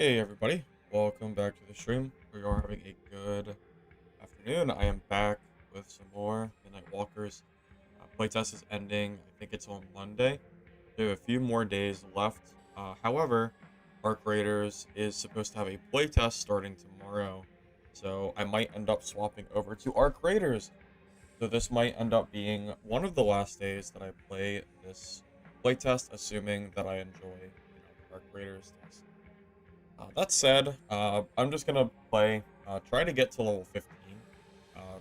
Hey everybody, welcome back to the stream. We are having a good afternoon. I am back with some more Midnight Walkers. Playtest is ending. I think it's on Monday. We have a few more days left. However, Arc Raiders is supposed to have a playtest starting tomorrow. So I might end up swapping over to Arc Raiders. So this might end up being one of the last days that I play this playtest, assuming that I enjoy, the Arc Raiders test. That said, I'm just gonna try to get to level 15,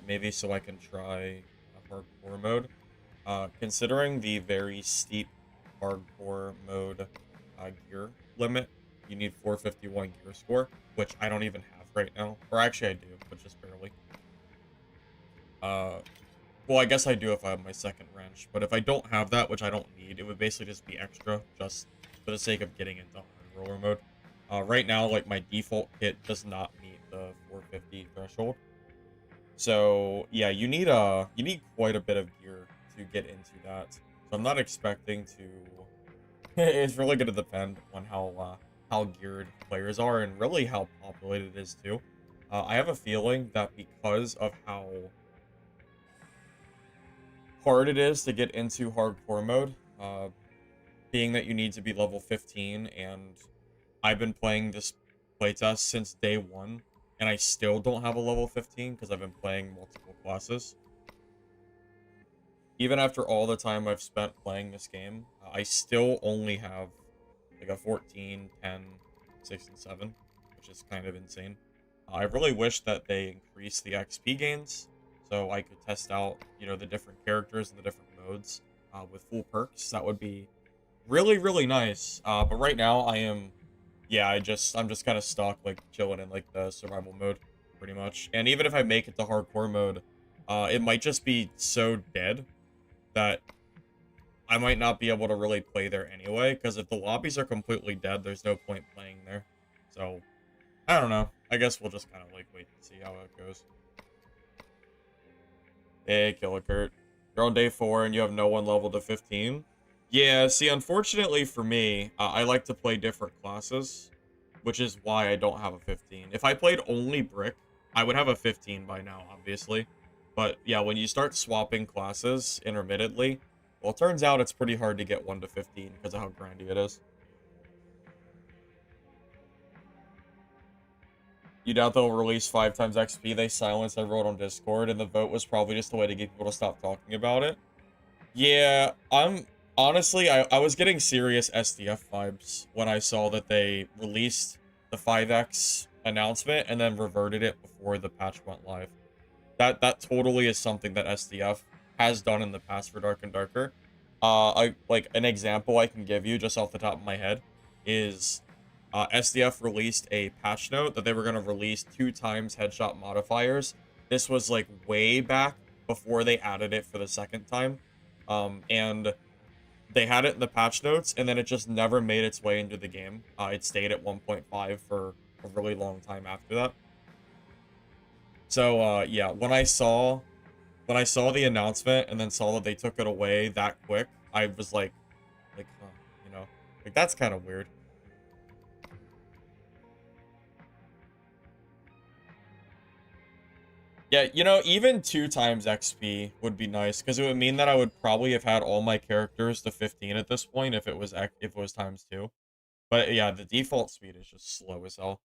maybe so I can try hardcore mode. Considering the very steep hardcore mode gear limit, you need 451 gear score, which I don't even have right now. Or actually I do, but just barely. Uh, well, I guess I do if I have my second wrench, but if I don't have that, which I don't need, it would basically just be extra, just for the sake of getting into hard roller mode. Right now, like, my default kit does not meet the 450 threshold. So, yeah, you need quite a bit of gear to get into that. So I'm not expecting to... It's really going to depend on how geared players are and really how populated it is, too. I have a feeling that because of how hard it is to get into hardcore mode, being that you need to be level 15, and I've been playing this playtest since day one, and I still don't have a level 15 because I've been playing multiple classes. Even after all the time I've spent playing this game, I still only have like a 14, 10, 6, and 7, which is kind of insane. I really wish that they increased the XP gains so I could test out, the different characters and the different modes with full perks. That would be really, really nice. But right now I'm just kind of stuck, like, chilling in, like, the survival mode, pretty much. And even if I make it to hardcore mode, it might just be so dead that I might not be able to really play there anyway, because if the lobbies are completely dead, there's no point playing there. So, I don't know. I guess we'll just kind of, like, wait and see how it goes. Hey, Killer Kurt. You're on day 4 and you have no one leveled to 15? Yeah, see, unfortunately for me, I like to play different classes, which is why I don't have a 15. If I played only Brick, I would have a 15 by now, obviously. But yeah, when you start swapping classes intermittently, well, it turns out it's pretty hard to get 1 to 15 because of how grindy it is. You doubt they'll release 5 times XP? They silenced everyone on Discord, and the vote was probably just a way to get people to stop talking about it. Yeah, honestly, I was getting serious SDF vibes when I saw that they released the 5X announcement and then reverted it before the patch went live. That totally is something that SDF has done in the past for Dark and Darker. Like an example I can give you just off the top of my head is SDF released a patch note that they were going to release 2 times headshot modifiers. This was like way back before they added it for the second time. And they had it in the patch notes, and then it just never made its way into the game. It stayed at 1.5 for a really long time after that. So, yeah, when I saw the announcement and then saw that they took it away that quick, I was like, huh, like, that's kind of weird. Yeah, even 2 times XP would be nice, because it would mean that I would probably have had all my characters to 15 at this point if it was times 2. But yeah, the default speed is just slow as hell.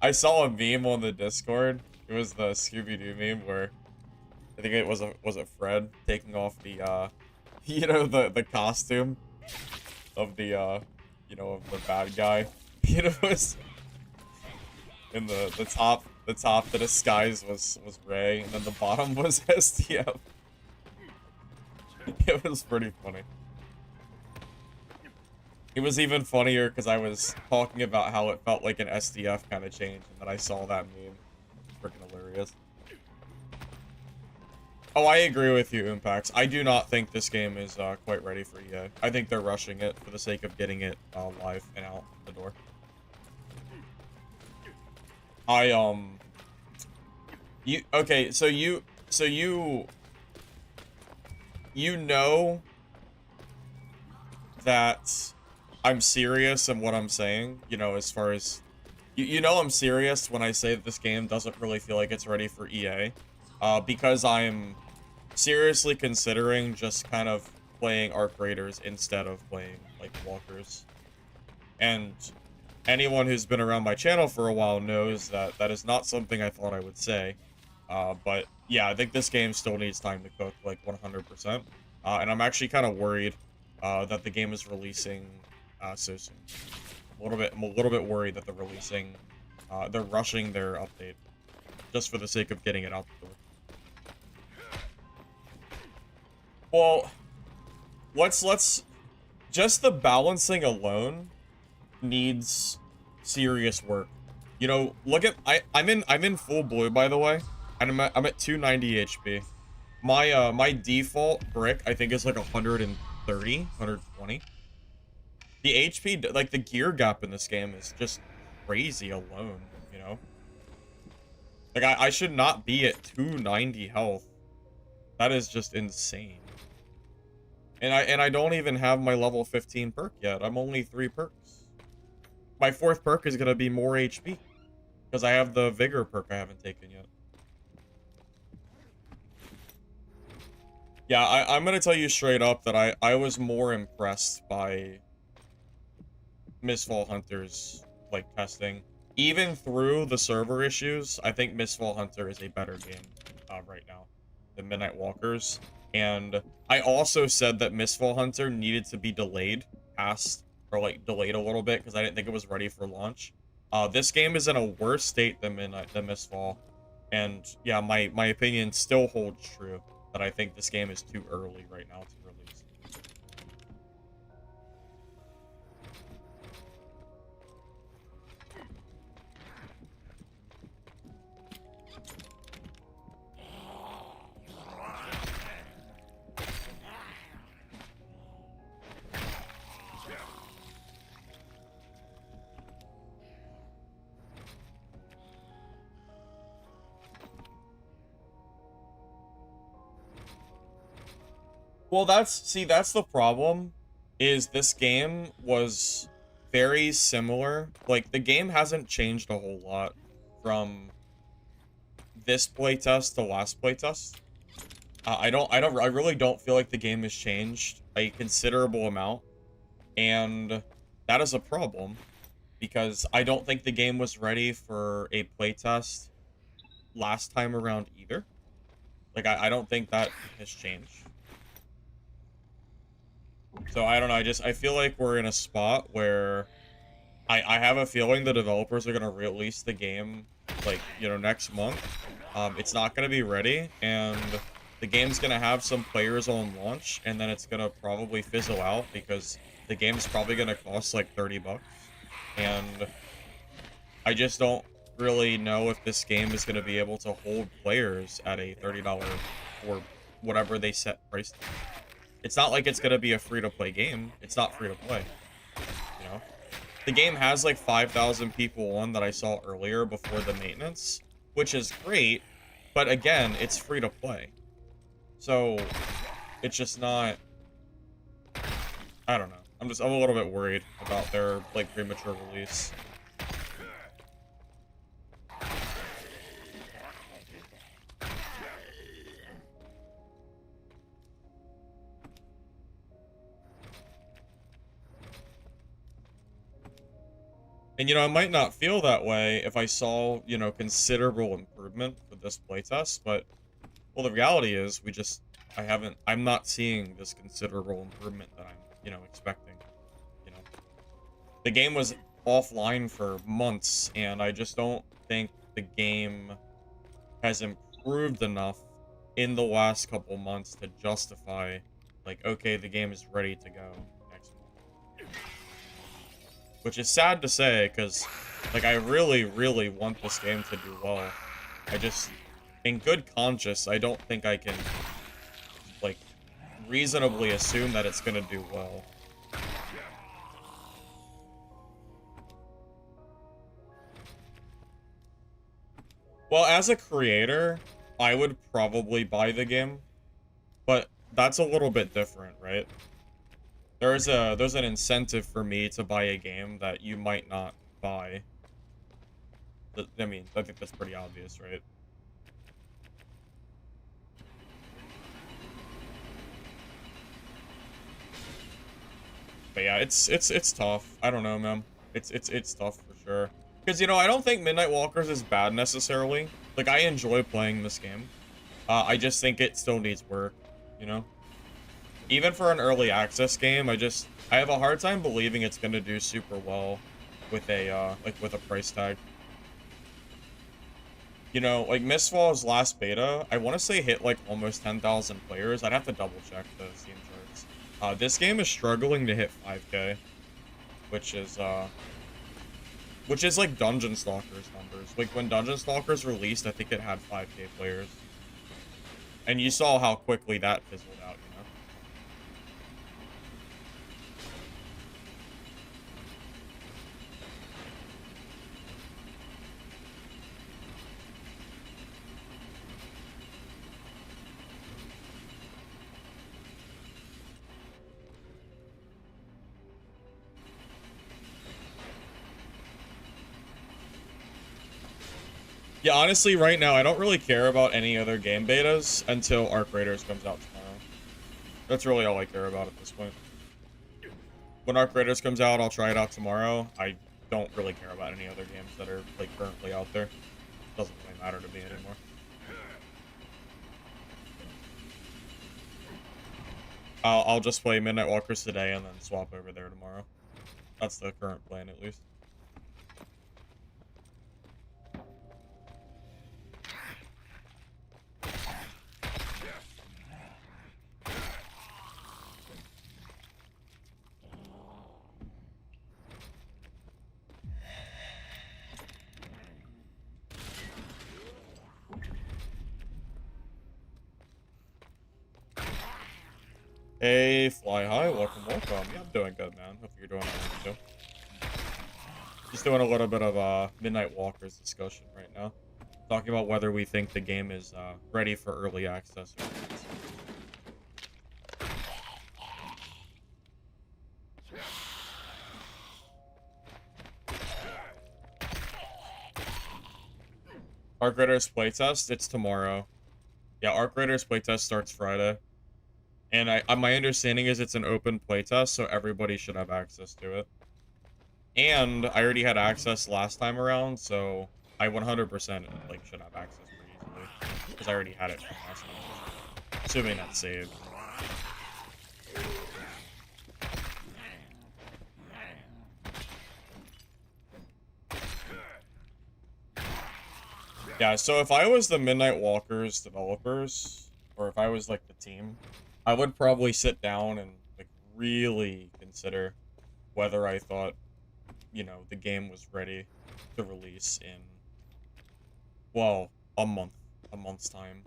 I saw a meme on the Discord. It was the Scooby-Doo meme where I think it was a Fred taking off the the costume of the of the bad guy. It was in the top, the disguise was Ray, and then the bottom was STF. It was pretty funny. It was even funnier because I was talking about how it felt like an SDF kind of change, and then I saw that meme. Freaking hilarious. Oh, I agree with you, Impax. I do not think this game is quite ready for EA. I think they're rushing it for the sake of getting it live and out the door. Okay, so you that I'm serious in what I'm saying, you know, as far as... You know I'm serious when I say that this game doesn't really feel like it's ready for EA. Because I'm seriously considering just kind of playing Arc Raiders instead of playing, like, Walkers. And anyone who's been around my channel for a while knows that that is not something I thought I would say. But yeah, I think this game still needs time to cook, like 100%. And I'm actually kind of worried that the game is releasing so soon. I'm a little bit worried that they're rushing their update just for the sake of getting it out the door. Well, let's just the balancing alone needs serious work. You know, look at I'm in full blue, by the way, and I'm at 290 HP. My default brick I think is like 130, 120. The HP, like the gear gap in this game is just crazy alone, you know? Like I should not be at 290 health. That is just insane. And I don't even have my level 15 perk yet. I'm only 3 perks. My 4th perk is gonna be more HP. Because I have the Vigor perk I haven't taken yet. Yeah, I'm gonna tell you straight up that I was more impressed by Mistfall Hunter's, like, testing. Even through the server issues, I think Mistfall Hunter is a better game right now than Midnight Walkers. And I also said that Mistfall Hunter needed to be delayed or like delayed a little bit because I didn't think it was ready for launch. This game is in a worse state than Mistfall. And yeah, my opinion still holds true that I think this game is too early right now to release. Well, that's the problem, is this game was very similar. Like, the game hasn't changed a whole lot from this playtest to last playtest. I really don't feel like the game has changed a considerable amount, and that is a problem, because I don't think the game was ready for a playtest last time around either. Like, I don't think that has changed. So I don't know, I feel like we're in a spot where I have a feeling the developers are gonna release the game, like, you know, next month. It's not gonna be ready, and the game's gonna have some players on launch, and then it's gonna probably fizzle out because the game's probably gonna cost like 30 bucks. And I just don't really know if this game is gonna be able to hold players at a $30 or whatever they set price tag. It's not like it's gonna be a free-to-play game. It's not free-to-play, you know? The game has like 5,000 people on that I saw earlier before the maintenance, which is great, but again, it's free-to-play. So, it's just not... I don't know. I'm a little bit worried about their, like, premature release. And, you know, I might not feel that way if I saw, you know, considerable improvement for this playtest, but, well, the reality is I'm not seeing this considerable improvement that I'm, you know, expecting, you know. The game was offline for months, and I just don't think the game has improved enough in the last couple months to justify, like, okay, the game is ready to go next month. Which is sad to say, because, like, I really, really want this game to do well. I just, in good conscience, I don't think I can, like, reasonably assume that it's gonna do well. Well, as a creator, I would probably buy the game, but that's a little bit different, right? there's an incentive for me to buy a game that you might not buy. I mean, I think that's pretty obvious, right? But yeah, it's tough. I don't know, man. It's tough for sure. Because you know, I don't think Midnight Walkers is bad necessarily. Like I enjoy playing this game. I just think it still needs work, you know? Even for an early access game, I have a hard time believing it's gonna do super well with a like with a price tag. You know, like Mistfall's last beta, I want to say hit like almost 10,000 players. I'd have to double check the Steam charts. This game is struggling to hit 5K, which is like Dungeon Stalkers numbers. Like when Dungeon Stalkers released, I think it had 5K players. And you saw how quickly that fizzled out, you know? Yeah, honestly, right now, I don't really care about any other game betas until Arc Raiders comes out tomorrow. That's really all I care about at this point. When Arc Raiders comes out, I'll try it out tomorrow. I don't really care about any other games that are, like, currently out there. Doesn't really matter to me anymore. I'll just play Midnight Walkers today and then swap over there tomorrow. That's the current plan, at least. Hey, Fly High, welcome. Yeah, I'm doing good, man. Hope you're doing all right, too. Just doing a little bit of Midnight Walkers discussion right now. Talking about whether we think the game is ready for early access or not. Arc Raiders playtest, it's tomorrow. Yeah, Arc Raiders playtest starts Friday. And my understanding is it's an open playtest, so everybody should have access to it. And I already had access last time around, so I 100% like should have access pretty easily. Because I already had it from last time. Assuming that's saved. Yeah, so if I was the Midnight Walkers developers, or if I was like the team, I would probably sit down and like really consider whether I thought, you know, the game was ready to release in, well, a month's time.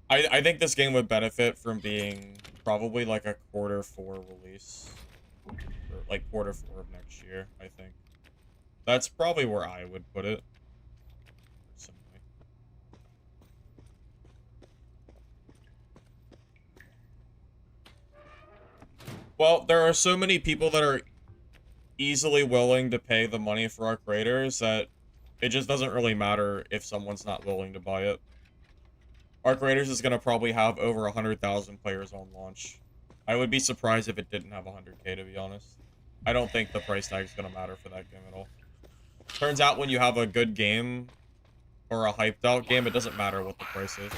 I think this game would benefit from being probably like a quarter 4 release, or like quarter 4 of next year, I think. That's probably where I would put it, personally. Well, there are so many people that are easily willing to pay the money for Arc Raiders that it just doesn't really matter if someone's not willing to buy it. Arc Raiders is going to probably have over 100,000 players on launch. I would be surprised if it didn't have 100K, to be honest. I don't think the price tag is going to matter for that game at all. Turns out when you have a good game or a hyped out game, it doesn't matter what the price is.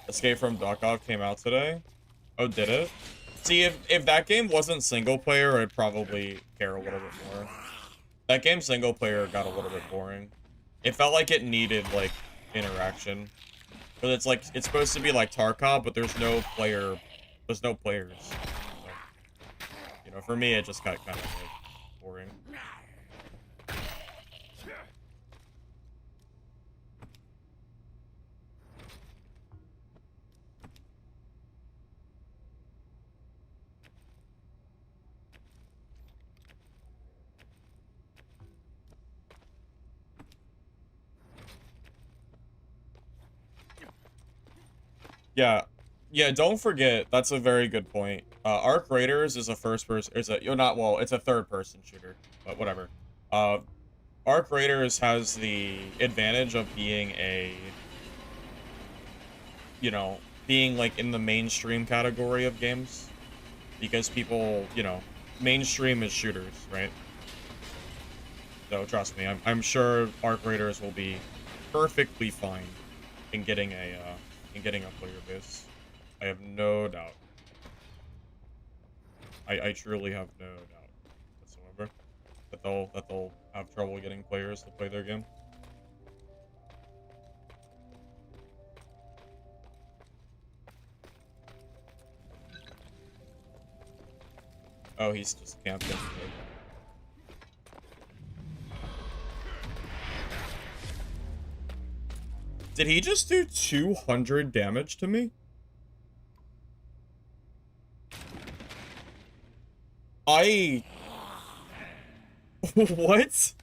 Escape from Duckov came out today. Oh, did it? See, if that game wasn't single player, I'd probably care a little bit more. That game single player got a little bit boring. It felt like it needed, like, interaction. But it's like, it's supposed to be like Tarkov, but there's no players. So, you know, for me, it just got kind of, like, boring. Yeah. Yeah, don't forget, that's a very good point. Arc Raiders is a first person, you're not, well, it's a third person shooter, but whatever. Uh, Arc Raiders has the advantage of being you know, being like in the mainstream category of games because people, mainstream is shooters, right? So trust me, I'm sure Arc Raiders will be perfectly fine in getting a player base. I have no doubt. I truly have no doubt whatsoever that they'll have trouble getting players to play their game. Oh, he's just camping. Did he just do 200 damage to me? What?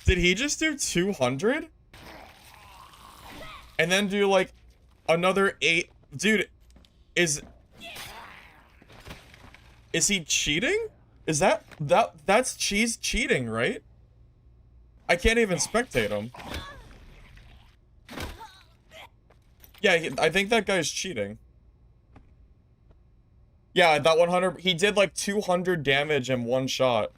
Did he just do 200? And then do, like, another 8? Dude, is he cheating? Is that's cheating, right? I can't even spectate him. Yeah, I think that guy's cheating. Yeah, that 100, he did like 200 damage in one shot.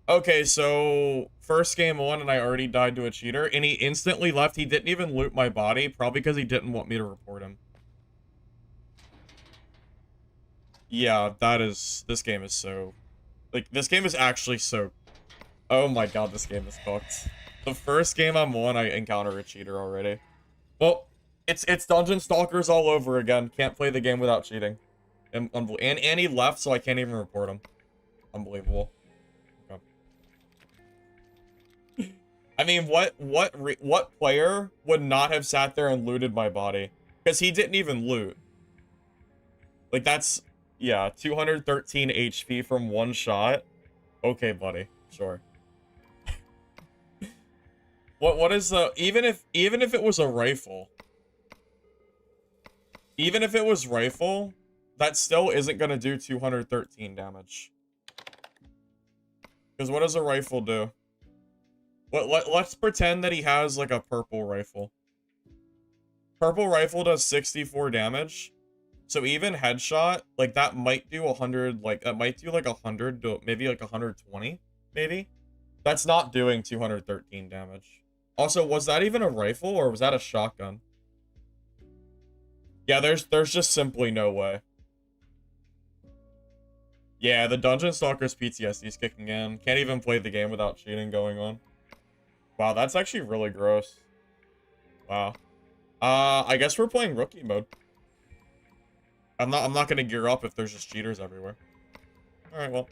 Okay, so first game on and I already died to a cheater and he instantly left. He didn't even loot my body, probably because he didn't want me to report him. Yeah, this game is so, like, this game is actually so, oh my god, this game is cooked. The first game I'm on, I encounter a cheater already. Well, it's Dungeon Stalkers all over again. Can't play the game without cheating. And he left, so I can't even report him. Unbelievable. Okay. I mean, what player would not have sat there and looted my body? Because he didn't even loot. Like, that's, yeah, 213 HP from one shot. Okay, buddy. Sure. What is the, even if it was a rifle, even if it was rifle, that still isn't gonna do 213 damage. Because what does a rifle do? Let's pretend that he has, like, a purple rifle. Purple rifle does 64 damage. So even headshot, like, that might do 100, like, that might do, like, 100 to maybe, like, 120, maybe? That's not doing 213 damage. Also, was that even a rifle, or was that a shotgun? Yeah, there's just simply no way. Yeah, the Dungeon Stalker's PTSD is kicking in. Can't even play the game without cheating going on. Wow, that's actually really gross. Wow. I guess we're playing rookie mode. I'm not gonna gear up if there's just cheaters everywhere. Alright, well.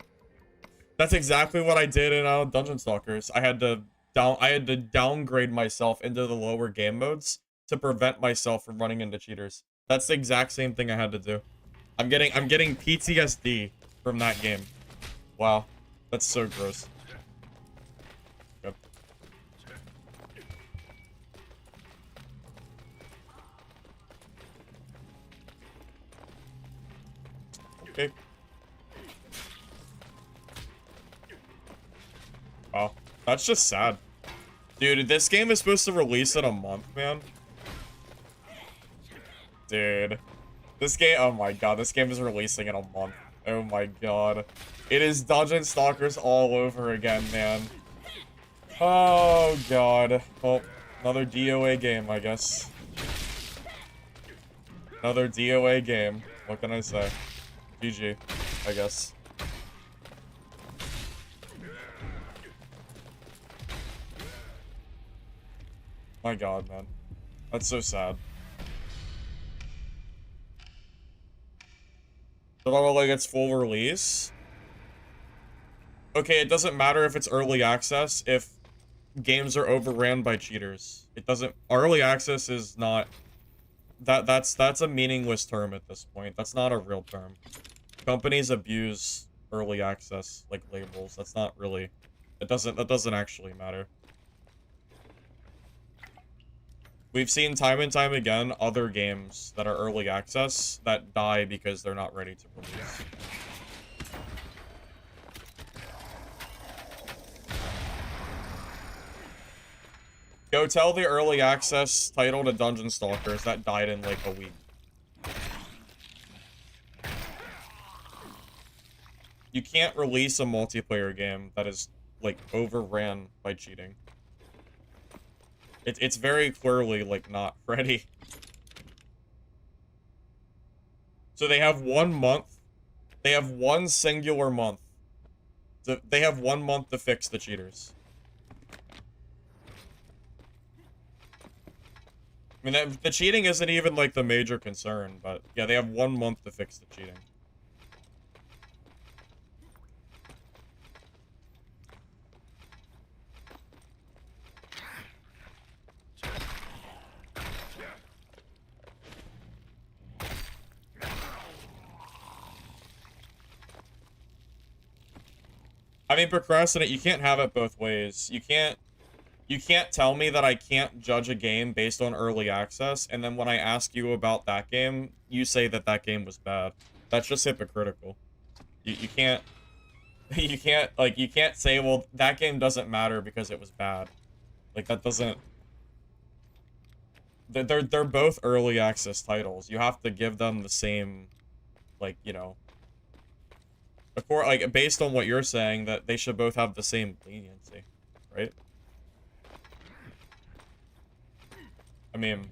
That's exactly what I did in Dungeon Stalkers. I had to downgrade myself into the lower game modes to prevent myself from running into cheaters. That's the exact same thing I had to do. I'm getting PTSD from that game. Wow. That's so gross. Yep. Okay. Oh, that's just sad. Dude, this game is supposed to release in a month, man. Dude. This game, oh my god, this game is releasing in a month. Oh my god. It is Dungeon Stalkers all over again, man. Oh god. Well, another DOA game, I guess. Another DOA game. What can I say? GG, I guess. My god, man. That's so sad. So, like, it's full release? Okay, it doesn't matter if it's early access if games are overran by cheaters. It doesn't... Early access is not... That's a meaningless term at this point. That's not a real term. Companies abuse early access, like, labels. That's not really... That doesn't actually matter. We've seen time and time again other games that are early access that die because they're not ready to release. Go tell the early access title to Dungeon Stalkers that died in like a week. You can't release a multiplayer game that is like overran by cheating. It's very clearly like not ready. So they have 1 month. They have one singular month. They have 1 month to fix the cheaters. I mean, the cheating isn't even like the major concern, but yeah, they have 1 month to fix the cheating. I mean, procrastinate, you can't have it both ways. You can't tell me that I can't judge a game based on early access, and then when I ask you about that game, you say that that game was bad. That's just hypocritical. You can't, you can't say, well, that game doesn't matter because it was bad. Like, that doesn't... They're both early access titles. You have to give them the same, like, you know... like, based on what you're saying, that they should both have the same leniency, right? I mean,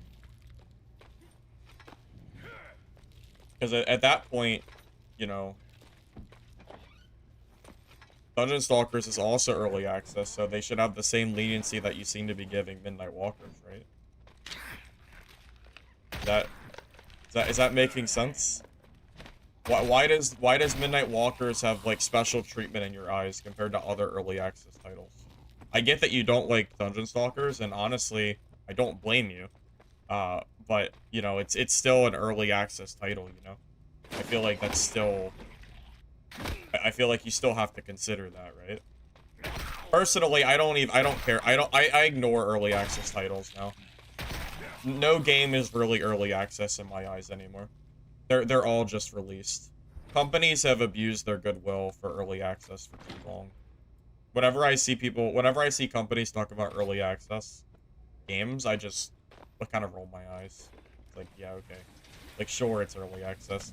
because at that point, you know, Dungeon Stalkers is also early access, so they should have the same leniency that you seem to be giving Midnight Walkers, right? Is that making sense? Why does Midnight Walkers have like special treatment in your eyes compared to other early access titles? I get that you don't like Dungeon Stalkers, and honestly, I don't blame you. But you know, it's still an early access title, you know? I feel like that's still... I feel like you still have to consider that, right? Personally, I don't care. I ignore early access titles now. No game is really early access in my eyes anymore. They're all just released. Companies have abused their goodwill for early access for too long. Whenever I see companies talk about early access games, I kind of roll my eyes. It's like, yeah, okay. Like, sure, it's early access.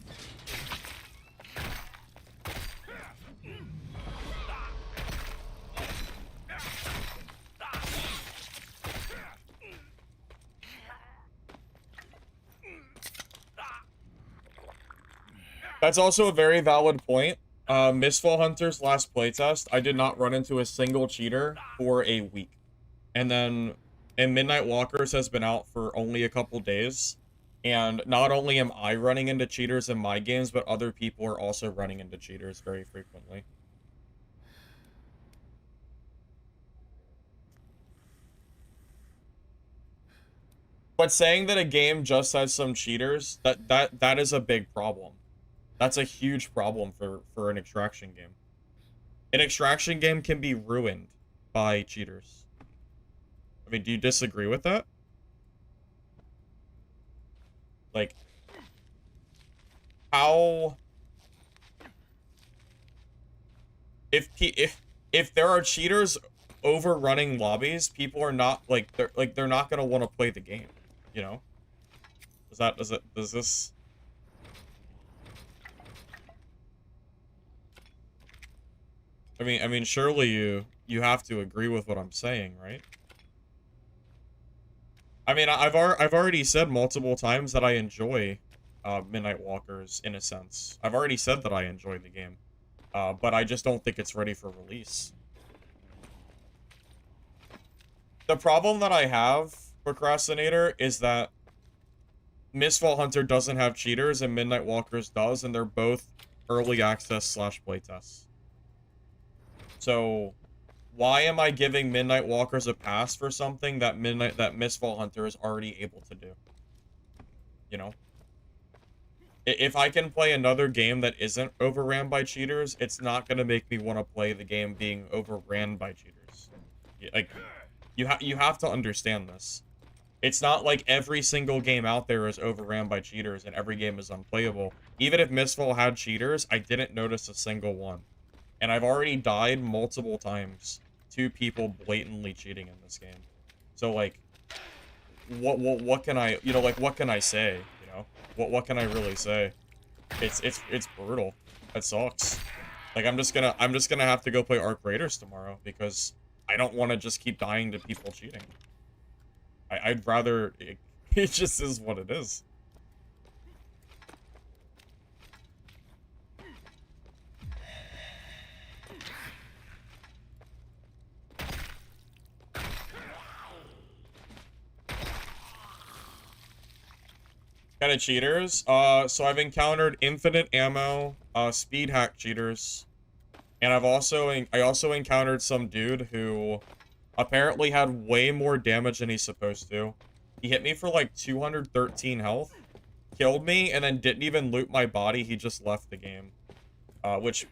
That's also a very valid point. Mistfall Hunter's last playtest, I did not run into a single cheater for a week. And Midnight Walkers has been out for only a couple days. And not only am I running into cheaters in my games, but other people are also running into cheaters very frequently. But saying that a game just has some cheaters, that is a big problem. That's a huge problem for an extraction game. An extraction game can be ruined by cheaters. I mean, do you disagree with that? Like, how... If there are cheaters overrunning lobbies, people are not, they're not gonna want to play the game, you know? Does this... I mean, surely you have to agree with what I'm saying, right? I mean, I've already said multiple times that I enjoy Midnight Walkers in a sense. I've already said that I enjoy the game, but I just don't think it's ready for release. The problem that I have, Procrastinator, is that Mistfall Hunter doesn't have cheaters and Midnight Walkers does, and they're both early access / playtests. So, why am I giving Midnight Walkers a pass for something that Mistfall Hunter is already able to do? You know? If I can play another game that isn't overran by cheaters, it's not gonna make me want to play the game being overran by cheaters. Like, you have to understand this. It's not like every single game out there is overran by cheaters and every game is unplayable. Even if Mistfall had cheaters, I didn't notice a single one. And I've already died multiple times to people blatantly cheating in this game. So like, what can I, you know, like what can I say, you know? What can I really say? It's brutal. That sucks. Like I'm just gonna have to go play Arc Raiders tomorrow because I don't want to just keep dying to people cheating. I'd rather it just is what it is. Kind of cheaters. So I've encountered infinite ammo, speed hack cheaters, and I also encountered some dude who apparently had way more damage than he's supposed to. He hit me for like 213 health, killed me, and then didn't even loot my body. He just left the game. Which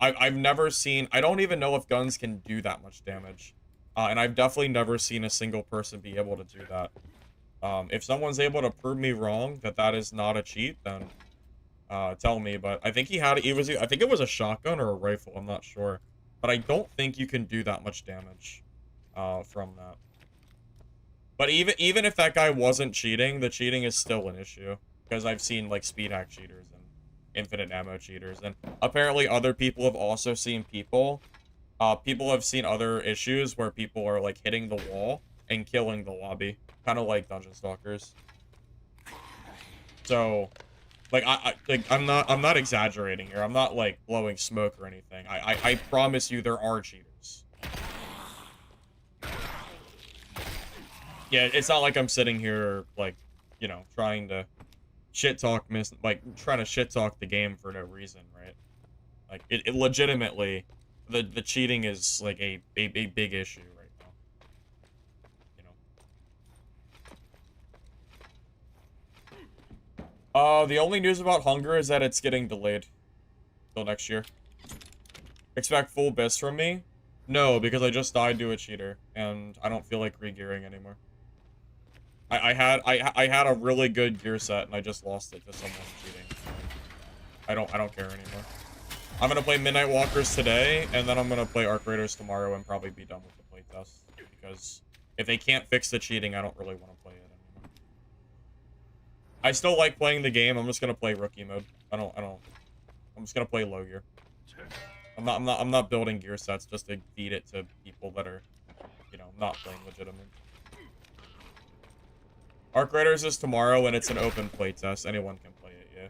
I've never seen. I don't even know if guns can do that much damage. And I've definitely never seen a single person be able to do that. If someone's able to prove me wrong that that is not a cheat, then tell me. But I think I think it was a shotgun or a rifle. I'm not sure. But I don't think you can do that much damage from that. But even if that guy wasn't cheating, the cheating is still an issue. Because I've seen, like, speed hack cheaters and infinite ammo cheaters. And apparently other people have also seen people. People have seen other issues where people are, like, hitting the wall and killing the lobby. Kind of like Dungeon Stalkers. So, like, I'm not exaggerating here. I'm not, like, blowing smoke or anything. I promise you there are cheaters. Yeah, it's not like I'm sitting here, like, you know, trying to shit talk trying to shit talk the game for no reason, right? Like, it legitimately, the cheating is, like, a big issue right now, you know? The only news about Hunger is that it's getting delayed till next year. Expect full BIS from me? No, because I just died to a cheater, and I don't feel like re-gearing anymore. I had a really good gear set and I just lost it to someone cheating. I don't care anymore. I'm gonna play Midnight Walkers today, and then I'm gonna play Arc Raiders tomorrow and probably be done with the playtest. Because if they can't fix the cheating, I don't really want to play it anymore. I still like playing the game. I'm just gonna play rookie mode. I'm just gonna play low gear. I'm not building gear sets just to feed it to people that are, you know, not playing legitimate. Arc Raiders is tomorrow, and it's an open playtest. Anyone can play it, yeah.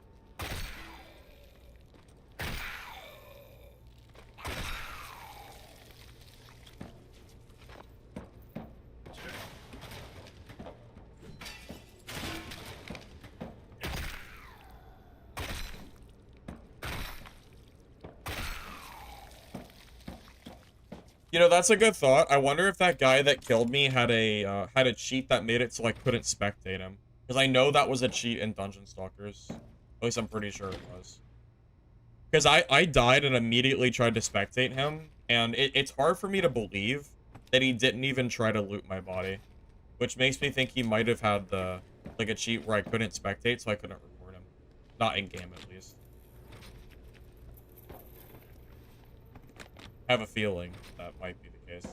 You know, that's a good thought. I wonder if that guy that killed me had a cheat that made it so I couldn't spectate him. Because I know that was a cheat in Dungeon Stalkers. At least I'm pretty sure it was. Because I died and immediately tried to spectate him, and it's hard for me to believe that he didn't even try to loot my body. Which makes me think he might have had like a cheat where I couldn't spectate, so I couldn't report him. Not in-game, at least. I have a feeling that might be the case.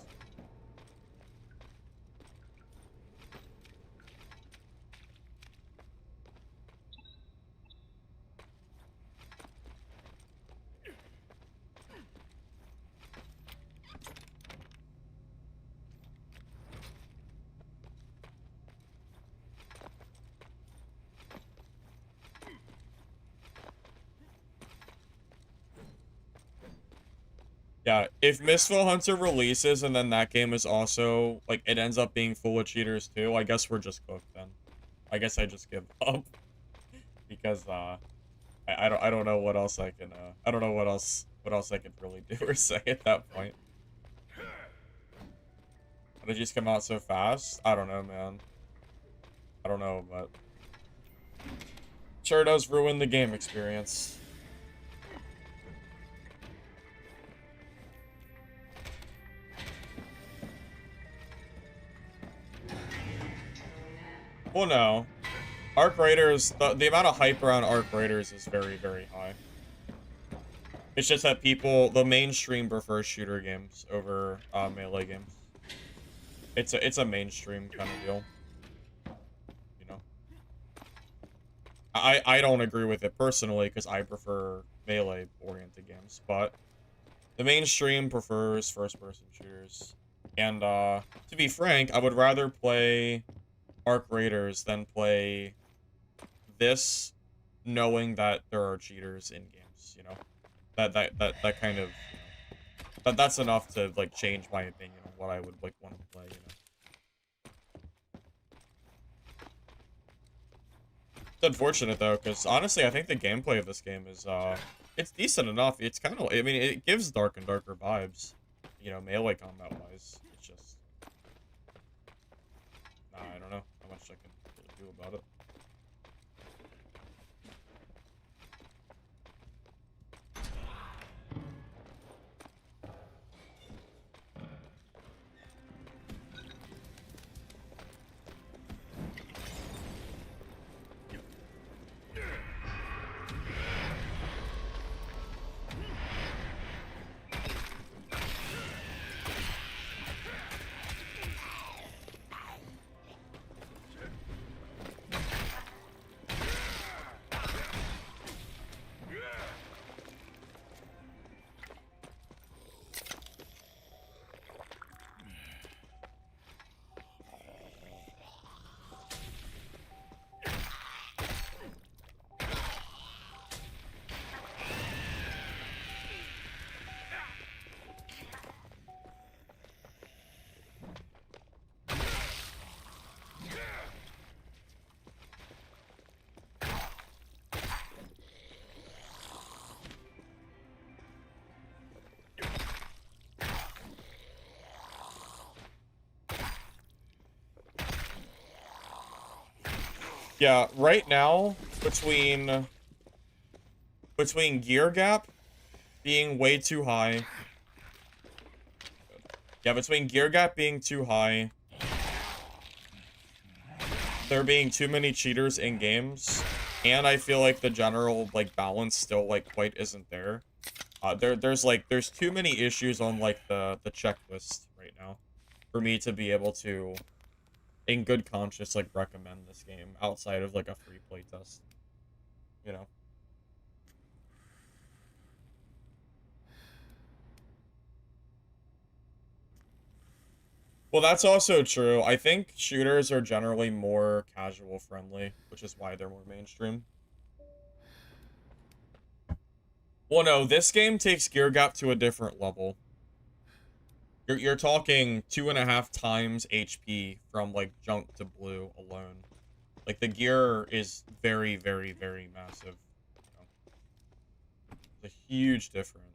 Yeah, if Mistfall Hunter releases and then that game is also, like, it ends up being full of cheaters too, I guess we're just cooked then. I guess I just give up. Because, I don't know what else I can, I don't know what else I could really do or say at that point. How did you just come out so fast? I don't know, man. I don't know, but sure does ruin the game experience. Well, no. Arc Raiders, the amount of hype around Arc Raiders is very, very high. It's just that the mainstream prefers shooter games over melee games. It's a mainstream kind of deal, you know. I don't agree with it personally because I prefer melee-oriented games, but the mainstream prefers first-person shooters. And to be frank, I would rather play Arc Raiders than play this, knowing that there are cheaters in games. You know, that kind of, you know, that's enough to like change my opinion on what I would like want to play. You know. It's unfortunate though, because honestly, I think the gameplay of this game is it's decent enough. It's kind of, I mean, it gives dark and darker vibes, you know, melee combat wise. It's just, nah, I don't know how much I can really do about it. Yeah, right now, between gear gap being way too high. Yeah, between gear gap being too high, there being too many cheaters in games, and I feel like the general like balance still like quite isn't there. There's too many issues on like the checklist right now for me to be able to, in good conscience, like recommend this game outside of like a free playtest. You know. Well, that's also true. I think shooters are generally more casual friendly, which is why they're more mainstream. Well, no, this game takes gear gap to a different level. You're talking 2.5 times HP from like junk to blue alone. Like the gear is very, very, very massive. You know? It's a huge difference.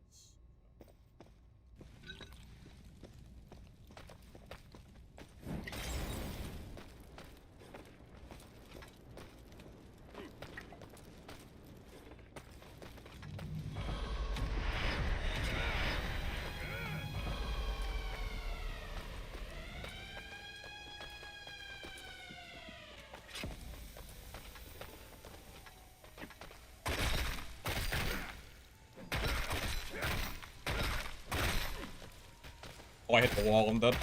Oh, I hit the wall. I'm dead.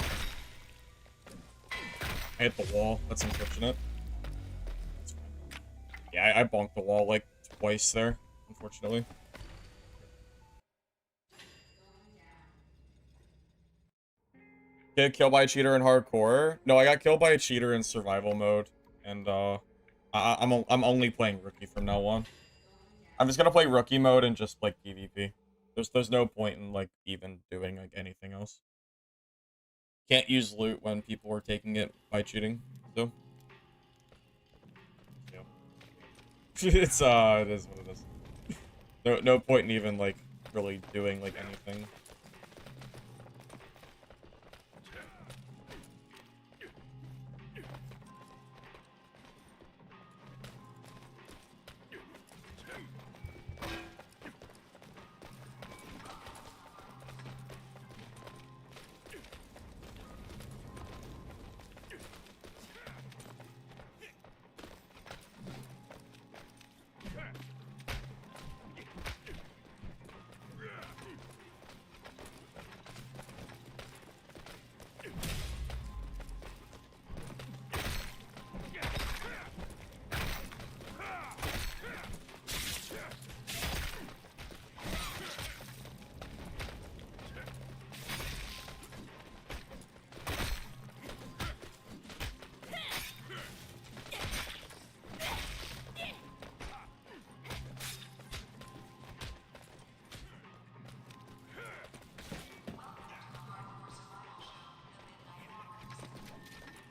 I hit the wall. That's unfortunate. That's fine. Yeah, I bonked the wall like twice there, unfortunately. Get killed by a cheater in hardcore? No, I got killed by a cheater in survival mode, and I'm only playing rookie from now on. I'm just gonna play rookie mode and just like PvP. There's no point in like even doing like anything else. Can't use loot when people are taking it by cheating. So yeah. It is what it is. No point in even like really doing like anything.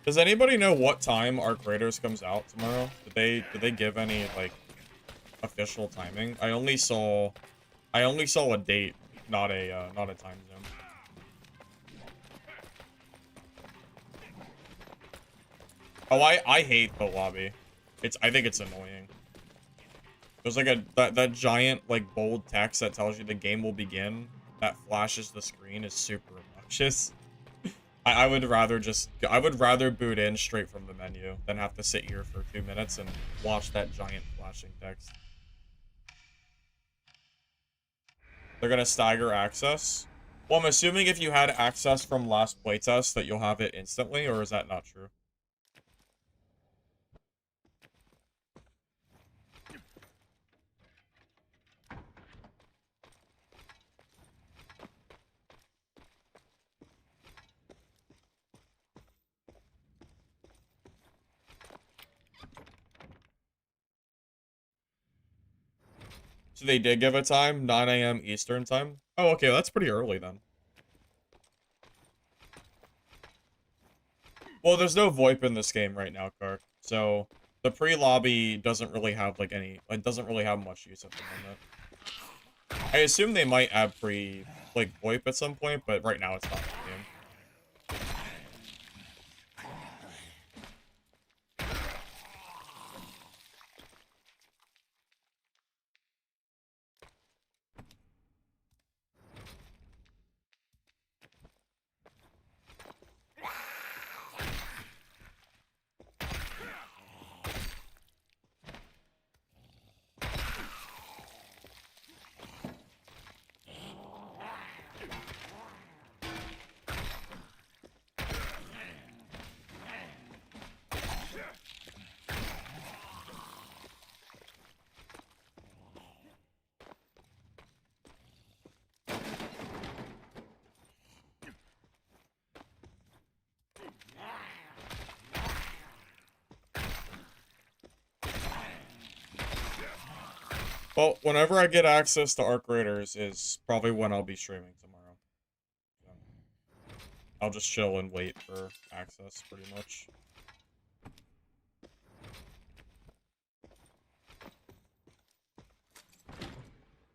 Does anybody know what time Arc Raiders comes out tomorrow? Did they give any like official timing? I only saw a date, not a time zone. Oh, I hate the lobby. I think it's annoying. There's like that giant like bold text that tells you the game will begin. That flashes the screen is super obnoxious. I would rather boot in straight from the menu than have to sit here for 2 minutes and watch that giant flashing text. They're gonna stagger access. Well, I'm assuming if you had access from last playtest that you'll have it instantly, or is that not true? So they did give a time, 9 a.m. Eastern time. Oh, okay, that's pretty early then. Well, there's no VoIP in this game right now, Kark. So the pre-lobby doesn't really have like it doesn't really have much use at the moment. I assume they might add like VoIP at some point, but right now it's not in the game. Well, whenever I get access to Arc Raiders is probably when I'll be streaming tomorrow. So I'll just chill and wait for access, pretty much.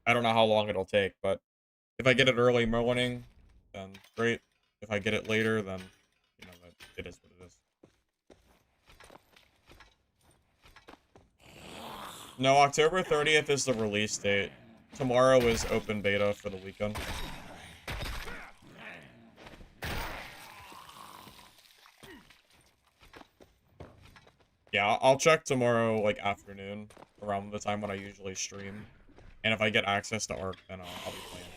I don't know how long it'll take, but if I get it early morning, then great. If I get it later, then, you know, it is what it is. No, October 30th is the release date. Tomorrow is open beta for the weekend. Yeah, I'll check tomorrow, like, afternoon, around the time when I usually stream. And if I get access to Arc, then I'll be playing it.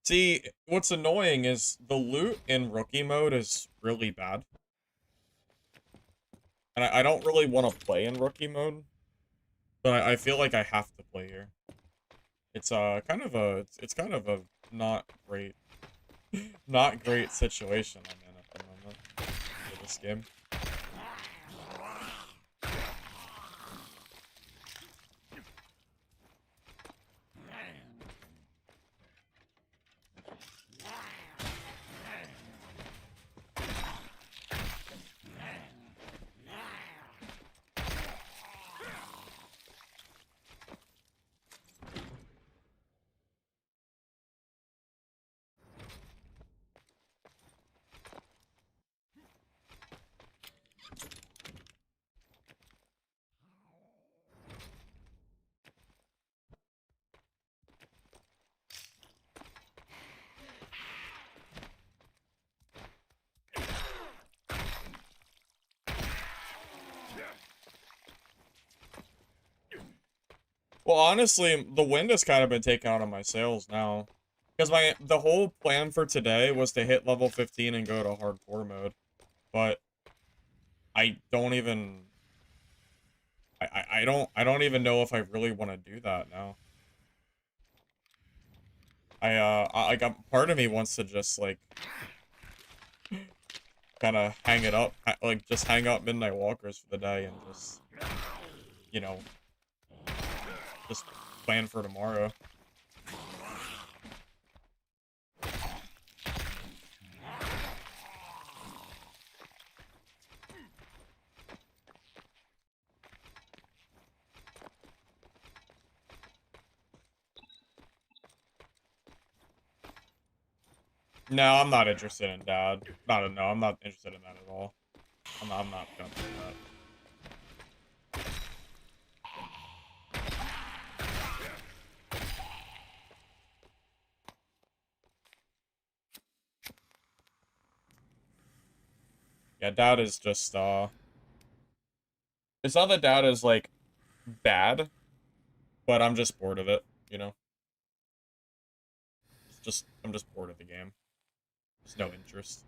See, what's annoying is the loot in rookie mode is really bad. And I don't really want to play in rookie mode. But I feel like I have to play here. It's it's kind of a not great not great situation I'm in at the moment for this game. Well, honestly, the wind has kind of been taken out of my sails now. Because the whole plan for today was to hit level 15 and go to hardcore mode. But I don't even I don't even know if I really want to do that now. Like part of me wants to just like kind of hang it up, like just hang up Midnight Walkers for the day and just, you know, just plan for tomorrow. No, I'm not interested in Dad. No, I'm not interested in that at all. I'm not gonna play that. Yeah, Dad is just, it's not that Dad is, like, bad, but I'm just bored of it, you know? I'm just bored of the game. There's no interest.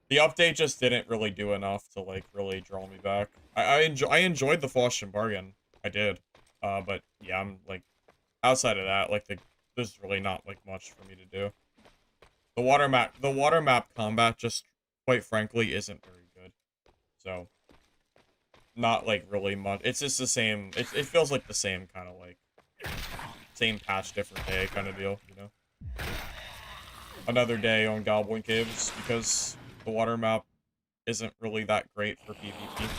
The update just didn't really do enough to, like, really draw me back. I enjoyed the Faustian Bargain. I did. But, yeah, I'm, like, outside of that, like, there's really not, like, much for me to do. The water map combat just, quite frankly, isn't very good. So, not, like, really much. It's just the same, it feels like the same kind of, like, same patch, different day kind of deal, you know? Another day on Goblin Caves, because the water map isn't really that great for PvP.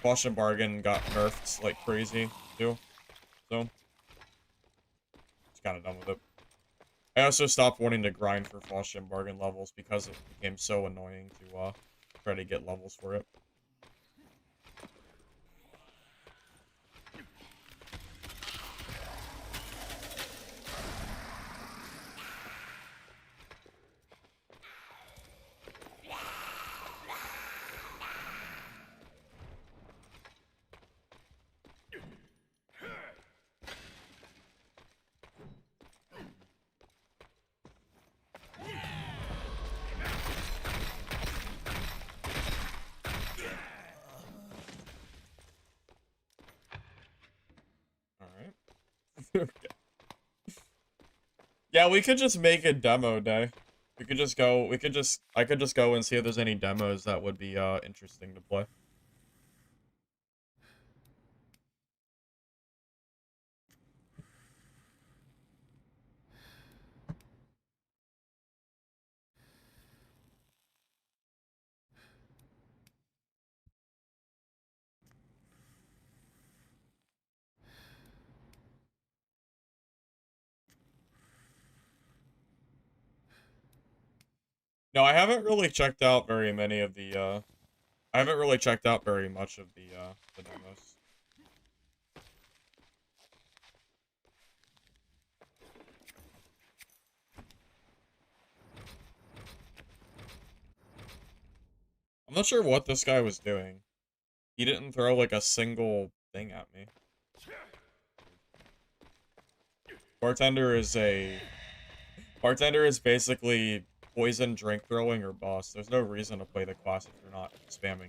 Faustian Bargain got nerfed like crazy, too. So, it's kind of done with it. I also stopped wanting to grind for Faustian Bargain levels because it became so annoying to, try to get levels for it. Alright. Okay. Yeah, we could just make a demo day. I could just go and see if there's any demos that would be, interesting to play. No, I haven't really checked out very many of the, I haven't really checked out very much of the demos. I'm not sure what this guy was doing. He didn't throw, like, a single thing at me. Bartender is a... Bartender is basically poison, drink throwing, or boss. There's no reason to play the class if you're not spamming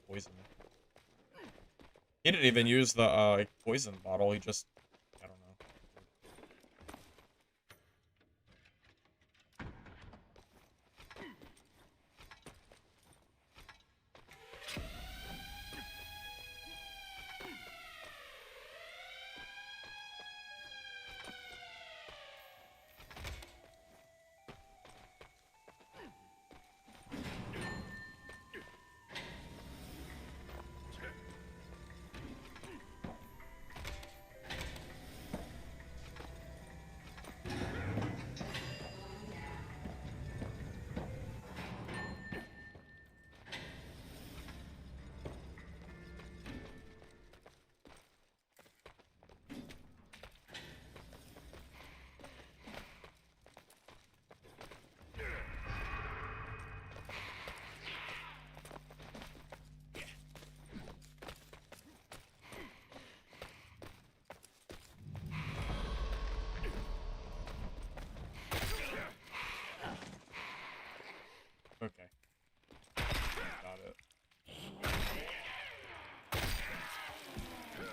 poison. He didn't even use the, poison bottle, he just... I don't know.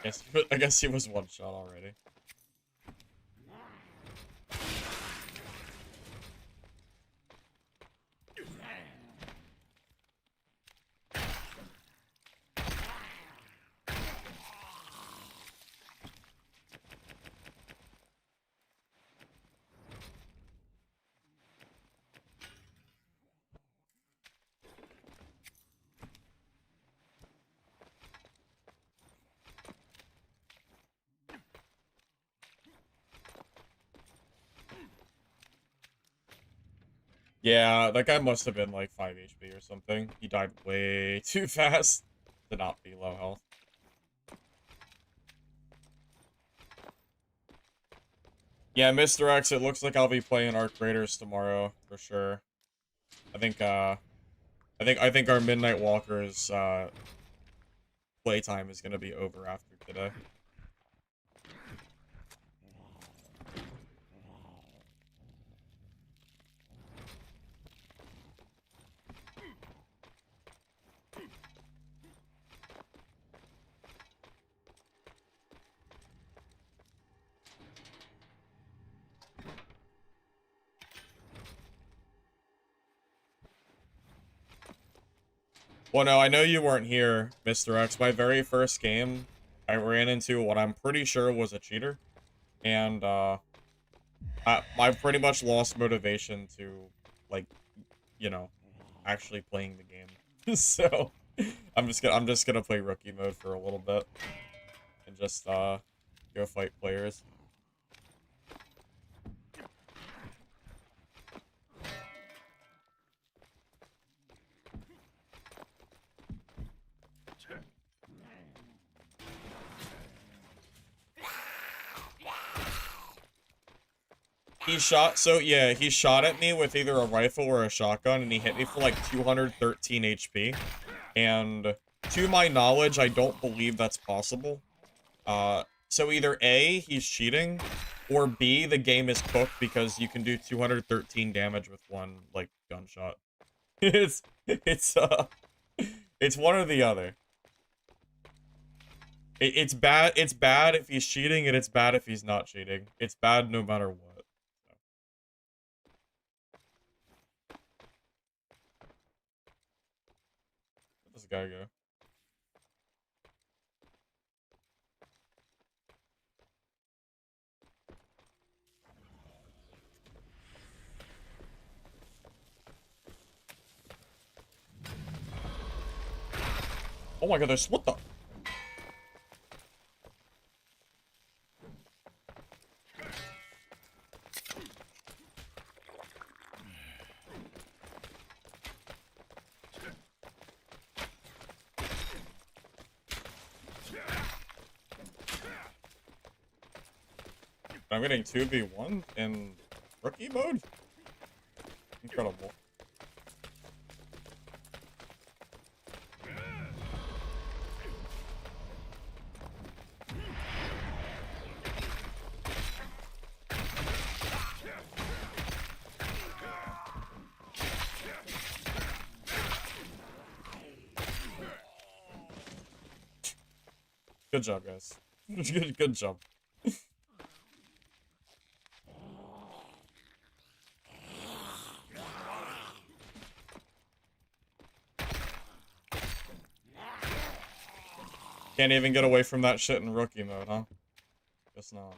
I guess he was one shot already. Yeah, that guy must have been like 5 HP or something. He died way too fast to not be low health. Yeah, Mr. X, it looks like I'll be playing Arc Raiders tomorrow for sure. I think I think our Midnight Walkers playtime is gonna be over after today. Well, no, I know you weren't here, Mr. X. My very first game, I ran into what I'm pretty sure was a cheater, and I pretty much lost motivation to, like, you know, actually playing the game. So I'm just gonna play rookie mode for a little bit and just go fight players. He shot, so yeah, he shot at me with either a rifle or a shotgun, and he hit me for like 213 HP. And to my knowledge, I don't believe that's possible. So either A, he's cheating, or B, the game is cooked because you can do 213 damage with one, like, gunshot. It's, it's, uh, it's one or the other. It's bad if he's cheating, and it's bad if he's not cheating. It's bad no matter what. Where'd this guy go? Oh my god, there's, what the? I'm getting 2v1 in rookie mode? Incredible. Good job, guys. Good job. Can't even get away from that shit in rookie mode, huh? Guess not.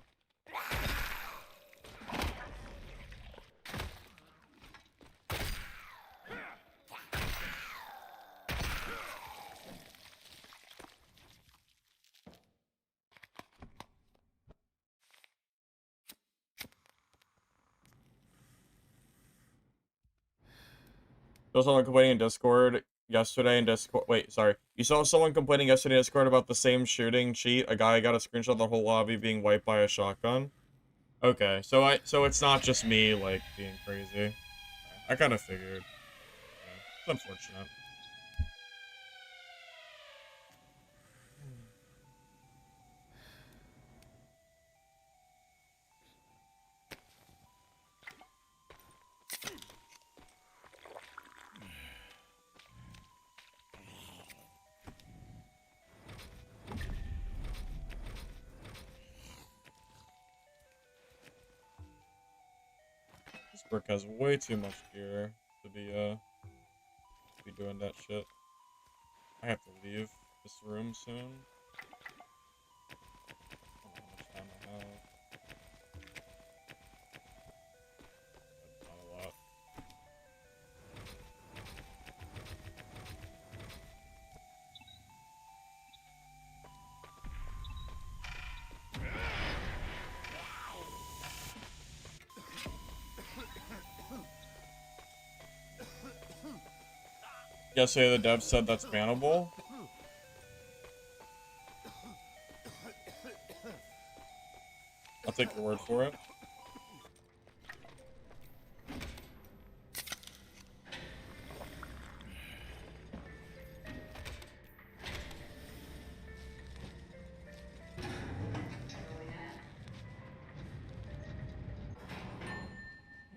Saw someone complaining in Discord yesterday in Discord. Wait, sorry. You saw someone complaining yesterday in Discord about the same shooting cheat. A guy got a screenshot of the whole lobby being wiped by a shotgun. Okay, so it's not just me like being crazy. I kind of figured. Yeah, it's unfortunate. Brick has way too much gear to be doing that shit. I have to leave this room soon. I don't know how much time I have. That's not a lot. Yesterday the dev said that's bannable. I'll take your word for it.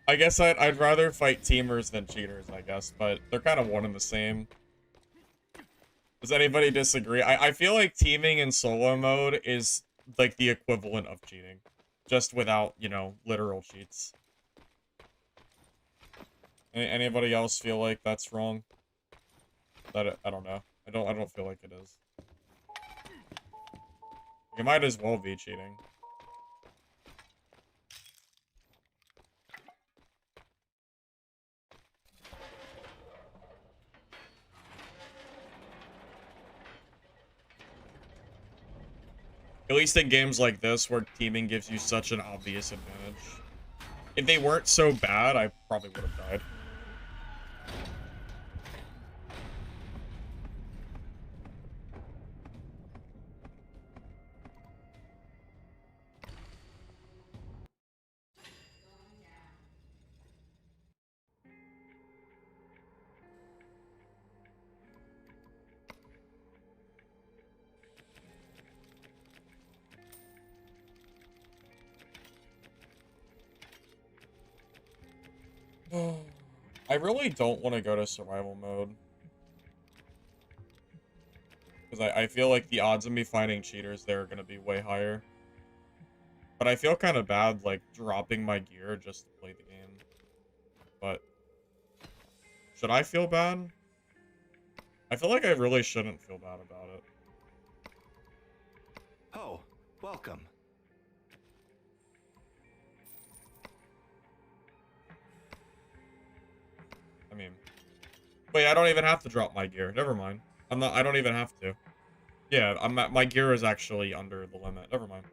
I guess I'd rather fight teamers than cheaters, I guess, but they're kind of one and the same. Does anybody disagree? I feel like teaming in solo mode is like the equivalent of cheating, just without, you know, literal cheats. Anybody else feel like that's wrong? That I don't know. I don't feel like it is. It might as well be cheating. At least in games like this, where teaming gives you such an obvious advantage. If they weren't so bad, I probably would have died. I really don't want to go to survival mode. Because I feel like the odds of me finding cheaters there are going to be way higher. But I feel kind of bad, like, dropping my gear just to play the game. But should I feel bad? I feel like I really shouldn't feel bad about it. Oh, welcome. I mean, wait, I don't even have to drop my gear. Never mind. I don't even have to. Yeah, my gear is actually under the limit. Never mind.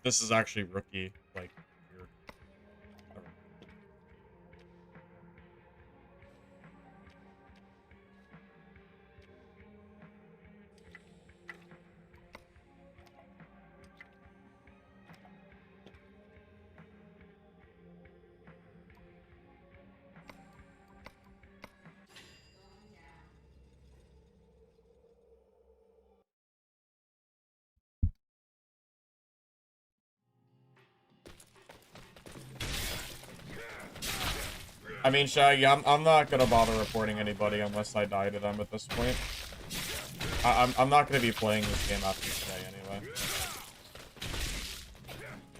This is actually rookie, like, gear. Never mind. I mean, Shaggy, I'm not gonna bother reporting anybody unless I die to them at this point. I'm not gonna be playing this game after today anyway.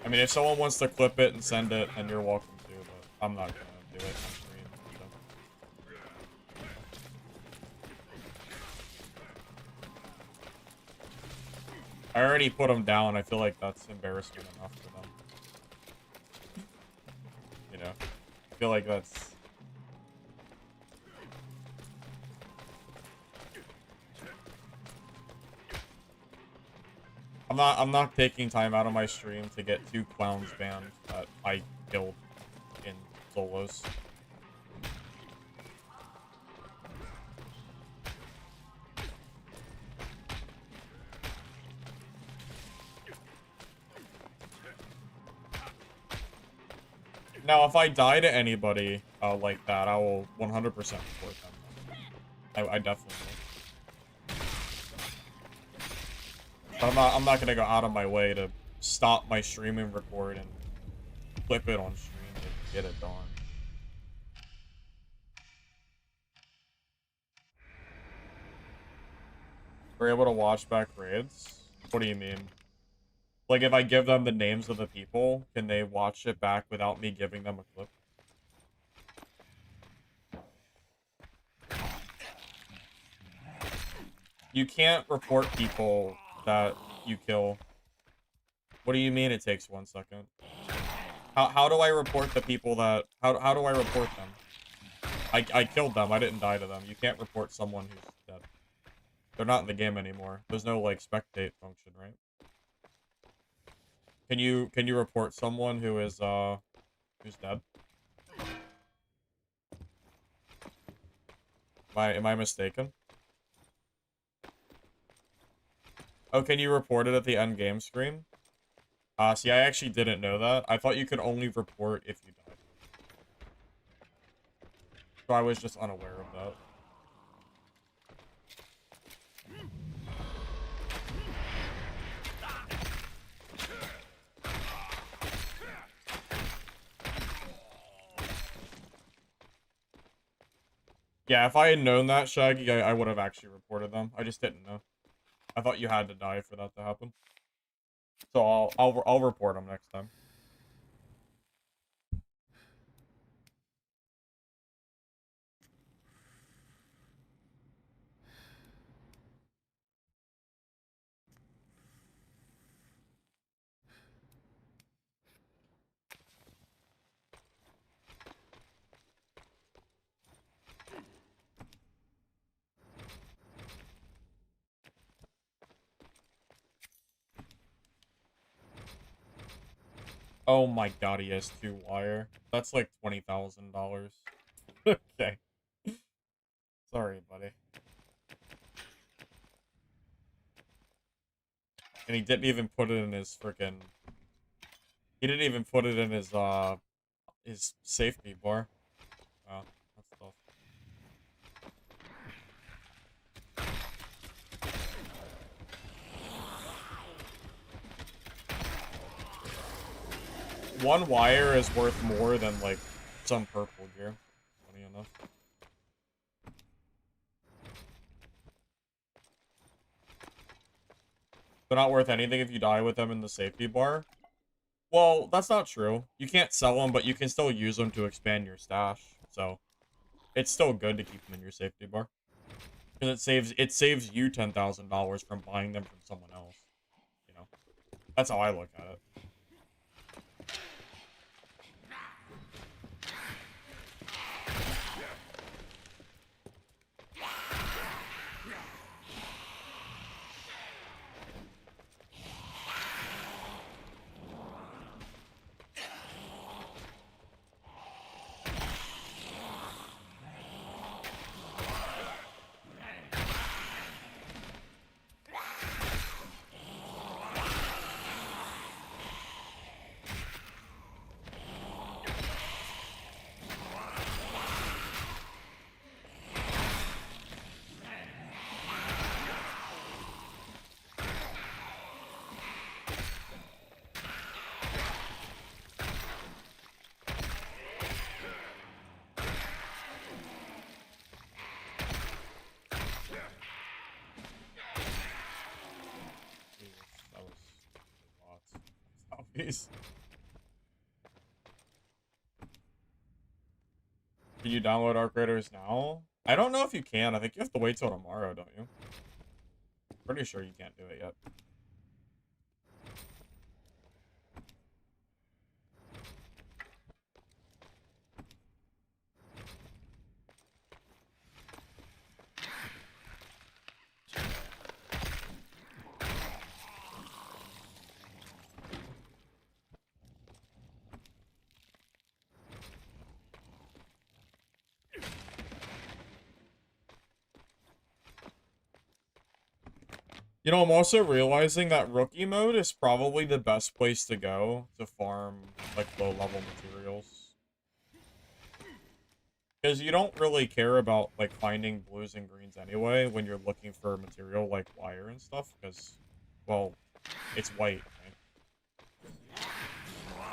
I mean, if someone wants to clip it and send it, then you're welcome to, but I'm not gonna do it on stream. So. I already put them down. I feel like that's embarrassment enough for them. You know, I feel like that's. I'm not taking time out of my stream to get 2 clowns banned that I killed in solos. Now, if I die to anybody like that, I will 100% report them. I definitely will. But I'm not gonna go out of my way to stop my streaming record and clip it on stream to get it done. We're able to watch back raids? What do you mean? Like, if I give them the names of the people, can they watch it back without me giving them a clip? You can't report people that you kill. What do you mean it takes 1 second? How do I report the people that... How do I report them? I killed them. I didn't die to them. You can't report someone who's dead. They're not in the game anymore. There's no, like, spectate function, right? Can you report someone who is, who's dead? Am I mistaken? Oh, can you report it at the end game screen? See, I actually didn't know that. I thought you could only report if you died. So I was just unaware of that. Yeah, if I had known that, Shaggy, I would have actually reported them. I just didn't know. I thought you had to die for that to happen. So I'll report them next time. Oh my god, he has 2 wire. That's like $20,000. Okay. Sorry, buddy. And he didn't even put it in his freaking... He didn't even put it in his safety bar. Wow, that's tough. One wire is worth more than, like, some purple gear. Funny enough. They're not worth anything if you die with them in the safety bar. Well, that's not true. You can't sell them, but you can still use them to expand your stash. So, it's still good to keep them in your safety bar. Because it saves you $10,000 from buying them from someone else. You know? That's how I look at it. Peace. Can you download Arc Raiders now? I don't know if you can. I think you have to wait till tomorrow, don't you? Pretty sure you can't do it yet. You know, I'm also realizing that rookie mode is probably the best place to go to farm, like, low-level materials. Because you don't really care about, like, finding blues and greens anyway when you're looking for material like wire and stuff, because, well, it's white, right?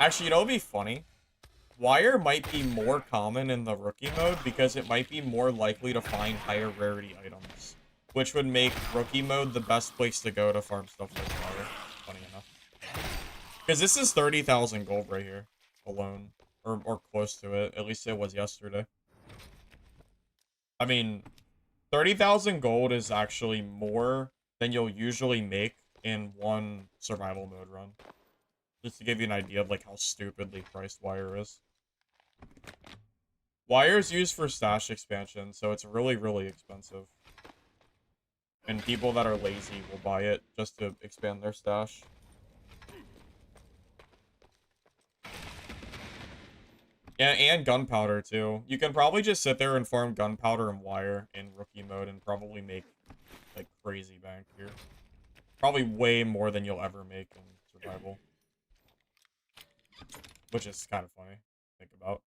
Actually, you know, it'd be funny. Wire might be more common in the rookie mode because it might be more likely to find higher rarity items. Which would make rookie mode the best place to go to farm stuff like wire. Funny enough. Because this is 30,000 gold right here. Alone. Or close to it. At least it was yesterday. I mean, 30,000 gold is actually more than you'll usually make in one survival mode run. Just to give you an idea of, like, how stupidly priced Wire is. Wire is used for stash expansion, so it's really, really expensive. And people that are lazy will buy it just to expand their stash. Yeah, and gunpowder, too. You can probably just sit there and farm gunpowder and wire in rookie mode and probably make, like, crazy bank here. Probably way more than you'll ever make in survival. Which is kind of funny to think about.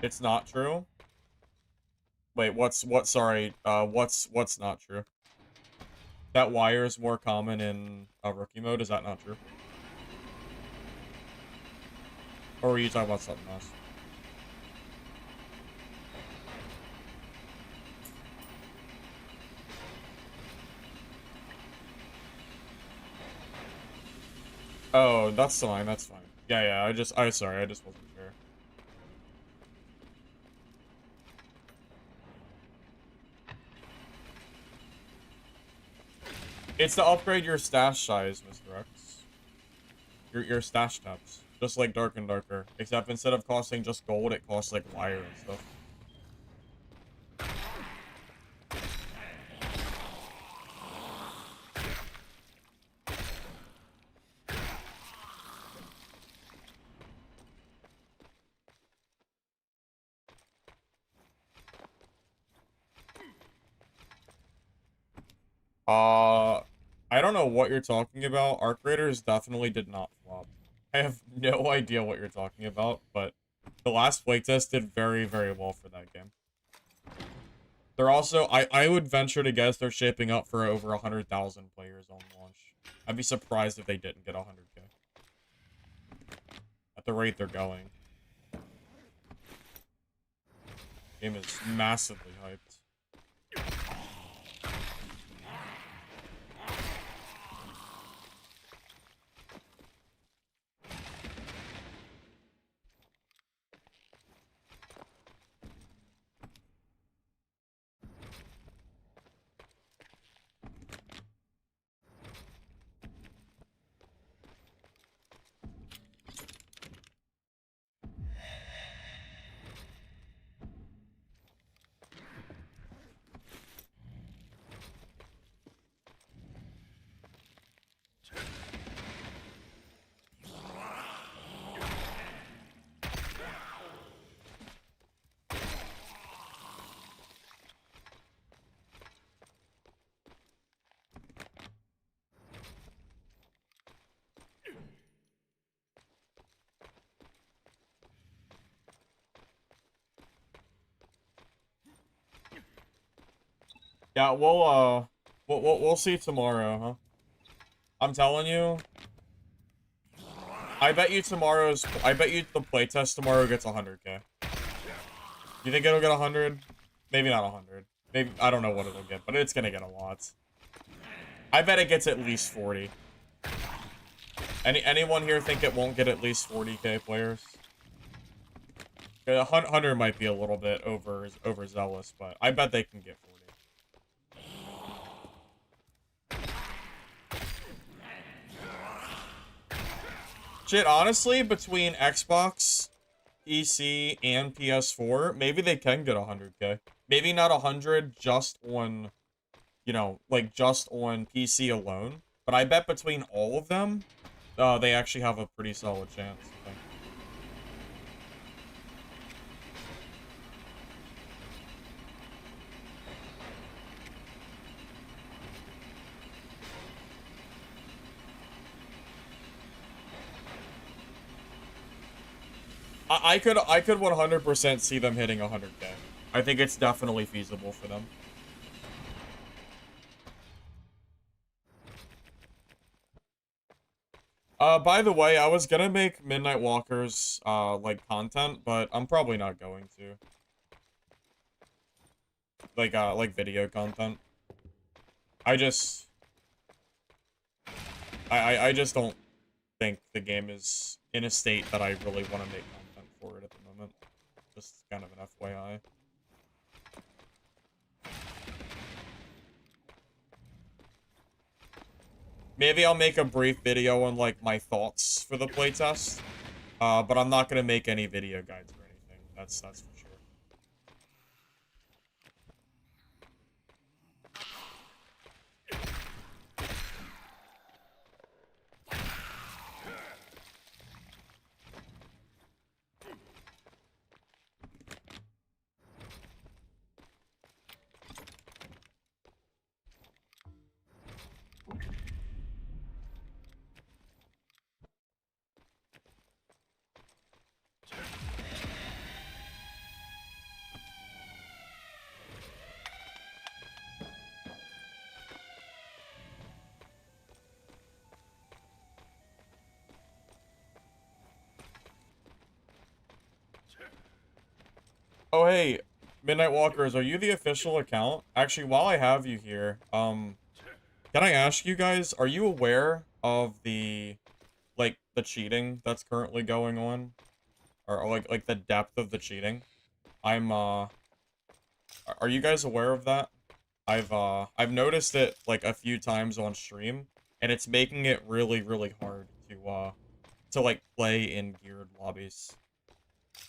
It's not true? Wait, what's not true? That wire is more common in rookie mode, is that not true? Or were you talking about something else? Oh, that's fine, that's fine. Yeah, sorry, I just wasn't sure. It's to upgrade your stash size, Mr. X. Your stash tabs. Just like Dark and Darker. Except instead of costing just gold, it costs like wire and stuff. I don't know what you're talking about. Arc Raiders definitely did not flop. I have no idea what you're talking about, but the last playtest did very, very well for that game. They're also, I would venture to guess they're shaping up for over 100,000 players on launch. I'd be surprised if they didn't get 100K. At the rate they're going. Game is massively hyped. Yeah, we'll see tomorrow, huh? I'm telling you. I bet you the playtest tomorrow gets 100K. You think it'll get 100? Maybe not 100. Maybe, I don't know what it'll get, but it's gonna get a lot. I bet it gets at least 40. Anyone here think it won't get at least 40K players? 100 might be a little bit overzealous, but I bet they can get 40. Shit, honestly, between Xbox, PC, and PS4, maybe they can get 100K. Maybe not 100 just on, you know, like just on PC alone. But I bet between all of them, they actually have a pretty solid chance, I think. I could 100% see them hitting 100K. I think it's definitely feasible for them. By the way, I was gonna make Midnight Walkers, like, content, but I'm probably not going to. Like video content. I just... I just don't think the game is in a state that I really want to make content for it at the moment. Just kind of an FYI. Maybe I'll make a brief video on, like, my thoughts for the playtest. But I'm not gonna make any video guides or anything. That's for sure. Oh, hey, Midnight Walkers, are you the official account? Actually, while I have you here, can I ask you guys, are you aware of the, like, the cheating that's currently going on? Or like, the depth of the cheating? Are you guys aware of that? I've noticed it, like, a few times on stream, and it's making it really, really hard to, like, play in geared lobbies.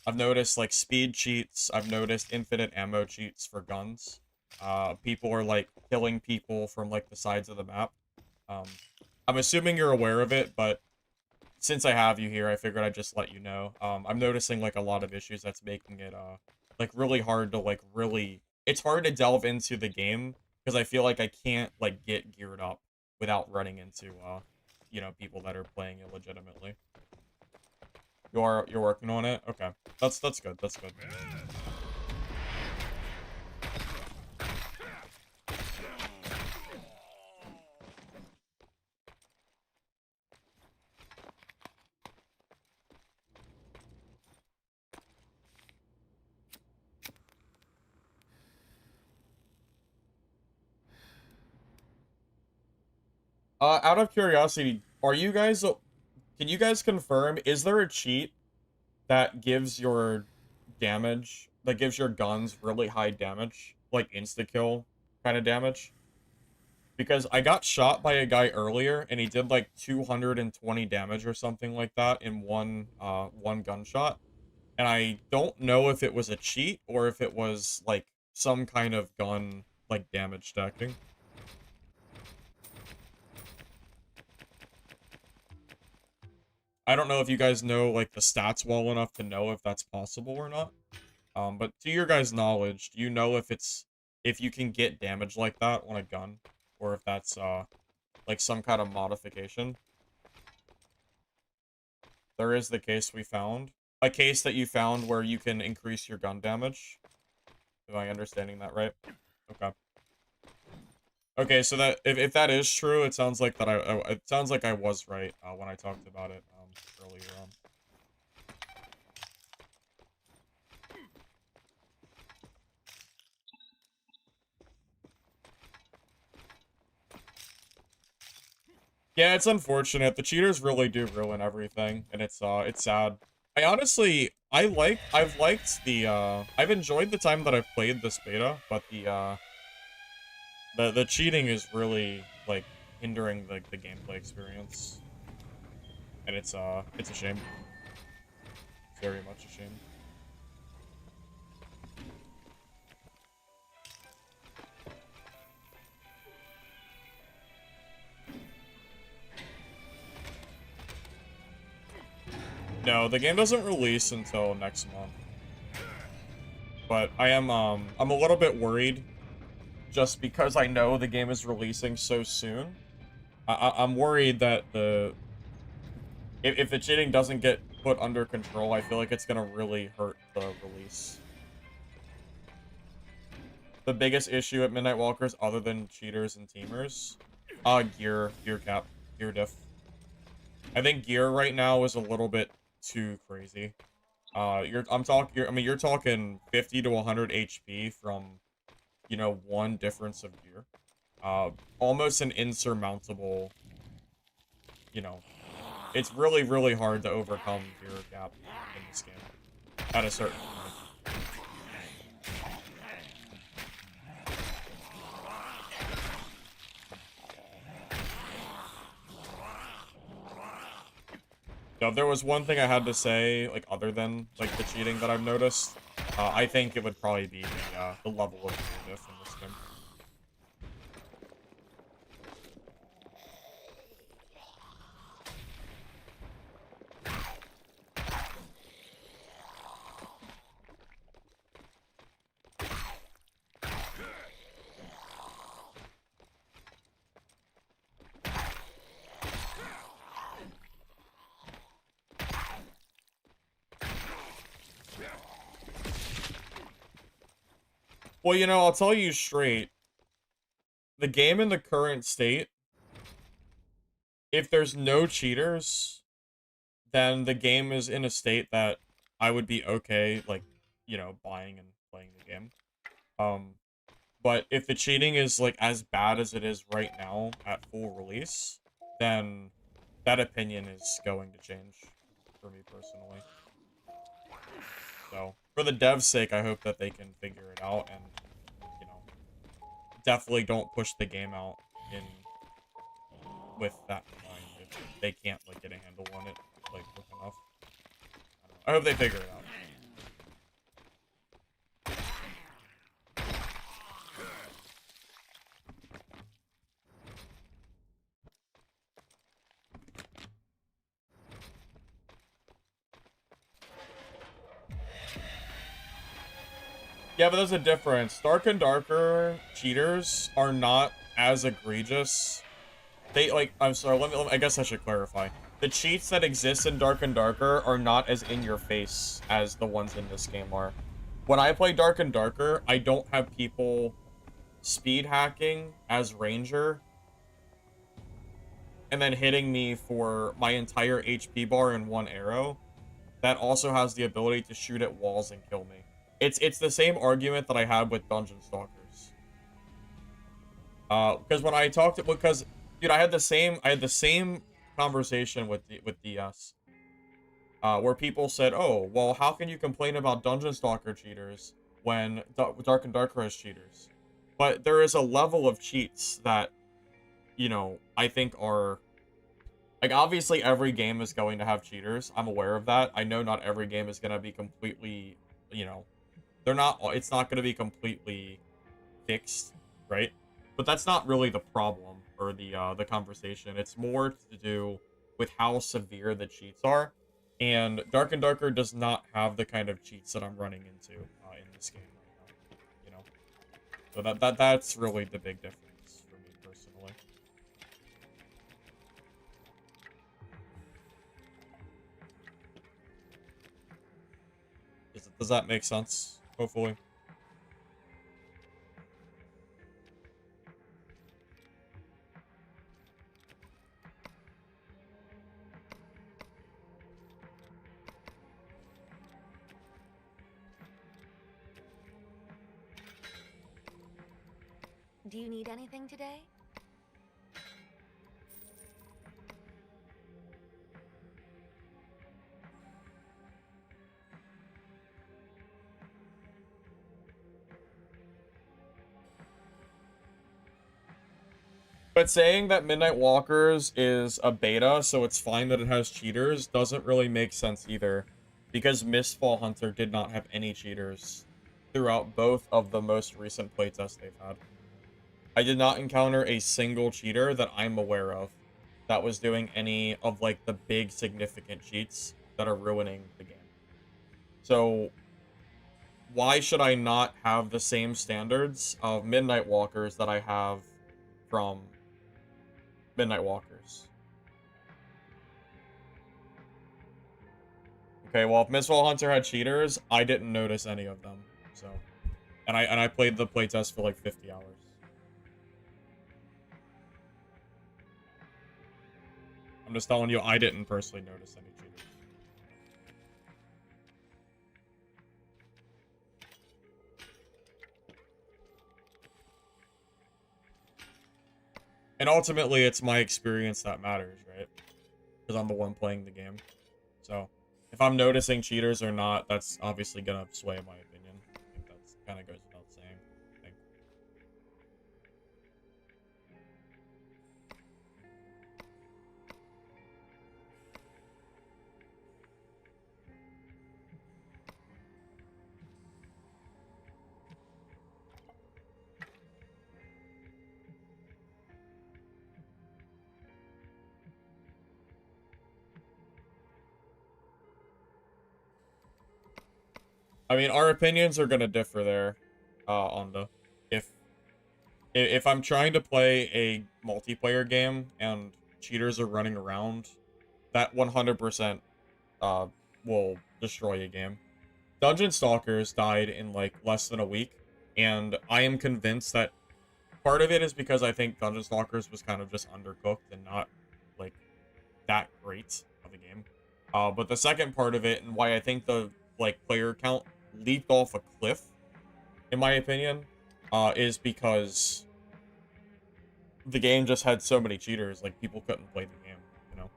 I've noticed, like, speed cheats. I've noticed infinite ammo cheats for guns. People are, like, killing people from, like, the sides of the map. I'm assuming you're aware of it, but since I have you here, I figured I'd just let you know. I'm noticing, like, a lot of issues that's making it, like, really hard to, like, really... It's hard to delve into the game, because I feel like I can't, like, get geared up without running into, you know, people that are playing illegitimately. You're working on it? Okay. That's good. That's good. Out of curiosity, are you guys... Can you guys confirm, is there a cheat that gives your damage, that gives your guns really high damage? Like insta-kill kind of damage? Because I got shot by a guy earlier, and he did like 220 damage or something like that in one gunshot. And I don't know if it was a cheat, or if it was, like, some kind of gun, like, damage stacking. I don't know if you guys know, like, the stats well enough to know if that's possible or not. But to your guys' knowledge, do you know if it's... if you can get damage like that on a gun? Or if that's, like, some kind of modification? There is the case we found. A case that you found where you can increase your gun damage? Am I understanding that right? Okay. Okay, so that if that is true, it sounds like that it sounds like I was right when I talked about it earlier on. Yeah, it's unfortunate. The cheaters really do ruin everything, and it's sad. I honestly I've liked the I've enjoyed the time that I've played this beta, but the cheating is really, like, hindering the gameplay experience. And it's a shame. It's very much a shame. No, the game doesn't release until next month. But I'm a little bit worried just because I know the game is releasing so soon. I'm worried that if the cheating doesn't get put under control, I feel like it's gonna really hurt the release. The biggest issue at Midnight Walkers, other than cheaters and teamers, gear cap, gear diff. I think gear right now is a little bit too crazy. You're talking 50 to 100 HP from, you know, one difference of gear. almost an insurmountable, you know, it's really, really hard to overcome your gap in this game at a certain point. Now, if there was one thing I had to say, like, other than, like, the cheating that I've noticed, I think it would probably be the level of weirdness in this game. Well, you know, I'll tell you straight, the game in the current state, if there's no cheaters, then the game is in a state that I would be okay, like, you know, buying and playing the game. But if the cheating is, like, as bad as it is right now at full release, then that opinion is going to change for me personally. So, for the devs' sake, I hope that they can figure it out and, you know, definitely don't push the game out in with that in mind if they can't, like, get a handle on it, like, quick enough. I hope they figure it out. Yeah, but there's a difference. Dark and Darker cheaters are not as egregious. They, like, I'm sorry, I guess I should clarify. The cheats that exist in Dark and Darker are not as in your face as the ones in this game are. When I play Dark and Darker, I don't have people speed hacking as Ranger and then hitting me for my entire HP bar in one arrow. That also has the ability to shoot at walls and kill me. It's the same argument that I had with Dungeon Stalkers. Because when I talked to, because dude, I had the same conversation with DS. Where people said, "Oh, well, how can you complain about Dungeon Stalker cheaters when Dark and Darker has cheaters?" But there is a level of cheats that, you know, I think are like, obviously every game is going to have cheaters. I'm aware of that. I know not every game is going to be completely, you know, it's not going to be completely fixed, right? But that's not really the problem or the conversation. It's more to do with how severe the cheats are. And Dark and Darker does not have the kind of cheats that I'm running into in this game right now, you know? So that's really the big difference for me personally. Does that make sense? Hopefully. Do you need anything today? But saying that Midnight Walkers is a beta, so it's fine that it has cheaters, doesn't really make sense either. Because Mistfall Hunter did not have any cheaters throughout both of the most recent playtests they've had. I did not encounter a single cheater that I'm aware of that was doing any of, like, the big significant cheats that are ruining the game. So, why should I not have the same standards of Midnight Walkers that I have from Midnight Walkers? Okay, well, if Mistfall Hunter had cheaters, I didn't notice any of them. So, and I played the playtest for like 50 hours. I'm just telling you, I didn't personally notice any cheaters. And ultimately, it's my experience that matters, right? Because I'm the one playing the game. So, if I'm noticing cheaters or not, that's obviously gonna sway my opinion. I think that's kind of goes without saying. I think. I mean, our opinions are gonna differ there, on the if if I'm trying to play a multiplayer game and cheaters are running around, that 100% uh will destroy a game. Dungeon Stalkers died in like less than a week, and I am convinced that part of it is because I think Dungeon Stalkers was kind of just undercooked and not like that great of a game. But the second part of it and why I think the like player count leaped off a cliff, in my opinion, is because the game just had so many cheaters, like people couldn't play the game, you know?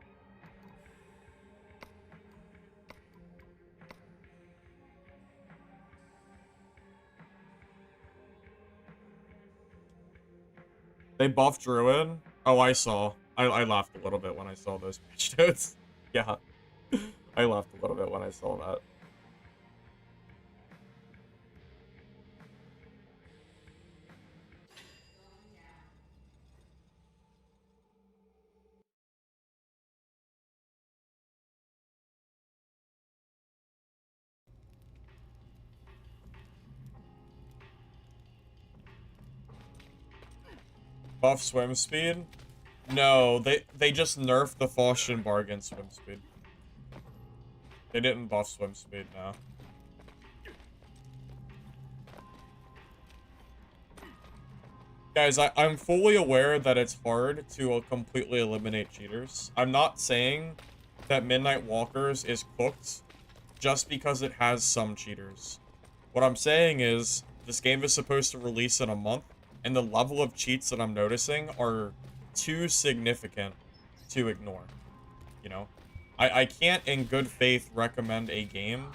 They buffed Druid. Oh, I saw. I laughed a little bit when I saw those patch notes. Yeah. I laughed a little bit when I saw that. Buff swim speed? No, they just nerfed the Faustian Bargain swim speed. They didn't buff swim speed, no. Guys, I'm fully aware that it's hard to completely eliminate cheaters. I'm not saying that Midnight Walkers is cooked just because it has some cheaters. What I'm saying is, this game is supposed to release in a month, and the level of cheats that I'm noticing are too significant to ignore, you know? I can't in good faith recommend a game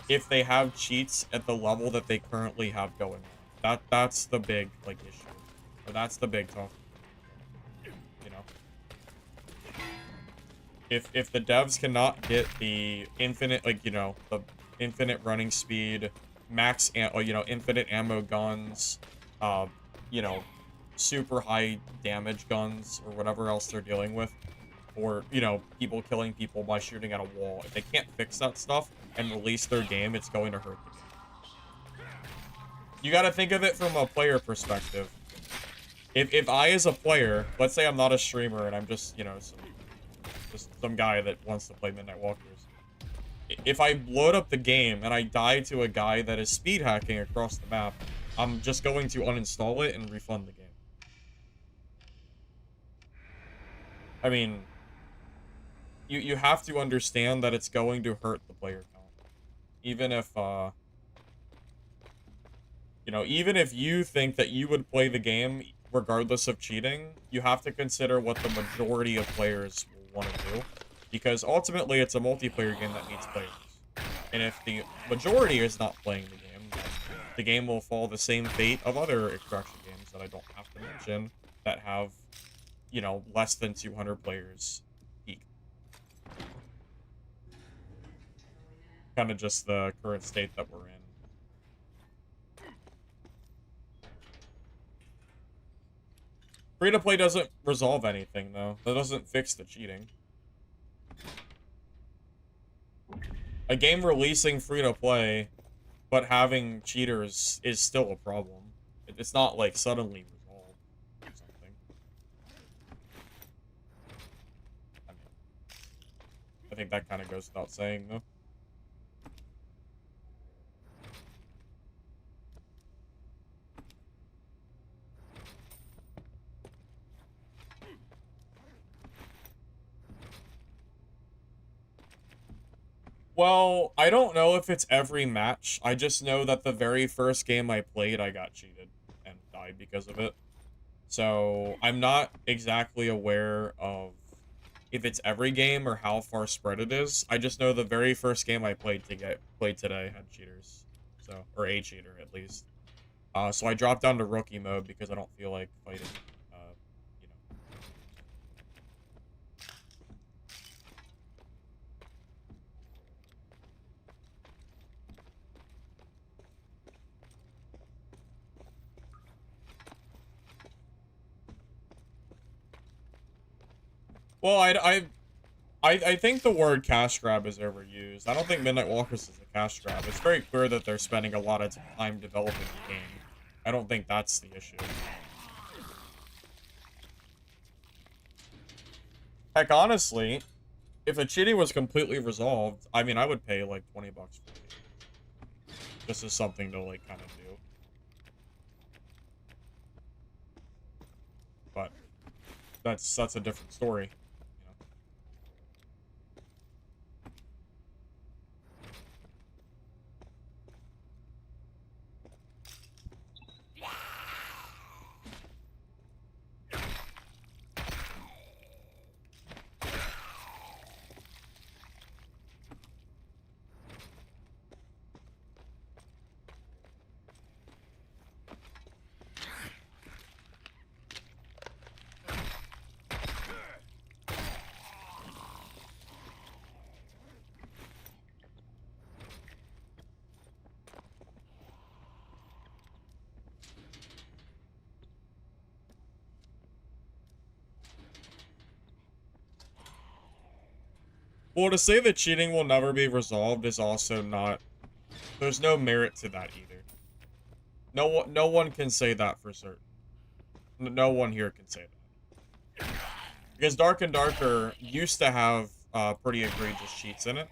if they have cheats at the level that they currently have going on. That's the big, like, issue. Or that's the big talk, you know? If the devs cannot get the infinite, like, you know, the infinite running speed, max, you know, infinite ammo guns, uh, you know, super high damage guns, or whatever else they're dealing with, or, you know, people killing people by shooting at a wall. If they can't fix that stuff and release their game, it's going to hurt the game. You gotta think of it from a player perspective. If I, as a player, let's say I'm not a streamer and I'm just, you know, just some guy that wants to play Midnight Walkers. If I load up the game and I die to a guy that is speed hacking across the map, I'm just going to uninstall it and refund the game. I mean, you have to understand that it's going to hurt the player count. Even if, you know, even if you think that you would play the game regardless of cheating, you have to consider what the majority of players will want to do. Because ultimately, it's a multiplayer game that needs players. And if the majority is not playing the game will fall the same fate of other extraction games that I don't have to mention that have, you know, less than 200 players peak. Kind of just the current state that we're in. Free-to-play doesn't resolve anything, though. That doesn't fix the cheating. A game releasing free-to-play, but having cheaters is still a problem. It's not, like, suddenly resolved or something. I mean, I think that kind of goes without saying, though. Well, I don't know if it's every match. I just know that the very first game I played, I got cheated and died because of it. So I'm not exactly aware of if it's every game or how far spread it is. I just know the very first game I played today had cheaters. So, or a cheater at least. So I dropped down to rookie mode because I don't feel like fighting, you know. Well, I think the word cash grab is overused. I don't think Midnight Walkers is a cash grab. It's very clear that they're spending a lot of time developing the game. I don't think that's the issue. Heck, honestly, if a cheating was completely resolved, I mean, I would pay like 20 bucks for it. Just as something to like kind of do. But that's a different story. You know? Well, to say that cheating will never be resolved is also not. There's no merit to that either. No one can say that for certain. No one here can say that. Because Dark and Darker used to have pretty egregious cheats in it.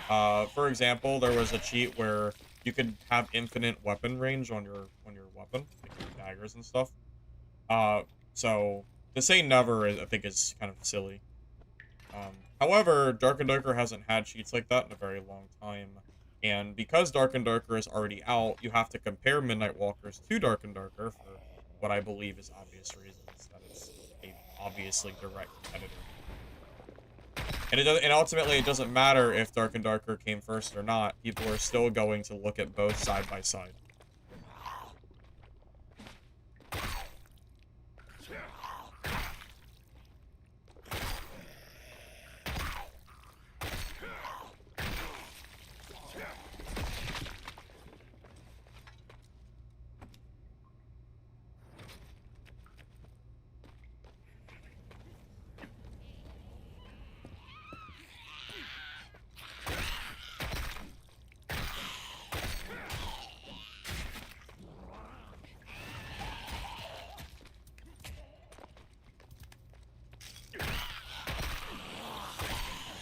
For example, there was a cheat where you could have infinite weapon range on your weapon, like your daggers and stuff. Uh, so to say never, I think, is kind of silly. However, Dark and Darker hasn't had cheats like that in a very long time. And because Dark and Darker is already out, you have to compare Midnight Walkers to Dark and Darker for what I believe is obvious reasons, that it's a obviously direct competitor. And ultimately it doesn't matter if Dark and Darker came first or not. People are still going to look at both side by side.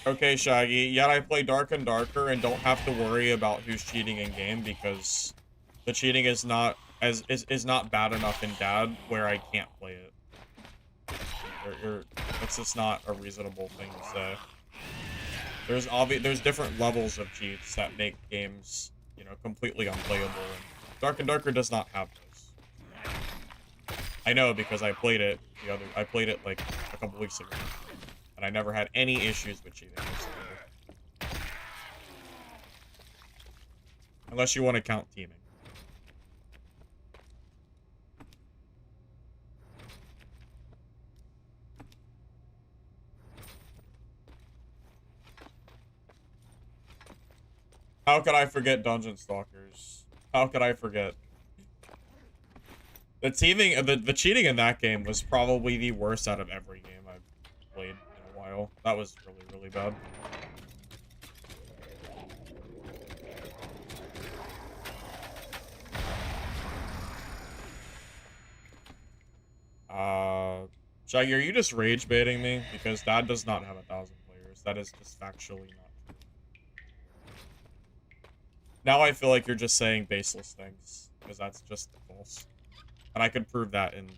Okay, Shaggy, yet I play Dark and Darker and don't have to worry about who's cheating in game because the cheating is not is not bad enough in Dad where I can't play it. It's just not a reasonable thing to say. There's different levels of cheats that make games, you know, completely unplayable, and Dark and Darker does not have those. I know because I played it like a couple weeks ago, and I never had any issues with cheating whatsoever. Unless you want to count teaming. How could I forget Dungeon Stalkers? How could I forget? The teaming, the cheating in that game was probably the worst out of every game I've played in a while. That was really, really bad. Shaggy, are you just rage baiting me? Because Dad does not have 1,000 players. That is just factually not true. Now I feel like you're just saying baseless things, because that's just false. And I could prove that in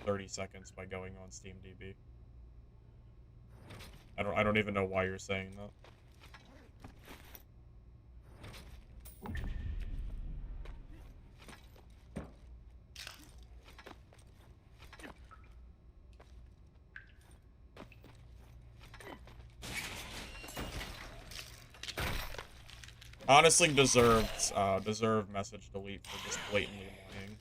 30 seconds by going on SteamDB. I don't even know why you're saying that. Honestly, deserved message delete for just blatantly lying.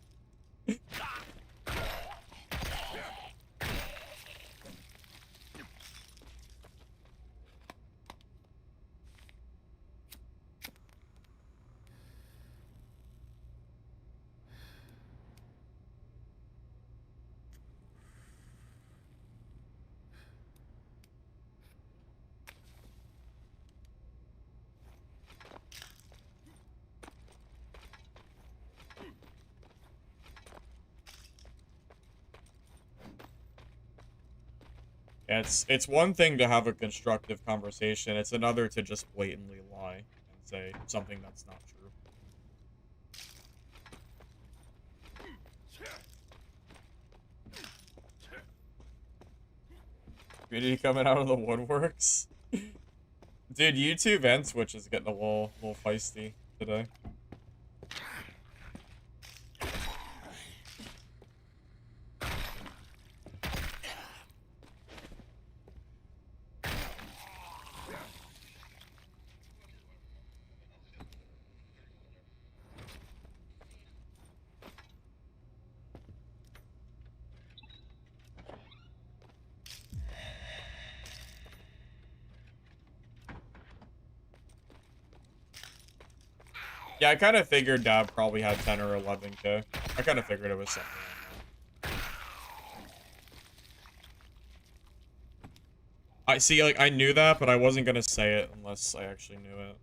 Yeah, it's one thing to have a constructive conversation. It's another to just blatantly lie and say something that's not true. Community coming out of the woodworks. Dude, YouTube and Twitch is getting a little feisty today. Yeah, I kind of figured Dab probably had 10 or 11K. I kind of figured it was something like that. I see, like, I knew that, but I wasn't gonna say it unless I actually knew it.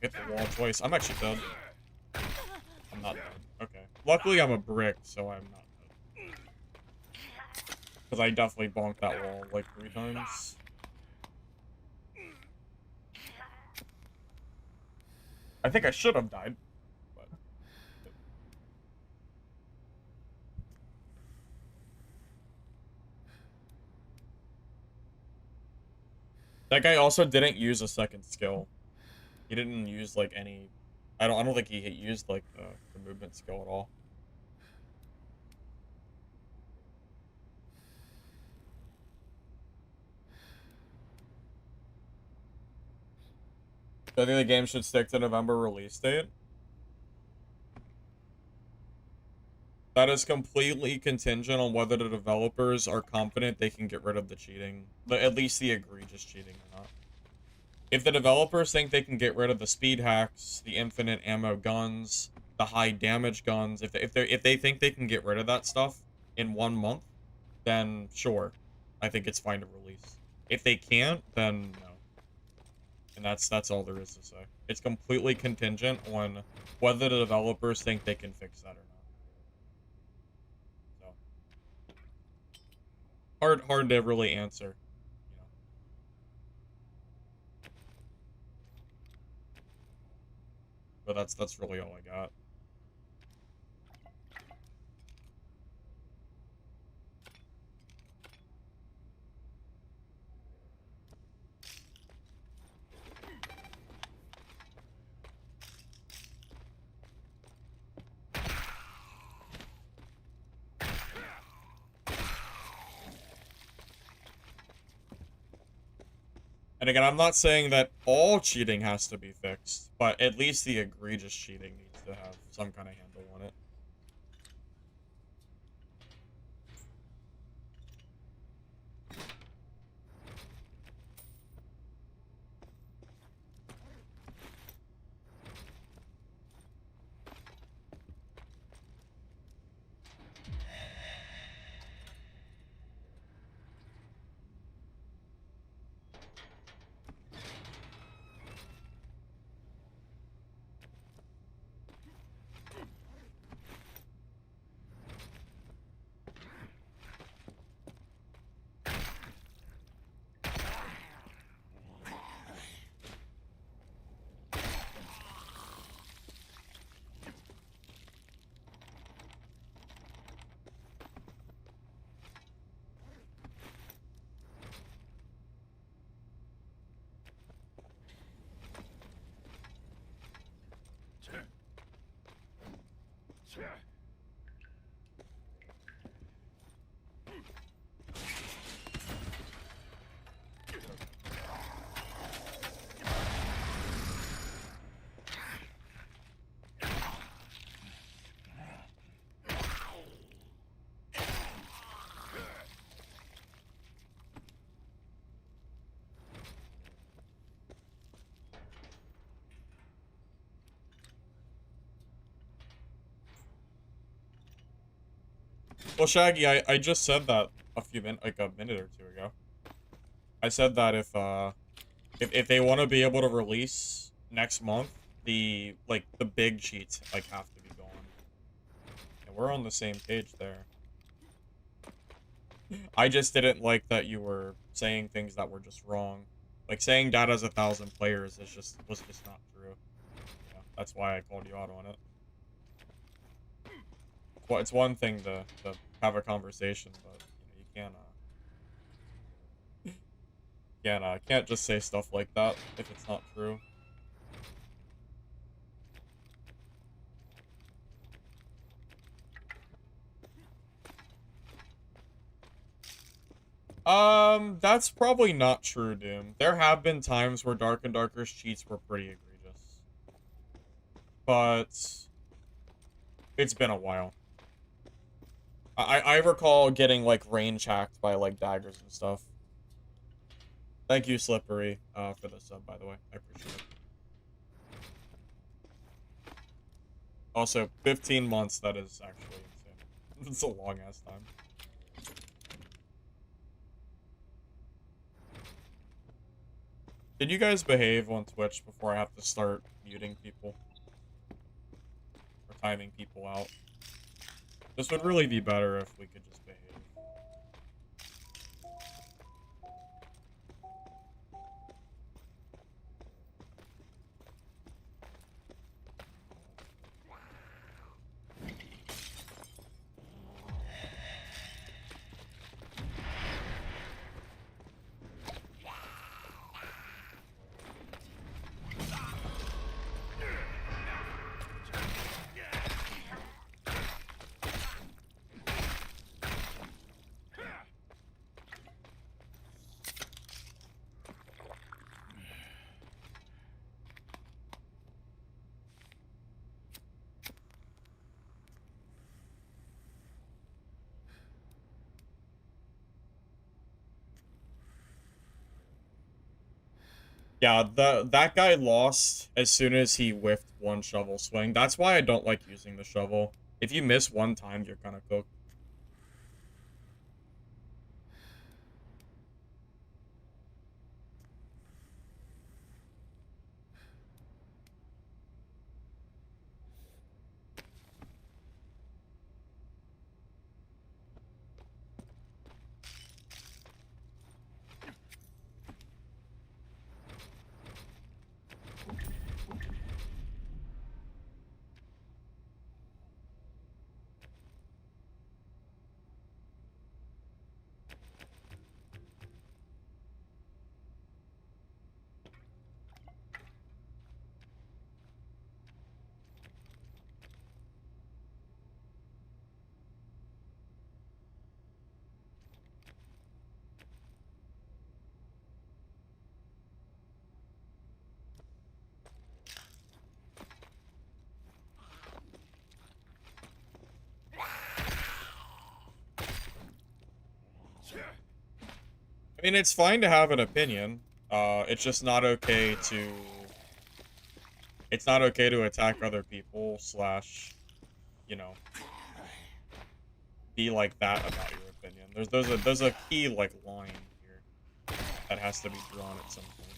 Hit the wall twice. I'm actually dead. I'm not dead. Okay. Luckily, I'm a brick, so I'm not dead. Because I definitely bonked that wall like 3 times. I think I should have died. But... That guy also didn't use a second skill. He didn't use like any... I don't think he used like the movement skill at all. So I think the game should stick to November release date. That is completely contingent on whether the developers are confident they can get rid of the cheating. At least the egregious cheating or not. If the developers think they can get rid of the speed hacks, the infinite ammo guns, the high damage guns, if they think they can get rid of that stuff in 1 month, then sure. I think it's fine to release. If they can't, then no. And that's all there is to say. It's completely contingent on whether the developers think they can fix that or not. Hard to really answer, you know. But that's really all I got. And again, I'm not saying that all cheating has to be fixed, but at least the egregious cheating needs to have some kind of handle on it. Well, Shaggy, I just said that like a minute or two ago. I said that if they want to be able to release next month, the big cheats like have to be gone. And we're on the same page there. I just didn't like that you were saying things that were just wrong. Like saying dad has 1,000 players was just not true. Yeah, that's why I called you out on it. Well, it's one thing to have a conversation, but you can't just say stuff like that if it's not true. That's probably not true, Doom. There have been times where Dark and Darker's cheats were pretty egregious. But it's been a while. I recall getting, like, range hacked by, like, daggers and stuff. Thank you, Slippery, for the sub, by the way. I appreciate it. Also, 15 months, that is actually insane. It's a long-ass time. Did you guys behave on Twitch before I have to start muting people? Or timing people out? This would really be better if we could just behave. Yeah, that guy lost as soon as he whiffed one shovel swing. That's why I don't like using the shovel. If you miss one time, you're kind of cooked. I mean, it's fine to have an opinion. It's just not okay to... It's not okay to attack other people, slash, you know, be like that about your opinion. There's a key, like, line here that has to be drawn at some point.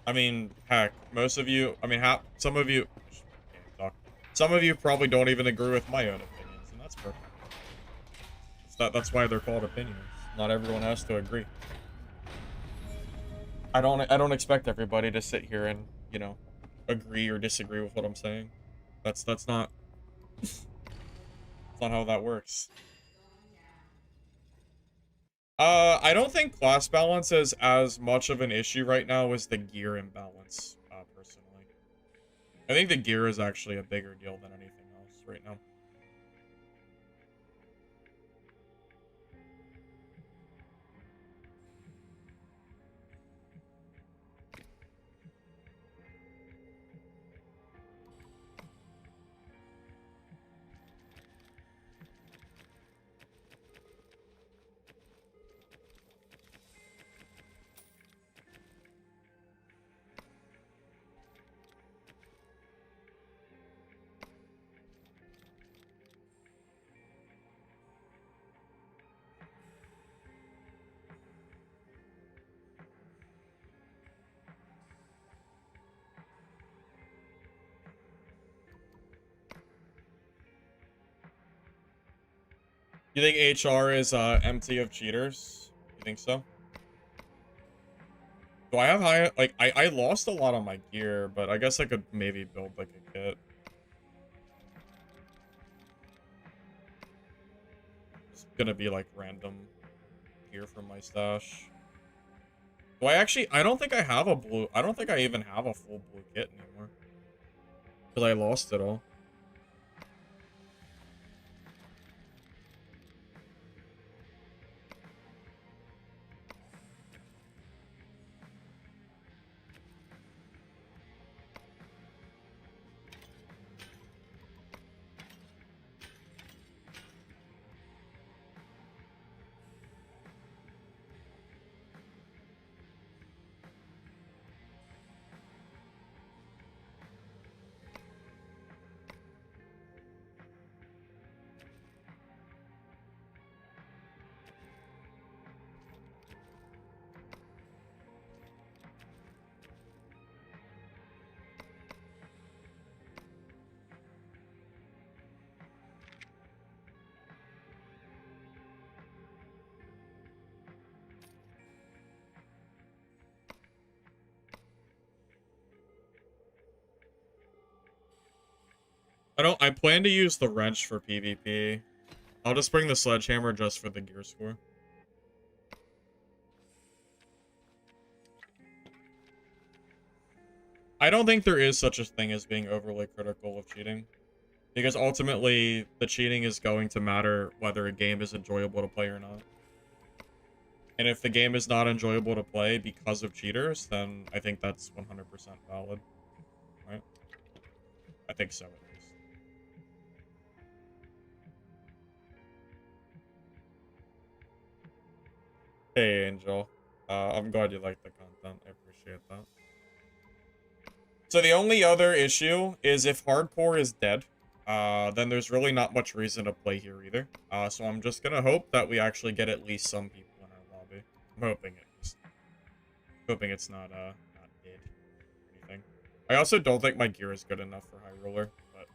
I mean, heck, most of you, I mean, some of you, some of you probably don't even agree with my own opinions, and that's perfect. That's why they're called opinions. Not everyone has to agree. I don't expect everybody to sit here and, you know, agree or disagree with what I'm saying. That's not that's not how that works. I don't think class balance is as much of an issue right now as the gear imbalance, personally. I think the gear is actually a bigger deal than anything else right now. You think HR is empty of cheaters? You think so? Do I have high, like, I lost a lot on my gear, but I guess I could maybe build, like, a kit. It's gonna be, like, random gear from my stash. Do I actually, I don't think I have a blue, I don't think I even have a full blue kit anymore. Because I lost it all. I plan to use the wrench for PvP. I'll just bring the sledgehammer just for the gear score. I don't think there is such a thing as being overly critical of cheating. Because ultimately, the cheating is going to matter whether a game is enjoyable to play or not. And if the game is not enjoyable to play because of cheaters, then I think that's 100% valid. Right? I think so, at least. Hey, Angel. I'm glad you like the content. I appreciate that. So the only other issue is if hardcore is dead, then there's really not much reason to play here either. So I'm just gonna hope that we actually get at least some people in our lobby. I'm hoping it just, hoping it's not not dead or anything. I also don't think my gear is good enough for high roller, but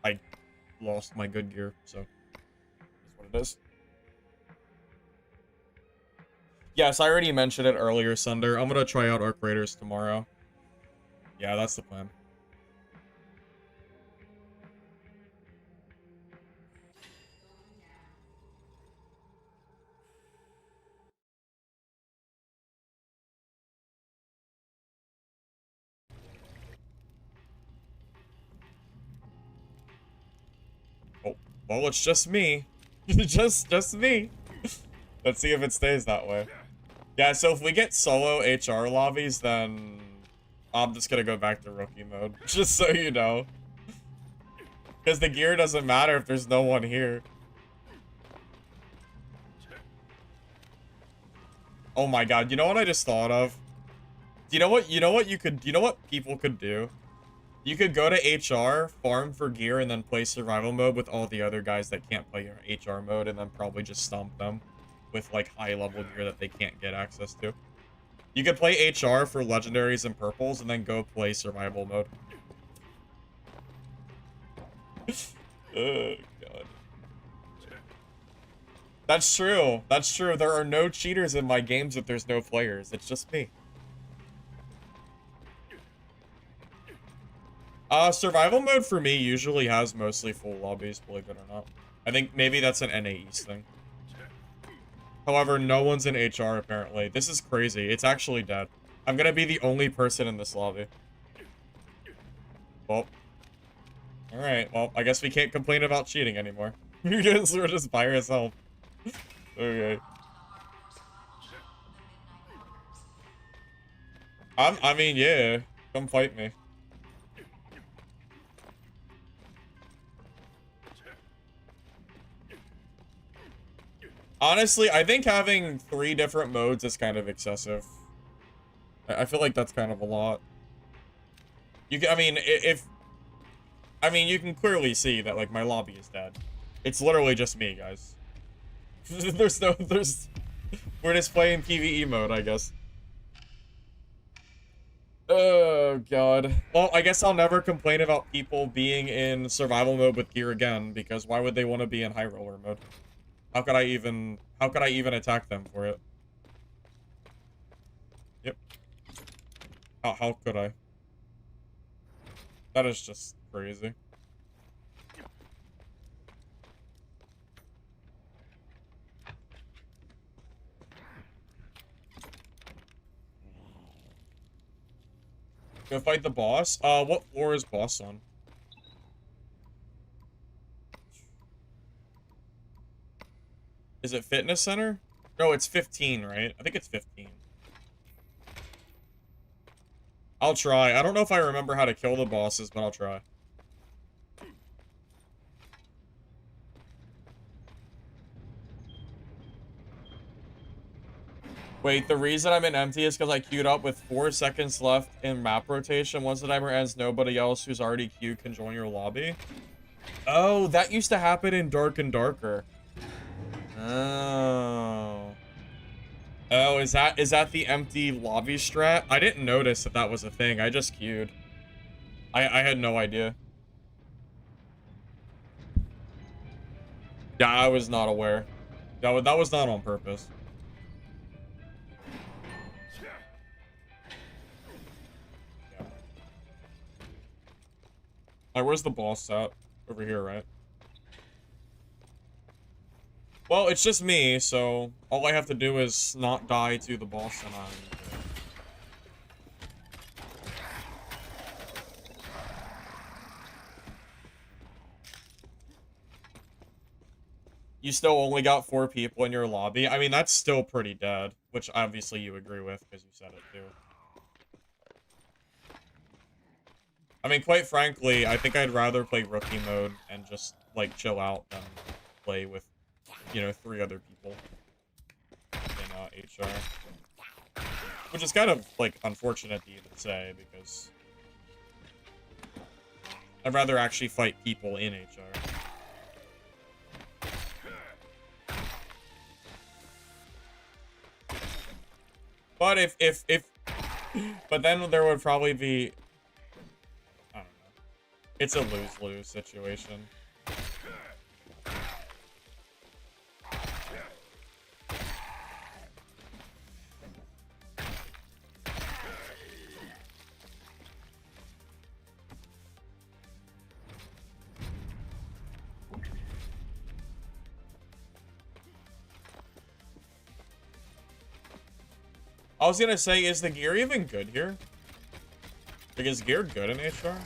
I lost my good gear, so that's what it is. Yes, I already mentioned it earlier, Sunder. I'm gonna try out Arc Raiders tomorrow. Yeah, that's the plan. Oh, well, it's just me. just me. Let's see if it stays that way. Yeah, so if we get solo HR lobbies, then I'm just gonna go back to rookie mode. Just so you know. Because the gear doesn't matter if there's no one here. Oh my god, you know what I just thought of? You know what you know what people could do? You could go to HR, farm for gear, and then play survival mode with all the other guys that can't play HR mode, and then probably just stomp them with, like, high-level gear that they can't get access to. You could play HR for legendaries and purples, and then go play survival mode. Oh, God. That's true. That's true. There are no cheaters in my games if there's no players. It's just me. Survival mode for me usually has mostly full lobbies, believe it or not. I think maybe that's an NA East thing. However, no one's in HR apparently. This is crazy. It's actually dead. I'm gonna be the only person in this lobby. Well, alright. Well, I guess we can't complain about cheating anymore. Because we're just by ourselves. Okay. I mean, yeah. Come fight me. Honestly, I think having 3 different modes is kind of excessive. I feel like that's kind of a lot. You can, I mean, I mean, you can clearly see that, like, my lobby is dead. It's literally just me, guys. We're just playing PvE mode, I guess. Oh, God. Well, I guess I'll never complain about people being in survival mode with gear again, because why would they want to be in high roller mode? How could I even attack them for it? Yep. How could I? That is just crazy. Go fight the boss? What floor is boss on? Is it fitness center? No, it's 15, right? I think it's 15. I'll try. I don't know if I remember how to kill the bosses, but I'll try. Wait, the reason I'm in empty is because I queued up with 4 seconds left in map rotation. Once the timer ends, nobody else who's already queued can join your lobby. Oh, that used to happen in Dark and Darker. Oh. Oh, is that the empty lobby strat? I didn't notice that that was a thing. I just queued. I had no idea. Yeah, I was not aware. That was not on purpose. Yeah. Alright, where's the boss at? Over here, right? Well, it's just me, so all I have to do is not die to the boss and I'm good. You still only got 4 people in your lobby? I mean, that's still pretty dead, which obviously you agree with because you said it too. I mean, quite frankly, I think I'd rather play rookie mode and just, like, chill out than play with, you know, 3 other people in HR. Which is kind of, like, unfortunate to even say, because I'd rather actually fight people in HR. But but then there would probably be, I don't know. It's a lose-lose situation. I was gonna say, is the gear even good here? Like, is gear good in HR?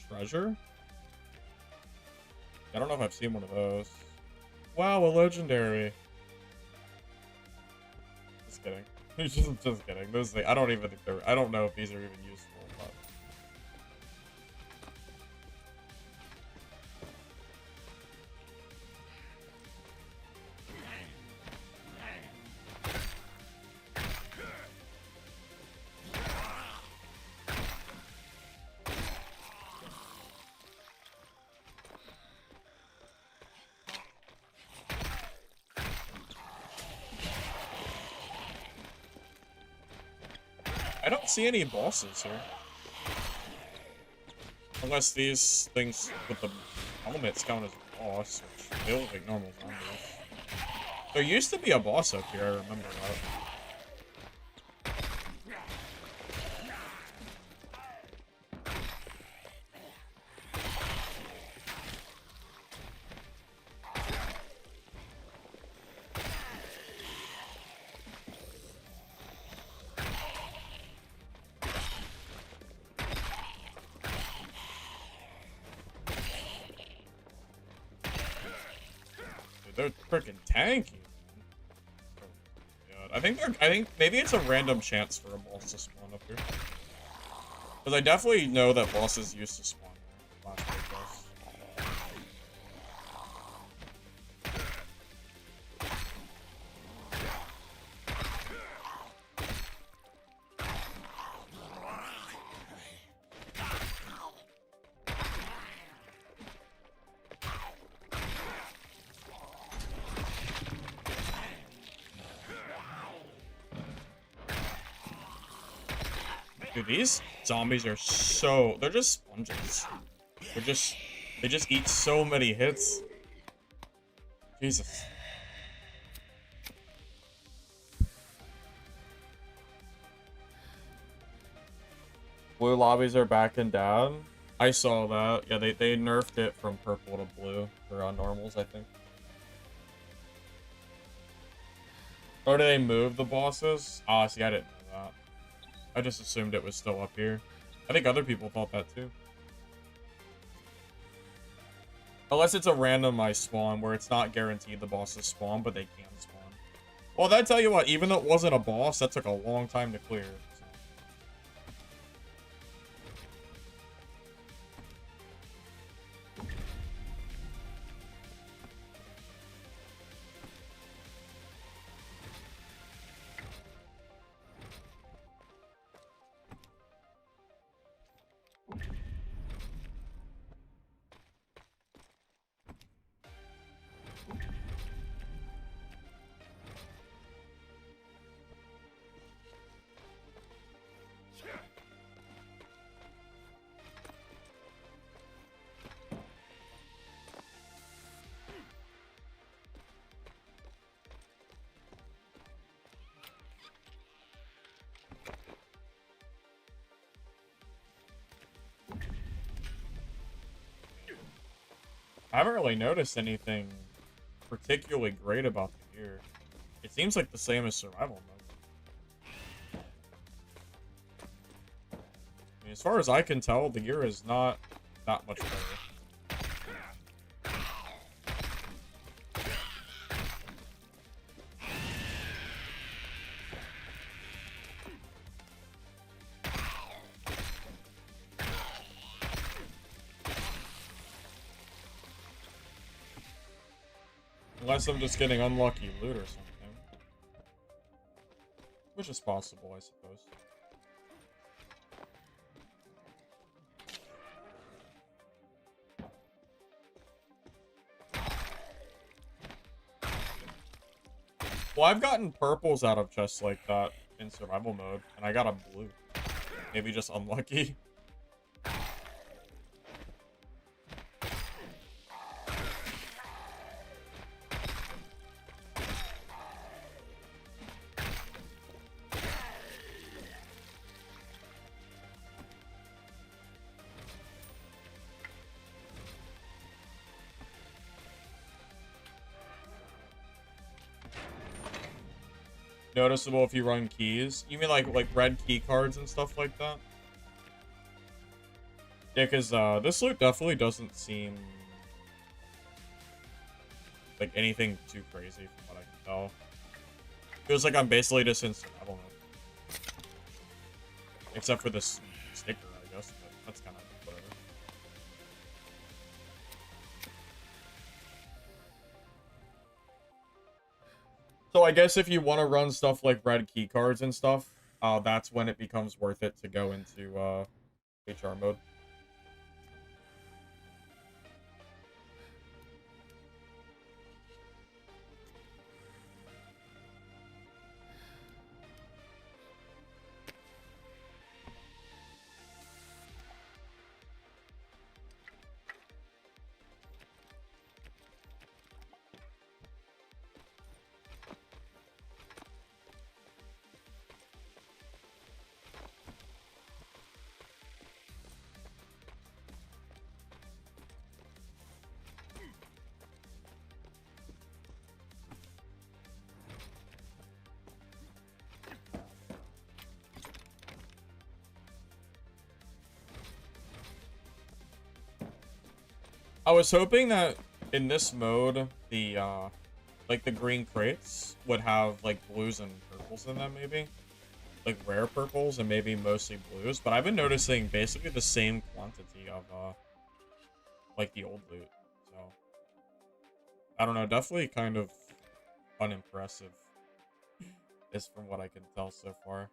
Treasure? I don't know if I've seen one of those. Wow, a legendary. Just kidding. just kidding. Those things, I don't even think they're. I don't know if these are even useful. But... don't see any bosses here. Unless these things with the helmets count as a boss, which they look like normal zombies. There used to be a boss up here, I remember that. They're freaking tanky. Oh, God. I think maybe it's a random chance for a boss to spawn up here. Because I definitely know that bosses used to spawn there last playtest. Dude, these zombies are so... They're just sponges. They just eat so many hits. Jesus. Blue lobbies are back and down. I saw that. Yeah, they nerfed it from purple to blue for normals, I think. Or do they move the bosses? Ah, see, I didn't know that. I just assumed it was still up here. I think other people thought that too. Unless it's a randomized spawn where it's not guaranteed the bosses spawn, but they can spawn. Well, that tell you what, even though it wasn't a boss, that took a long time to clear. So. I haven't really noticed anything particularly great about the gear. It seems like the same as survival mode. I mean, as far as I can tell, the gear is not that much better. Unless I'm just getting unlucky loot or something. Which is possible, I suppose. Well, I've gotten purples out of chests like that in survival mode, and I got a blue. Maybe just unlucky. Noticeable if you run keys. You mean like red key cards and stuff like that? Yeah, because this loot definitely doesn't seem like anything too crazy from what I can tell. Feels like I'm basically just in survival mode. Except for this sticker, I guess, but that's kind of whatever. So I guess if you want to run stuff like red key cards and stuff, that's when it becomes worth it to go into HR mode. I was hoping that in this mode, the like the green crates would have like blues and purples in them, maybe like rare purples and maybe mostly blues. But I've been noticing basically the same quantity of like the old loot. So I don't know, definitely kind of unimpressive is from what I can tell so far.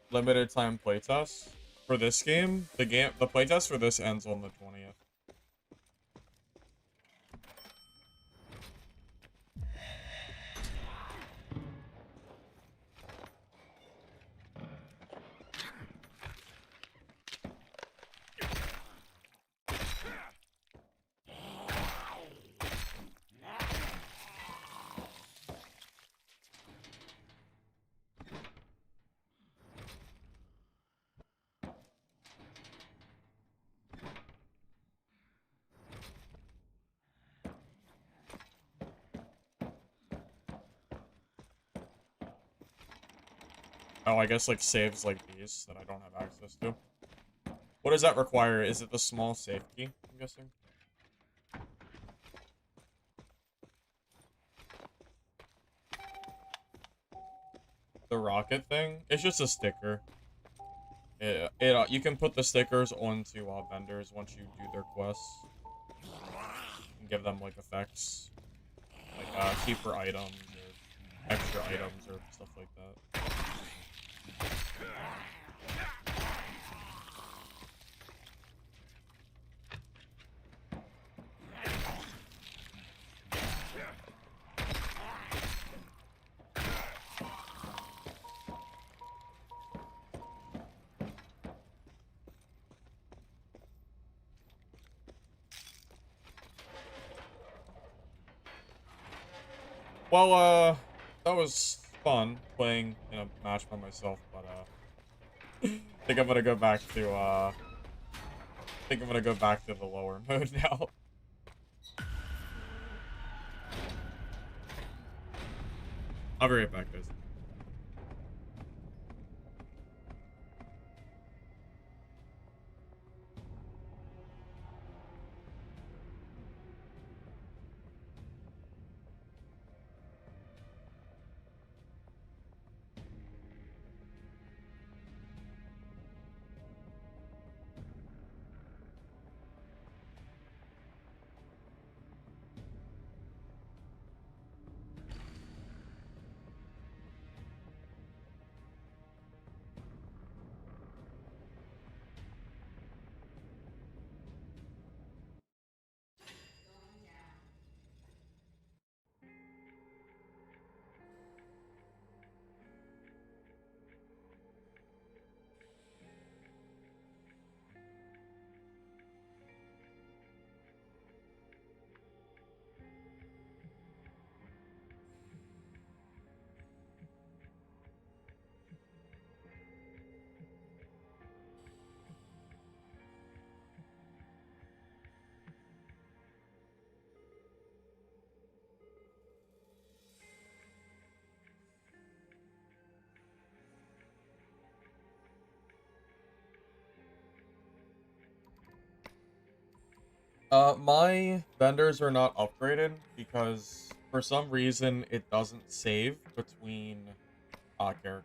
Limited time playtest for this game. The playtest for this ends on the 20th. Oh, I guess like saves like these that I don't have access to. What does that require? Is it the small safe key, I'm guessing? The rocket thing? It's just a sticker. You can put the stickers onto vendors once you do their quests. And give them like effects. Like cheaper items or extra items or stuff like that. Well, that was fun playing in a match by myself, but I think I'm gonna go back to the lower mode now. I'll be right back, guys. My vendors are not upgraded because for some reason it doesn't save between characters.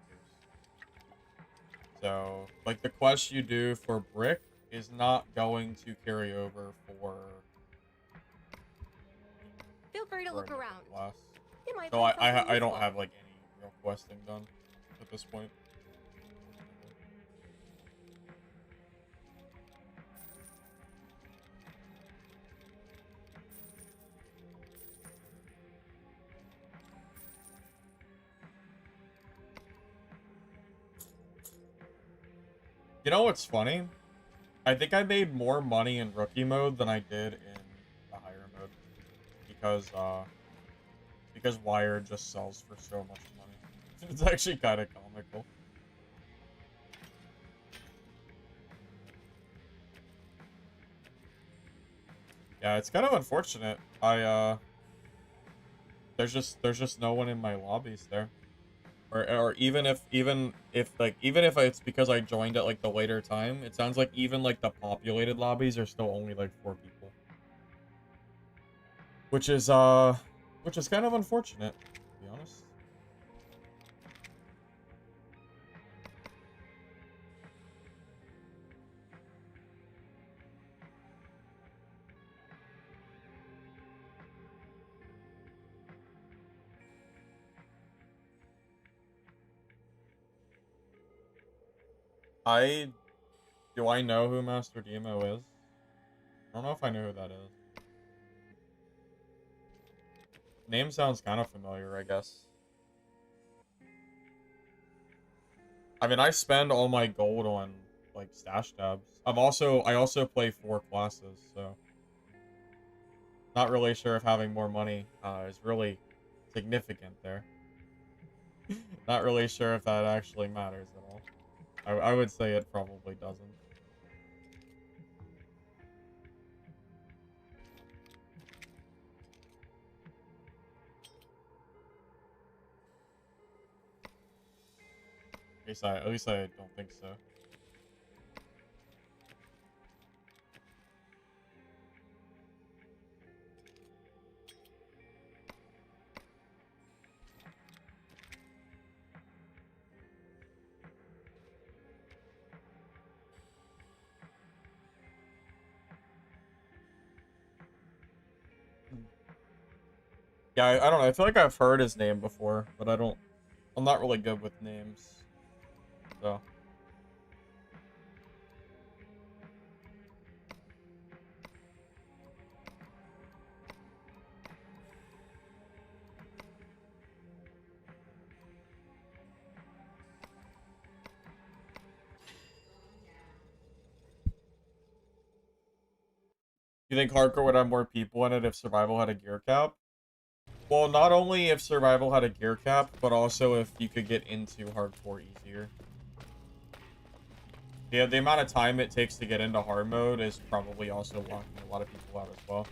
So, like the quest you do for Brick is not going to carry over Feel free to for a look different around. class. You might So find something I don't useful. have like any real questing done at this point. You know what's funny? I think I made more money in rookie mode than I did in the higher mode because Wire just sells for so much money. It's actually kind of comical. Yeah, it's kind of unfortunate. There's just no one in my lobbies there. Or even if it's because I joined at like the later time, it sounds like even like the populated lobbies are still only like 4 people. Which is kind of unfortunate, to be honest. I Do I know who Master Demo is? I don't know if I know who that is. Name sounds kind of familiar, I guess. I mean, I spend all my gold on like stash tabs. I also play 4 classes, so not really sure if having more money is really significant there. Not really sure if that actually matters at all. I would say it probably doesn't. At least I don't think so. Yeah, I don't know. I feel like I've heard his name before, but I'm not really good with names. So, you think hardcore would have more people in it if survival had a gear cap? Well, not only if survival had a gear cap, but also if you could get into hardcore easier. Yeah, the amount of time it takes to get into hard mode is probably also locking a lot of people out as well.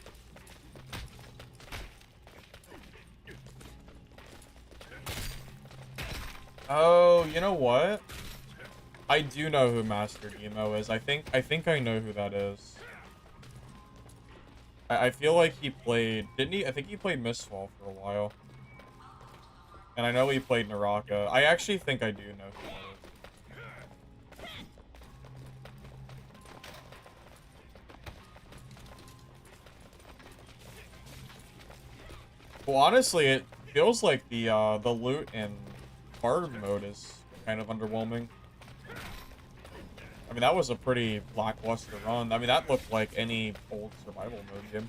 Oh, you know what? I do know who Master Demo is. I think I know who that is. I feel like he played, didn't he? I think he played Mistfall for a while. And I know he played Naraka. I actually think I do know who that is. Well, honestly, it feels like the loot in hard mode is kind of underwhelming. I mean, that was a pretty lackluster run. I mean, that looked like any old survival mode game.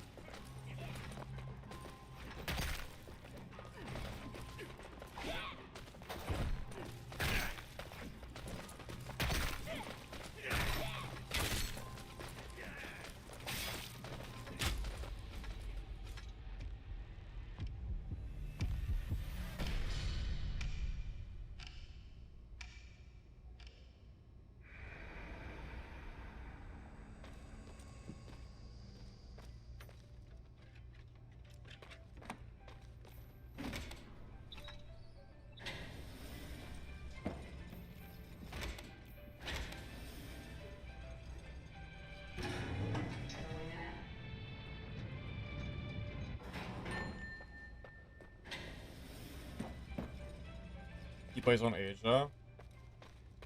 He plays on Asia.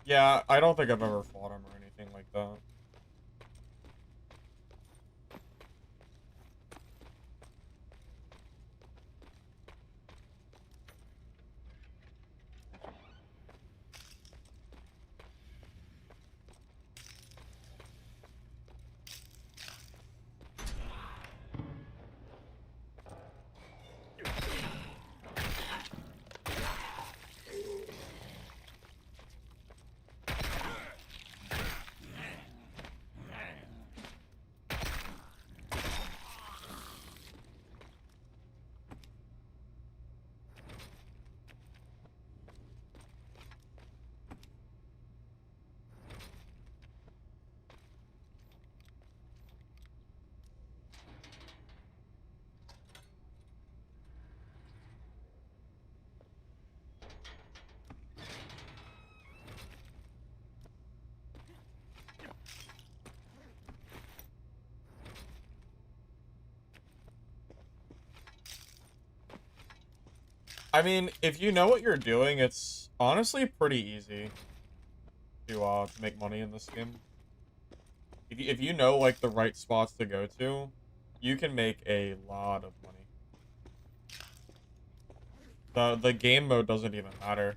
Yeah, I don't think I've ever fought him or anything like that. I mean, if you know what you're doing, it's honestly pretty easy to make money in this game. If you know, like, the right spots to go to, you can make a lot of money. The game mode doesn't even matter.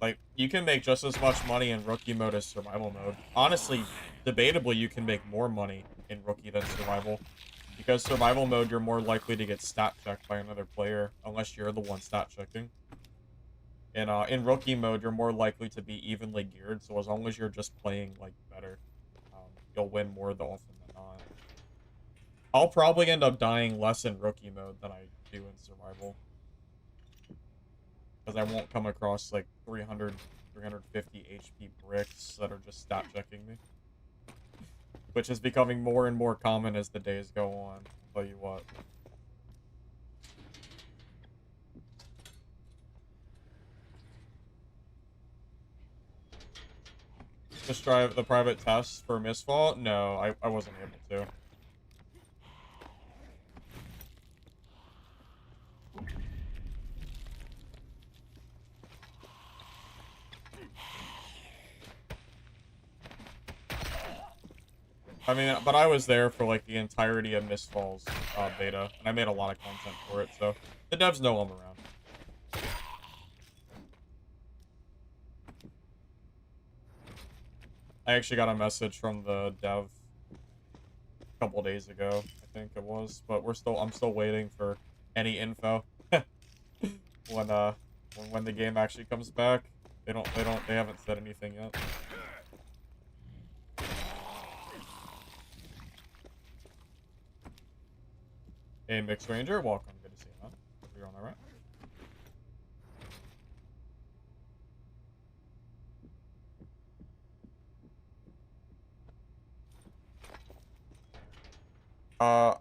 Like, you can make just as much money in rookie mode as survival mode. Honestly, debatably, you can make more money in rookie than survival. Because survival mode, you're more likely to get stat checked by another player, unless you're the one stat checking. And in rookie mode, you're more likely to be evenly geared, so as long as you're just playing, like, better, you'll win more the often than not. I'll probably end up dying less in rookie mode than I do in survival. Because I won't come across, like, 300, 350 HP bricks that are just stat checking me. Which is becoming more and more common as the days go on, I'll tell you what. Just try the private tests for Misfall? No, I wasn't able to. I mean, but I was there for, like, the entirety of Mistfall's beta, and I made a lot of content for it, so the devs know I'm around. I actually got a message from the dev a couple days ago, I think it was, but I'm still waiting for any info when when the game actually comes back. They haven't said anything yet. Hey, Mixed Ranger, welcome. Good to see you, man. Hope you're on alright.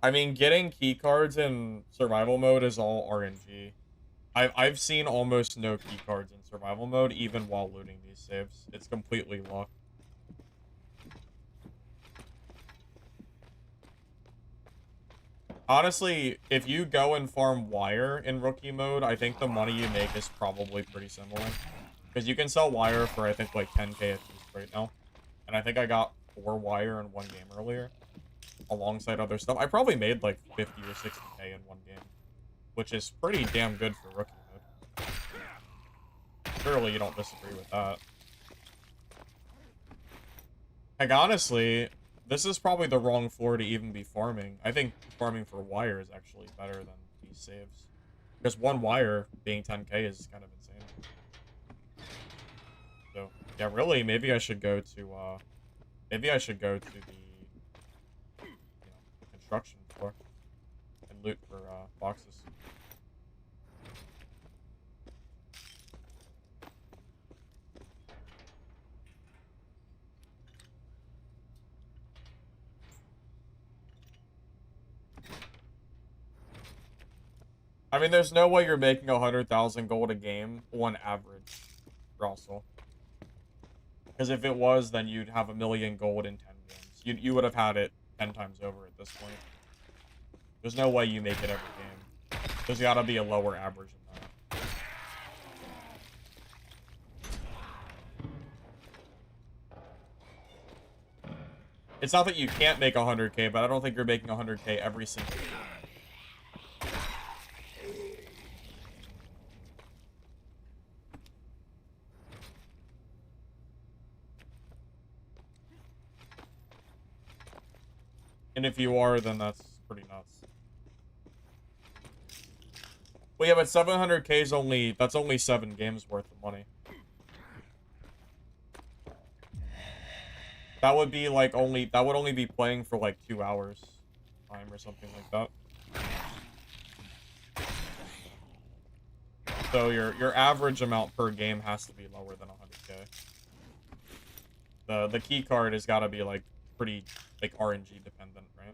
I mean, getting key cards in survival mode is all RNG. I've seen almost no key cards in survival mode, even while looting these saves. It's completely luck. Honestly, if you go and farm wire in rookie mode, I think the money you make is probably pretty similar. Because you can sell wire for, I think, like 10k a piece right now. And I think I got 4 wire in one game earlier, alongside other stuff. I probably made like 50 or 60k in one game, which is pretty damn good for rookie mode. Surely you don't disagree with that. Like, honestly, this is probably the wrong floor to even be farming. I think farming for wire is actually better than these saves. Because one wire being 10k is kind of insane. So, yeah, really, maybe I should go to the, the construction floor and loot for, boxes. I mean, there's no way you're making 100,000 gold a game on average, Russell. Because if it was, then you'd have 1,000,000 gold in 10 games. You would have had it 10 times over at this point. There's no way you make it every game. There's gotta be a lower average than that. It's not that you can't make 100k, but I don't think you're making 100k every single game. And if you are, then that's pretty nuts. Well, yeah, but 700k is that's only 7 games worth of money. That would be like that would only be playing for like 2 hours time or something like that. So your average amount per game has to be lower than 100k. The key card has got to be like pretty like RNG dependent, right?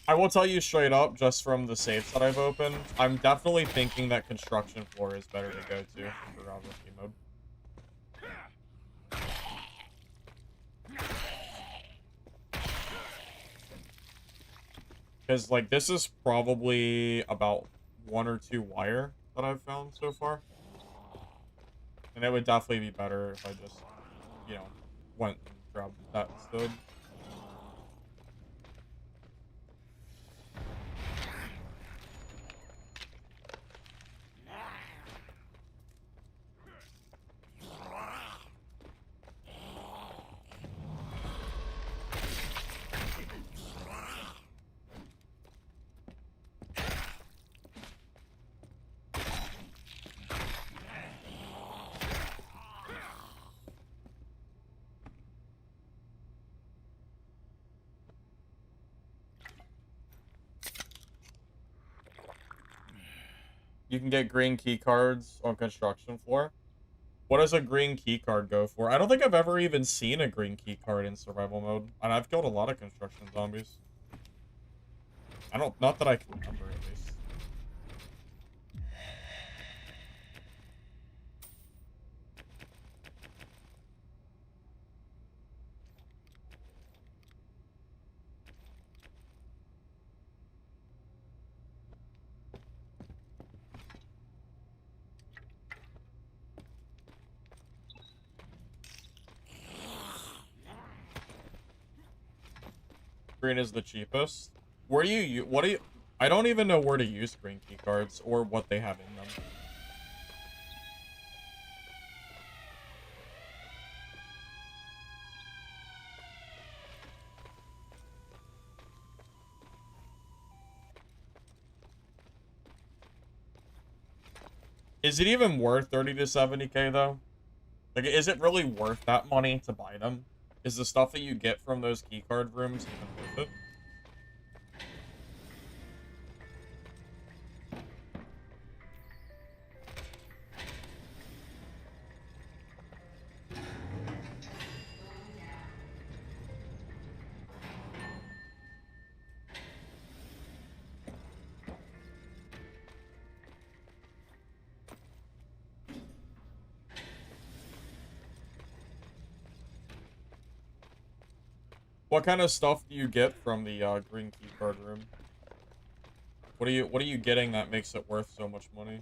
I will tell you straight up, just from the saves that I've opened, I'm definitely thinking that construction floor is better to go to for rookie mode. Because, like, this is probably about 1 or 2 wire that I've found so far. And it would definitely be better if I just, you know, went and grabbed that instead. You can get green key cards on construction floor. What does a green key card go for? I don't think I've ever even seen a green key card in survival mode. And I've killed a lot of construction zombies. Not that I can remember at least. Green is the cheapest. Where do you, what do you, I don't even know where to use green key cards or what they have in them. Is it even worth 30 to 70k though? Like, is it really worth that money to buy them? Is the stuff that you get from those keycard rooms even worth it? What kind of stuff do you get from the green keycard room? What are you getting that makes it worth so much money?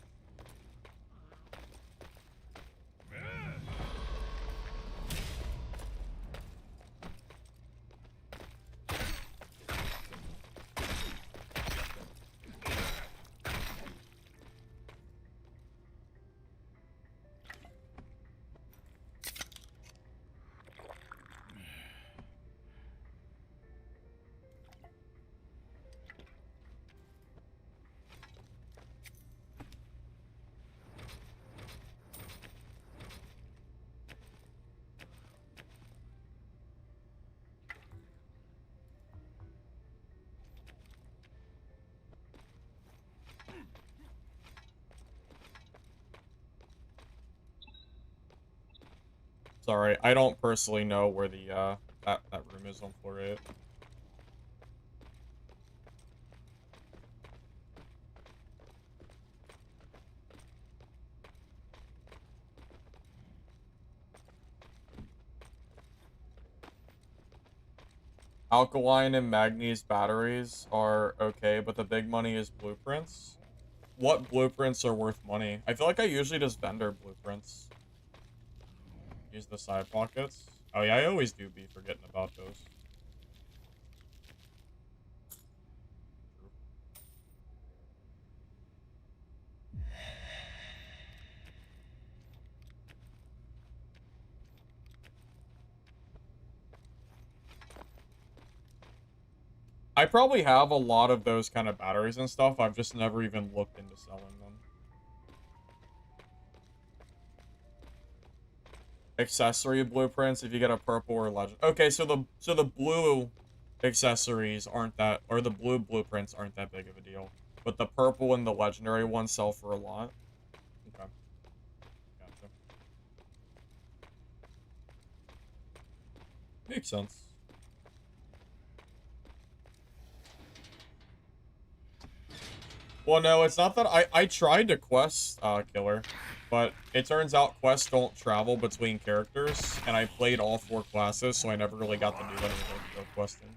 Sorry, I don't personally know where the that room is on floor 8. Alkaline and manganese batteries are okay, but the big money is blueprints. What blueprints are worth money? I feel like I usually just vendor blueprints. Use the side pockets. Oh yeah, I always do be forgetting about those. I probably have a lot of those kind of batteries and stuff. I've just never even looked into selling them. Accessory blueprints if you get a purple or legend. Okay, so the blue accessories aren't that, or the blue blueprints aren't that big of a deal. But the purple and the legendary ones sell for a lot. Okay. Gotcha. Makes sense. Well, no, it's not that I tried to quest killer, but it turns out quests don't travel between characters, and I played all 4 classes, so I never really got to do any of the questing.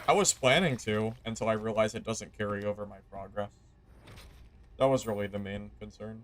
I was planning to until I realized it doesn't carry over my progress. That was really the main concern.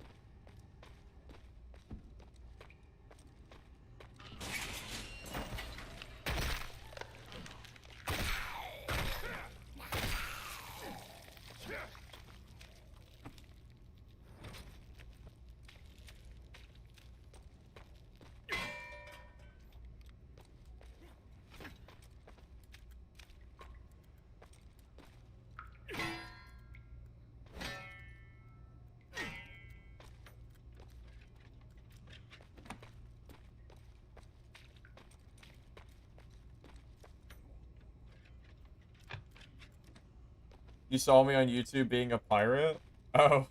You saw me on YouTube being a pirate? Oh,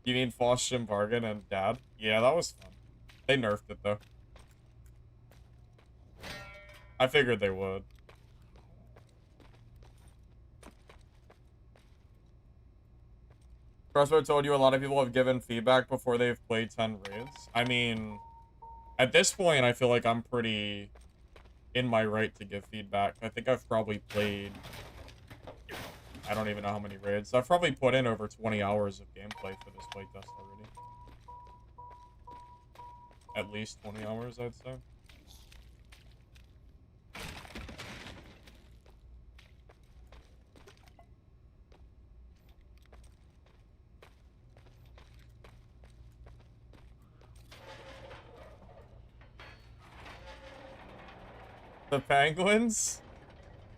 you mean Foster Bargain and Dad? Yeah, that was fun. They nerfed it, though. I figured they would. Crossbow told you a lot of people have given feedback before they've played 10 raids. I mean, at this point, I feel like I'm pretty in my right to give feedback. I think I've probably played... I don't even know how many raids. I've probably put in over 20 hours of gameplay for this playtest already. At least 20 hours, I'd say. The penguins?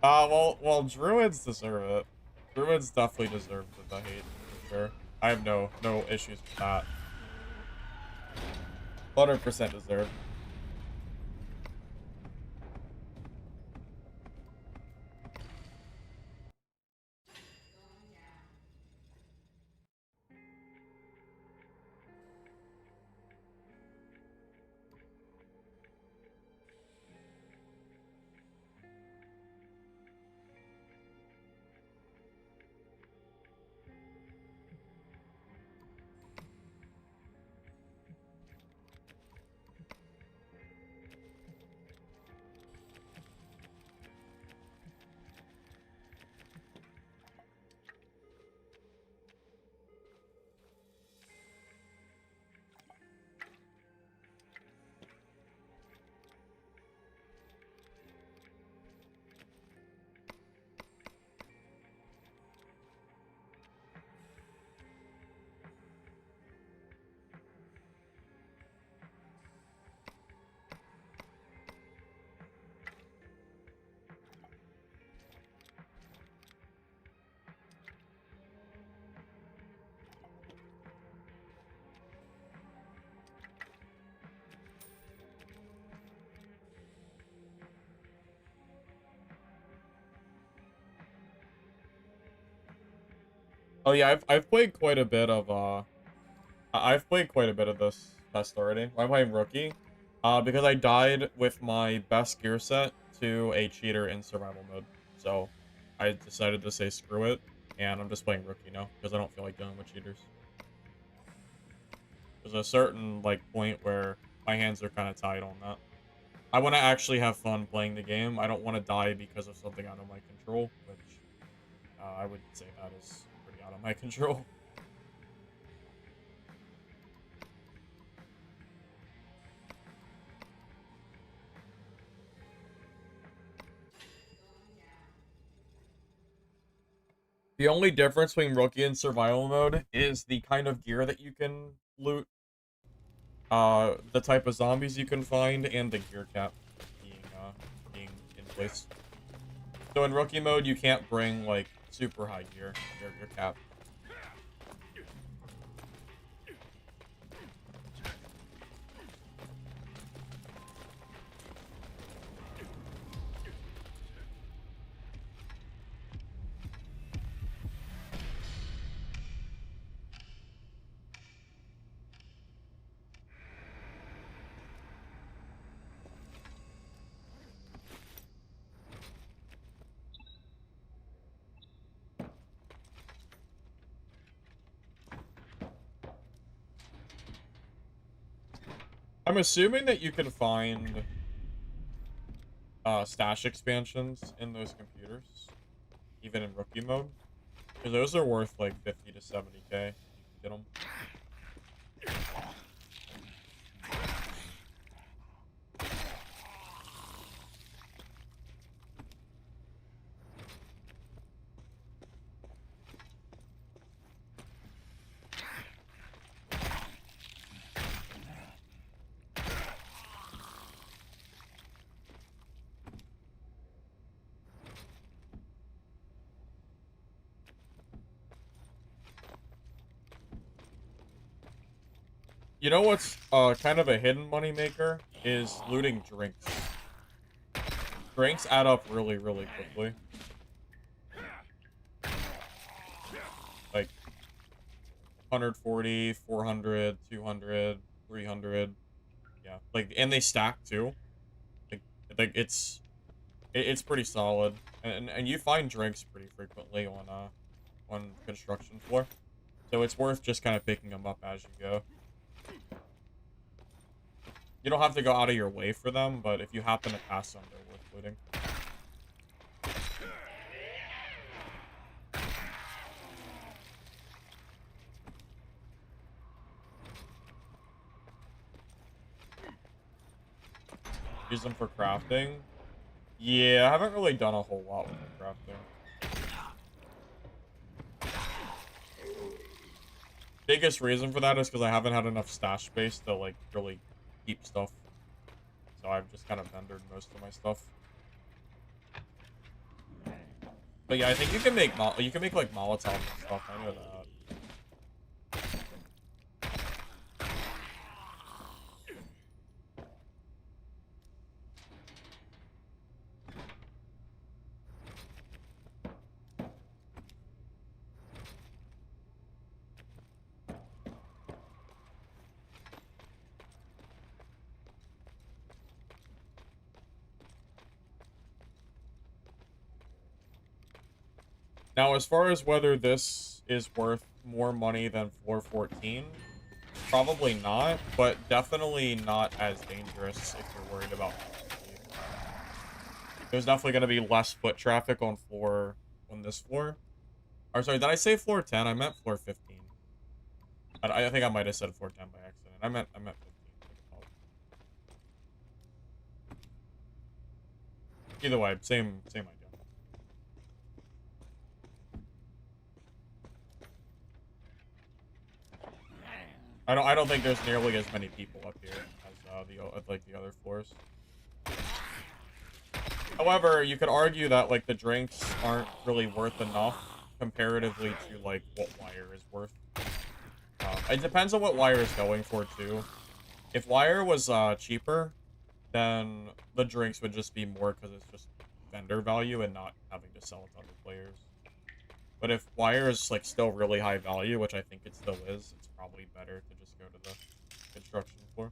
Well, druids deserve it. Druids definitely deserve the hate, for sure. I have no issues with that. 100% deserved. Oh yeah, I've played quite a bit of I've played quite a bit of this test already. I'm playing rookie. Because I died with my best gear set to a cheater in survival mode. So I decided to say screw it, and I'm just playing rookie now because I don't feel like dealing with cheaters. There's a certain like point where my hands are kind of tied on that. I want to actually have fun playing the game. I don't want to die because of something out of my control, which I would say that is pretty out of my control. The only difference between rookie and survival mode is the kind of gear that you can loot, the type of zombies you can find, and the gear cap being in place. So in rookie mode, you can't bring like super high gear. Your cap. I'm assuming that you can find stash expansions in those computers, even in rookie mode. Because those are worth like 50 to 70k if you can get them. You know what's kind of a hidden money maker is looting drinks. Drinks add up really, really quickly. Like 140, 400, 200, 300. Yeah. Like, and they stack too. Like it's pretty solid. And you find drinks pretty frequently on construction floor. So it's worth just kind of picking them up as you go. You don't have to go out of your way for them, but if you happen to pass them, they're worth looting. Use them for crafting. Yeah, I haven't really done a whole lot with the crafting. Biggest reason for that is because I haven't had enough stash space to, like, really keep stuff. So I've just kind of vendored most of my stuff. But yeah, I think you can make like Molotovs and stuff. I know that. Now, as far as whether this is worth more money than floor 14, probably not, but definitely not as dangerous if you're worried about speed. There's definitely going to be less foot traffic on this floor. Or sorry, did I say floor 10? I meant floor 15. I think I might have said floor 10 by accident. I meant 15. Either way, same idea. I don't think there's nearly as many people up here as the other floors. However, you could argue that like the drinks aren't really worth enough comparatively to like what wire is worth. It depends on what wire is going for too. If wire was cheaper, then the drinks would just be more because it's just vendor value and not having to sell it to other players. But if wire is like still really high value, which I think it still is, it's probably better to just go to the construction floor.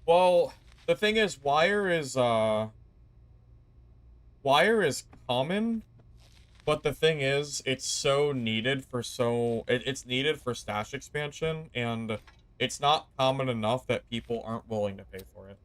Well, the thing is, wire is common, but the thing is, it's so needed for it's needed for stash expansion, and it's not common enough that people aren't willing to pay for it.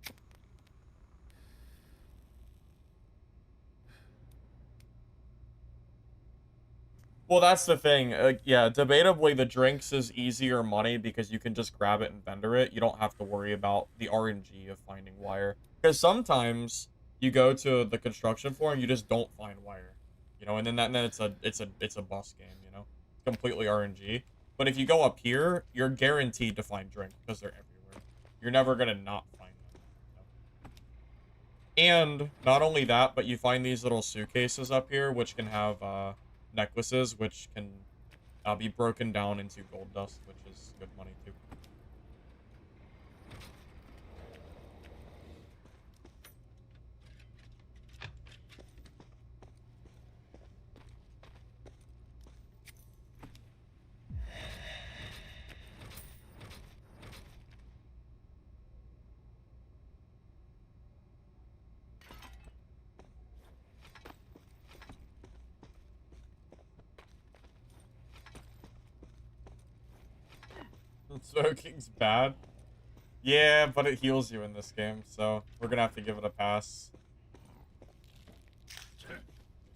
Well, that's the thing. Yeah, debatably, the drinks is easier money because you can just grab it and vendor it. You don't have to worry about the RNG of finding wire. Because sometimes you go to the construction floor and you just don't find wire, and then it's a bus game, It's completely RNG. But if you go up here, you're guaranteed to find drinks because they're everywhere. You're never gonna not find them. And not only that, but you find these little suitcases up here, which can have necklaces, which can be broken down into gold dust, which is good money too. Smoking's bad. Yeah, but it heals you in this game, so we're gonna have to give it a pass.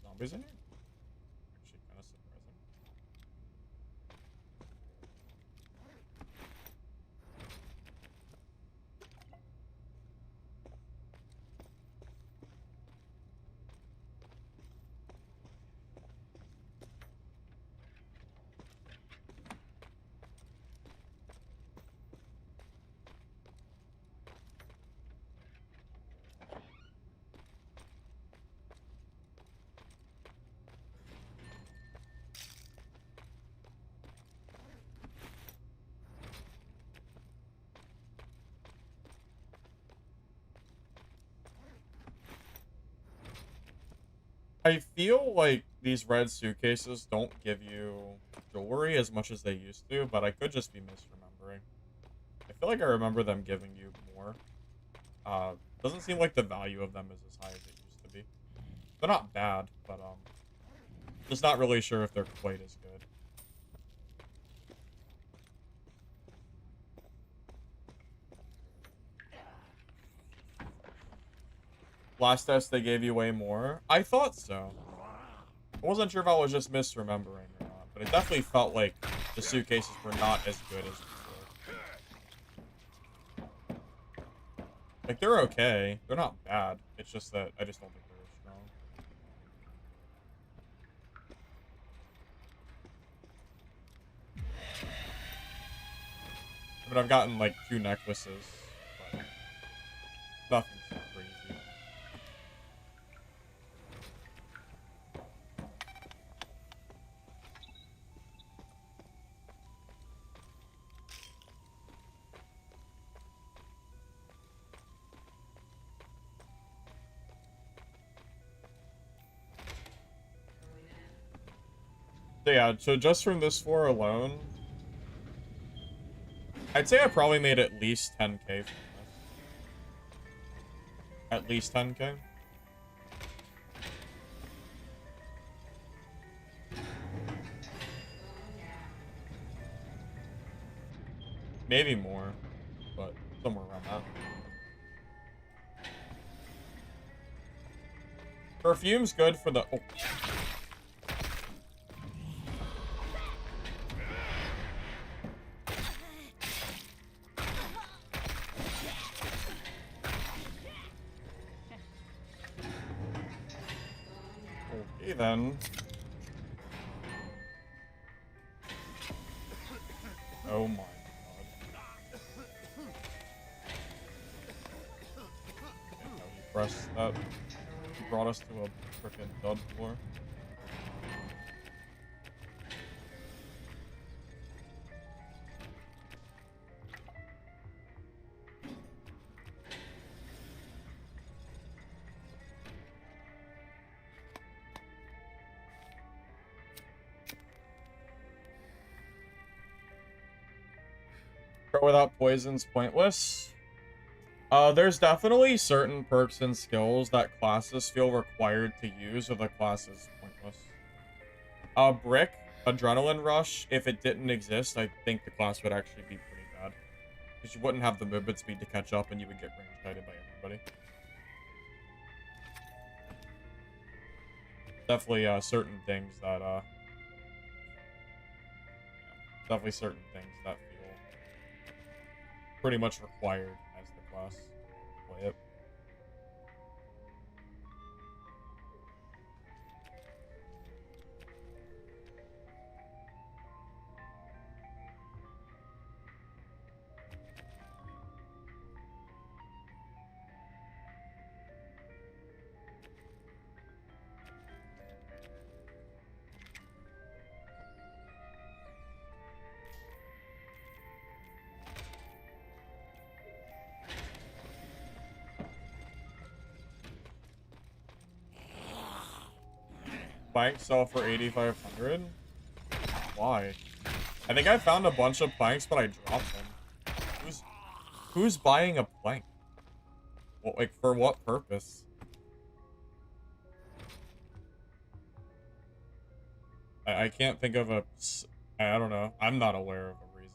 Zombies in here? Actually, kind of surprising. I feel like these red suitcases don't give you jewelry as much as they used to, but I could just be misremembering. I feel like I remember them giving you more. Doesn't seem like the value of them is as high as it used to be. They're not bad, but just not really sure if they're quite as good. Last test, they gave you way more. I thought so. I wasn't sure if I was just misremembering or not, but it definitely felt like the suitcases were not as good as before. Like, they're okay. They're not bad. It's just that I just don't think they're as strong. I mean, I've gotten, like, 2 necklaces, but nothing too crazy. So yeah, so just from this floor alone, I'd say I probably made at least 10k from this. At least 10k. Maybe more, but somewhere around that. Perfume's good for the... Oh. Okay, then. Oh my god. Okay, no, he pressed that. He brought us to a frickin' dud floor. Pro without poison's pointless. There's definitely certain perks and skills that classes feel required to use, or the class is pointless. Brick, Adrenaline Rush, if it didn't exist, I think the class would actually be pretty bad. Because you wouldn't have the movement speed to catch up, and you would get range kited by everybody. Definitely, certain things that, Definitely certain things that feel pretty much required as the class to play it. Planks sell for 8,500. Why? I think I found a bunch of planks, but I dropped them. Who's who's buying a plank? Well, like for what purpose? I can't think of I don't know. I'm not aware of a reason.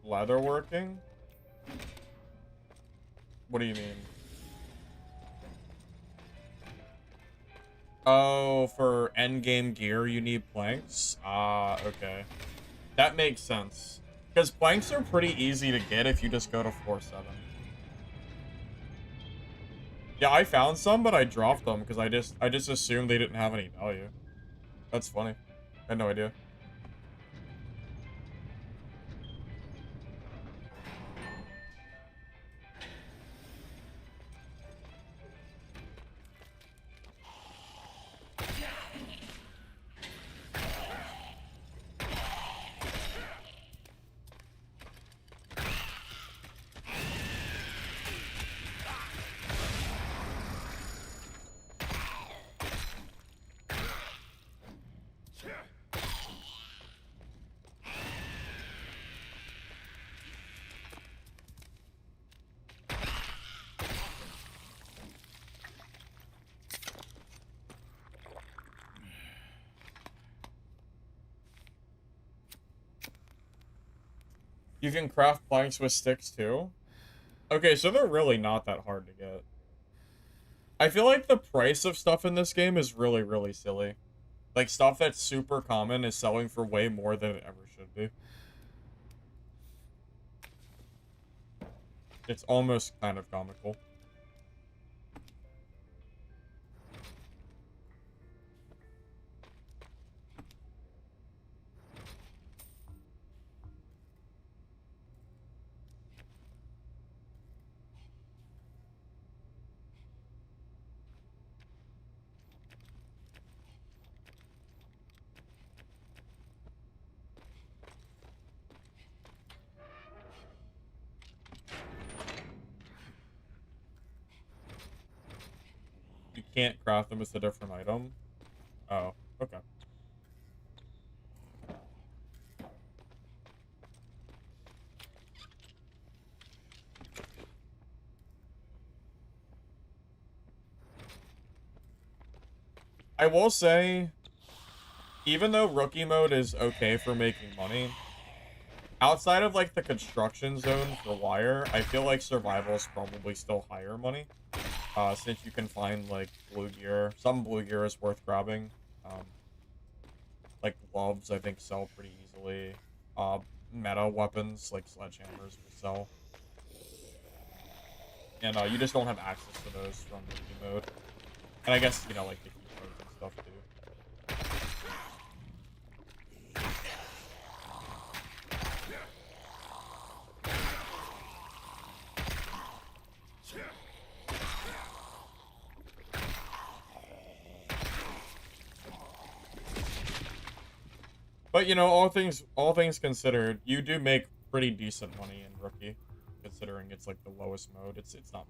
Leatherworking? What do you mean? Oh, for endgame gear, you need planks? Ah, okay. That makes sense. Because planks are pretty easy to get if you just go to floor 7. Yeah, I found some, but I dropped them because I just assumed they didn't have any value. That's funny. I had no idea. You can craft planks with sticks too? Okay, so they're really not that hard to get. I feel like the price of stuff in this game is really, really silly. Like, stuff that's super common is selling for way more than it ever should be. It's almost kind of comical. You can't craft them as a different item. Oh, okay. I will say, even though rookie mode is okay for making money, outside of like the construction zone for wire, I feel like survival is probably still higher money. Since you can find like blue gear. Some blue gear is worth grabbing. Um, like gloves, I think sell pretty easily. Meta weapons like sledgehammers will sell. And you just don't have access to those from rookie mode. And I guess, you know, like the key codes and stuff too. But you know, all things considered, you do make pretty decent money in rookie, considering it's like the lowest mode. It's not.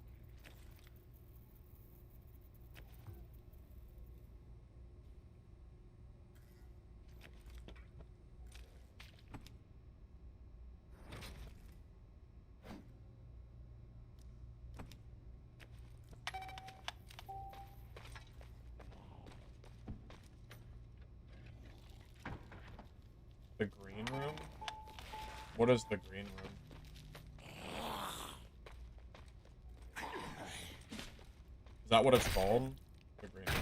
What is the green room? Is that what it's called? The green room.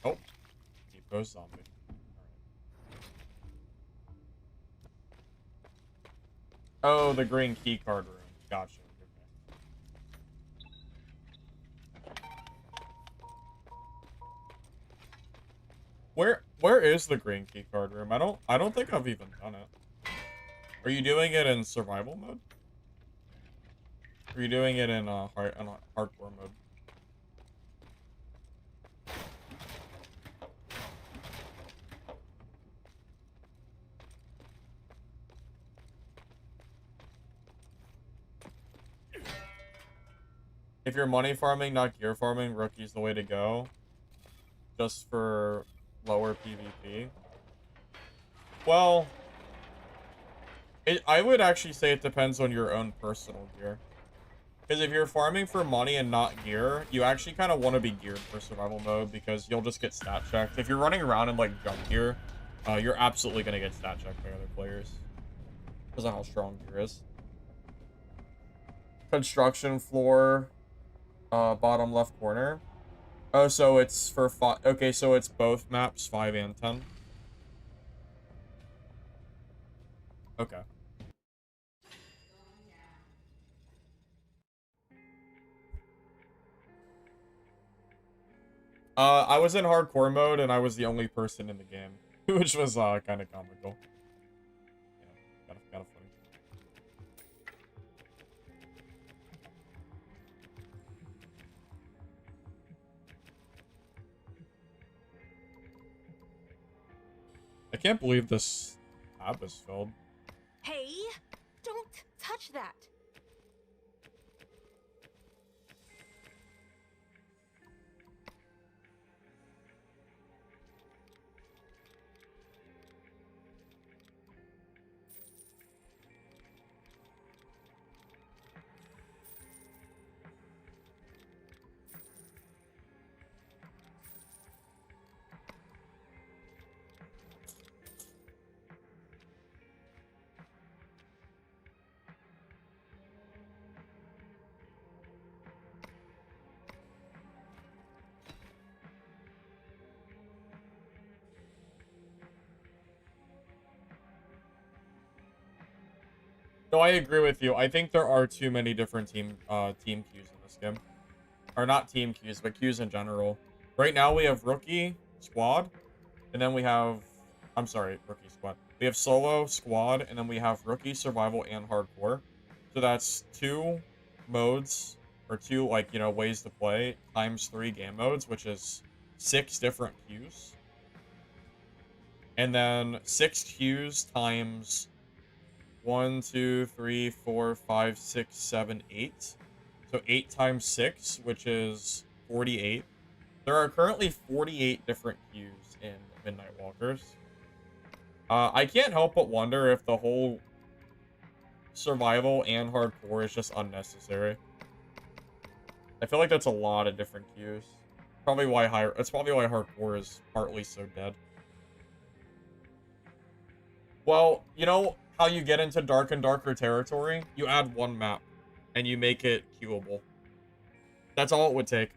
Oh, Depot zombie. Oh, the green key card room. Gotcha. Okay. Where is the green key card room? I don't think I've even done it. Are you doing it in survival mode? Or are you doing it in hardcore mode? If you're money farming, not gear farming, rookie's the way to go. Just for lower PvP. Well, I would actually say it depends on your own personal gear. Because if you're farming for money and not gear, you actually kind of want to be geared for survival mode because you'll just get stat checked. If you're running around in like junk gear, you're absolutely going to get stat checked by other players. Because of how strong gear is. Construction floor, bottom left corner. Oh, so it's for five. Okay, so it's both maps, 5 and 10. Okay. I was in hardcore mode and I was the only person in the game, which was kind of comical. Yeah, kind of funny. I can't believe this tab is filled. Hey, don't touch that. No, I agree with you. I think there are too many different team queues in this game. Or not team queues, but queues in general. Right now we have rookie, squad, and then we have... I'm sorry, rookie, squad. We have solo, squad, and then we have rookie, survival, and hardcore. So that's 2 modes, or 2, like, you know, ways to play, times 3 game modes, which is 6 different queues. And then 6 queues times 1, 2, 3, 4, 5, 6, 7, 8. So 8 times 6, which is 48. There are currently 48 different queues in Midnight Walkers. I can't help but wonder if the whole survival and hardcore is just unnecessary. I feel like that's a lot of different queues. That's probably why hardcore is partly so dead. Well, you know how you get into dark and darker territory? You add 1 map, and you make it queuable. That's all it would take.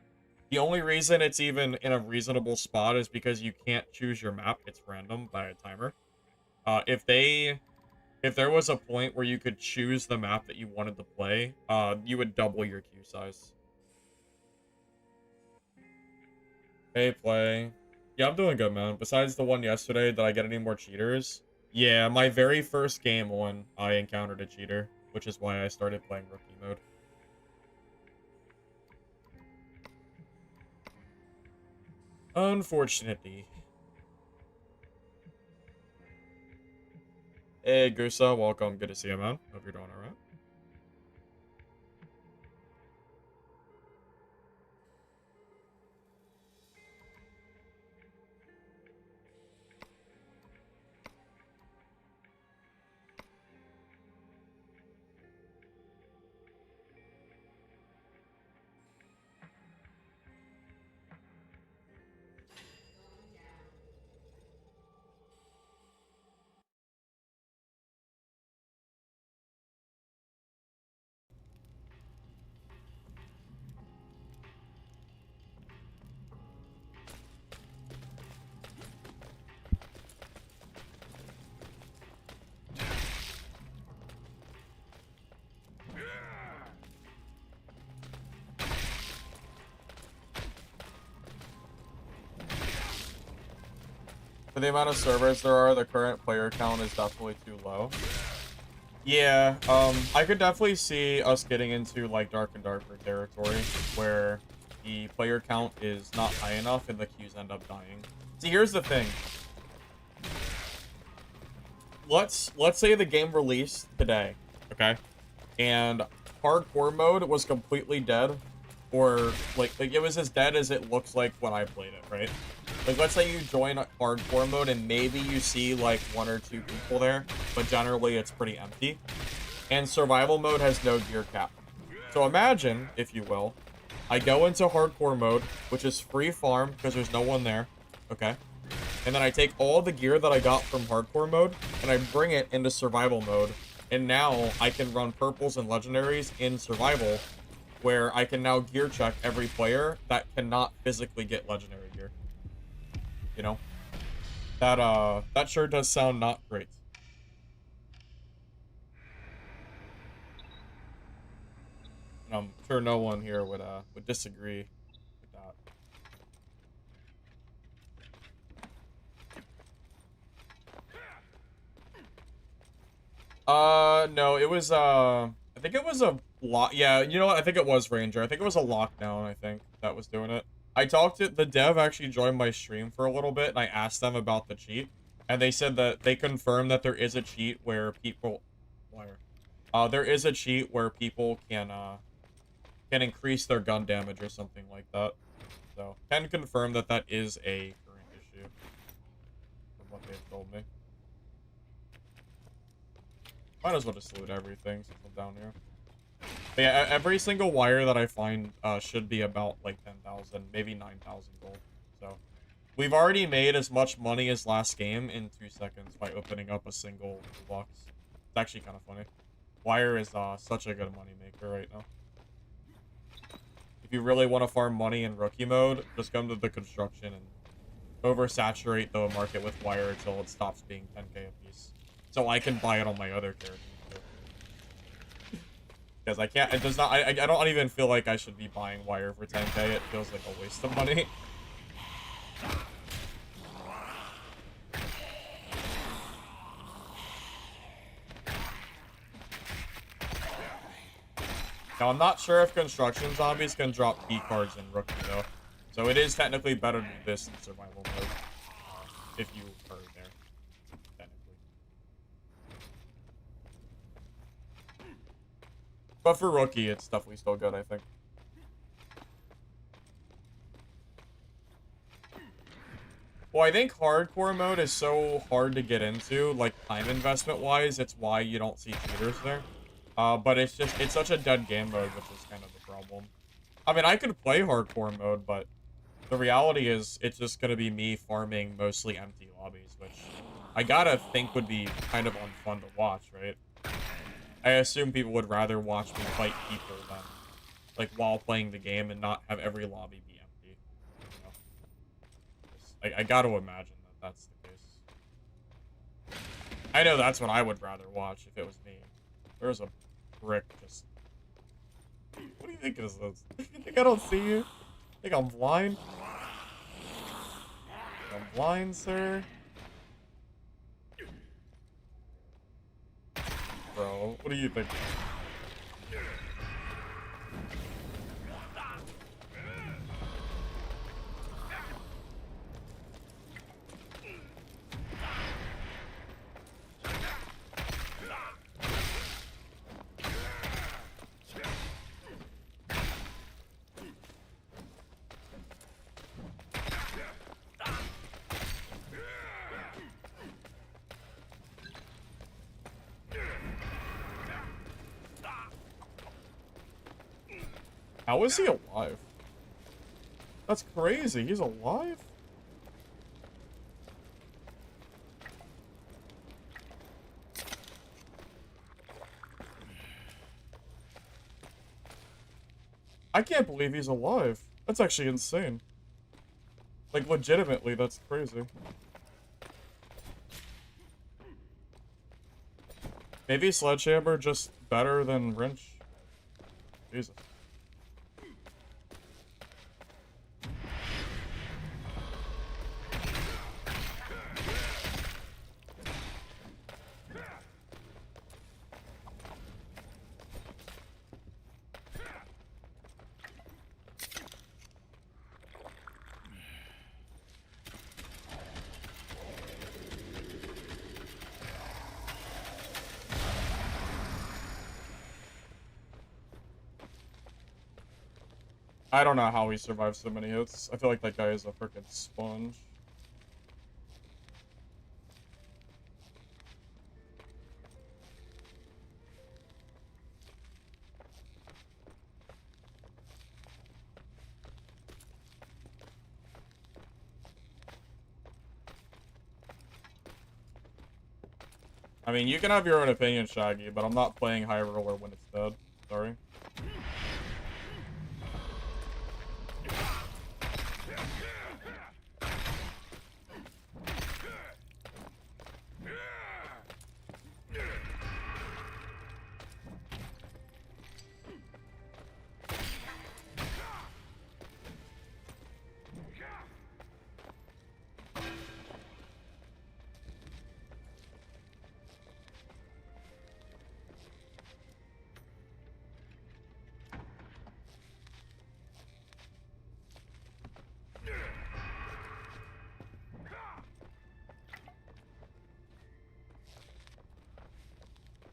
The only reason it's even in a reasonable spot is because you can't choose your map. It's random by a timer. If there was a point where you could choose the map that you wanted to play, you would double your queue size. Hey, play. Yeah, I'm doing good, man. Besides the one yesterday, did I get any more cheaters? Yeah, my very first game one, I encountered a cheater, which is why I started playing rookie mode. Unfortunately. Hey, Gusa, welcome. Good to see you, man. Hope you're doing alright. For the amount of servers there are, the current player count is definitely too low. Yeah, I could definitely see us getting into, like, Dark and Darker territory, where the player count is not high enough and the queues end up dying. See, here's the thing. Let's say the game released today, okay? And hardcore mode was completely dead, or, like it was as dead as it looks like when I played it, right? Like, let's say you join hardcore mode and maybe you see, like, 1 or 2 people there, but generally it's pretty empty. And survival mode has no gear cap. So imagine, if you will, I go into hardcore mode, which is free farm because there's no one there, okay? And then I take all the gear that I got from hardcore mode and I bring it into survival mode. And now I can run purples and legendaries in survival, where I can now gear check every player that cannot physically get legendary gear. You know? That sure does sound not great. And I'm sure no one here would disagree with that. No, it was, I think it was a lock. Yeah, you know what? I think it was Ranger. I think it was a lockdown, I think, that was doing it. I talked to the dev, actually joined my stream for a little bit, and I asked them about the cheat. And they said that they confirmed that there is a cheat where people, there is a cheat where people can increase their gun damage or something like that. So, can confirm that that is a current issue, from what they've told me. Might as well just loot everything since I'm down here. But yeah, every single wire that I find should be about like 10,000, maybe 9,000 gold. So we've already made as much money as last game in 2 seconds by opening up a single box. It's actually kind of funny. Wire is such a good money maker right now. If you really want to farm money in rookie mode, just come to the construction and oversaturate the market with wire until it stops being 10k a piece. So I can buy it on my other characters too. Because I can't, it does not, I don't even feel like I should be buying wire for 10k. It feels like a waste of money. Now, I'm not sure if construction zombies can drop key cards in rookie though. So it is technically better than this in survival mode. If you are there. Technically. But for rookie, it's definitely still good, I think. Well, I think hardcore mode is so hard to get into, like, time investment-wise, it's why you don't see cheaters there. But it's such a dead game mode, which is kind of the problem. I mean, I could play hardcore mode, but the reality is it's just gonna be me farming mostly empty lobbies, which I gotta think would be kind of unfun to watch, right? I assume people would rather watch me fight people than, like, while playing the game and not have every lobby be empty. You know? I gotta imagine that that's the case. I know that's what I would rather watch if it was me. There's a brick just... What do you think is this? You think I don't see you? Think I'm blind? I'm blind, sir? Bro, what do you think? How is he alive? That's crazy. He's alive? I can't believe he's alive. That's actually insane. Like, legitimately, that's crazy. Maybe Sledgehammer just better than Wrench? Jesus. I don't know how he survived so many hits. I feel like that guy is a freaking sponge. I mean, you can have your own opinion, Shaggy, but I'm not playing High Roller when it's dead. Sorry.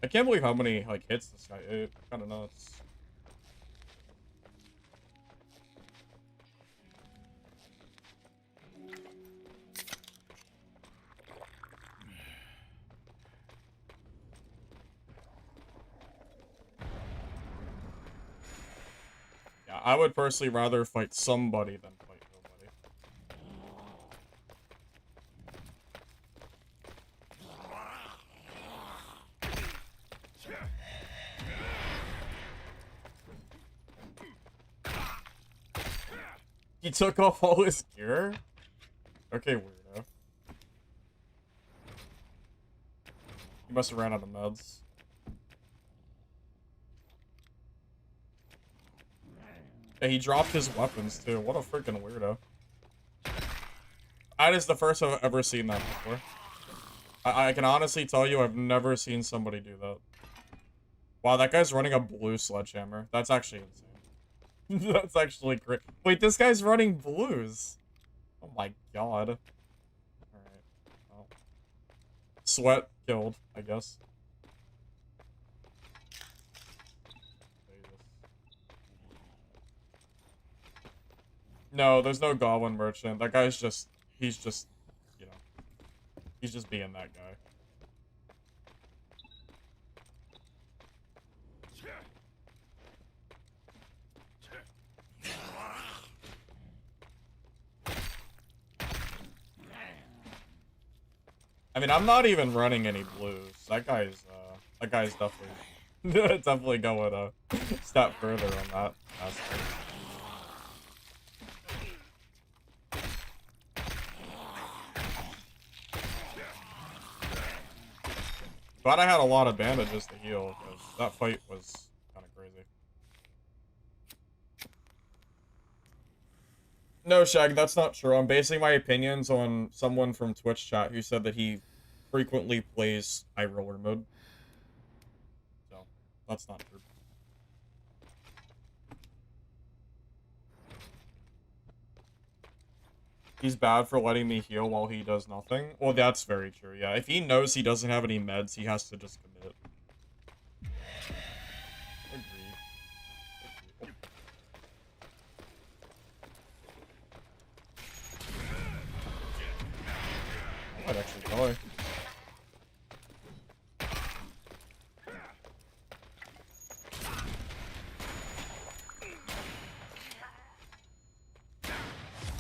I can't believe how many, like, hits this guy ate. Kinda nuts. Yeah, I would personally rather fight somebody than fight nobody. He took off all his gear? Okay, weirdo. He must have ran out of meds. Yeah, he dropped his weapons, too. What a freaking weirdo. That is the first I've ever seen that before. I can honestly tell you I've never seen somebody do that. Wow, that guy's running a blue sledgehammer. That's actually insane. That's actually great. Wait, this guy's running blues. Oh my god. Alright. Well. Sweat killed, I guess. No, there's no Goblin Merchant. That guy's just... He's just... You know... He's just being that guy. I mean, I'm not even running any blues. That guy's definitely... definitely going a step further on that aspect. Glad I had a lot of bandages to heal, because that fight was kind of crazy. No, Shag, that's not true. I'm basing my opinions on someone from Twitch chat who said that he frequently plays high roller mode. So, that's not true. He's bad for letting me heal while he does nothing. Well, that's very true, yeah. If he knows he doesn't have any meds, he has to just commit. Agreed. I might actually die.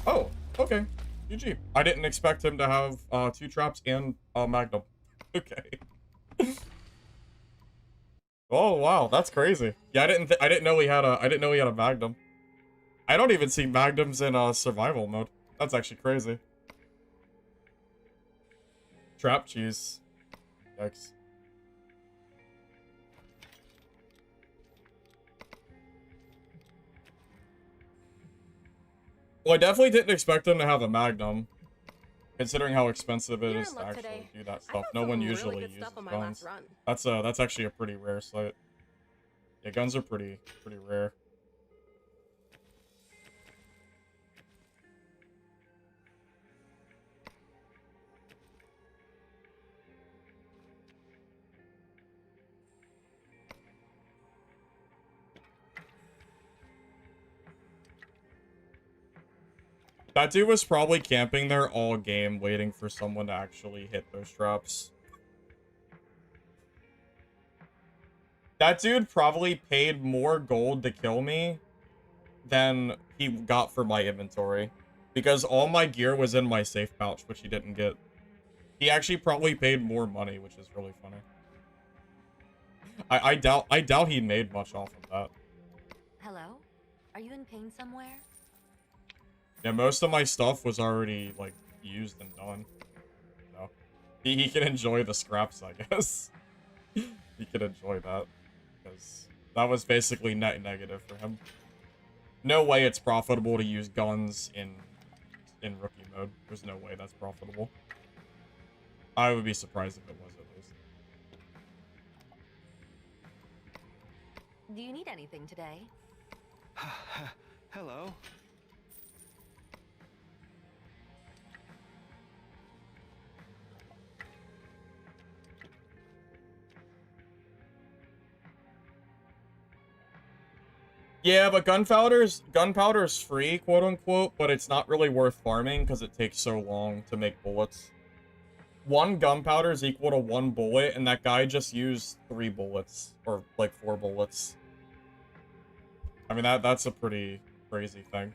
Oh, okay. GG. I didn't expect him to have 2 traps and Magnum. Okay. Oh wow, that's crazy. Yeah, I didn't know he had a Magnum. I don't even see Magnums in survival mode. That's actually crazy. Trap cheese. Yikes. Well, I definitely didn't expect him to have a Magnum, considering how expensive it is to actually do that stuff. No one usually uses guns. That's actually a pretty rare sight. Yeah, guns are pretty rare. That dude was probably camping there all game, waiting for someone to actually hit those traps. That dude probably paid more gold to kill me than he got for my inventory. Because all my gear was in my safe pouch, which he didn't get. He actually probably paid more money, which is really funny. I doubt he made much off of that. Hello? Are you in pain somewhere? Yeah, most of my stuff was already, like, used and done. You know? He can enjoy the scraps, I guess. He can enjoy that. Because that was basically net negative for him. No way it's profitable to use guns in rookie mode. There's no way that's profitable. I would be surprised if it was, at least. Do you need anything today? Hello. Yeah, but gunpowder's free, quote unquote, but it's not really worth farming because it takes so long to make bullets. 1 gunpowder is equal to 1 bullet, and that guy just used 3 bullets, or like 4 bullets. I mean, that's a pretty crazy thing.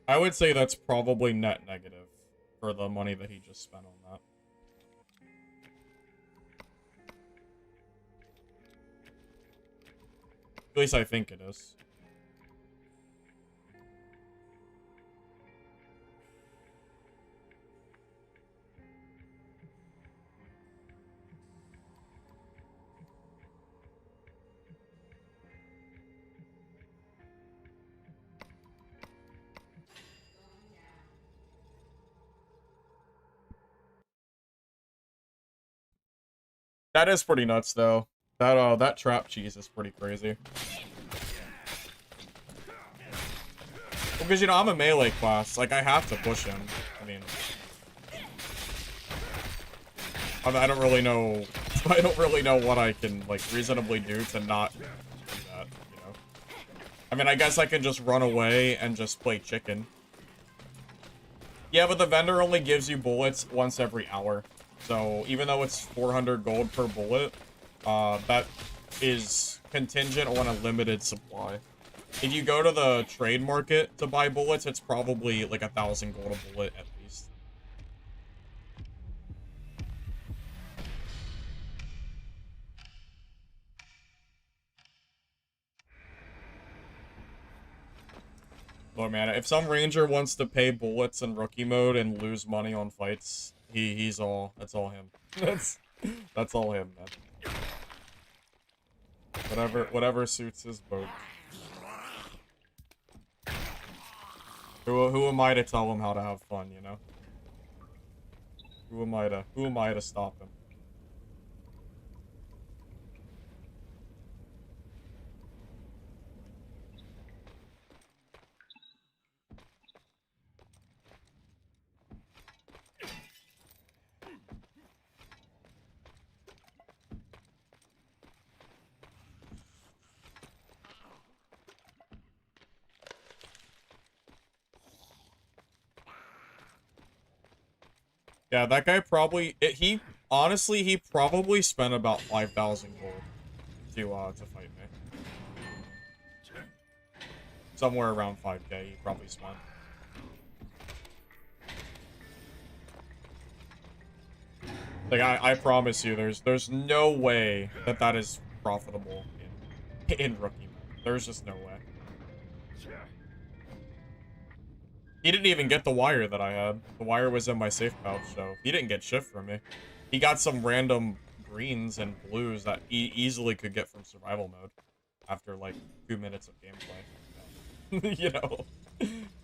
I would say that's probably net negative for the money that he just spent on that. At least I think it is. That is pretty nuts, though. That trap cheese is pretty crazy. Because, you know, I'm a melee class. Like, I have to push him. I mean... I don't really know... I don't really know what I can, like, reasonably do to not do that, you know? I mean, I guess I can just run away and just play chicken. Yeah, but the vendor only gives you bullets once every hour. So, even though it's 400 gold per bullet, that is contingent on a limited supply. If you go to the trade market to buy bullets, it's probably like 1,000 gold a bullet at least. Look, man, if some ranger wants to pay bullets in rookie mode and lose money on fights, that's all him. That's all him, man. Whatever suits his boat. Who am I to tell him how to have fun, you know? Who am I to stop him? Yeah, that guy probably honestly he probably spent about 5,000 gold to fight me. Somewhere around 5K he probably spent. Like I promise you there's no way that is profitable in rookie mode. There's just no way. He didn't even get the wire that I had. The wire was in my safe pouch, so he didn't get shit from me. He got some random greens and blues that he easily could get from survival mode after like 2 minutes of gameplay. You know,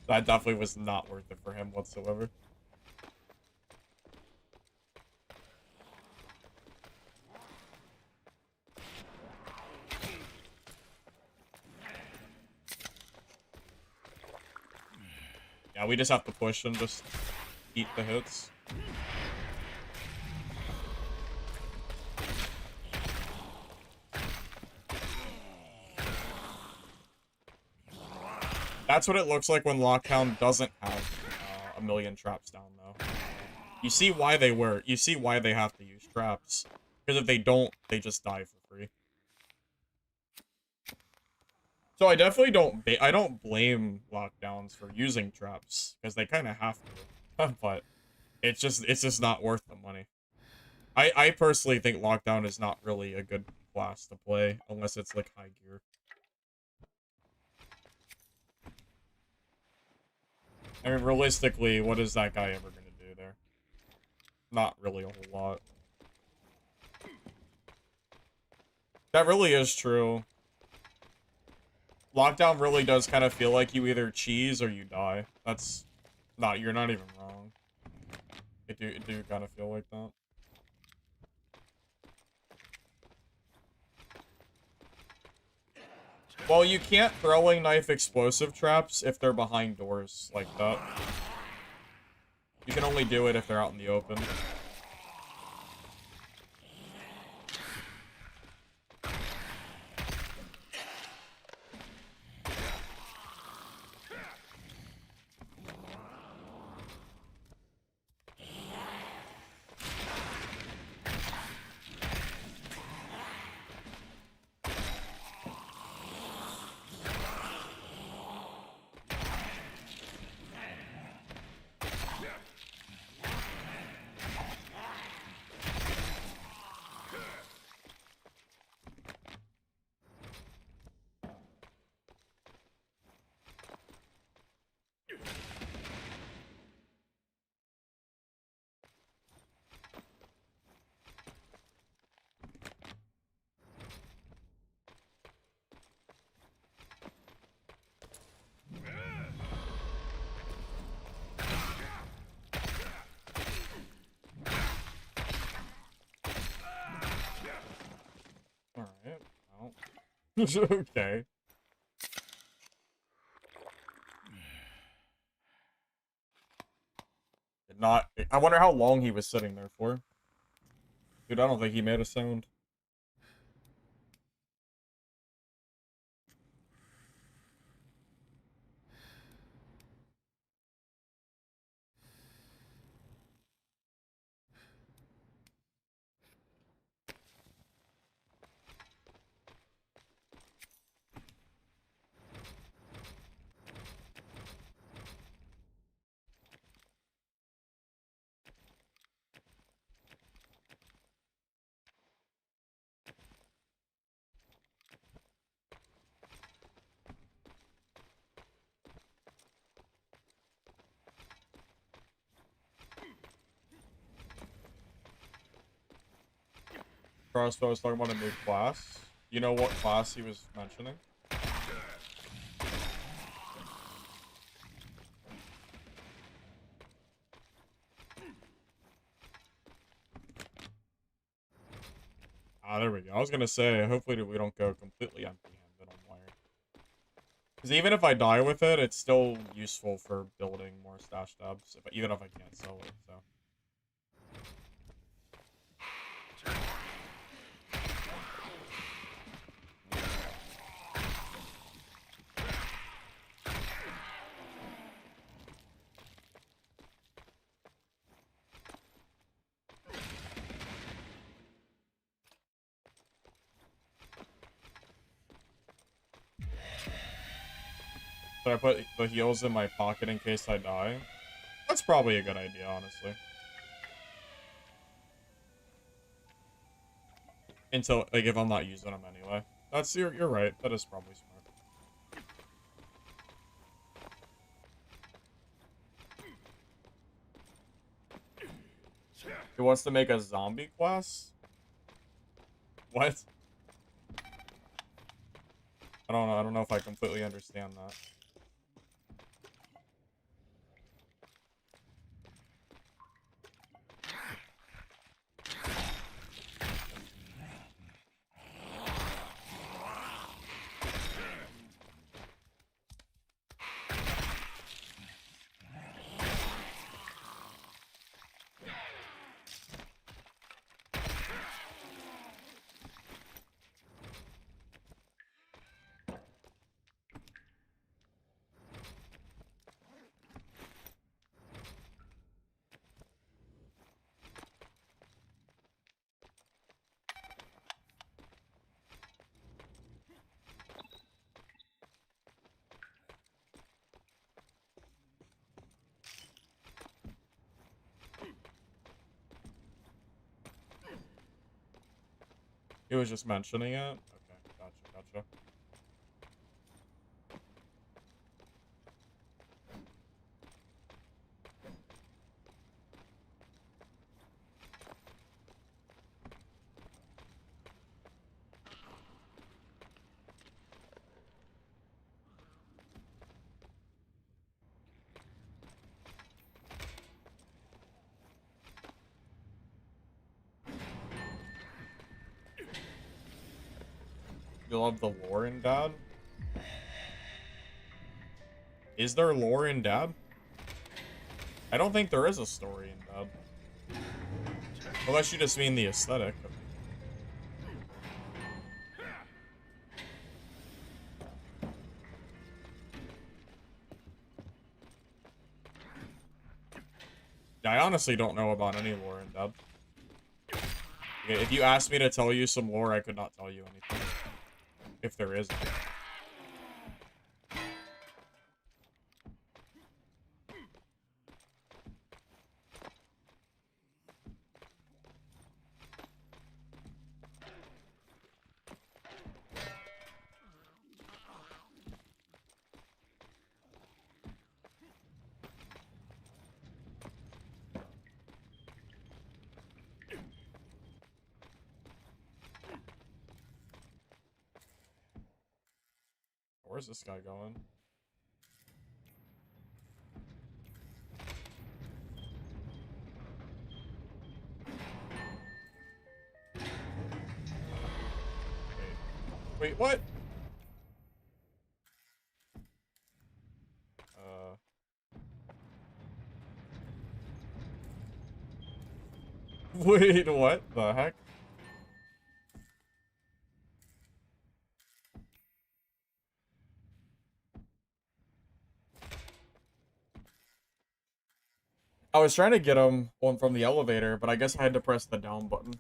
that definitely was not worth it for him whatsoever. Yeah, we just have to push and just eat the hits. That's what it looks like when Lockdown doesn't have a million traps down, though. You see why they were. You see why they have to use traps. Because if they don't, they just die for free. So I definitely I don't blame lockdowns for using traps because they kind of have to, but it's just not worth the money. I personally think lockdown is not really a good class to play unless it's like high gear. I mean, realistically, what is that guy ever gonna do there? Not really a whole lot. That really is true. Lockdown really does kind of feel like you either cheese or you die. That's not, you're not even wrong. It do kind of feel like that. Well, you can't throwing knife explosive traps if they're behind doors like that. You can only do it if they're out in the open. Alright, well. Okay. Did not... I wonder how long he was sitting there for. Dude, I don't think he made a sound. Crossbow was talking about a new class. You know what class he was mentioning? Ah, there we go. I was gonna say, hopefully we don't go completely empty-handed on wire. Because even if I die with it, it's still useful for building more stash tabs, even if I can't sell it, so. Should I put the heals in my pocket in case I die? That's probably a good idea, honestly. Until, like, if I'm not using them anyway. You're right. That is probably smart. He wants to make a zombie class? What? I don't know. I don't know if I completely understand that. He was just mentioning it? Okay, gotcha. You love the lore in Dad? Is there lore in Dad? I don't think there is a story in Dad. Unless you just mean the aesthetic. I honestly don't know about any lore in Dad. Okay, if you asked me to tell you some lore, I could not tell you anything. If there is any. Where's this guy going? Wait, what? Wait, what the heck? I was trying to get him one from the elevator, but I guess I had to press the down button.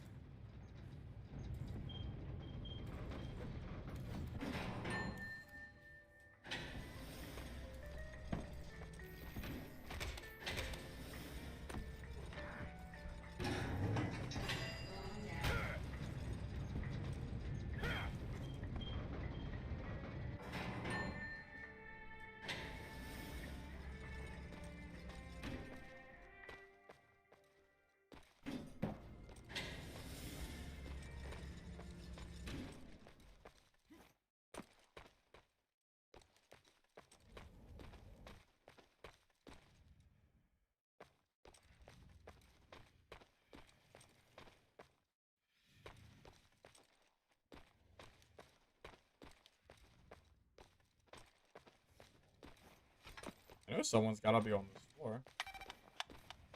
I know someone's gotta be on this floor.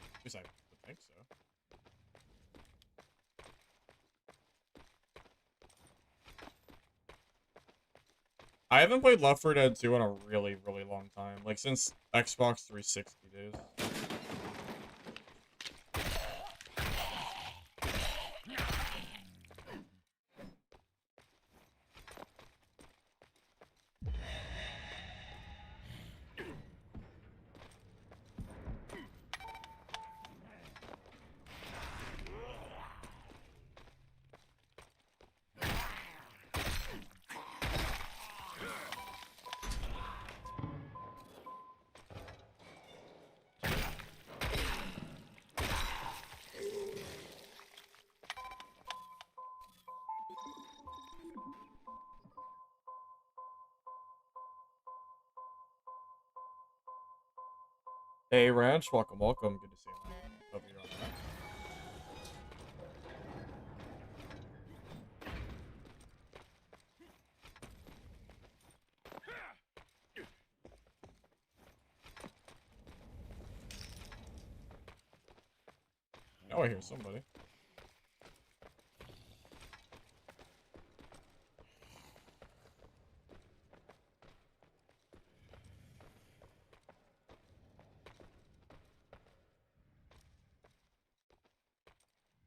At least I would think so. I haven't played Left 4 Dead 2 in a really, really long time. Like, since Xbox 360 days. Hey, Ranch, welcome. Good to see you, man. Hope you're alright. Oh, I hear somebody.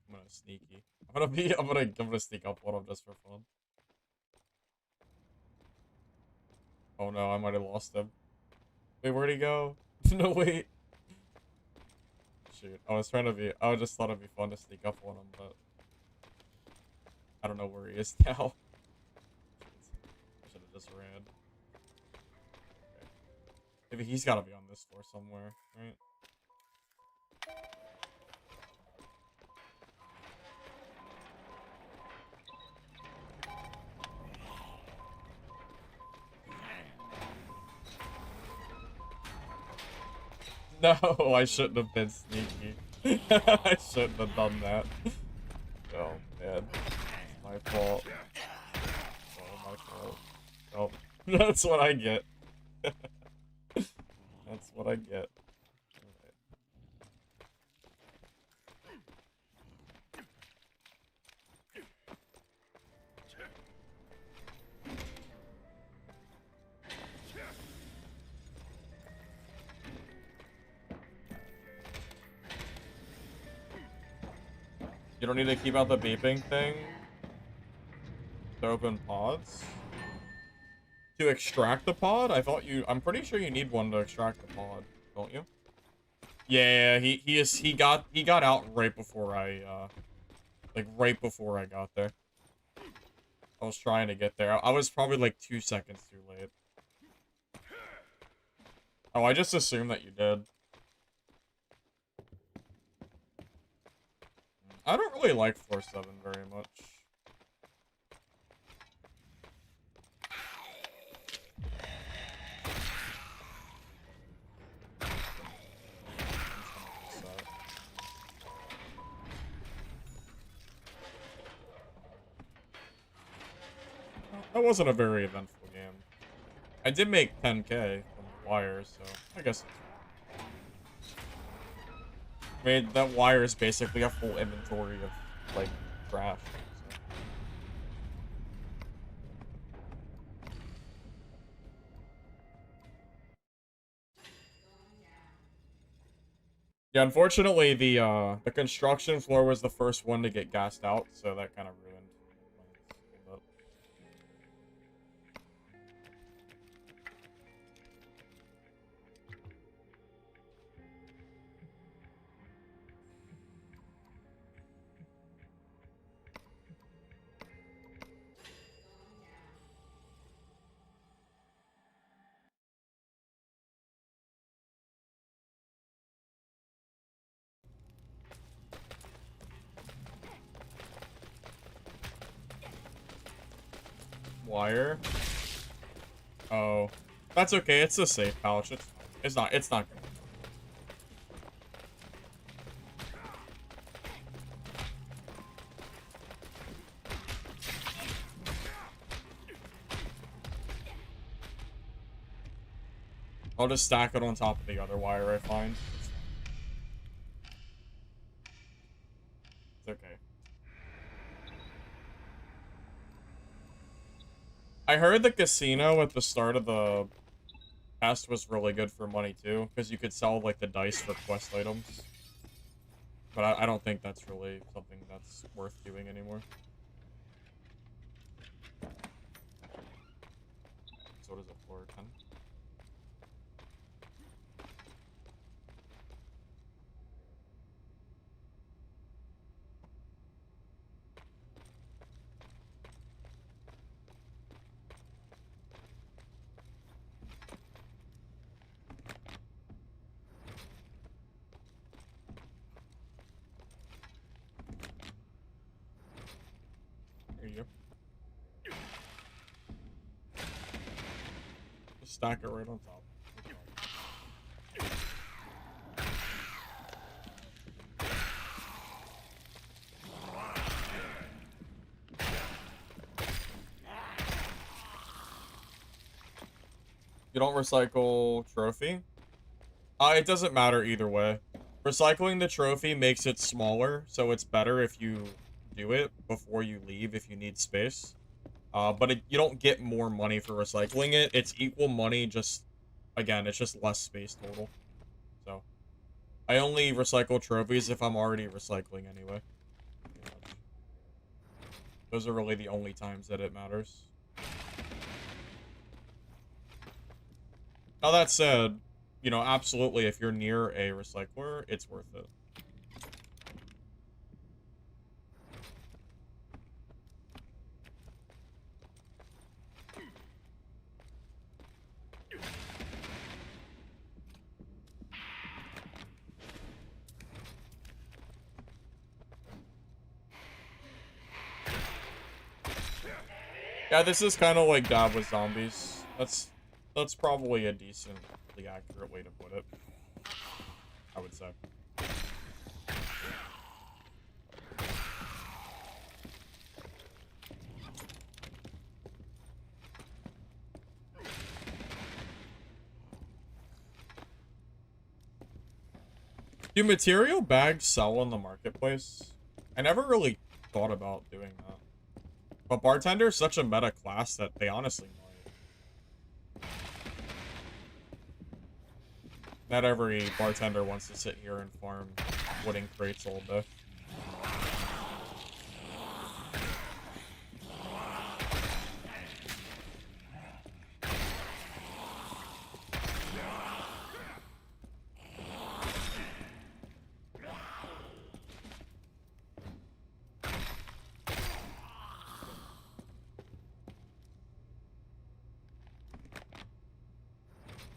I'm gonna sneaky. I'm gonna sneak up on him just for fun. Oh no, I might have lost him. Wait, where'd he go? No, wait. Shoot, I just thought it'd be fun to sneak up on him, but I don't know where he is now. I should have just ran. Okay. Maybe he's got to be on this floor somewhere, right? No, I shouldn't have been sneaky. I shouldn't have done that. Oh, man. It's my fault. Oh, my fault. Oh, that's what I get. That's what I get. Alright. You don't need to keep out the beeping thing to open pods? To extract the pod? I'm pretty sure you need one to extract the pod, don't you? Yeah, he got out right before like right before I got there. I was trying to get there. I was probably like 2 seconds too late. Oh, I just assumed that you did. I don't really like floor 7 very much. That wasn't a very eventful game. I did make 10K from the wire, so I guess it's... I mean, that wire is basically a full inventory of, like, trash. So. Yeah, unfortunately, the construction floor was the first one to get gassed out, so that kind of ruined my hold up. Wire. Oh, that's okay. It's a safe pouch. It's fine. It's not good. I'll just stack it on top of the other wire I find. It's okay. I heard the casino at the start of the test was really good for money too, because you could sell like the dice for quest items. But I don't think that's really something that's worth doing anymore. So what is it for? 10? Here you go. Just stack it right on top. You don't recycle trophy? It doesn't matter either way. Recycling the trophy makes it smaller, so it's better if you do it before you leave if you need space. But you don't get more money for recycling it. It's equal money, just, again, it's just less space total. So, I only recycle trophies if I'm already recycling anyway. Those are really the only times that it matters. Now that said, you know, absolutely, if you're near a recycler, it's worth it. Yeah, this is kind of like Dab with zombies. That's probably a decently accurate way to put it, I would say. Do material bags sell in the marketplace? I never really thought about doing that. But bartender is such a meta class that they honestly might. Not every bartender wants to sit here and farm wooden crates all day.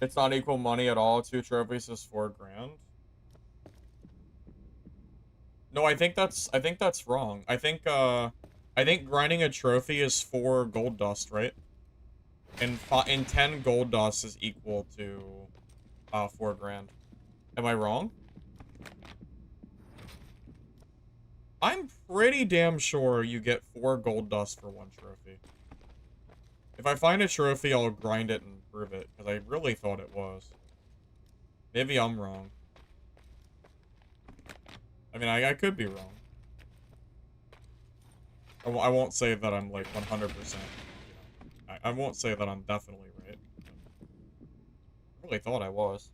It's not equal money at all. 2 trophies is 4 grand. No, I think that's wrong. I think grinding a trophy is 4 gold dust, right? And 10 gold dust is equal to 4 grand. Am I wrong? I'm pretty damn sure you get 4 gold dust for 1 trophy. If I find a trophy, I'll grind it and prove it, because I really thought it was. Maybe I'm wrong. I mean, I could be wrong. I won't say that I'm, like, 100%. You know, I won't say that I'm definitely right. I really thought I was.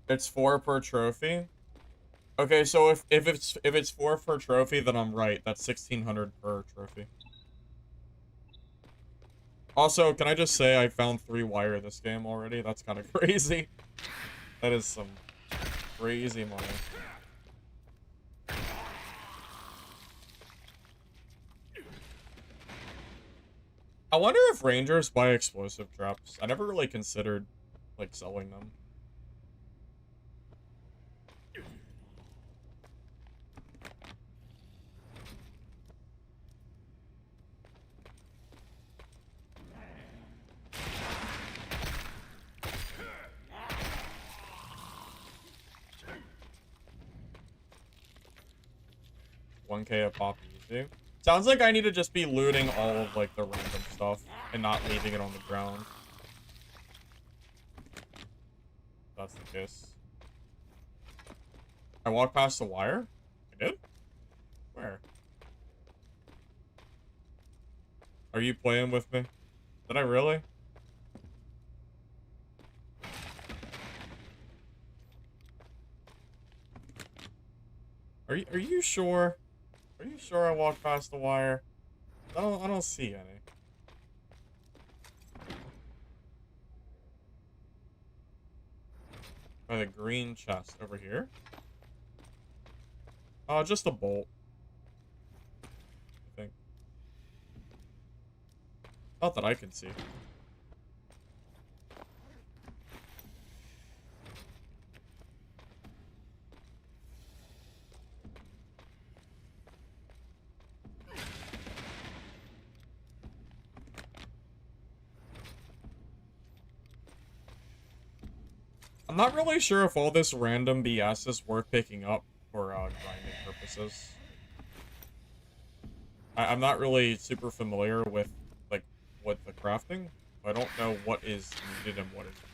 It's 4 per trophy? Okay, so if it's 4 per trophy, then I'm right. That's 1,600 per trophy. Also, can I just say I found 3 wire this game already? That's kind of crazy. That is some crazy money. I wonder if rangers buy explosive traps. I never really considered, like, selling them. $1K a pop easy. Sounds like I need to just be looting all of, like, the random stuff and not leaving it on the ground. That's the case. I walked past the wire? I did? Where? Are you playing with me? Did I really? Are you sure? Are you sure I walked past the wire? I don't see any. By the green chest over here? Oh, just a bolt. I think. Not that I can see. I'm not really sure if all this random BS is worth picking up for grinding purposes. I'm not really super familiar with, like, what the crafting. I don't know what is needed and what is not.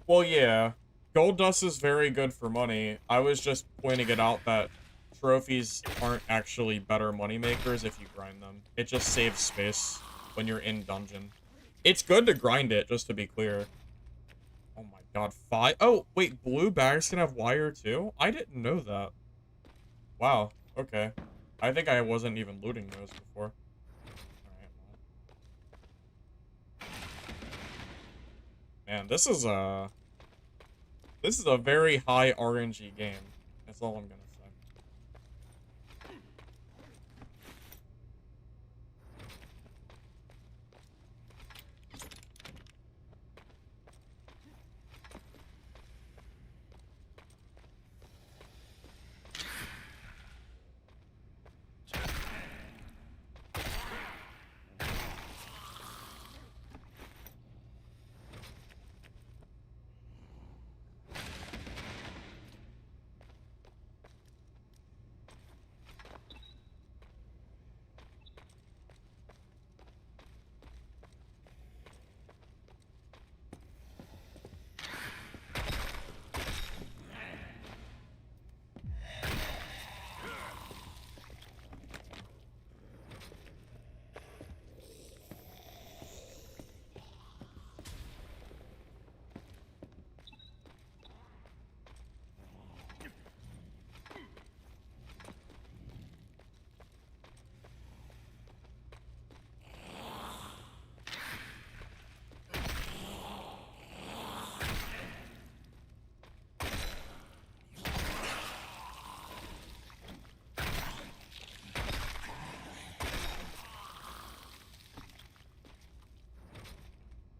Well, yeah. Gold dust is very good for money. I was just pointing it out that trophies aren't actually better money makers if you grind them. It just saves space when you're in dungeon. It's good to grind it, just to be clear. Oh my god, 5? Oh, wait, blue bags can have wire too? I didn't know that. Wow, okay. I think I wasn't even looting those before. Alright, well. Man, this is a very high RNG game. That's all I'm gonna say.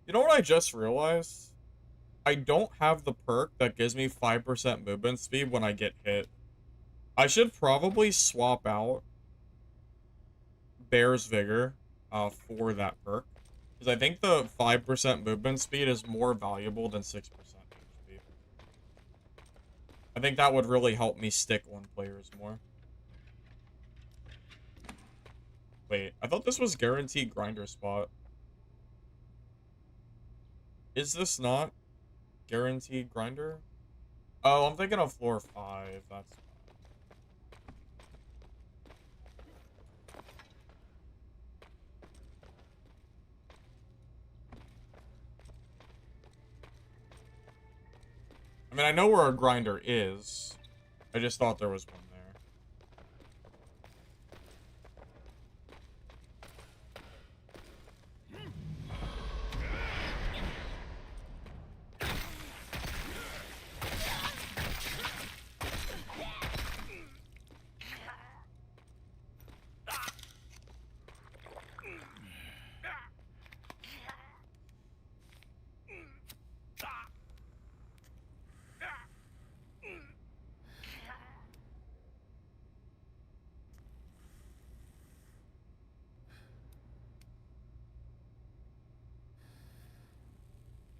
You know what I just realized? I don't have the perk that gives me 5% movement speed when I get hit. I should probably swap out Bear's Vigor for that perk. Because I think the 5% movement speed is more valuable than 6% HP. I think that would really help me stick on players more. Wait, I thought this was guaranteed grinder spot. Is this not guaranteed grinder? Oh, I'm thinking of floor 5. That's fine. I mean, I know where a grinder is. I just thought there was one there.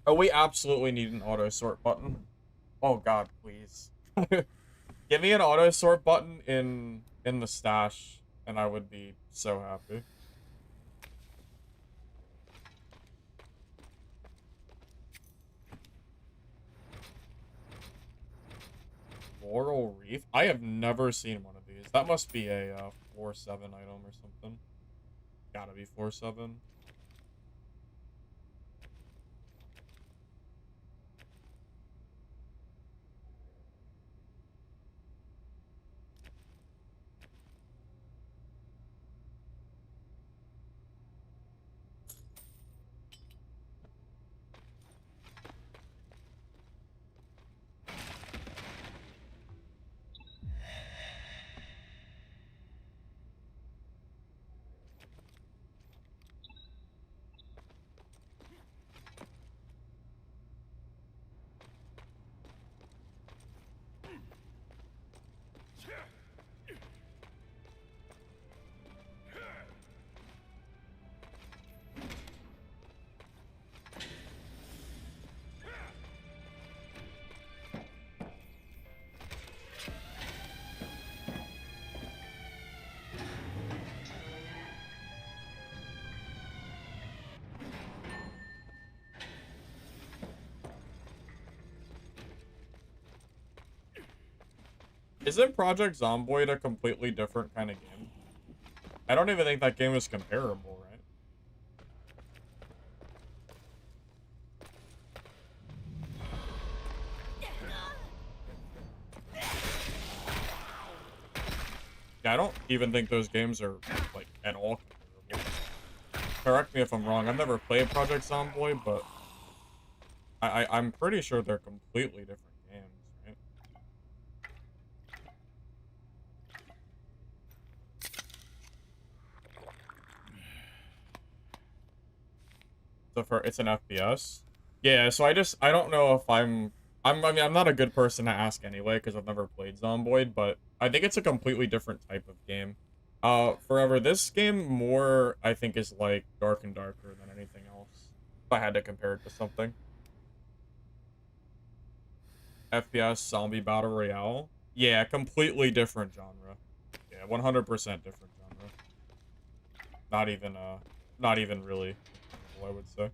Oh, we absolutely need an auto sort button. Oh god, please. Give me an auto sort button in the stash, and I would be so happy. Laurel Reef? I have never seen one of these. That must be a floor 7 item or something. Gotta be floor 7. Isn't Project Zomboid a completely different kind of game? I don't even think that game is comparable, right? Yeah, I don't even think those games are, like, at all comparable. Correct me if I'm wrong. I've never played Project Zomboid, but I'm pretty sure they're completely different games, right? So for it's an FPS. Yeah, so I don't know if I mean I'm not a good person to ask anyway because I've never played Zomboid, but I think it's a completely different type of game. Forever, this game more I think is like Dark and Darker than anything else. If I had to compare it to something. FPS zombie battle royale. Yeah, completely different genre. Yeah, 100% different genre. Not even not even really comparable, I would say.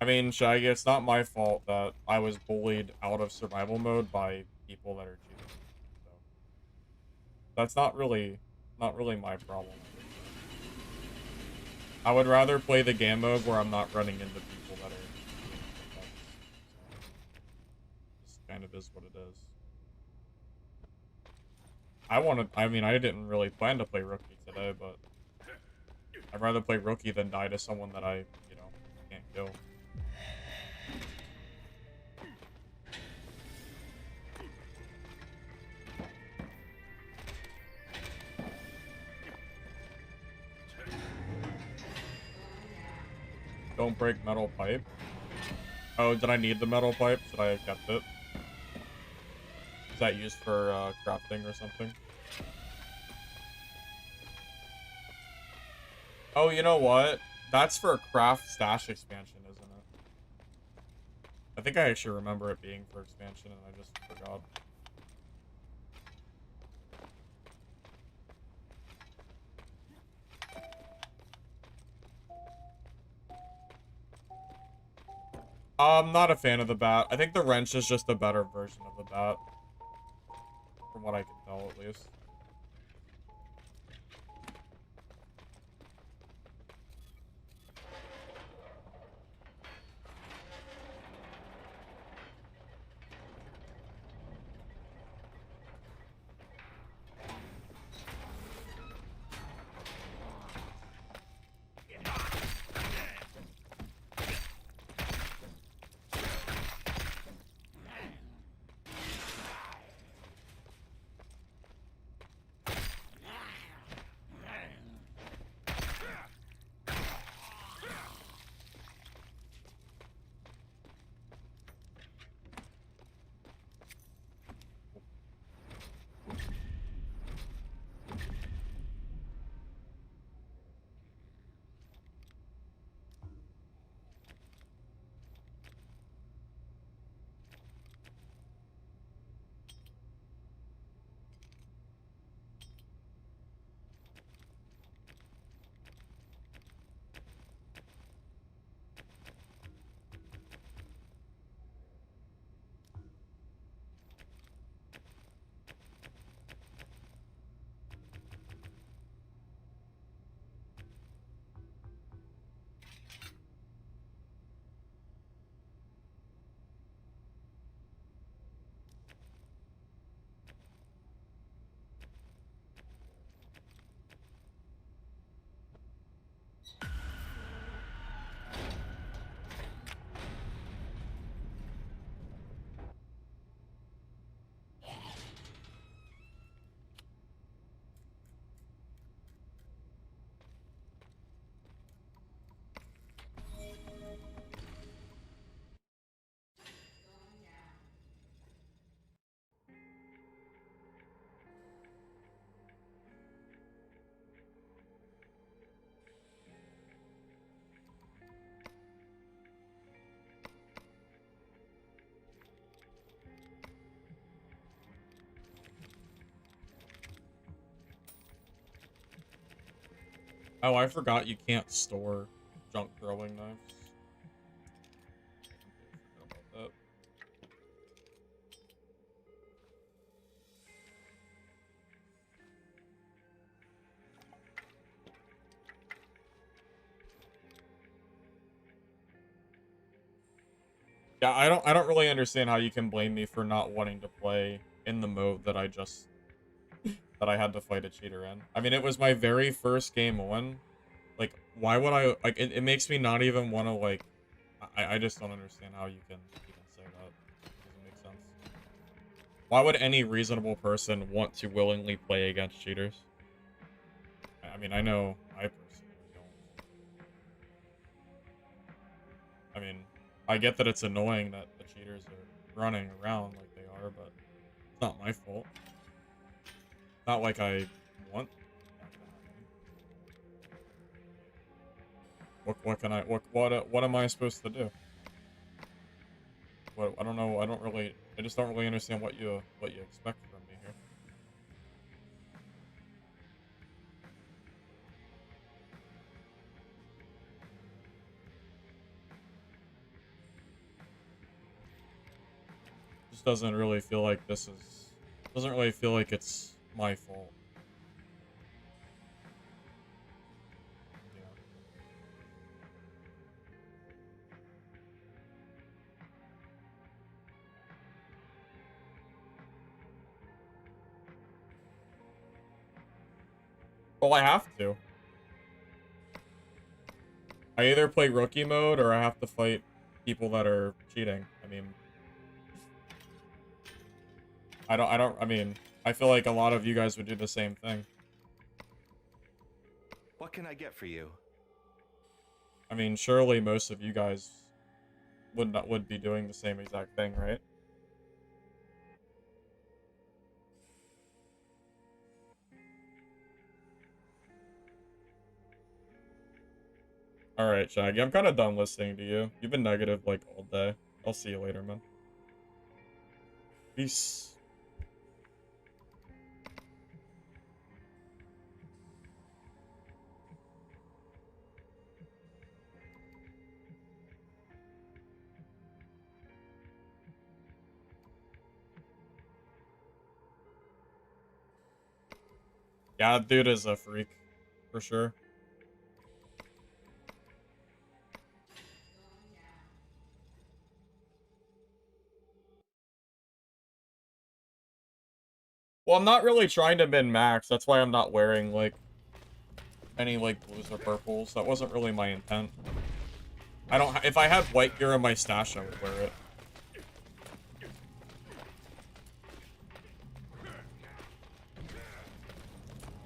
I mean, Shaggy, it's not my fault that I was bullied out of survival mode by people that are cheating. So that's not really my problem, I would say. I would rather play the game mode where I'm not running into people that are cheating sometimes. So this kind of is what it is. I mean, I didn't really plan to play Rookie today, but I'd rather play Rookie than die to someone that I, can't kill. Don't break metal pipe. Oh, did I need the metal pipe? Should I have kept it? Is that used for crafting or something? Oh, you know what? That's for craft stash expansion, isn't it? I think I actually remember it being for expansion and I just forgot. I'm not a fan of the bat. I think the wrench is just a better version of the bat. From what I can tell, at least. Oh, I forgot you can't store junk throwing knives. I completely forgot about that. Yeah, I don't really understand how you can blame me for not wanting to play in the mode that that I had to fight a cheater in. I mean, it was my very first game on. Like, why would I, like, it makes me not even want to, like, I just don't understand how you can even say that. It doesn't make sense. Why would any reasonable person want to willingly play against cheaters? I mean, I know I personally don't. I mean, I get that it's annoying that the cheaters are running around like they are, but it's not my fault. Not like I want that to happen. What can I what am I supposed to do? What, I don't know. I just don't really understand what you expect from me here. Just doesn't really feel like doesn't really feel like it's my fault. You know? Well, I have to. I either play rookie mode or I have to fight people that are cheating. I mean, I mean, I feel like a lot of you guys would do the same thing. What can I get for you? I mean, surely most of you guys would be doing the same exact thing, right? All right, Shaggy. I'm kind of done listening to you. You've been negative like all day. I'll see you later, man. Peace. Yeah, that dude is a freak, for sure. Well, I'm not really trying to min-max. That's why I'm not wearing, like, any, like, blues or purples. That wasn't really my intent. I don't... If I had white gear in my stash, I would wear it.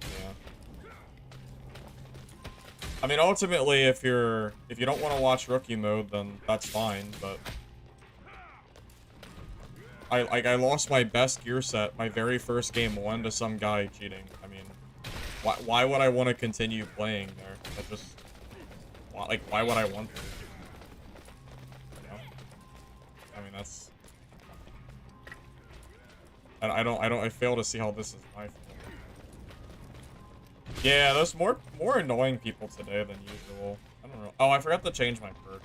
Yeah. I mean, ultimately, if you don't want to watch rookie mode, then that's fine, but... I lost my best gear set, my very first game one, to some guy cheating. I mean, why would I want to continue playing there? That just, why would I want to? You know? I mean, that's, I fail to see how this is my fault. Yeah, there's more annoying people today than usual. I don't know. Oh, I forgot to change my perk.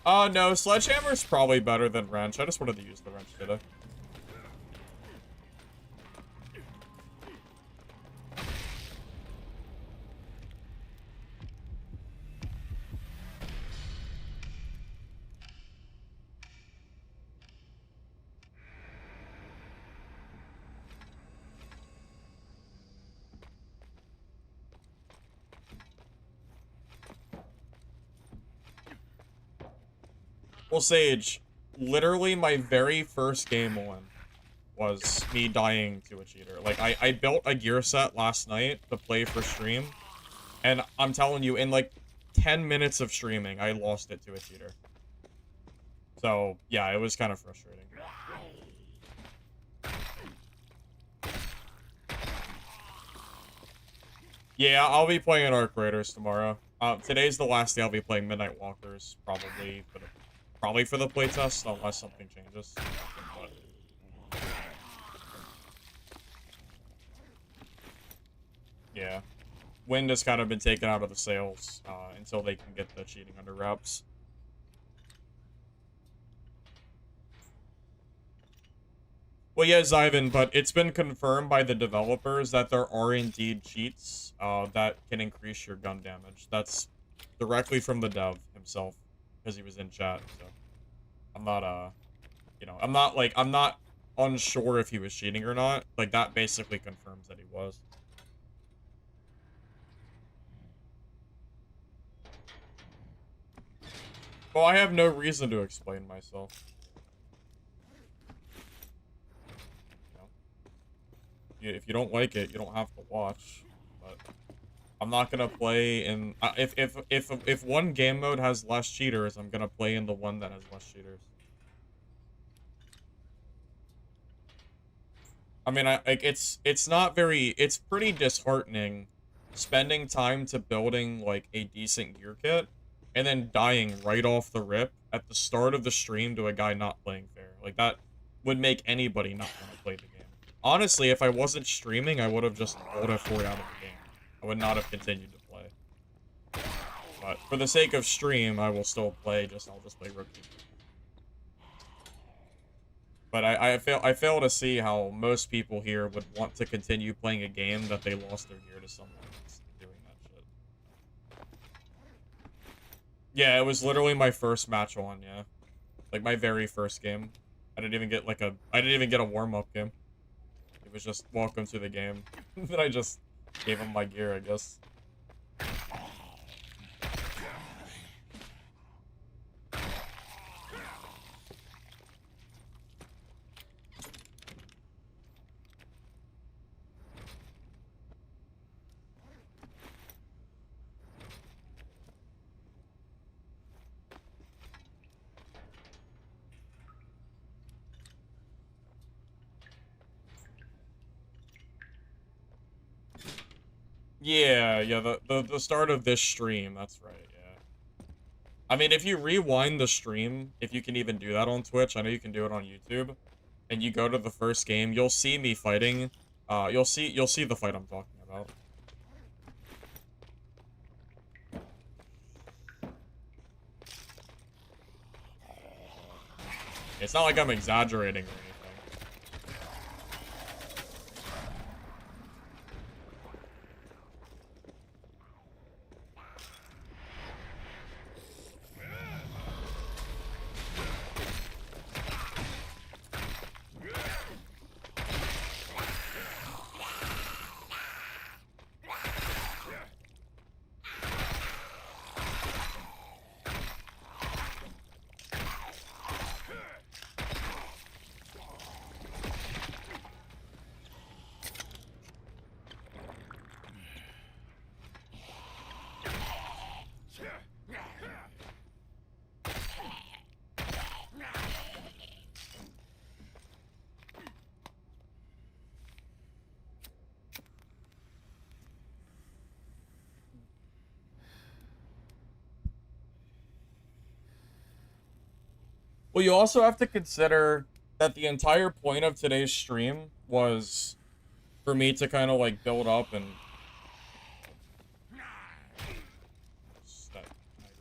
No, Sledgehammer's probably better than Wrench. I just wanted to use the Wrench today. Well, Sage, literally my very first game on was me dying to a cheater. Like, I built a gear set last night to play for stream, and I'm telling you, in like 10 minutes of streaming, I lost it to a cheater. So, yeah, it was kind of frustrating. Yeah, I'll be playing Arc Raiders tomorrow. Today's the last day I'll be playing Midnight Walkers, probably for the playtest, unless something changes. But Yeah. Wind has kind of been taken out of the sails until they can get the cheating under wraps. Well, yeah, Zyvan, but it's been confirmed by the developers that there are indeed cheats that can increase your gun damage. That's directly from the dev himself, because he was in chat, so I'm not, I'm not unsure if he was cheating or not. Like, that basically confirms that he was. Well, I have no reason to explain myself. If you don't like it, you don't have to watch. But I'm not gonna play in if one game mode has less cheaters, I'm gonna play in the one that has less cheaters. I mean, it's pretty disheartening spending time to building like a decent gear kit and then dying right off the rip at the start of the stream to a guy not playing fair. Like that would make anybody not want to play the game. Honestly, if I wasn't streaming, I would have just pulled F4 out of the game. I would not have continued to play. But for the sake of stream, I will still play, I'll just play rookie. But I fail to see how most people here would want to continue playing a game that they lost their gear to someone else doing that shit. Yeah, it was literally my first match on, yeah. Like my very first game. I didn't even get a warm-up game. It was just welcome to the game. Then I just gave him my gear, I guess. Yeah, the start of this stream, that's right, yeah. I mean, if you rewind the stream, if you can even do that on Twitch, I know you can do it on YouTube, and you go to the first game, you'll see me fighting, you'll see the fight I'm talking about. It's not like I'm exaggerating or anything. Well, you also have to consider that the entire point of today's stream was for me to kind of like build up and that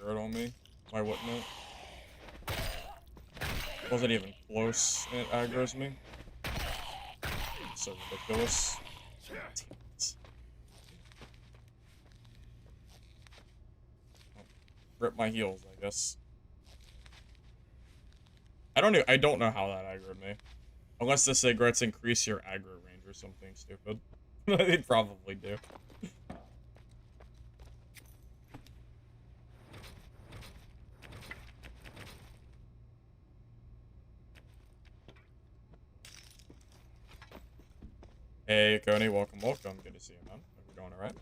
aggroed on me. Why wouldn't it? Wasn't even close and it aggroes me. It's so ridiculous. Rip my heels, I guess. I don't know how that aggroed me. Unless the cigarettes increase your aggro range or something stupid. They'd probably do. Hey, Coney, welcome. Good to see you, man. Hope you're doing alright.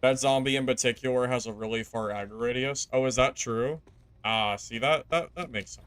That zombie in particular has a really far aggro radius. Oh, is that true? Ah, see, that makes sense.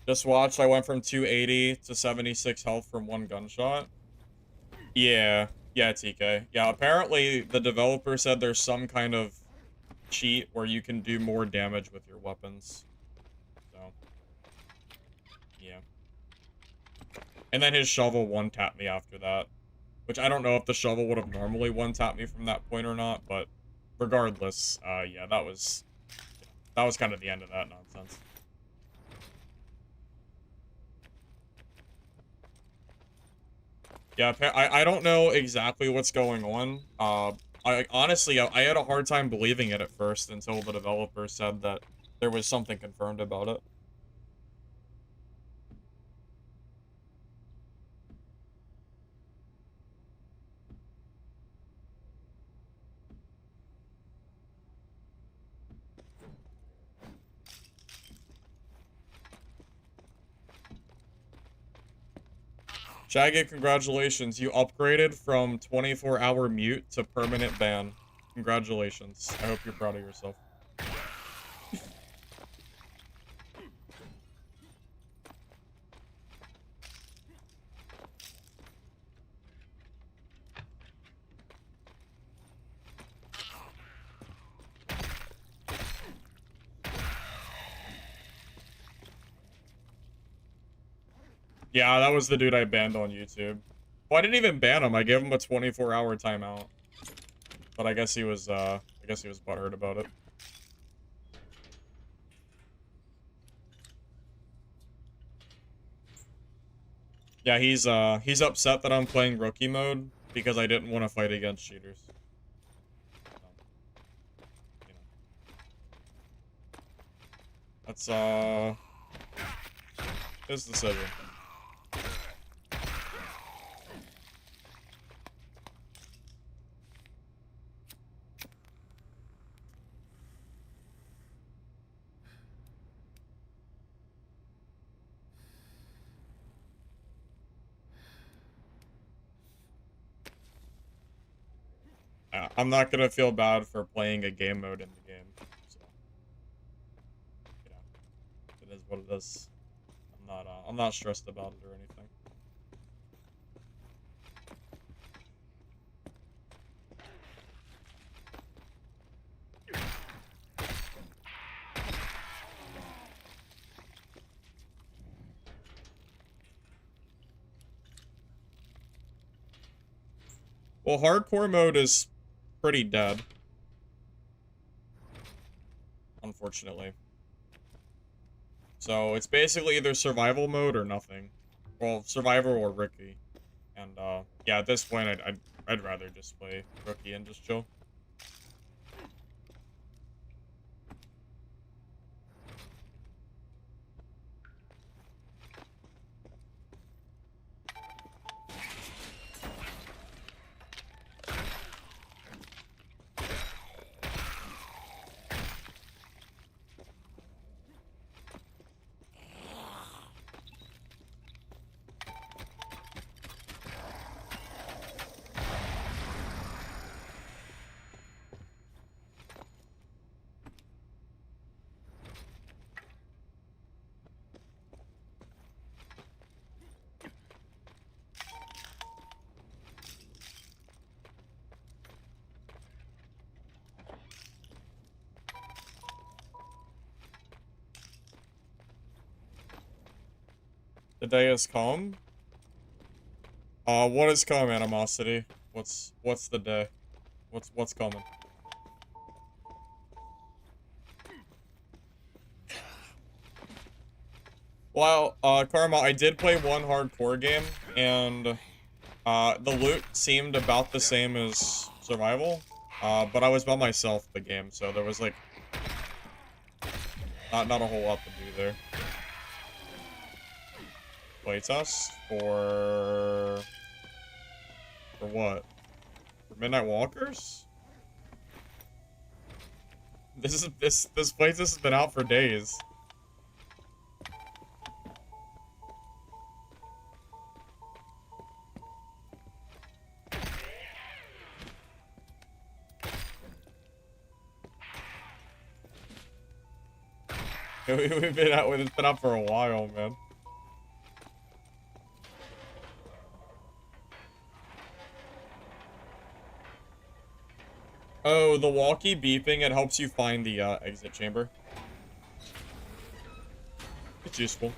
Just watched, I went from 280 to 76 health from one gunshot. Yeah. Yeah, TK. Yeah, apparently the developer said there's some kind of cheat where you can do more damage with your weapons. So, yeah. And then his shovel one-tapped me after that. Which I don't know if the shovel would have normally one-tapped me from that point or not, but regardless, yeah, that was kind of the end of that nonsense. Yeah, I don't know exactly what's going on. I honestly, I had a hard time believing it at first until the developer said that there was something confirmed about it. Shaggy, congratulations. You upgraded from 24-hour mute to permanent ban. Congratulations. I hope you're proud of yourself. Yeah, that was the dude I banned on YouTube. Well, I didn't even ban him. I gave him a 24-hour timeout. But I guess he was butthurt about it. Yeah, he's upset that I'm playing rookie mode because I didn't want to fight against cheaters. So, you know. That's his decision. I'm not gonna feel bad for playing a game mode in the game. So, you know, it is what it is. I'm not stressed about it or anything. Well, hardcore mode is pretty dead. Unfortunately. So, it's basically either survival mode or nothing. Well, survivor or rookie. And, yeah, at this point, I'd rather just play rookie and just chill. The day is calm. What is calm, animosity? What's the day? What's coming? Well, Karma, I did play one hardcore game, and the loot seemed about the same as survival. But I was by myself the game, so there was like not a whole lot to do there. Playtest for what? For Midnight Walkers? This playtest has been out for days. We've been out with it's been up for a while, man. Oh, the walkie beeping, it helps you find the exit chamber. It's useful.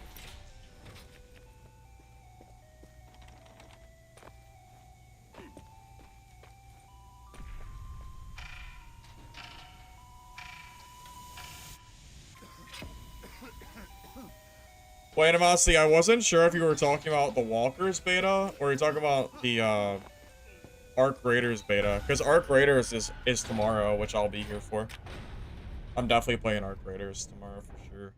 Wait, honestly, I wasn't sure if you were talking about the Walkers beta or you're talking about the Arc Raiders beta, because Arc Raiders is tomorrow, which I'll be here for. I'm definitely playing Arc Raiders tomorrow for sure.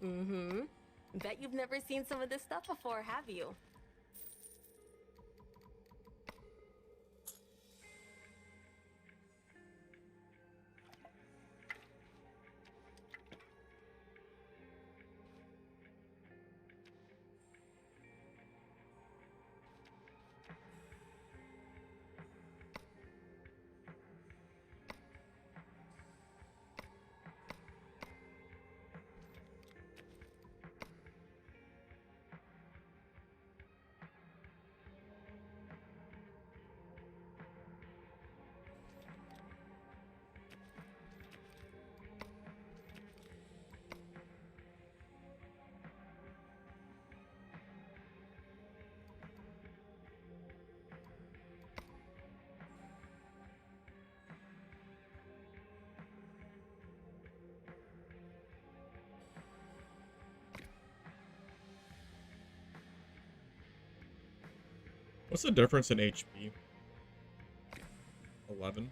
Mm-hmm. Bet you've never seen some of this stuff before, have you? What's the difference in HP? 11.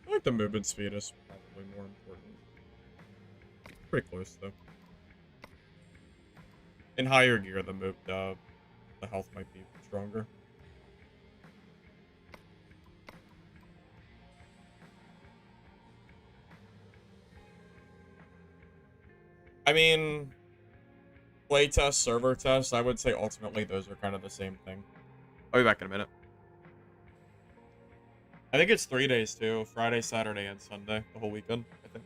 I feel like the movement speed is probably more important. Pretty close though. In higher gear, the health might be stronger. I mean, playtest, server test, I would say ultimately those are kind of the same thing. I'll be back in a minute. I think it's 3 days too. Friday, Saturday, and Sunday. The whole weekend, I think.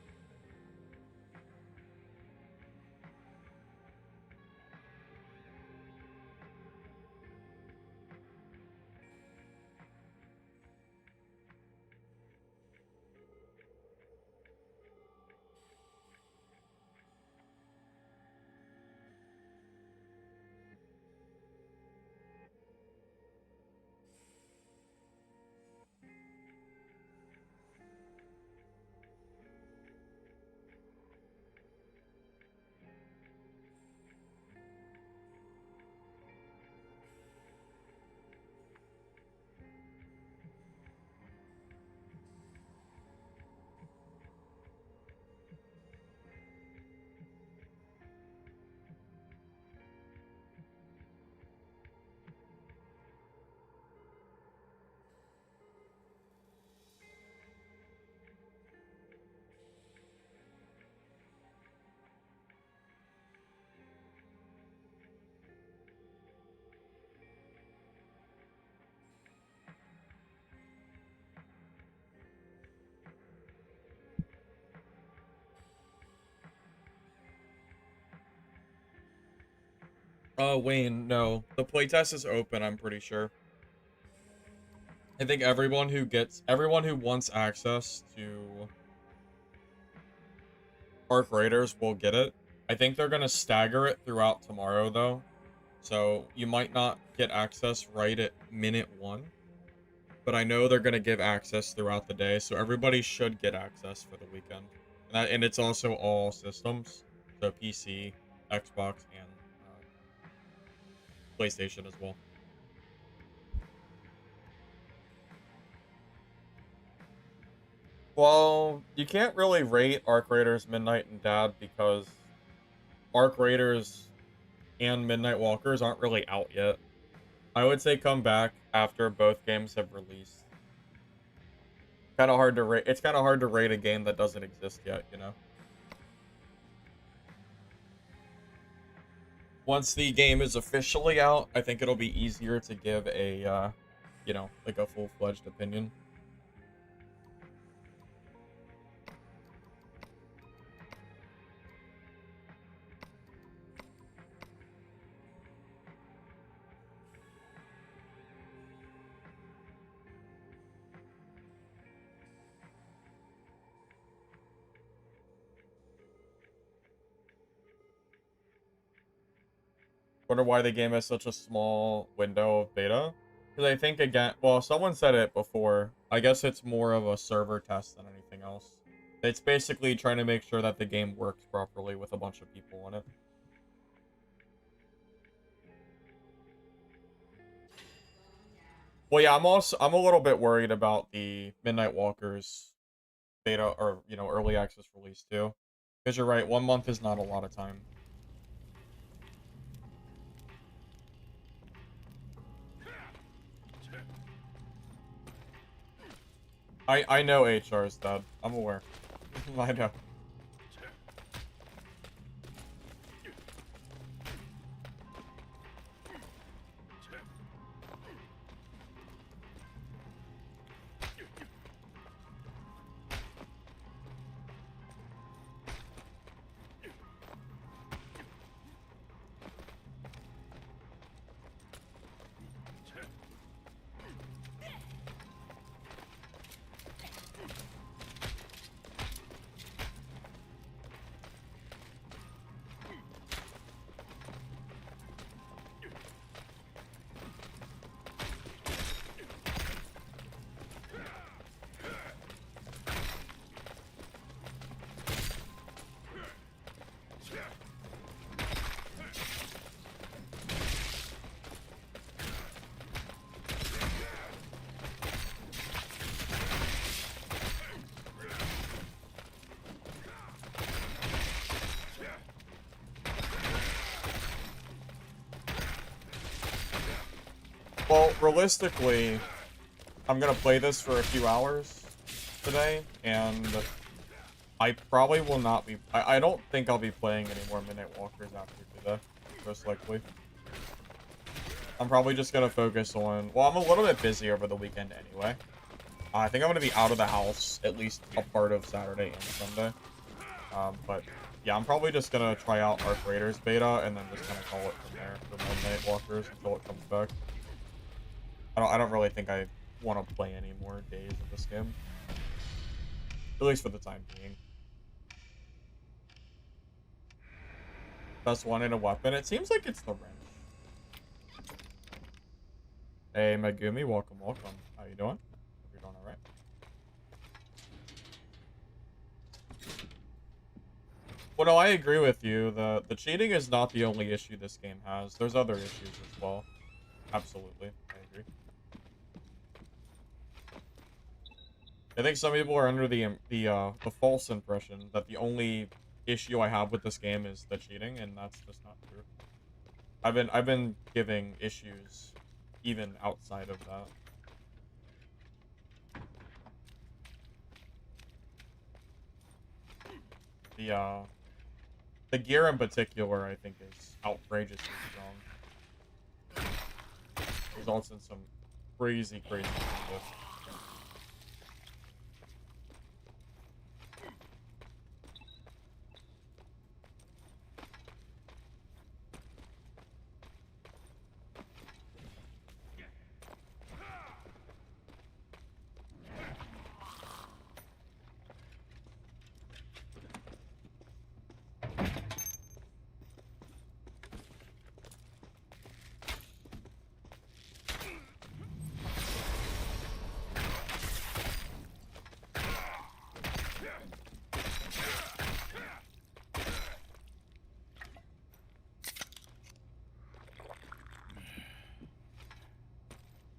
Wayne, no. The playtest is open, I'm pretty sure. I think everyone who wants access to Arc Raiders will get it. I think they're gonna stagger it throughout tomorrow though. So you might not get access right at minute 1. But I know they're gonna give access throughout the day, so everybody should get access for the weekend. And it's also all systems. So PC, Xbox, and PlayStation as well. Well, you can't really rate Arc Raiders, Midnight, and Dad because Arc Raiders and Midnight Walkers aren't really out yet. I would say come back after both games have released. Kind of hard to rate. It's kind of hard to rate a game that doesn't exist yet, you know? Once the game is officially out, I think it'll be easier to give a, you know, like a full-fledged opinion. Wonder why the game has such a small window of beta. Because I think, again, well, someone said it before. I guess it's more of a server test than anything else. It's basically trying to make sure that the game works properly with a bunch of people in it. Well, yeah, I'm a little bit worried about the Midnight Walkers beta, or, you know, early access release too. Because you're right, 1 month is not a lot of time. I know HR is dead. I'm aware. I know. Well, realistically, I'm gonna play this for a few hours today, and I probably will not be... I don't think I'll be playing any more Midnight Walkers after today, most likely. I'm probably just gonna focus on... Well, I'm a little bit busy over the weekend anyway. I think I'm gonna be out of the house at least a part of Saturday and Sunday. But yeah, I'm probably just gonna try out Arc Raiders beta and then just kind of call it from there for Midnight Walkers until it comes back. I don't really think I want to play any more days of this game. At least for the time being. Best one in a weapon. It seems like it's the wrench. Hey, Megumi, welcome, welcome. How you doing? Hope you're doing alright. Well, no, I agree with you. The cheating is not the only issue this game has. There's other issues as well. Absolutely, I agree. I think some people are under the false impression that the only issue I have with this game is the cheating, and that's just not true. I've been giving issues even outside of that. The gear in particular, I think, is outrageously strong. Results in some crazy stuff.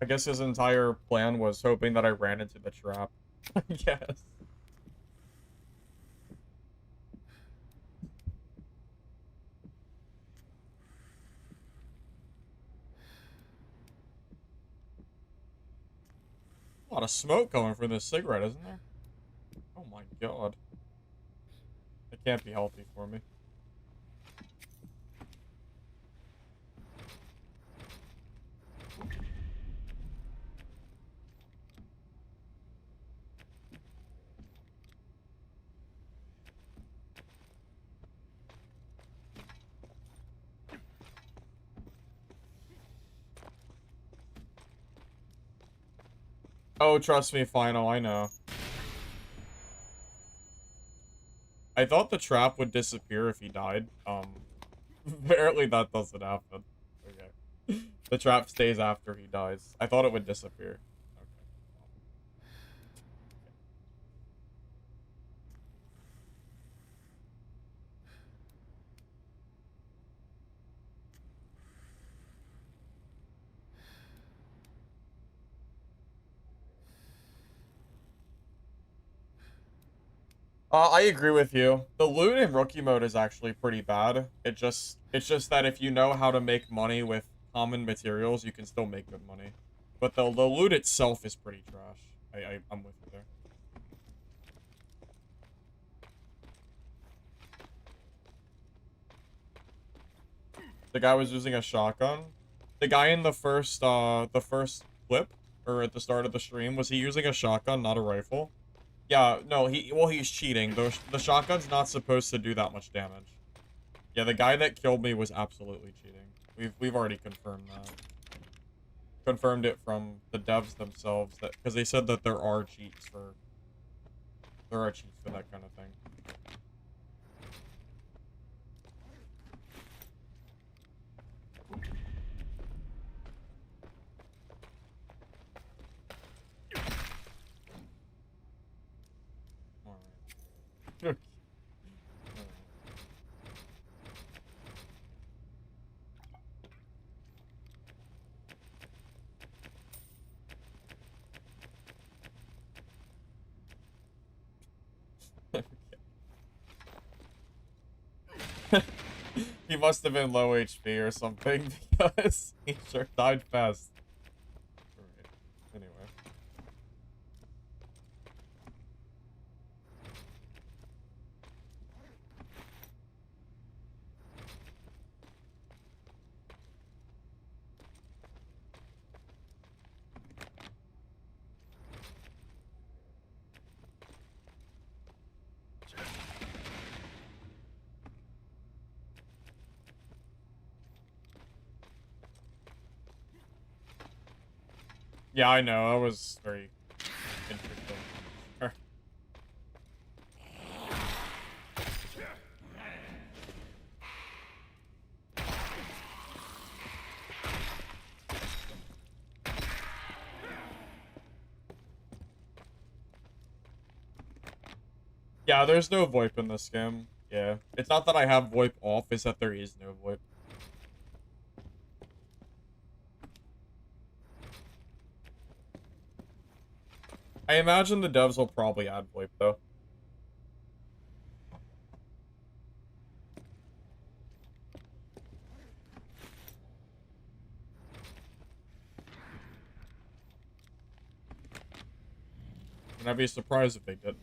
I guess his entire plan was hoping that I ran into the trap. I guess. A lot of smoke coming from this cigarette, isn't there? Oh my god. It can't be healthy for me. Oh, trust me, Final, I know. I thought the trap would disappear if he died. Apparently that doesn't happen. Okay. The trap stays after he dies. I thought it would disappear. Okay. I agree with you. The loot in rookie mode is actually pretty bad. It's just that if you know how to make money with common materials, you can still make good money. But the loot itself is pretty trash. I'm with you there. The guy was using a shotgun. The guy in the first clip, or at the start of the stream, was he using a shotgun, not a rifle? Yeah, no, he's cheating. The shotgun's not supposed to do that much damage. Yeah, the guy that killed me was absolutely cheating. We've already confirmed that. Confirmed it from the devs themselves, that because they said that there are cheats for that kind of thing. Alright. He must have been low HP or something because he sure died fast. Alright. Anyway. Yeah, I know. That was very interesting. Yeah, there's no VoIP in this game. Yeah. It's not that I have VoIP off, it's that there is no VoIP. I imagine the devs will probably add VoIP, though. And I'd be surprised if they didn't.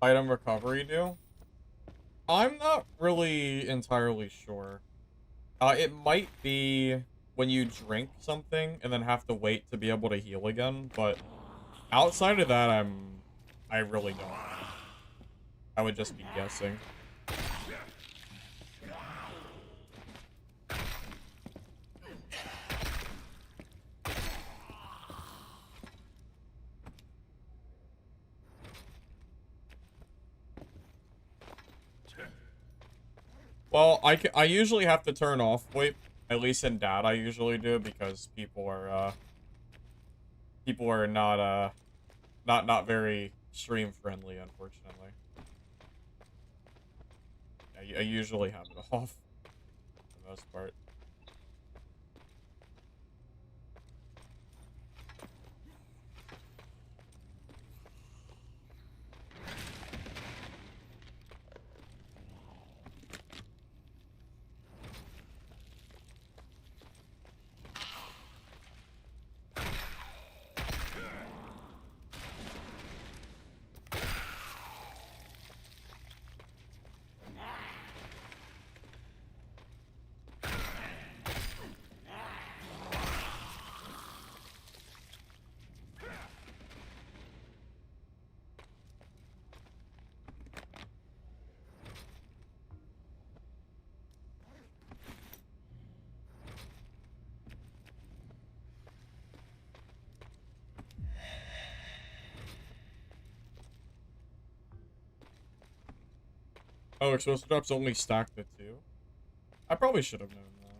Item recovery do? I'm not really entirely sure. It might be when you drink something and then have to wait to be able to heal again, but outside of that, I really don't know. I would just be guessing. Well, I usually have to turn off VoIP. At least in dad I usually do, because people are not very stream friendly, unfortunately. I usually have it off for the most part. Oh, explosive drops only stack the two? I probably should have known that.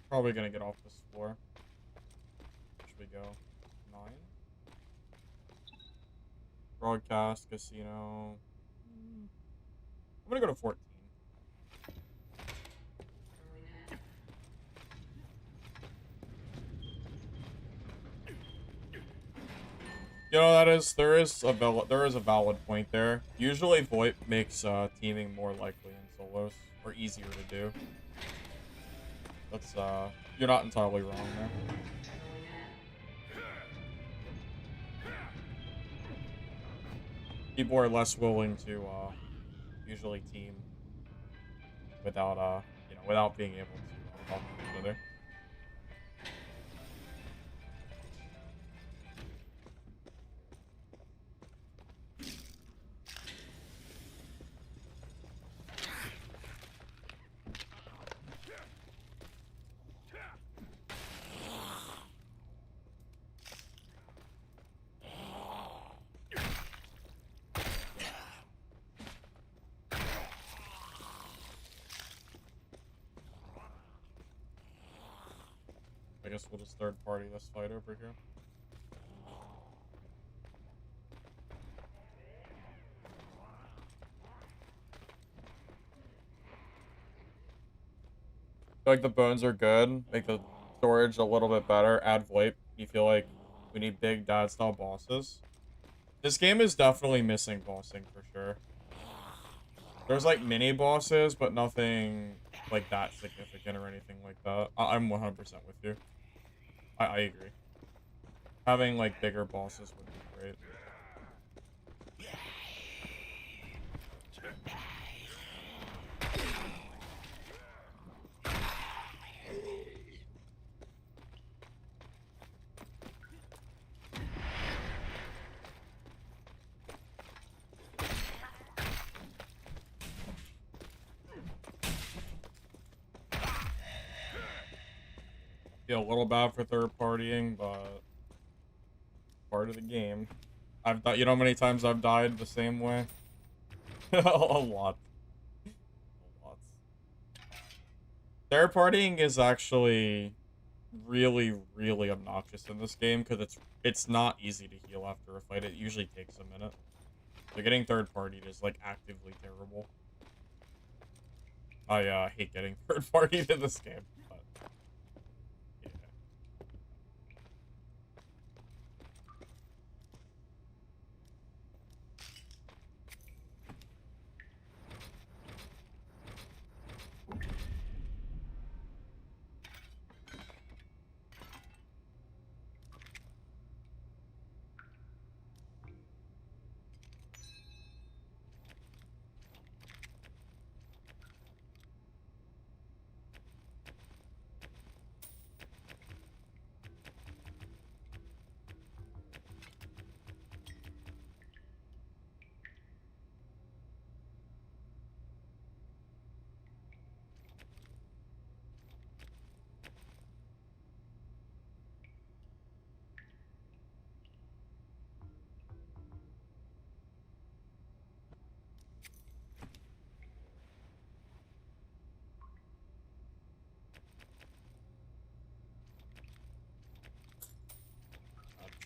Probably gonna get off this floor. Where should we go? 9? Broadcast, casino. I'm gonna go to 14. You know, there is a valid point there. Usually VoIP makes teaming more likely in solos, or easier to do. That's you're not entirely wrong there. People are less willing to usually team without without being able to talk to each other. I guess we'll just third party this fight over here. Feel like the bones are good. Make the storage a little bit better. Add VoIP. You feel like we need big dad style bosses. This game is definitely missing bossing for sure. There's like mini bosses, but nothing like that significant or anything like that. I'm 100% with you. I agree. Having like bigger bosses would be great. Feel a little bad for third partying, but part of the game. I've you know how many times I've died the same way? A lot. A lot. Third partying is actually really, really obnoxious in this game because it's not easy to heal after a fight. It usually takes a minute. So getting third partied is like actively terrible. I hate getting third partied in this game. But, yeah.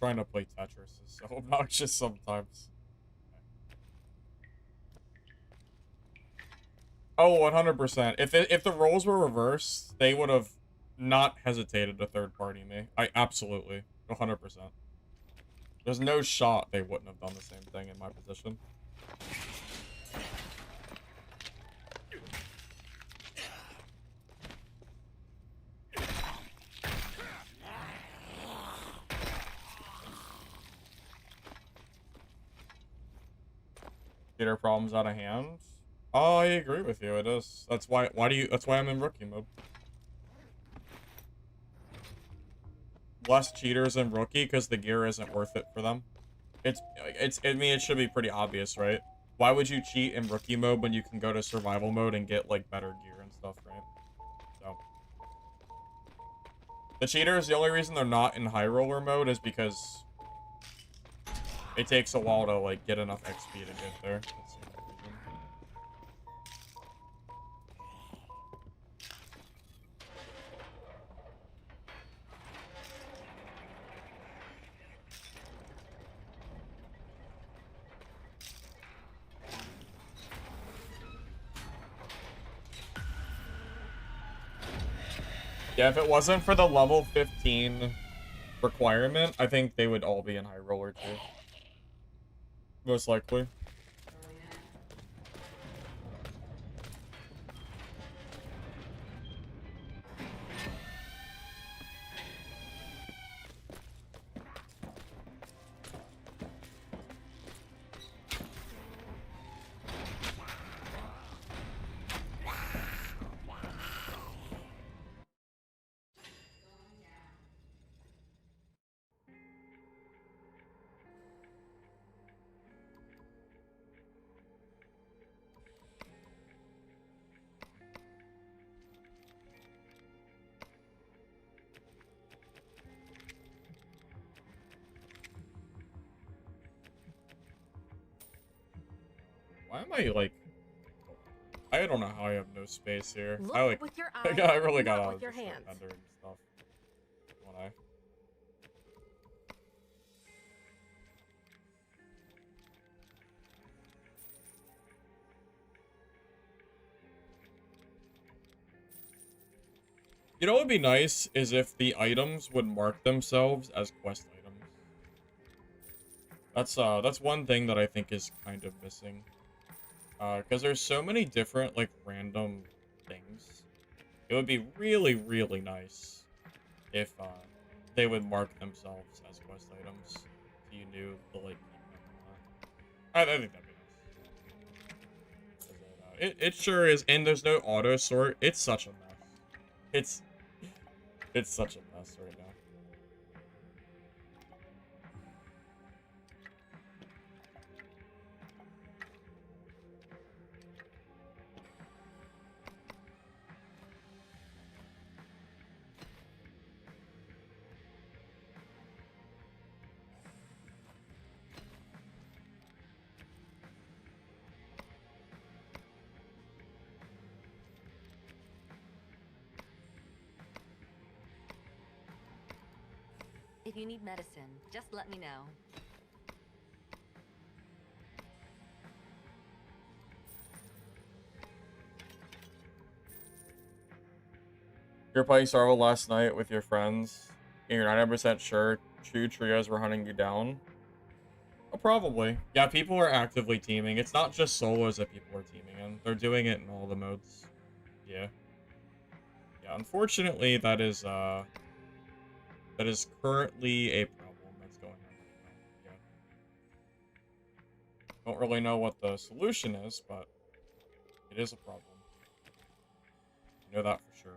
trying to play Tetris is so obnoxious sometimes. Oh, 100%. If the roles were reversed, they would have not hesitated to third party me. I absolutely 100%. There's no shot they wouldn't have done the same thing in my position. Theater problems out of hand. Oh, I agree with you. It is. That's why I'm in rookie mode. Less cheaters in rookie because the gear isn't worth it for them. I mean, it should be pretty obvious, right? Why would you cheat in rookie mode when you can go to survival mode and get like better gear and stuff, right? So the cheaters, the only reason they're not in high roller mode is because it takes a while to like get enough XP to get there. That's the only reason. Yeah, if it wasn't for the level 15 requirement, I think they would all be in high roller too. Most likely. Why am I like... I don't know how I have no space here. Look I like... with your eyes, I really got not out with of your this hands. render and stuff. When I... You know what would be nice is if the items would mark themselves as quest items. That's one thing that I think is kind of missing. Because there's so many different, like, random things. It would be really, really nice if, they would mark themselves as quest items. So you knew to, like, keep them or not. I think that'd be nice. 'Cause it sure is, and there's no auto sort. It's such a mess. It's It's such a mess right now. If you need medicine, just let me know. You're playing Starvel last night with your friends, and you're 90% sure two trios were hunting you down? Oh, probably. Yeah, people are actively teaming. It's not just solos that people are teaming in. They're doing it in all the modes. Yeah. Yeah, unfortunately, that is currently a problem that's going on right now. Yeah. Don't really know what the solution is, but it is a problem. I know that for sure.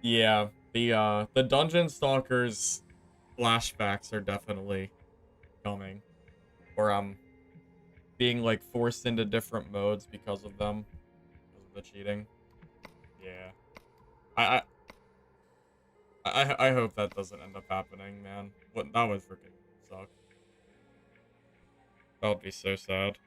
Yeah, the Dungeon Stalkers flashbacks are definitely coming. Or being like forced into different modes because of them. Because of the cheating. Yeah. I I hope that doesn't end up happening, man. What that would freaking suck. That would be so sad.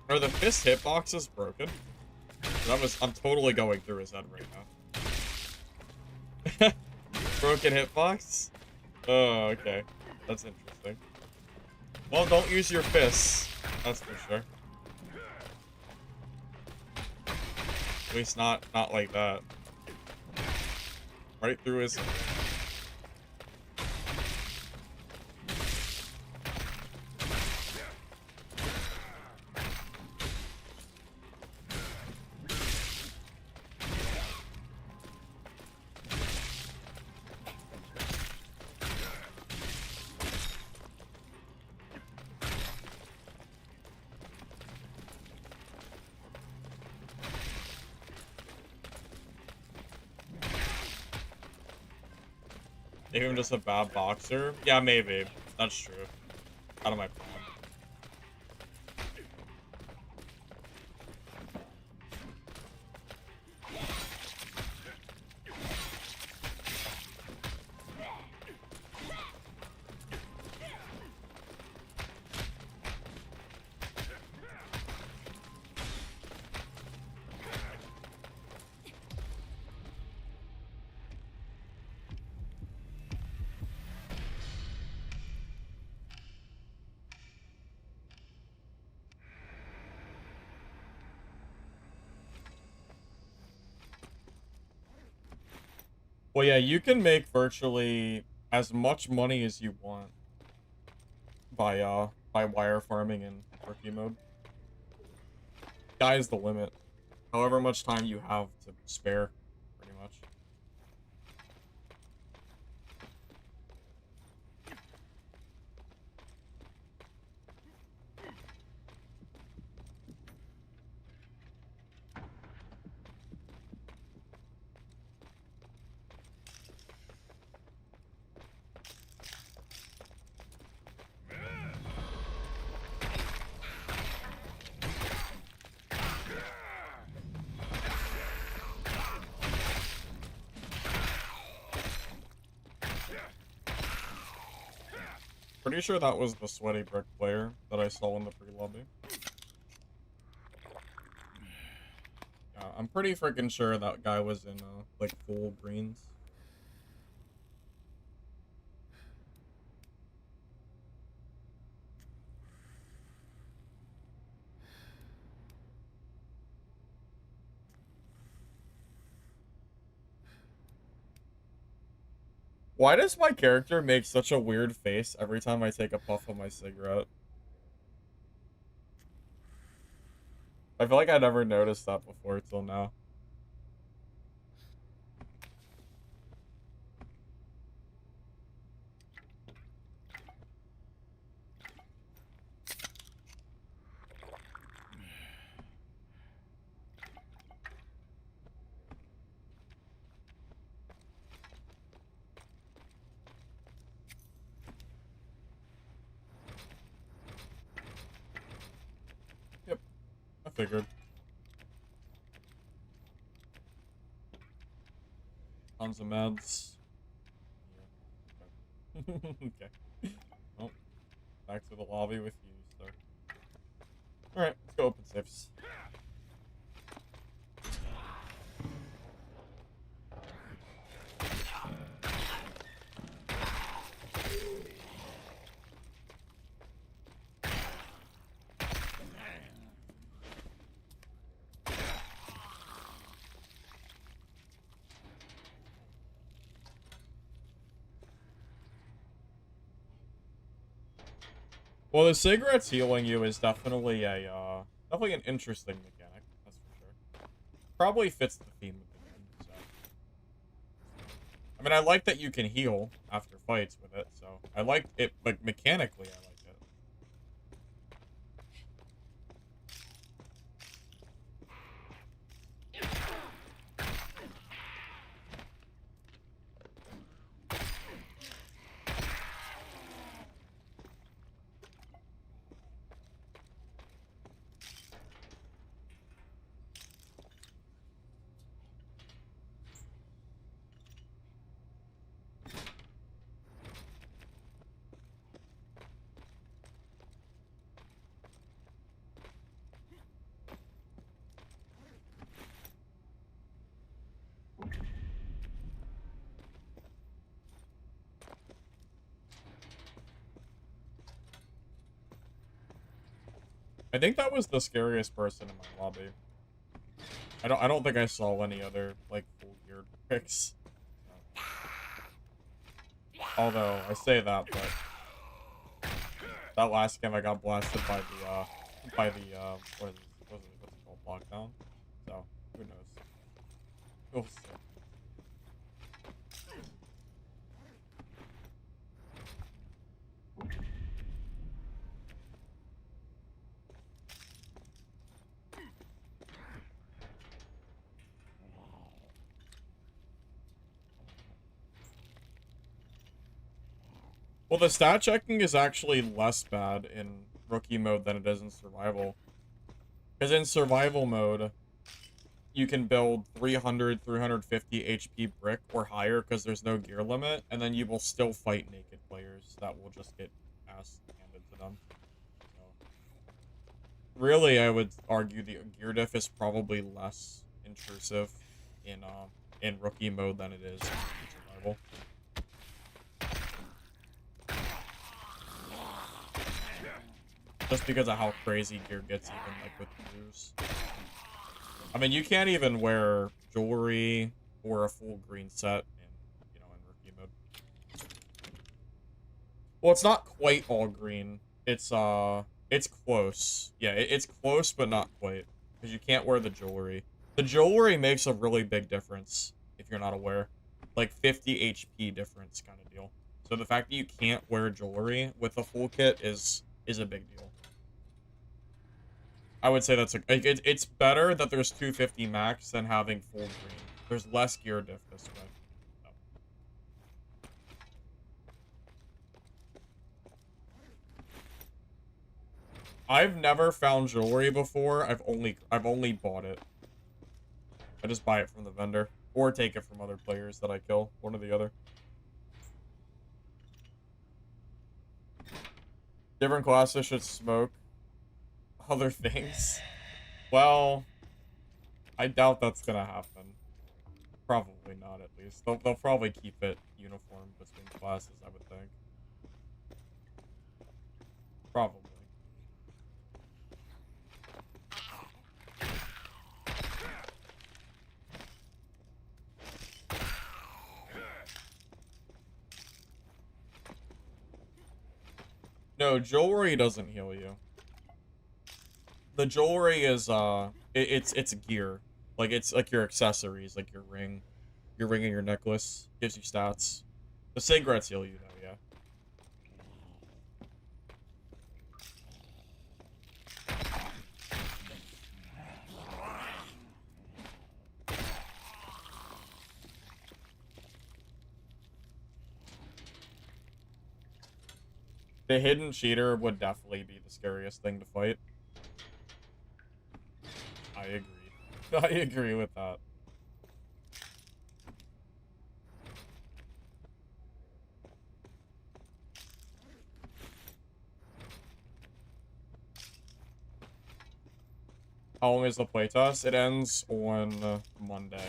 Are the fist hitboxes broken? I'm totally going through his head right now. Broken hitbox? Oh, okay. That's interesting. Well, don't use your fists. That's for sure. At least not like that. Right through his head. Maybe I'm just a bad boxer. Yeah, maybe. That's true. Out of my plan. Well, yeah, you can make virtually as much money as you want by wire farming in rookie mode. Sky's the limit. However much time you have to spare, pretty much. Pretty sure that was the sweaty brick player that I saw in the pre-lobby. Yeah, I'm pretty freaking sure that guy was in, like, full greens. Why does my character make such a weird face every time I take a puff of my cigarette? I feel like I never noticed that before till now. Yep, I figured. Tons of meds. Yeah. Okay. Okay. Well, back to the lobby with you, sir. Alright, let's go open safes. Well, the cigarettes healing you is definitely definitely an interesting mechanic, that's for sure. Probably fits the theme of the game, so. I mean, I like that you can heal after fights with it, so I like it, like, mechanically, I like it. I think that was the scariest person in my lobby. I don't think I saw any other, like, full geared picks. So. Although, I say that, but that last game I got blasted by the, what's it called, lockdown? So, who knows? We'll see. Well, the stat checking is actually less bad in rookie mode than it is in survival. Because in survival mode, you can build 300, 350 HP brick or higher because there's no gear limit, and then you will still fight naked players that will just get ass handed to them. So, really, I would argue the gear diff is probably less intrusive in rookie mode than it is in survival. Just because of how crazy gear gets, even like with blues. I mean, you can't even wear jewelry or a full green set in rookie mode. Well, it's not quite all green. It's close. Yeah, it's close, but not quite. Because you can't wear the jewelry. The jewelry makes a really big difference, if you're not aware. Like 50 HP difference kind of deal. So the fact that you can't wear jewelry with a full kit is a big deal. I would say it's better that there's 250 max than having full green. There's less gear diff this way. So. I've never found jewelry before. I've only bought it. I just buy it from the vendor or take it from other players that I kill. One or the other. Different classes should smoke other things. Well, I doubt that's gonna happen. Probably not, at least. They'll probably keep it uniform between classes, I would think. Probably. No, jewelry doesn't heal you. The jewelry is, it's gear. Like, it's like your accessories, like your ring and your necklace. Gives you stats. The cigarettes heal you, though, yeah. The hidden cheater would definitely be the scariest thing to fight. I agree. I agree with that. How long is the playtest? It ends on Monday,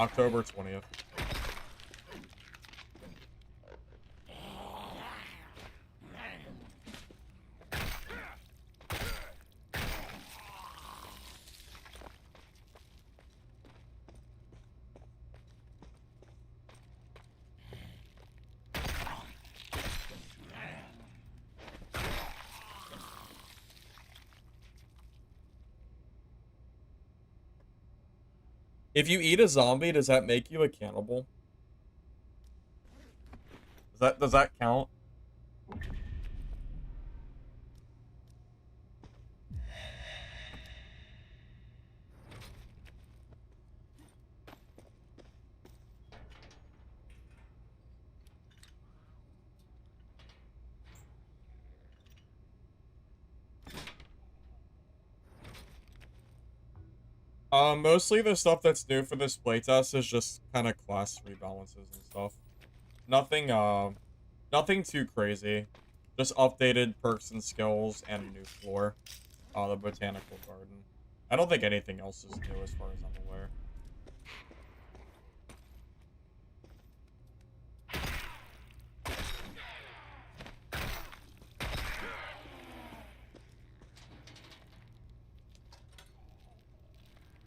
October 20th. If you eat a zombie, does that make you a cannibal? Does that count? Mostly the stuff that's new for this playtest is just kind of class rebalances and stuff. Nothing, nothing too crazy. Just updated perks and skills and a new floor. The botanical garden. I don't think anything else is new as far as I'm aware.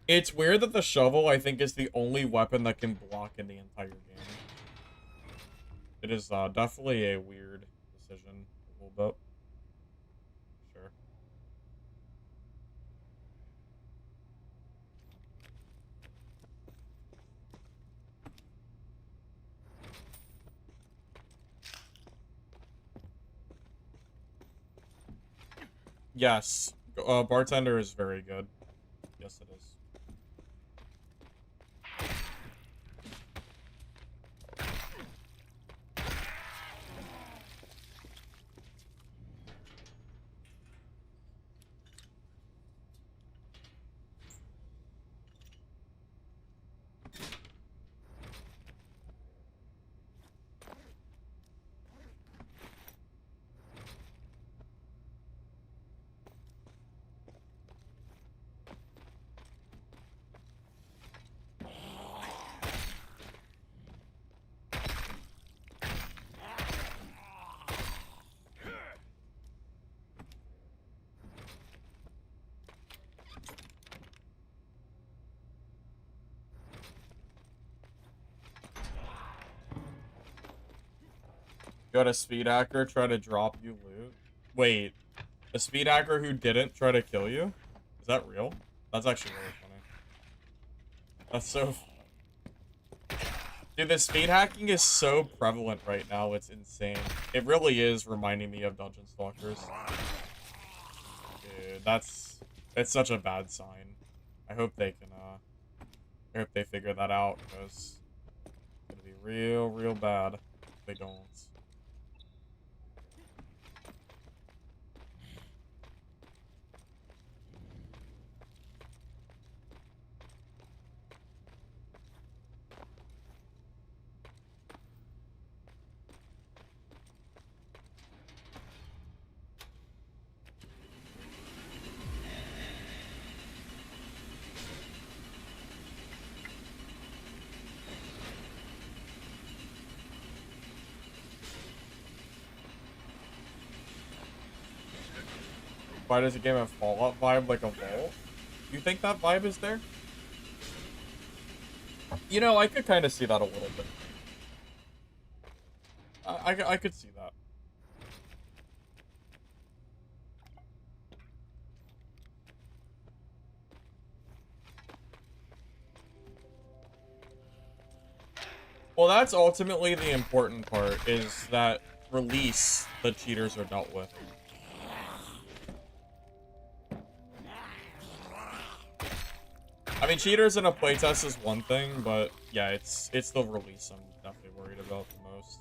It's weird that the shovel, I think, is the only weapon that can block in the entire game. It is definitely a weird decision, a little bit. Sure. Yes, bartender is very good. Yes, it is. You had a speed hacker try to drop you loot? Wait, a speed hacker who didn't try to kill you? Is that real? That's actually really funny. That's so... Dude, the speed hacking is so prevalent right now, it's insane. It really is reminding me of Dungeon Stalkers. Dude, it's such a bad sign. I hope they can, I hope they figure that out, because it's gonna be real, real bad if they don't. Why does the game have Fallout vibe like a vault? You think that vibe is there? You know, I could kind of see that a little bit. I could see that. Well, that's ultimately the important part, is that release the cheaters are dealt with. I mean, cheaters in a playtest is one thing, but yeah, it's the release I'm definitely worried about the most.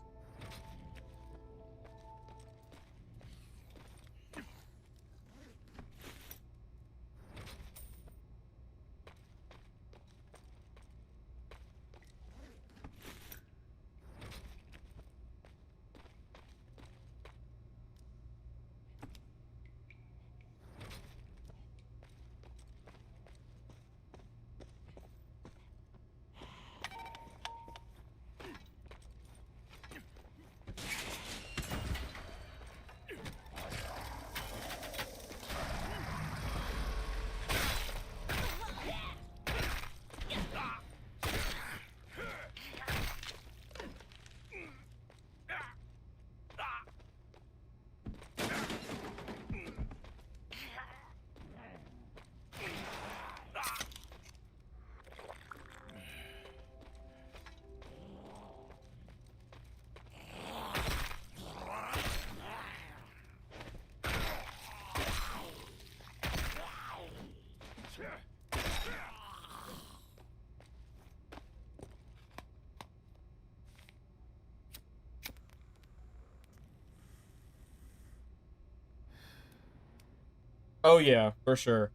Oh yeah, for sure.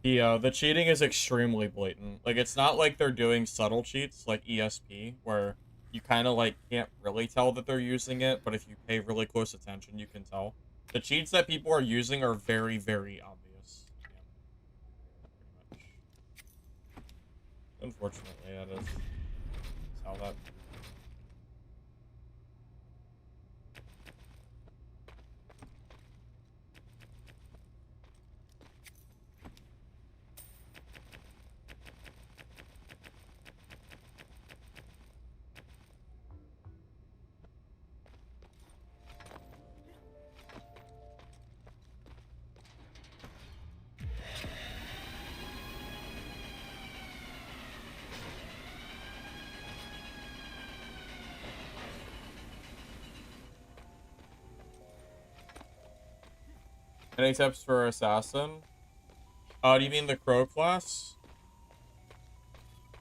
The cheating is extremely blatant. Like it's not like they're doing subtle cheats like ESP where you kind of like can't really tell that they're using it, but if you pay really close attention, you can tell. The cheats that people are using are very, very obvious. Yeah, pretty much. Unfortunately, that's how that. Any tips for assassin? Do you mean the crow class?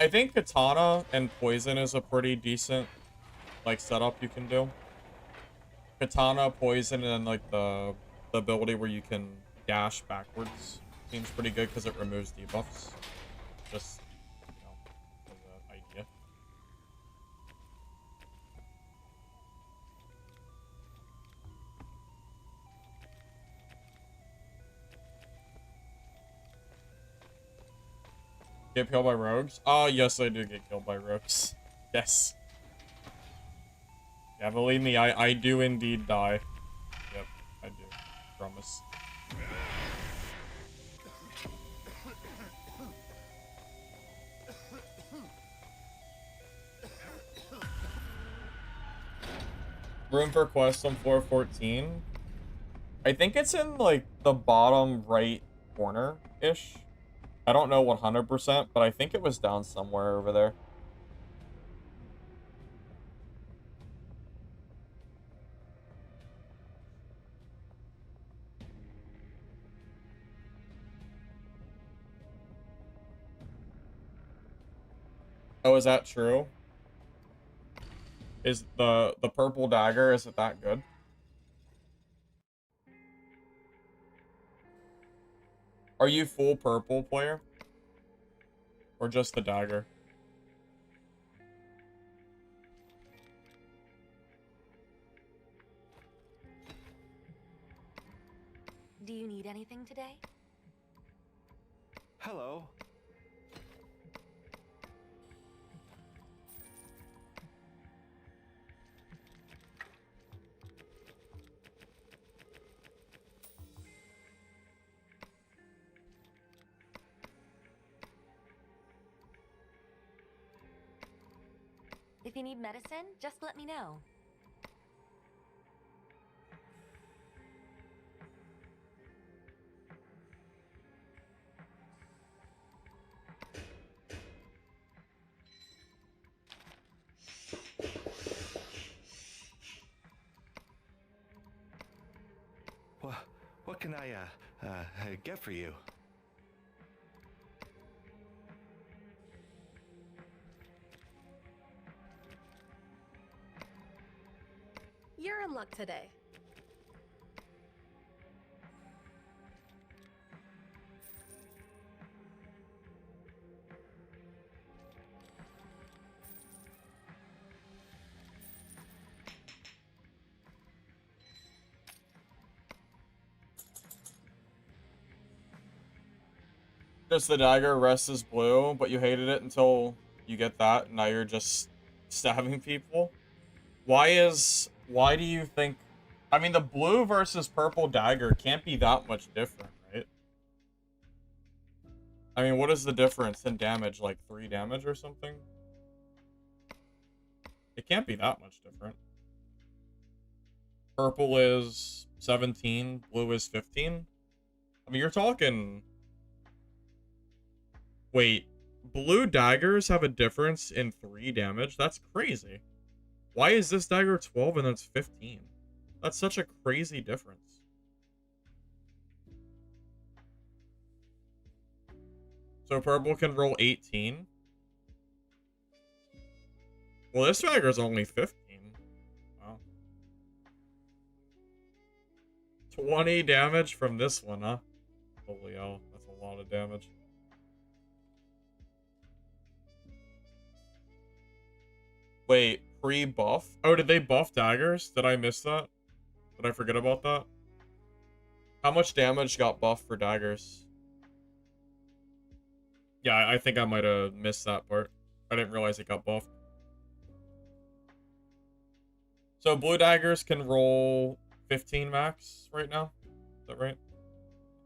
I think katana and poison is a pretty decent like setup you can do. Katana, poison, and then like the ability where you can dash backwards seems pretty good because it removes debuffs. Just you know, as an idea. Get killed by rogues? Oh yes, I do get killed by rogues. Yes. Yeah, believe me, I do indeed die. Yep, I do. Promise. Room for quest on floor 14. I think it's in like the bottom right corner-ish. I don't know 100%, but I think it was down somewhere over there. Oh, is that true? Is the purple dagger, is it that good? Are you full purple player? Or just the dagger? Do you need anything today? Hello. If you need medicine, just let me know. What can I get for you? You're in luck today. Just the dagger rests as blue, but you hated it until you get that, and now you're just stabbing people? Why do you think... I mean, the blue versus purple dagger can't be that much different, right? I mean, what is the difference in damage? Like 3 damage or something? It can't be that much different. Purple is 17, blue is 15. I mean, you're talking... Wait, blue daggers have a difference in 3 damage? That's crazy. Why is this dagger 12 and that's 15? That's such a crazy difference. So purple can roll 18? Well, this dagger's only 15. Wow. 20 damage from this one, huh? Holy hell, that's a lot of damage. Wait, pre-buff? Oh, did they buff daggers? Did I miss that? Did I forget about that? How much damage got buffed for daggers? Yeah, I think I might have missed that part. I didn't realize it got buffed. So blue daggers can roll 15 max right now. Is that right?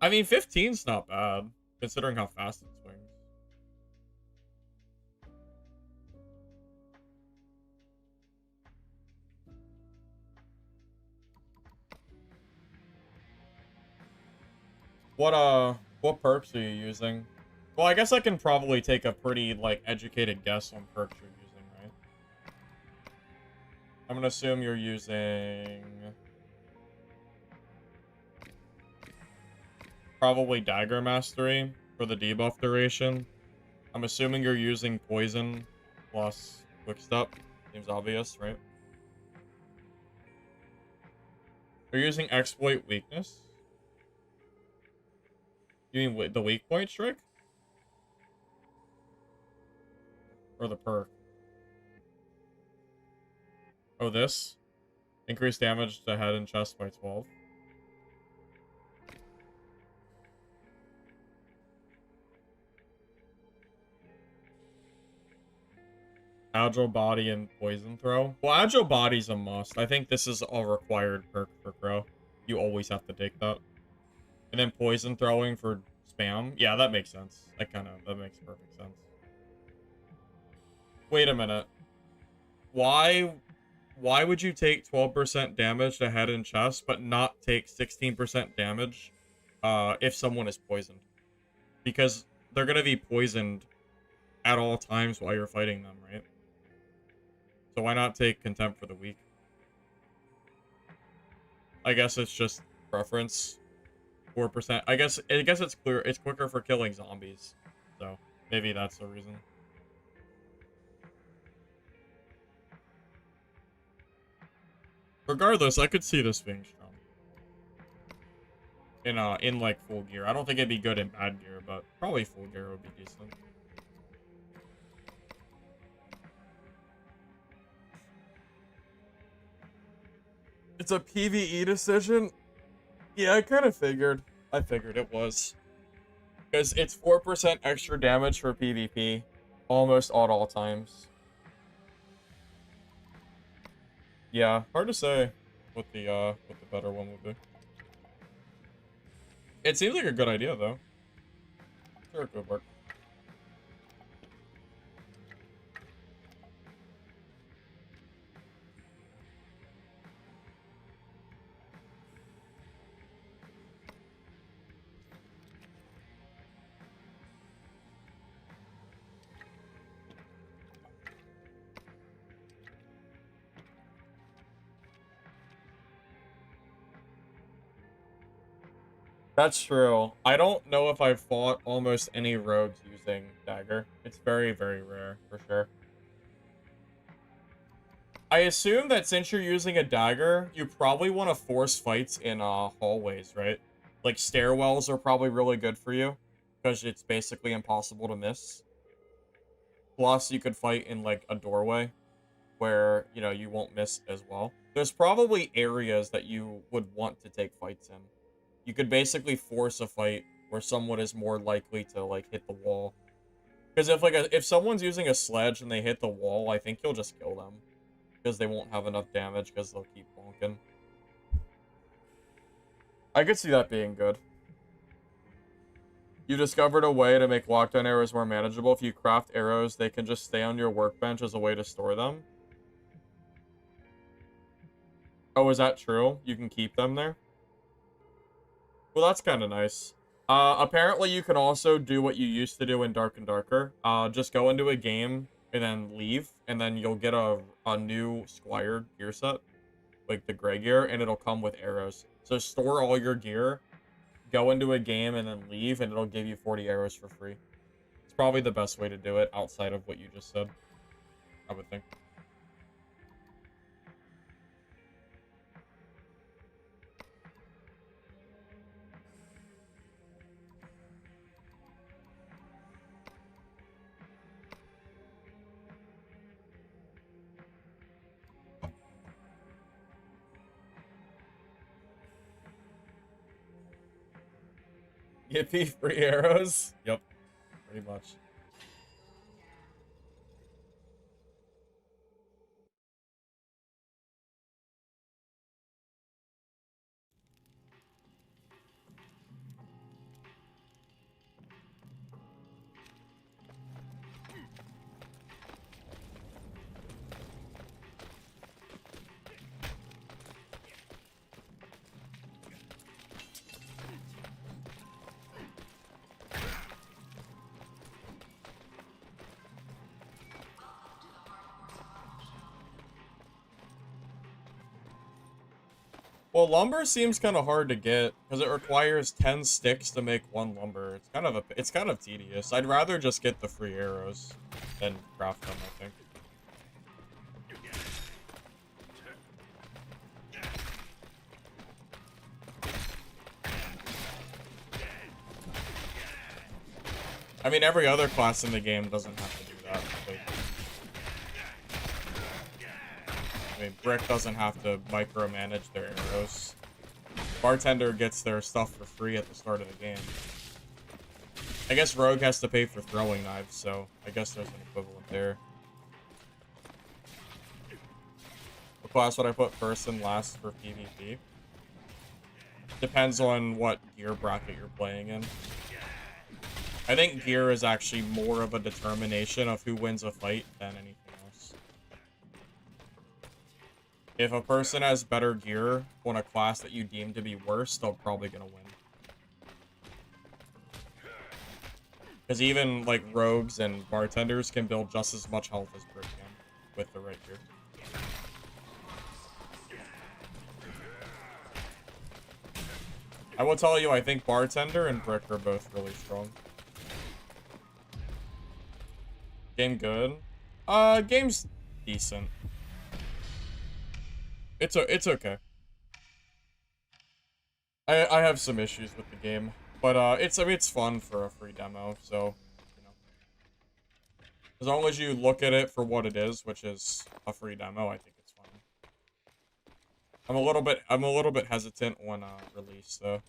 I mean, 15's not bad, considering how fast it swings. What perks are you using? Well, I guess I can probably take a pretty, like, educated guess on perks you're using, right? I'm gonna assume you're using... probably Dagger Mastery for the debuff duration. I'm assuming you're using Poison plus Quick Step. Seems obvious, right? You're using Exploit Weakness? You mean the weak point trick? Or the perk? Oh, this? Increase damage to head and chest by 12. Agile Body and Poison Throw. Well, Agile Body's a must. I think this is a required perk for Crow. You always have to take that. And then Poison Throwing for spam. Yeah, that makes sense. That makes perfect sense. Wait a minute. Why would you take 12% damage to head and chest, but not take 16% damage if someone is poisoned? Because they're gonna be poisoned at all times while you're fighting them, right? So why not take Contempt for the Weak? I guess it's just preference. 4%. I guess it's clear. It's quicker for killing zombies. So maybe that's the reason. Regardless, I could see this being strong. In like full gear. I don't think it'd be good in bad gear, but probably full gear would be decent. It's a PvE decision? Yeah, I kind of figured. I figured it was. Because it's 4% extra damage for PvP. Almost at all times. Yeah, hard to say what the better one would be. It seems like a good idea, though. Sure, it could work. That's true. I don't know if I've fought almost any rogues using dagger. It's very, very rare, for sure. I assume that since you're using a dagger, you probably want to force fights in hallways, right? Like stairwells are probably really good for you because it's basically impossible to miss. Plus, you could fight in like a doorway where, you know, you won't miss as well. There's probably areas that you would want to take fights in. You could basically force a fight where someone is more likely to like hit the wall. Because if someone's using a sledge and they hit the wall, I think you'll just kill them. Because they won't have enough damage because they'll keep bonking. I could see that being good. You discovered a way to make lockdown arrows more manageable. If you craft arrows, they can just stay on your workbench as a way to store them. Oh, is that true? You can keep them there? Well, that's kind of nice. Apparently you can also do what you used to do in Dark and Darker. Just go into a game and then leave, and then you'll get a new Squire gear set, like the gray gear, and it'll come with arrows. So store all your gear, go into a game, and then leave, and it'll give you 40 arrows for free. It's probably the best way to do it outside of what you just said, I would think. Yippee, free arrows. Yep, pretty much. Well, lumber seems kind of hard to get because it requires 10 sticks to make one lumber. It's kind of tedious. I'd rather just get the free arrows than craft them, I think. I mean, every other class in the game doesn't have to do that. But, I mean, Brick doesn't have to micromanage their arrows. Bartender gets their stuff for free at the start of the game. I guess Rogue has to pay for throwing knives, so I guess there's an equivalent there. What class would I put first and last for PvP? Depends on what gear bracket you're playing in. I think gear is actually more of a determination of who wins a fight than anything else. If a person has better gear on a class that you deem to be worse, they're probably gonna win. Because even, like, rogues and bartenders can build just as much health as Brick can with the right gear. I will tell you, I think Bartender and Brick are both really strong. Game good? Game's decent. It's okay. I have some issues with the game, but I mean it's fun for a free demo, so you know. As long as you look at it for what it is, which is a free demo, I think it's fine. I'm a little bit hesitant on release though.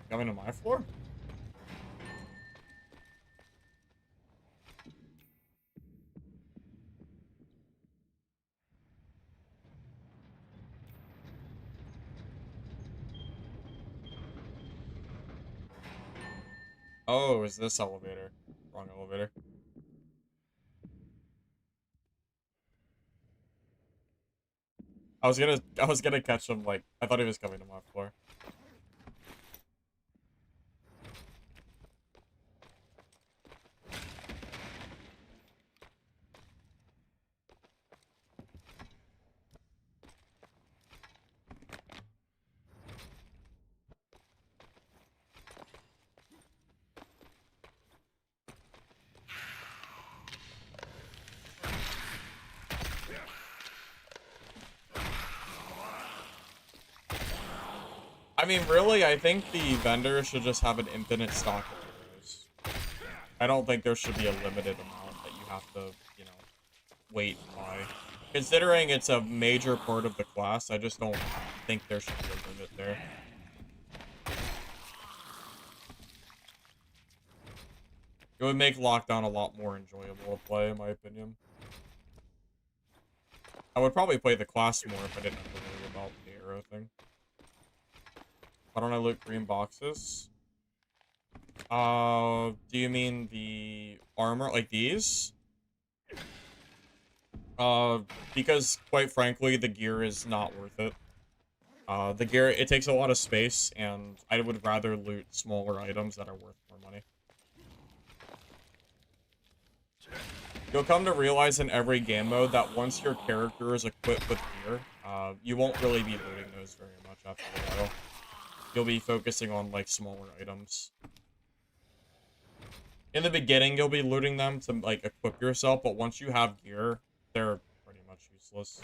Coming to my floor? Oh, is this elevator? Wrong elevator. I was gonna catch him, like, I thought he was coming to my floor. I mean, really, I think the vendor should just have an infinite stock of arrows. I don't think there should be a limited amount that you have to, you know, wait and buy. Considering it's a major part of the class, I just don't think there should be a limit there. It would make Lockdown a lot more enjoyable to play, in my opinion. I would probably play the class more if I didn't have to worry about the arrow thing. Why don't I loot green boxes? Do you mean the armor, like these? Because quite frankly, the gear is not worth it. The gear, it takes a lot of space, and I would rather loot smaller items that are worth more money. You'll come to realize in every game mode that once your character is equipped with gear, you won't really be looting those very much after a while. You'll be focusing on, like, smaller items. In the beginning, you'll be looting them to, like, equip yourself, but once you have gear, they're pretty much useless.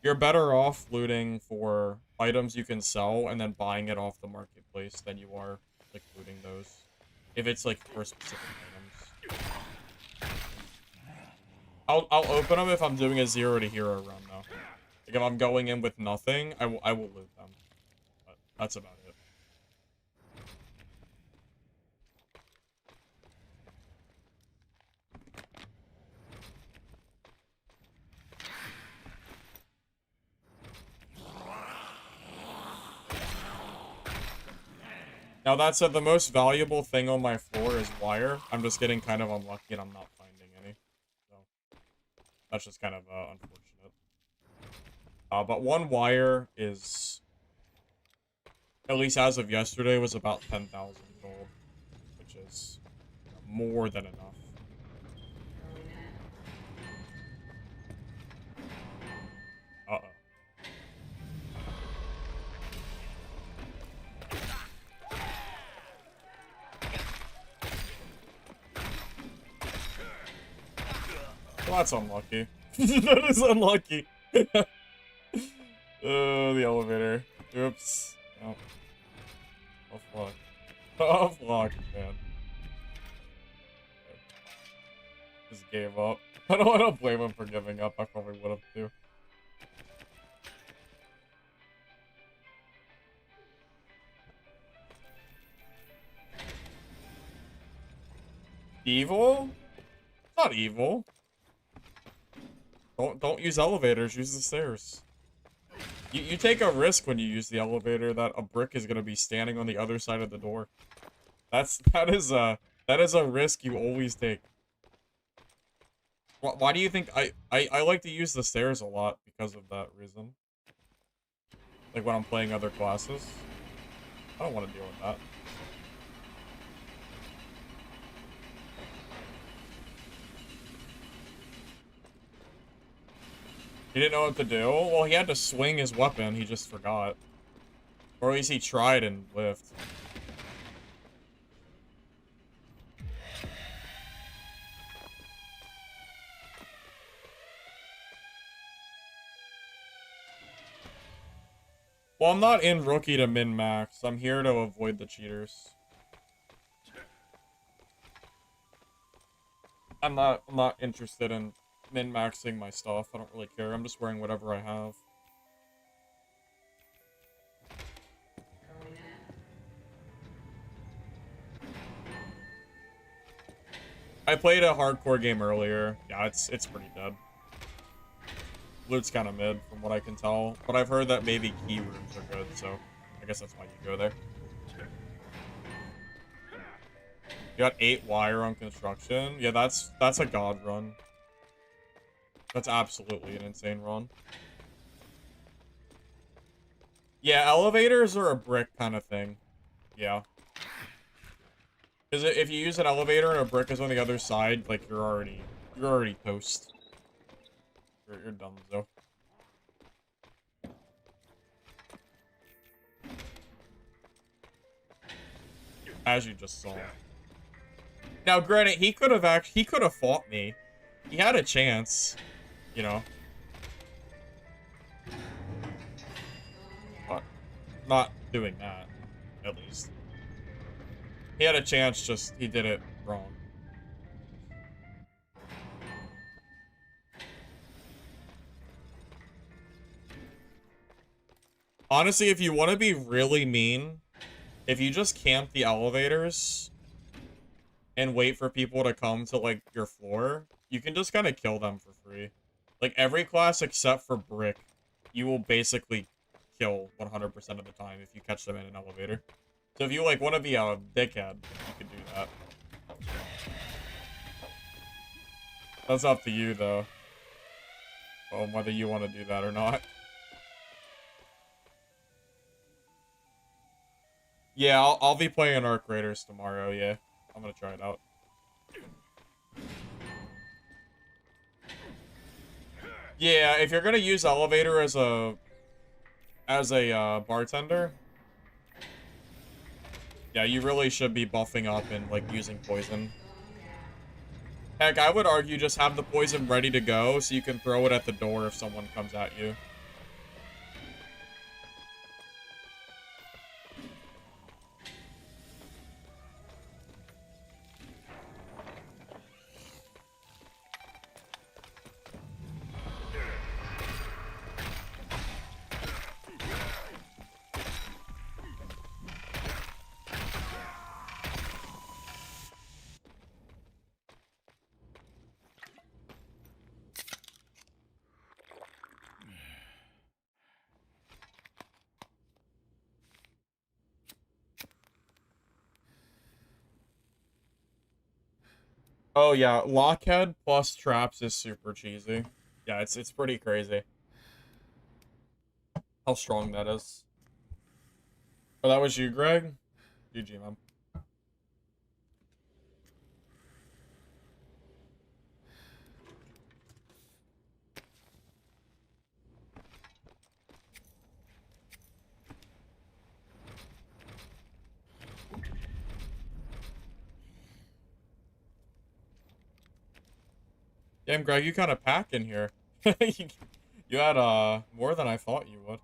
You're better off looting for items you can sell and then buying it off the marketplace than you are, like, looting those. If it's, like, for specific items. I'll open them if I'm doing a 0 to hero run, though. Like, if I'm going in with nothing, I will loot them. But that's about it. Now, that said, the most valuable thing on my floor is wire. I'm just getting kind of unlucky and I'm not finding any. So, that's just kind of unfortunate. But one wire is, at least as of yesterday, was about 10,000 gold, which is more than enough. Uh-oh. Well, that's unlucky. That is unlucky. Oh, the elevator. Oops. Oh. Oh, fuck. Oh, fuck, man. Just gave up. I don't blame him for giving up. I probably would have, too. Evil? It's not evil. Don't use elevators, use the stairs. You take a risk when you use the elevator that a brick is gonna be standing on the other side of the door. That is a risk you always take. Why do you think I like to use the stairs a lot because of that reason? Like when I'm playing other classes. I don't want to deal with that. He didn't know what to do? Well, he had to swing his weapon. He just forgot. Or at least he tried and lived. Well, I'm not in rookie to min-max. I'm here to avoid the cheaters. I'm not interested in min-maxing my stuff. I don't really care. I'm just wearing whatever I have. I played a hardcore game earlier. Yeah, it's pretty dead. Loot's kind of mid, from what I can tell. But I've heard that maybe key rooms are good, so I guess that's why you go there. You got 8 wire on construction. Yeah, that's a god run. That's absolutely an insane run. Yeah, elevators are a brick kind of thing. Yeah. Because if you use an elevator and a brick is on the other side, like, you're already toast. You're done, though. As you just saw. Now, granted, he could have fought me. He had a chance, you know. But not doing that, at least. He had a chance, just he did it wrong. Honestly, if you want to be really mean, if you just camp the elevators and wait for people to come to, like, your floor, you can just kind of kill them for free. Like, every class except for Brick, you will basically kill 100% of the time if you catch them in an elevator. So if you, like, want to be a dickhead, you could do that. That's up to you, though. Whether you want to do that or not. Yeah, I'll be playing Arc Raiders tomorrow, yeah. I'm gonna try it out. Yeah, if you're gonna use elevator as a bartender, yeah, you really should be buffing up and, like, using poison. Heck, I would argue just have the poison ready to go so you can throw it at the door if someone comes at you. Oh yeah, Lockhead plus traps is super cheesy. Yeah, it's pretty crazy how strong that is. Oh, that was you, Greg? GG, man. Damn, Greg, you kind of pack in here. You had more than I thought you would.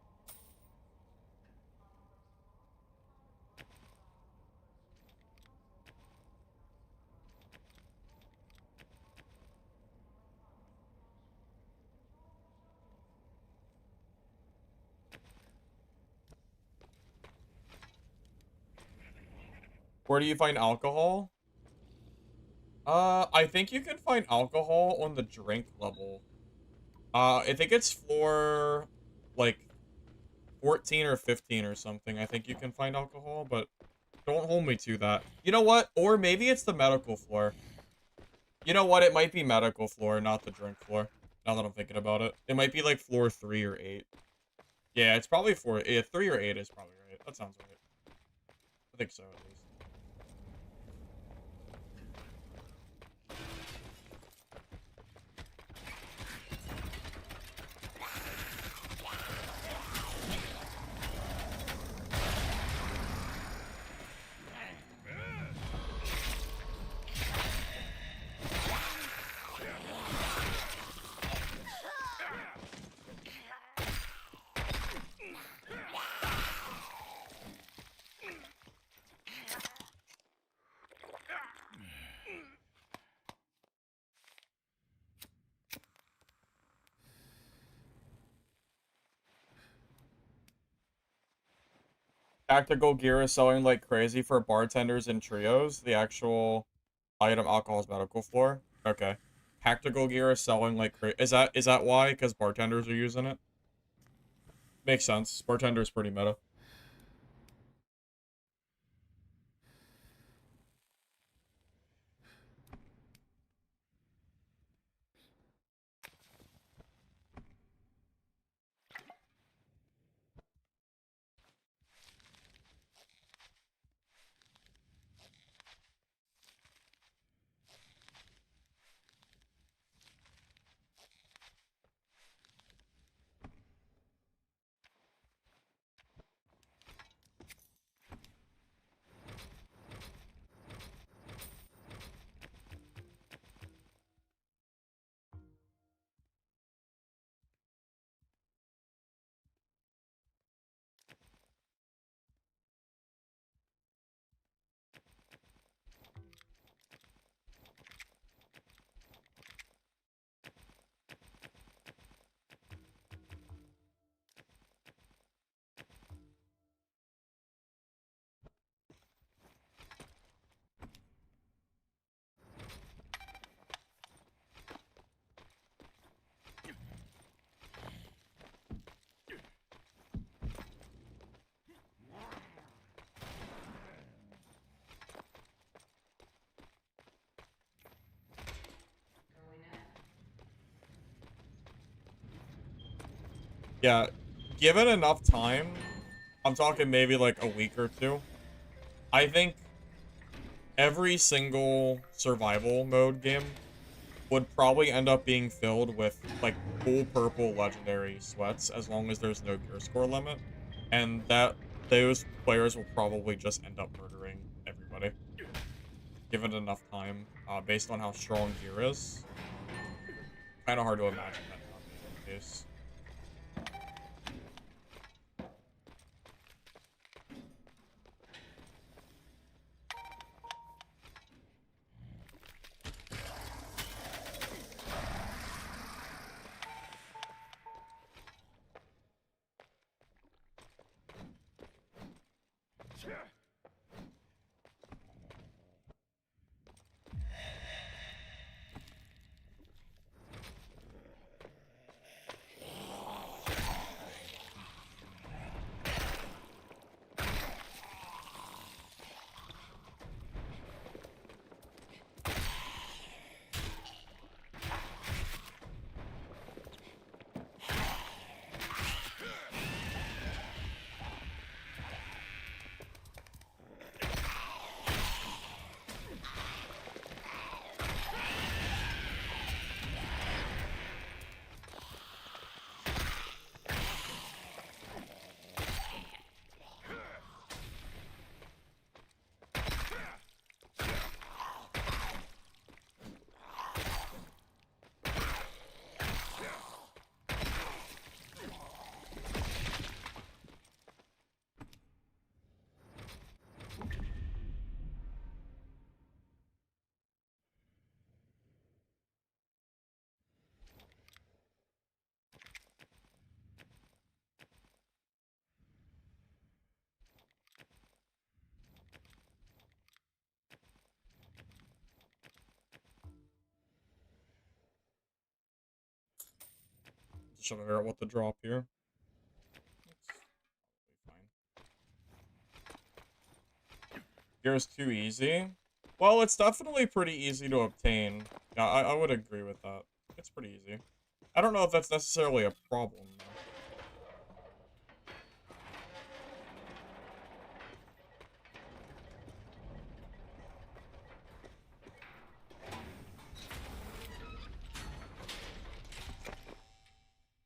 Where do you find alcohol? I think you can find alcohol on the drink level. I think it's floor, like, 14 or 15 or something. I think you can find alcohol, but don't hold me to that. You know what? Or maybe it's the medical floor. You know what? It might be medical floor, not the drink floor. Now that I'm thinking about it. It might be like floor 3 or 8. Yeah, it's probably 4. Yeah, 3 or 8 is probably right. That sounds right. I think so, at least. Tactical gear is selling like crazy for bartenders and trios. The actual item alcohol is medical floor. Okay. Tactical gear is selling like crazy. Is that why? Because bartenders are using it? Makes sense. Bartender is pretty meta. Yeah, given enough time, I'm talking maybe like a week or two, I think every single survival mode game would probably end up being filled with, like, cool purple legendary sweats as long as there's no gear score limit. And that those players will probably just end up murdering everybody. Given enough time, based on how strong gear is. Kind of hard to imagine that not being the case. Just trying to figure out what to drop here. Gear's too easy. Well, it's definitely pretty easy to obtain. Yeah, I would agree with that. It's pretty easy. I don't know if that's necessarily a problem, though.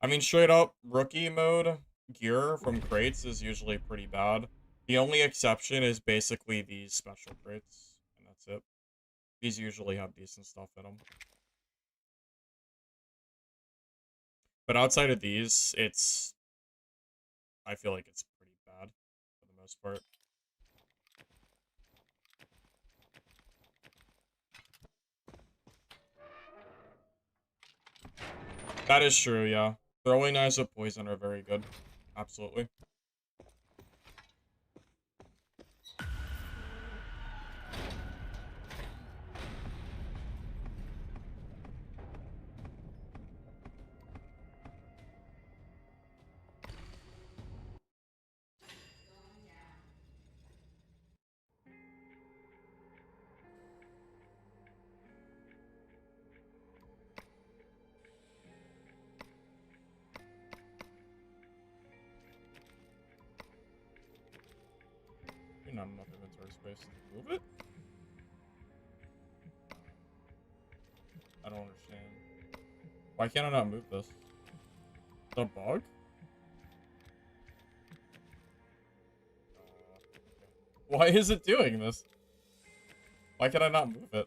I mean, straight up, rookie mode gear from crates is usually pretty bad. The only exception is basically these special crates, and that's it. These usually have decent stuff in them. But outside of these, I feel like it's pretty bad, for the most part. That is true, yeah. Throwing knives with poison are very good. Absolutely. Not enough inventory space to move it? I don't understand. Why can't I not move this? The bug? Why is it doing this? Why can I not move it?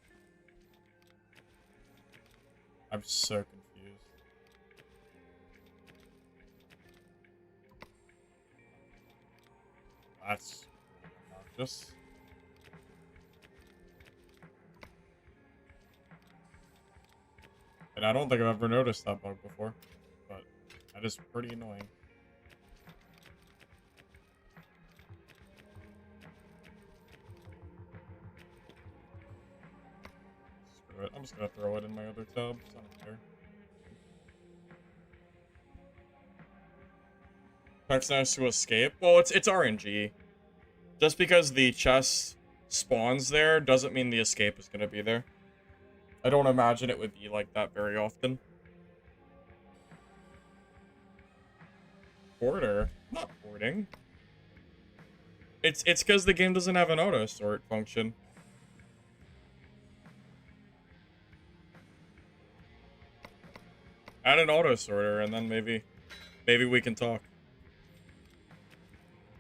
I'm so confused. That's obnoxious. And I don't think I've ever noticed that bug before, but that is pretty annoying. Screw it. I'm just gonna throw it in my other tubs. I don't care. Text nice to escape. Well, it's RNG. Just because the chest spawns there doesn't mean the escape is gonna be there. I don't imagine it would be like that very often. Order. I'm not hoarding. It's because the game doesn't have an auto sort function. Add an auto sorter and then maybe we can talk.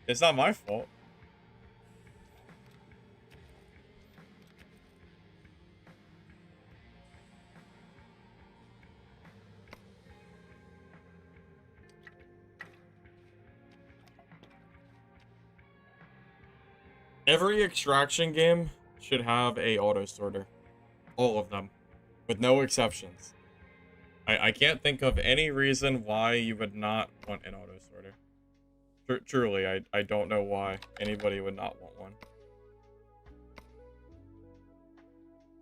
It's not my fault. Every extraction game should have a auto sorter. All of them. With no exceptions. I can't think of any reason why you would not want an auto sorter. Truly, I don't know why anybody would not want one.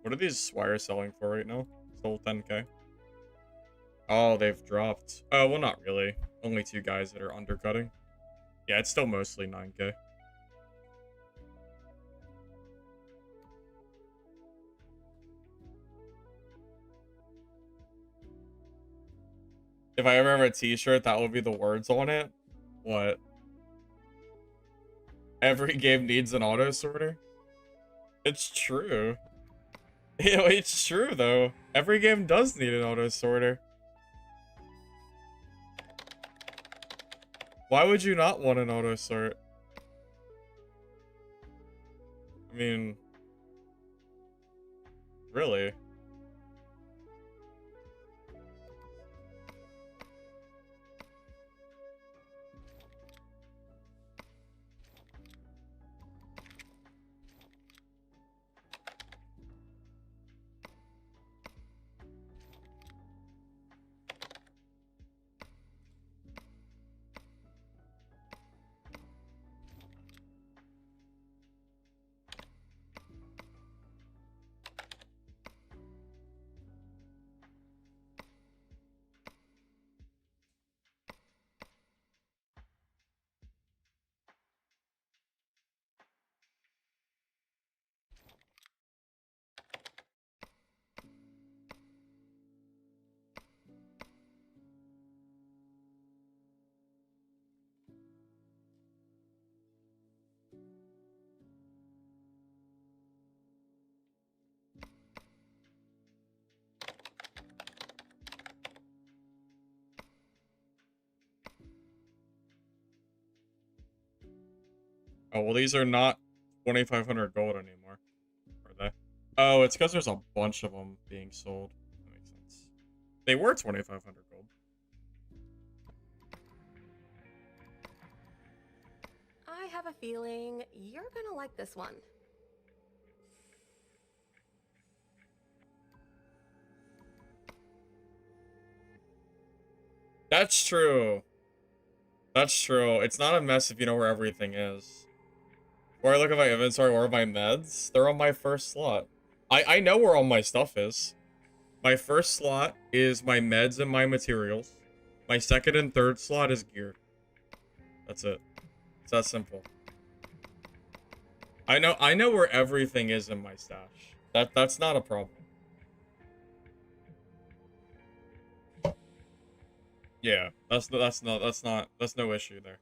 What are these wires selling for right now? Sold 10k. Oh, they've dropped. Oh, well, not really. Only 2 guys that are undercutting. Yeah, it's still mostly 9k. If I ever have a t-shirt, that would be the words on it. What? Every game needs an auto sorter? It's true. It's true, though. Every game does need an auto sorter. Why would you not want an auto sort? I mean, really? Oh, well, these are not 2,500 gold anymore, are they? Oh, it's because there's a bunch of them being sold. That makes sense. They were 2,500 gold. I have a feeling you're gonna like this one. That's true. That's true. It's not a mess if you know where everything is. Where I look at my inventory or my meds, they're on my first slot. I know where all my stuff is. My first slot is my meds and my materials. My second and third slot is gear. That's it. It's that simple. I know where everything is in my stash. That's not a problem. Yeah, that's no issue there.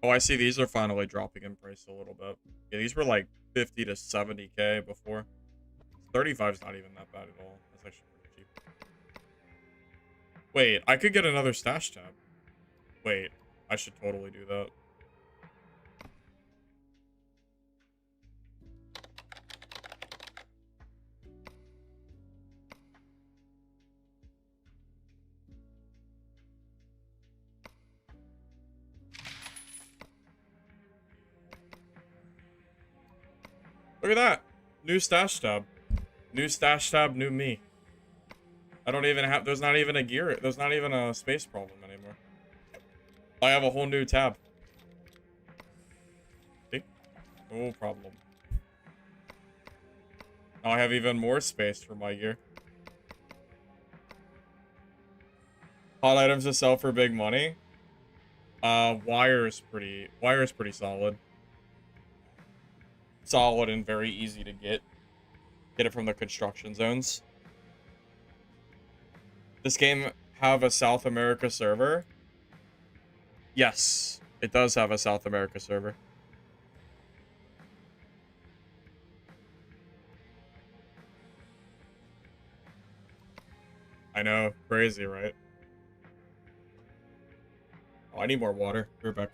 Oh, I see these are finally dropping in price a little bit. Yeah, these were like 50 to 70k before. 35 is not even that bad at all. That's actually pretty cheap. Wait, I could get another stash tab. Wait, I should totally do that. Look at that. New stash tab. New stash tab, new me. I don't even have, there's not even a gear, there's not even a space problem anymore. I have a whole new tab. See? No problem. Now I have even more space for my gear. Hot items to sell for big money. Wire's pretty solid. Solid and very easy to get. Get it from the construction zones. This game have a South America server? Yes, it does have a South America server. I know, crazy, right? Oh, I need more water. We're back.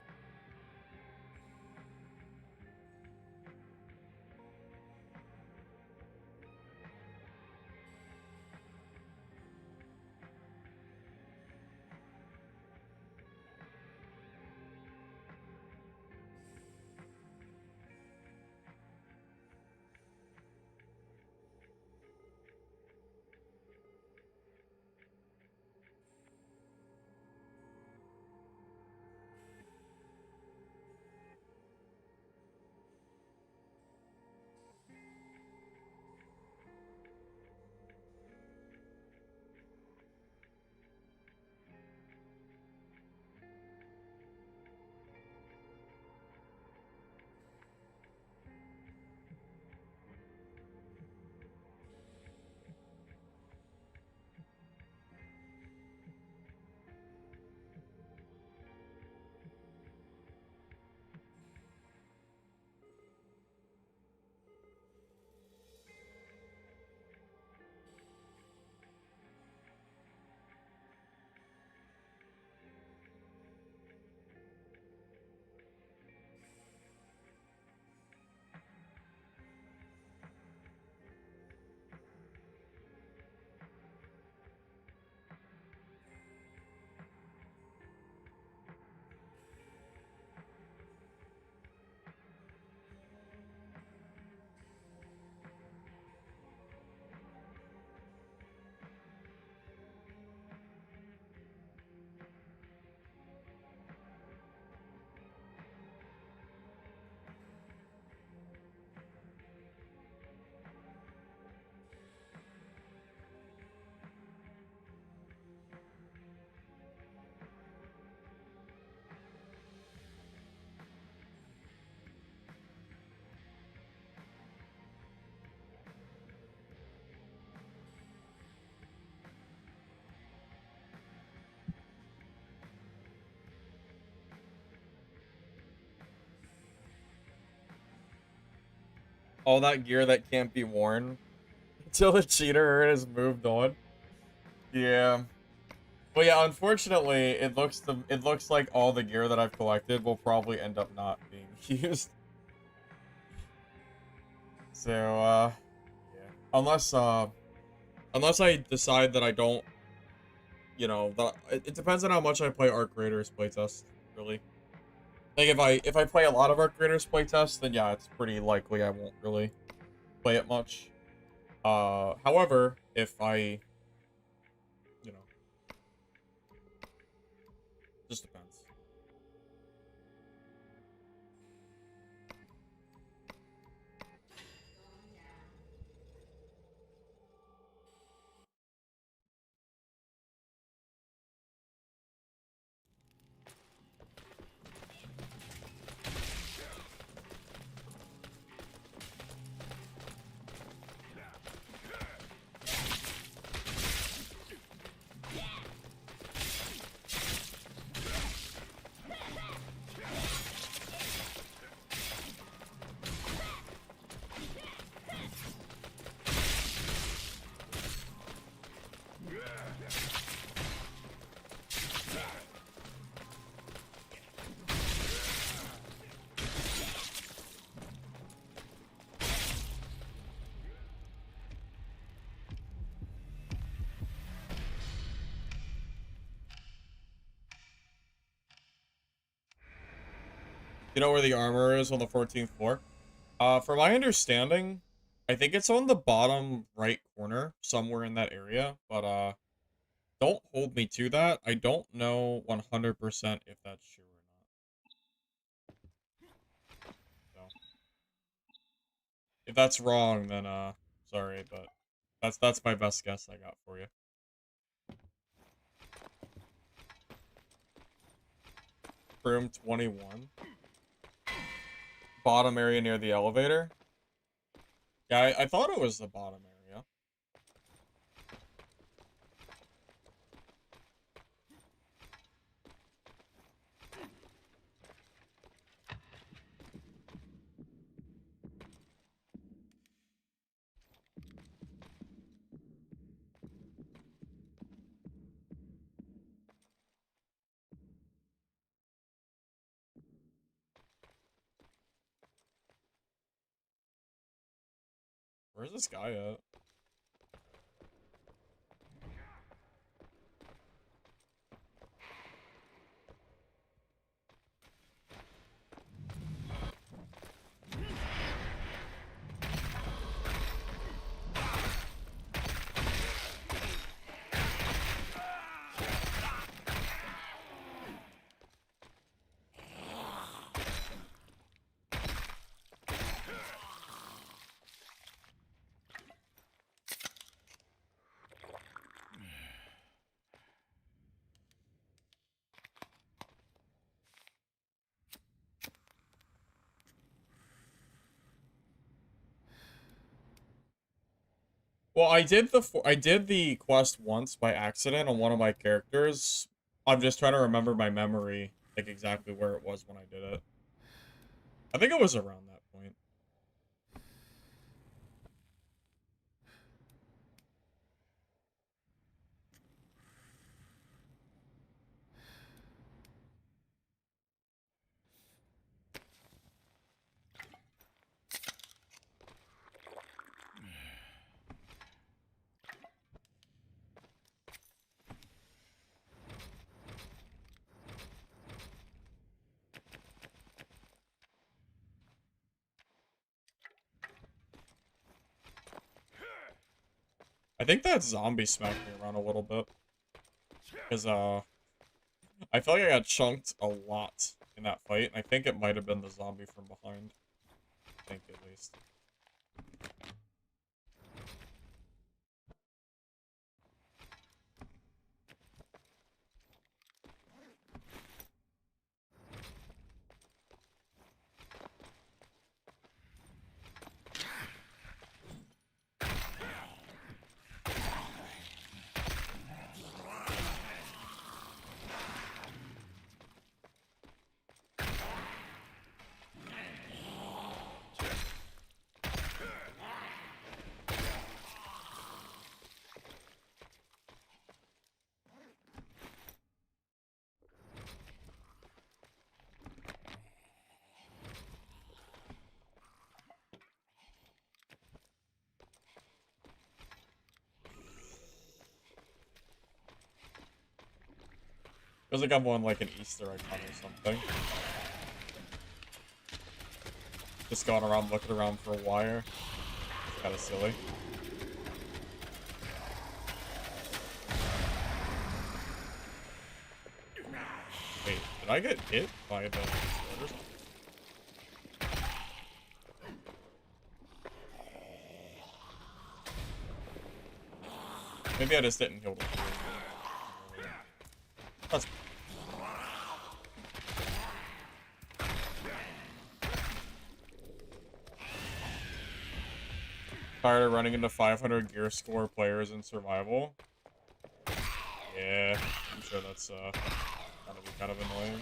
All that gear that can't be worn until the cheater has moved on. Yeah. Well, yeah, unfortunately, it looks like all the gear that I've collected will probably end up not being used. So, yeah. Unless I decide that I don't, you know, it depends on how much I play Arc Raiders playtest, really. Like, if I play a lot of Arc Raiders playtest, then yeah, it's pretty likely I won't really play it much. However, if I, you know, just depends. You know where the armor is on the 14th floor? From my understanding, I think it's on the bottom right corner, somewhere in that area. But Don't hold me to that. I don't know 100% if that's true or not. So, if that's wrong, then sorry, but that's my best guess I got for you. Room 21. Bottom area near the elevator. Yeah, I thought it was the bottom area. Where's this guy at? Well, I did the quest once by accident on one of my characters. I'm just trying to remember my memory, like exactly where it was when I did it. I think it was around that point. I think that zombie smacked me around a little bit. Because, I feel like I got chunked a lot in that fight. And I think it might have been the zombie from behind. I think, at least. Feels like I'm on like an Easter egg hunt or something. Just going around looking around for a wire. It's kind of silly. Wait, did I get hit by the spiders? Maybe I just didn't heal the field. That's tired of running into 500 gear score players in survival. Yeah, I'm sure that's gonna be kind of annoying.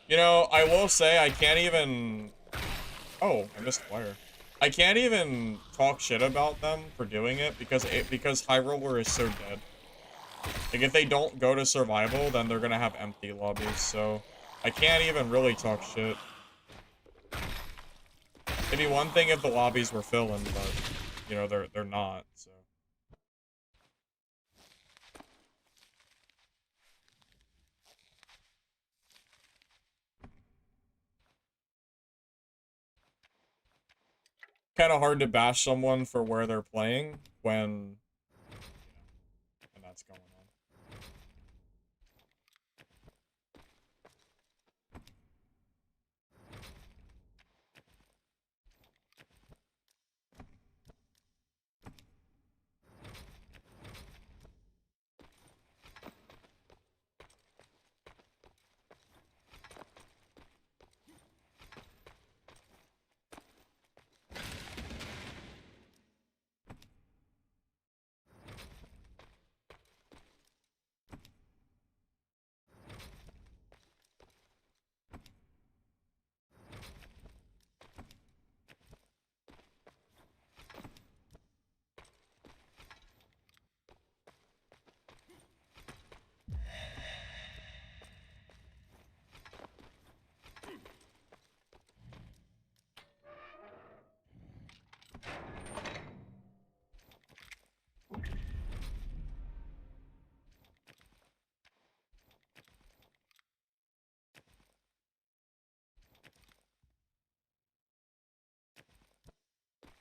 You know, I will say I can't even... Oh, I missed wire. I can't even talk shit about them for doing it because High Roller is so dead. Like, if they don't go to survival, then they're gonna have empty lobbies, so... I can't even really talk shit. It'd be one thing if the lobbies were filling, but, you know, they're not, so... kind of hard to bash someone for where they're playing when, when that's going on.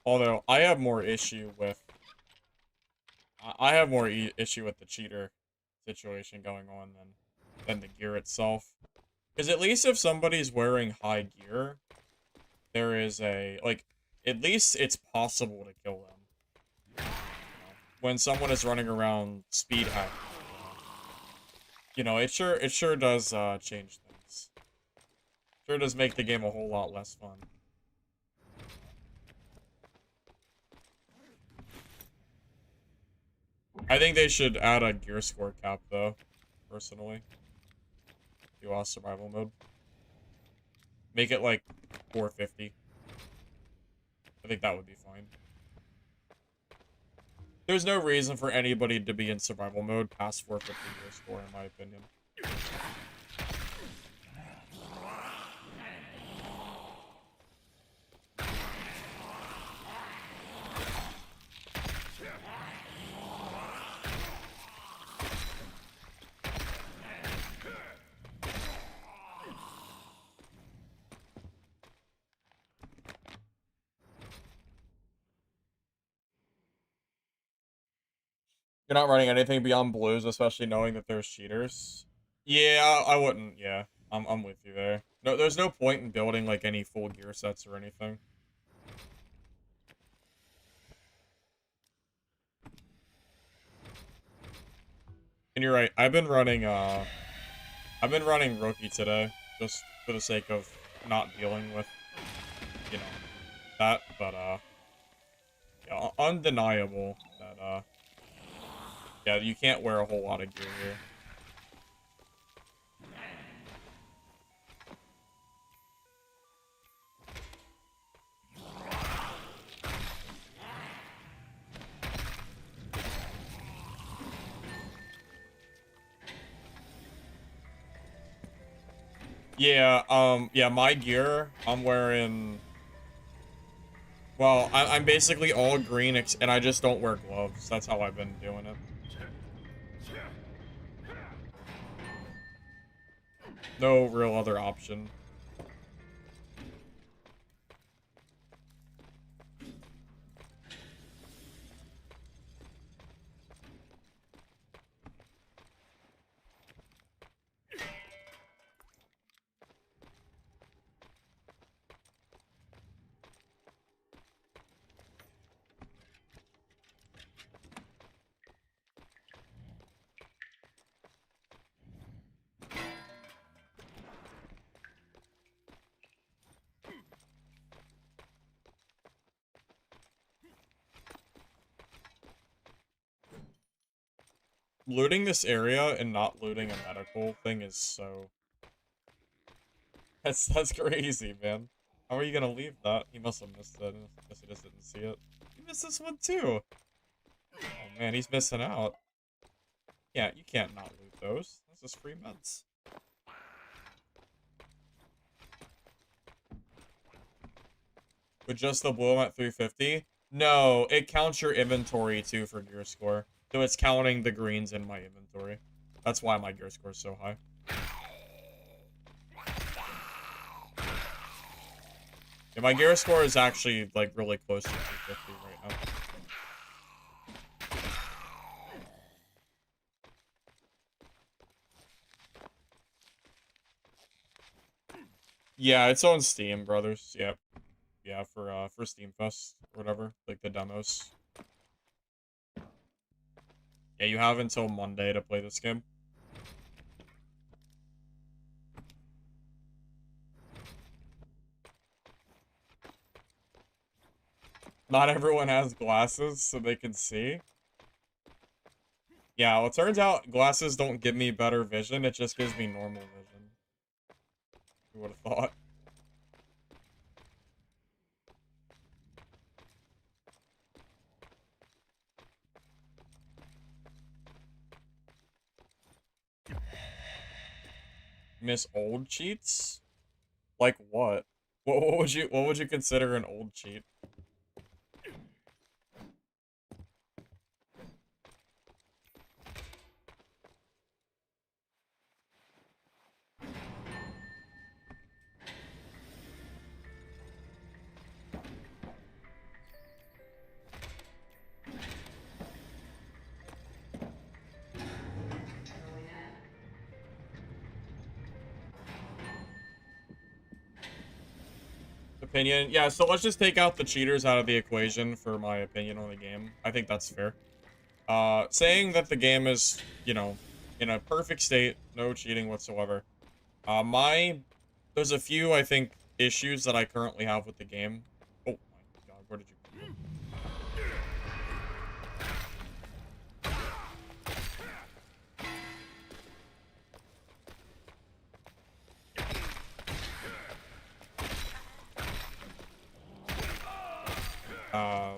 Although I have more issue with issue with the cheater situation going on than the gear itself. Because at least if somebody's wearing high gear, there is a like at least it's possible to kill them. You know, when someone is running around speed hacking, you know, it sure does change things. Sure does make the game a whole lot less fun. I think they should add a gear score cap, though, personally, to survival mode. Make it, like, 450. I think that would be fine. There's no reason for anybody to be in survival mode past 450 gear score, in my opinion. You're not running anything beyond blues, especially knowing that there's cheaters. Yeah, I wouldn't. Yeah, I'm with you there. No, there's no point in building like any full gear sets or anything. And you're right. I've been running rookie today just for the sake of not dealing with, you know, that. But yeah, undeniable that yeah, you can't wear a whole lot of gear here. Yeah, yeah, my gear, I'm wearing... Well, I'm basically all green, and I just don't wear gloves. That's how I've been doing it. No real other option. Looting this area and not looting a medical thing is so... That's crazy, man. How are you gonna leave that? He must have missed it. I guess he just didn't see it. He missed this one too! Oh man, he's missing out. Yeah, you can't not loot those. This is free meds. With just the blue at 350? No, it counts your inventory too for gear score. So it's counting the greens in my inventory. That's why my gear score is so high. Yeah, my gear score is actually, like, really close to 250 right now. Yeah, it's on Steam, brothers. Yep. Yeah, for Steam Fest or whatever, like the demos. Yeah, you have until Monday to play this game. Not everyone has glasses, so they can see. Yeah, well, it turns out glasses don't give me better vision, it just gives me normal vision. Who would have thought? Miss old cheats? Like what? What would you consider an old cheat? Opinion? Yeah, so let's just take out the cheaters out of the equation for my opinion on the game. I think that's fair. Saying that the game is, you know, in a perfect state, no cheating whatsoever. There's a few, I think, issues that I currently have with the game. Oh my god, where did you go?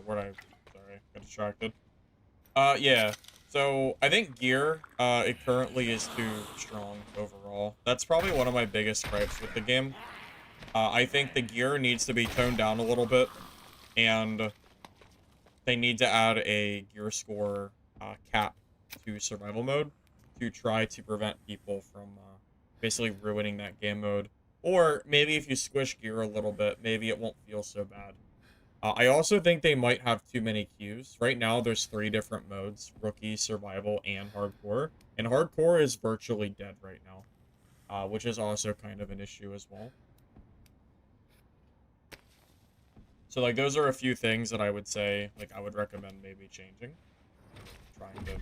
Where'd I, sorry, got distracted. Yeah. So, I think gear, it currently is too strong overall. That's probably one of my biggest gripes with the game. I think the gear needs to be toned down a little bit, and they need to add a gear score cap to survival mode to try to prevent people from basically ruining that game mode. Or maybe if you squish gear a little bit, maybe it won't feel so bad. I also think they might have too many queues. Right now, there's 3 different modes: Rookie, Survival, and Hardcore. And Hardcore is virtually dead right now, which is also kind of an issue as well. So, like, those are a few things that I would say, like, I would recommend maybe changing. Trying to...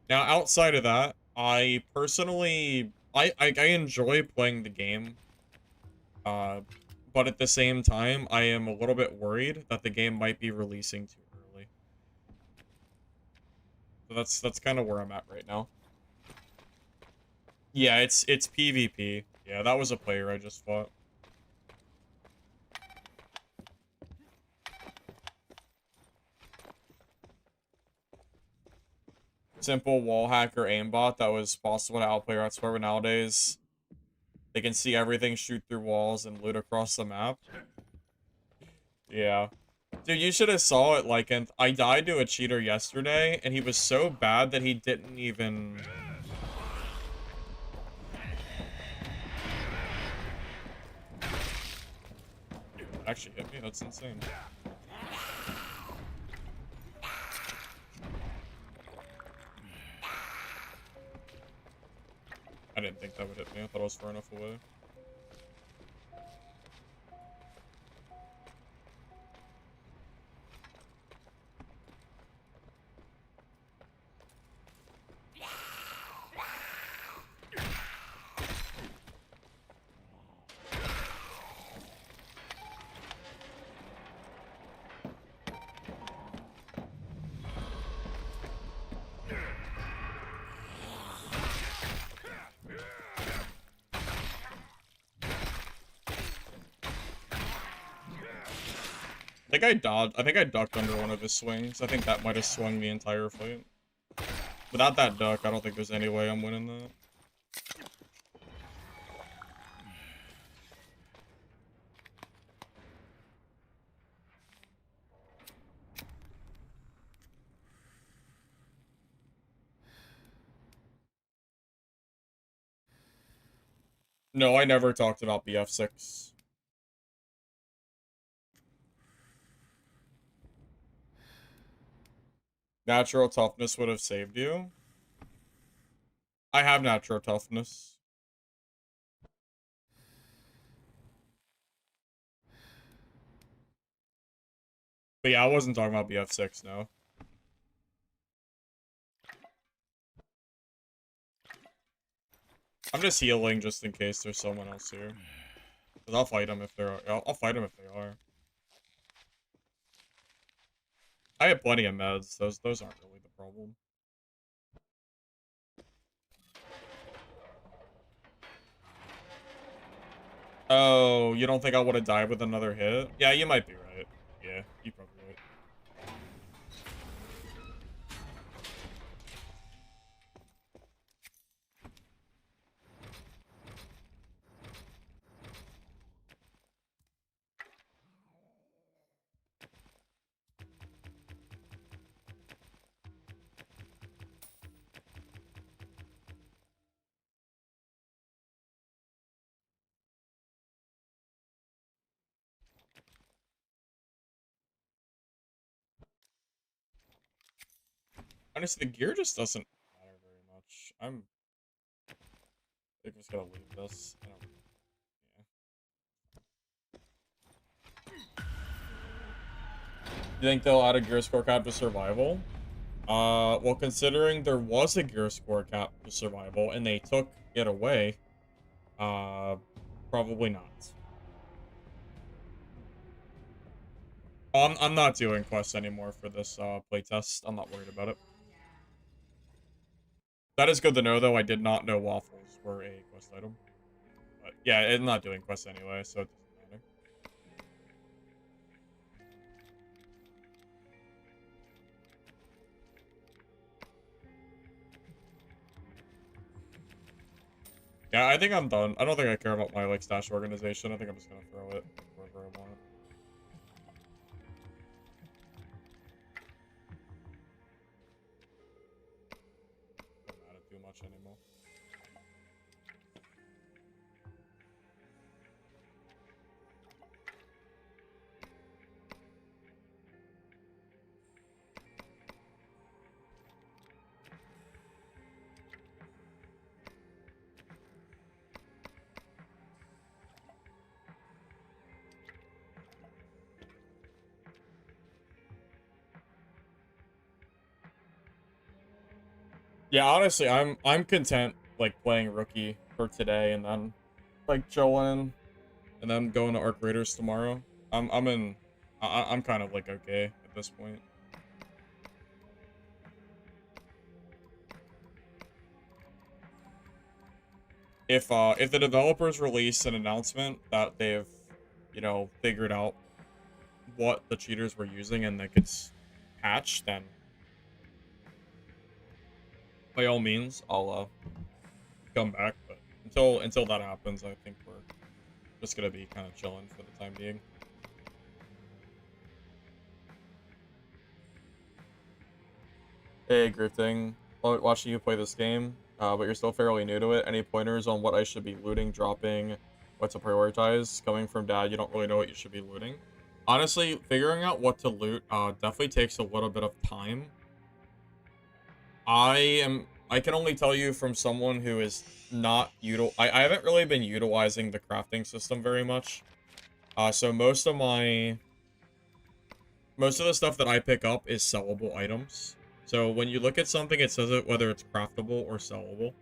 Now, outside of that, I personally... I enjoy playing the game. But at the same time, I am a little bit worried that the game might be releasing too early. So that's kind of where I'm at right now. Yeah, it's PvP. Yeah, that was a player I just fought. Simple wall hacker aimbot that was possible to outplay Red Square, but nowadays they can see everything, shoot through walls, and loot across the map. Yeah. Dude, you should have saw it, like, and I died to a cheater yesterday, and he was so bad that he didn't even... Actually hit me? That's insane. I didn't think that would hit me. I thought I was far enough away. I think I ducked under one of his swings. I think that might have swung the entire fight. Without that duck, I don't think there's any way I'm winning that. No, I never talked about BF6. Natural toughness would have saved you. I have natural toughness. But yeah, I wasn't talking about BF6, no. I'm just healing just in case there's someone else here. Cause I'll fight them if there are. I'll fight them if they are. I have plenty of meds. Those aren't really the problem. Oh, you don't think I would have died with another hit? Yeah, you might be right. Yeah, you probably right. Honestly, the gear just doesn't matter very much. I'm just gonna leave this. I don't. You think they'll add a gear score cap to survival? Well, considering there was a gear score cap to survival and they took it away, probably not. I'm not doing quests anymore for this playtest. I'm not worried about it. That is good to know, though. I did not know waffles were a quest item. But yeah, I'm not doing quests anyway, so it doesn't matter. Yeah, I think I'm done. I don't think I care about my like stash organization. I think I'm just gonna throw it wherever I want. Doesn't matter too much anymore. Yeah, honestly, I'm content like playing rookie for today and then like chilling and then going to Arc Raiders tomorrow. I'm kind of like okay at this point. If the developers release an announcement that they've, you know, figured out what the cheaters were using and that gets patched, then by all means I'll come back. But until that happens, I think we're just gonna be kind of chilling for the time being. Hey, Grifting. Watching you play this game, but you're still fairly new to it. Any pointers on what I should be looting, dropping, what to prioritize? Coming from Dad, you don't really know what you should be looting. Honestly, figuring out what to loot definitely takes a little bit of time. I can only tell you from someone who is not I haven't really been utilizing the crafting system very much. So most of the stuff that I pick up is sellable items. So when you look at something, it says it whether it's craftable or sellable.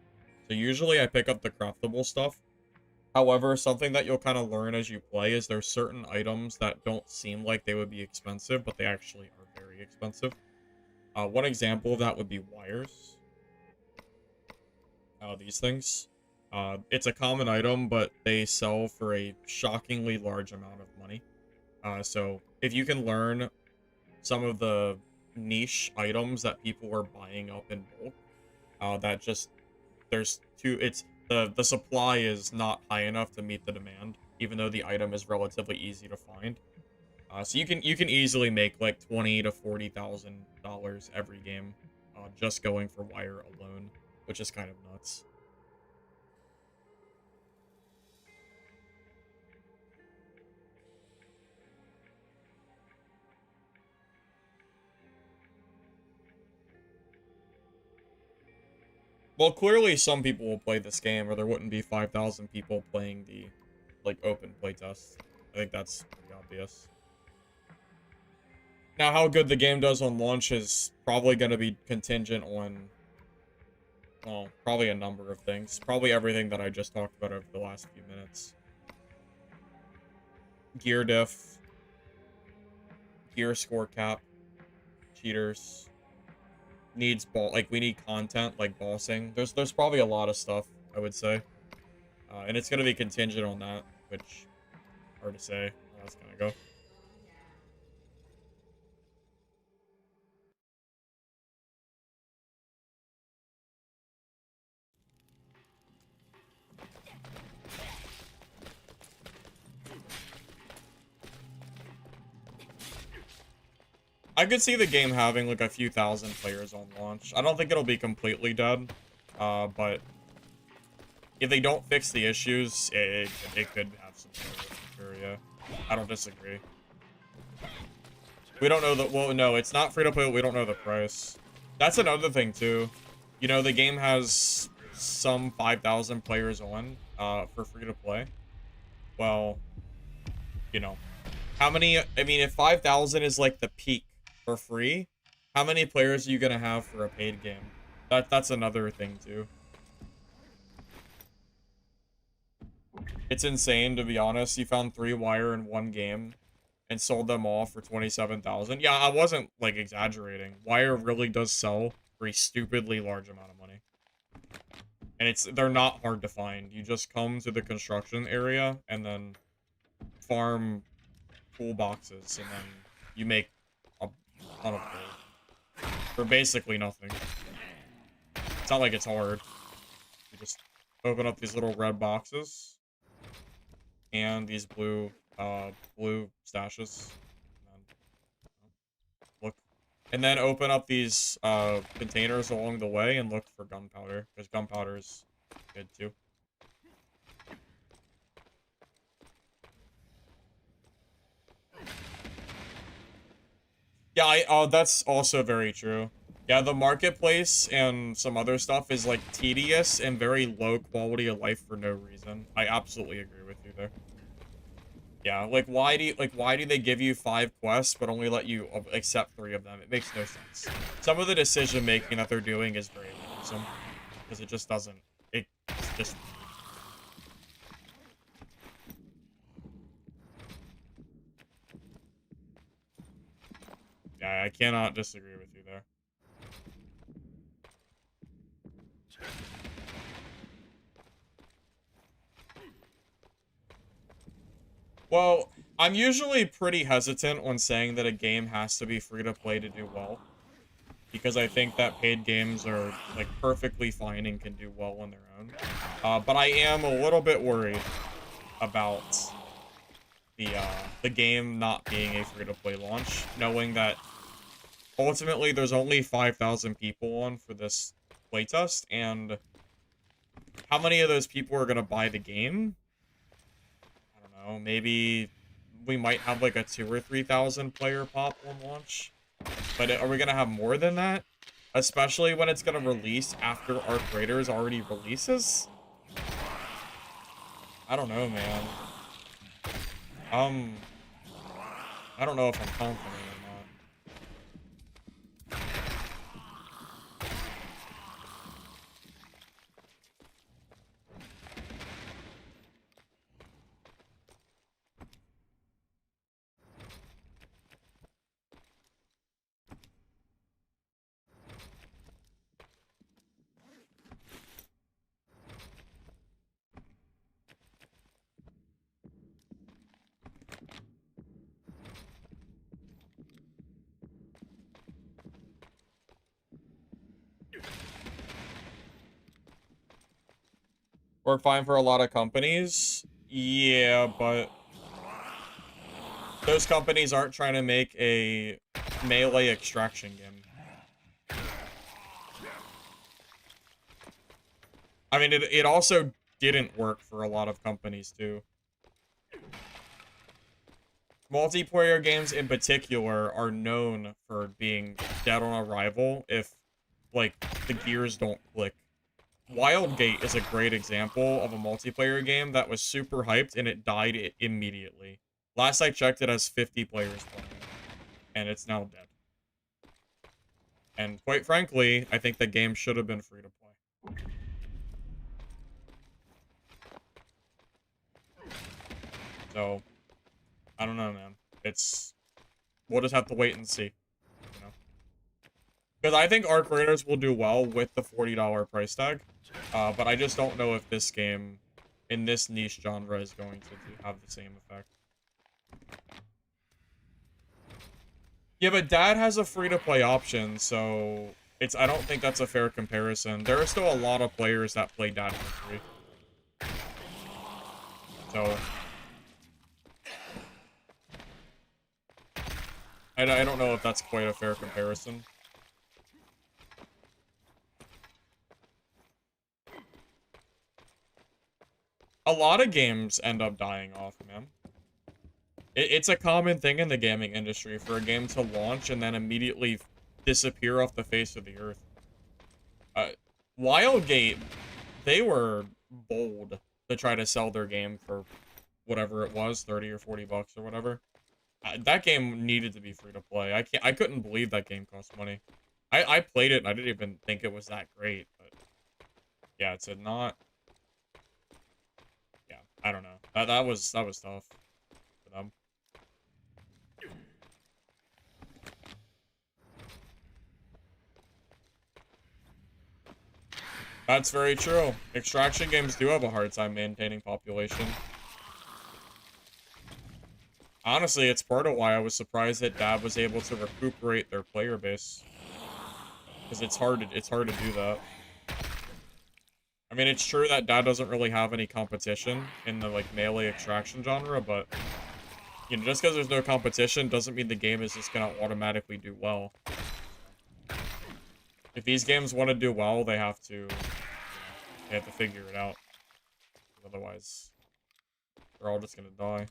So usually I pick up the craftable stuff. However, something that you'll kind of learn as you play is there's certain items that don't seem like they would be expensive, but they actually are very expensive. One example of that would be wires. These things. It's a common item, but they sell for a shockingly large amount of money. So if you can learn some of the niche items that people are buying up in bulk, that just the supply is not high enough to meet the demand, even though the item is relatively easy to find. So you can easily make like $20,000 to $40,000 every game, just going for wire alone, which is kind of nuts. Well, clearly some people will play this game, or there wouldn't be 5,000 people playing the, like, open playtest. I think that's pretty obvious. Now, how good the game does on launch is probably going to be contingent on, well, probably a number of things. Probably everything that I just talked about over the last few minutes. Gear diff, gear score cap, cheaters, we need content, like bossing. There's probably a lot of stuff, I would say. And it's going to be contingent on that, which, hard to say how that's going to go. I could see the game having, like, a few thousand players on launch. I don't think it'll be completely dead, but if they don't fix the issues, it could have some sort of, yeah. I don't disagree. We don't know the, well, no, it's not free to play, but we don't know the price. That's another thing, too. You know, the game has some 5,000 players on, for free to play. Well, you know, how many, I mean, if 5,000 is, like, the peak for free, how many players are you gonna have for a paid game? That's another thing, too. It's insane, to be honest. You found 3 wire in one game and sold them all for 27,000. Yeah, I wasn't, like, exaggerating. Wire really does sell for a stupidly large amount of money. And they're not hard to find. You just come to the construction area and then farm toolboxes, and then you make a ton of gold for basically nothing. It's not like it's hard. You just open up these little red boxes and these blue stashes. And look, and then open up these containers along the way and look for gunpowder, because gunpowder's good too. Yeah, that's also very true. Yeah, the marketplace and some other stuff is, like, tedious and very low quality of life for no reason. I absolutely agree with you there. Yeah, like, why do they give you 5 quests but only let you accept 3 of them? It makes no sense. Some of the decision making that they're doing is very awesome, because it just doesn't, it's just, yeah, I cannot disagree with you there. Well, I'm usually pretty hesitant when saying that a game has to be free to play to do well, because I think that paid games are, like, perfectly fine and can do well on their own. But I am a little bit worried about the game not being a free to play launch, knowing that ultimately there's only 5,000 people on for this playtest, and how many of those people are gonna buy the game? I don't know, maybe we might have, like, a 2,000 or 3,000 player pop on launch. But are we gonna have more than that? Especially when it's gonna release after Arc Raiders already releases? I don't know, man. I don't know if I'm confident or not. Work fine for a lot of companies. Yeah, but those companies aren't trying to make a melee extraction game. I mean, it also didn't work for a lot of companies, too. Multiplayer games in particular are known for being dead on arrival if, like, the gears don't click. Wildgate is a great example of a multiplayer game that was super hyped and it died immediately. Last I checked, it has 50 players playing, and it's now dead. And quite frankly, I think the game should have been free to play. So, I don't know, man. We'll just have to wait and see, you know? Because I think Arc Raiders will do well with the $40 price tag, but I just don't know if this game, in this niche genre, is going to have the same effect. Yeah, but Dad has a free-to-play option, so I don't think that's a fair comparison. There are still a lot of players that play Dad for free. So, I don't know if that's quite a fair comparison. A lot of games end up dying off, man. It's a common thing in the gaming industry for a game to launch and then immediately disappear off the face of the earth. Wildgate, they were bold to try to sell their game for whatever it was, 30 or 40 bucks or whatever. That game needed to be free to play. I couldn't believe that game cost money. I played it and I didn't even think it was that great, but yeah, it's not. Yeah, I don't know. That was tough for them. That's very true. Extraction games do have a hard time maintaining population. Honestly, it's part of why I was surprised that Dab was able to recuperate their player base. Because it's hard to do that. I mean, it's true that Dad doesn't really have any competition in the, like, melee extraction genre, but, you know, just because there's no competition doesn't mean the game is just gonna automatically do well. If these games want to do well, they have to figure it out. Otherwise, they're all just gonna die.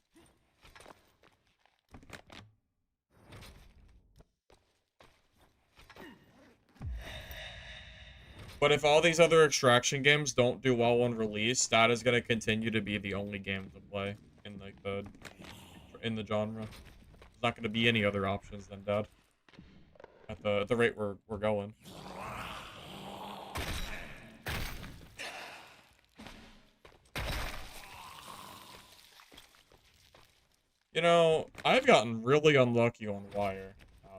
But if all these other extraction games don't do well on release, that is gonna continue to be the only game to play in like in the genre. There's not gonna be any other options than Dead. At the rate we're going. You know, I've gotten really unlucky on wire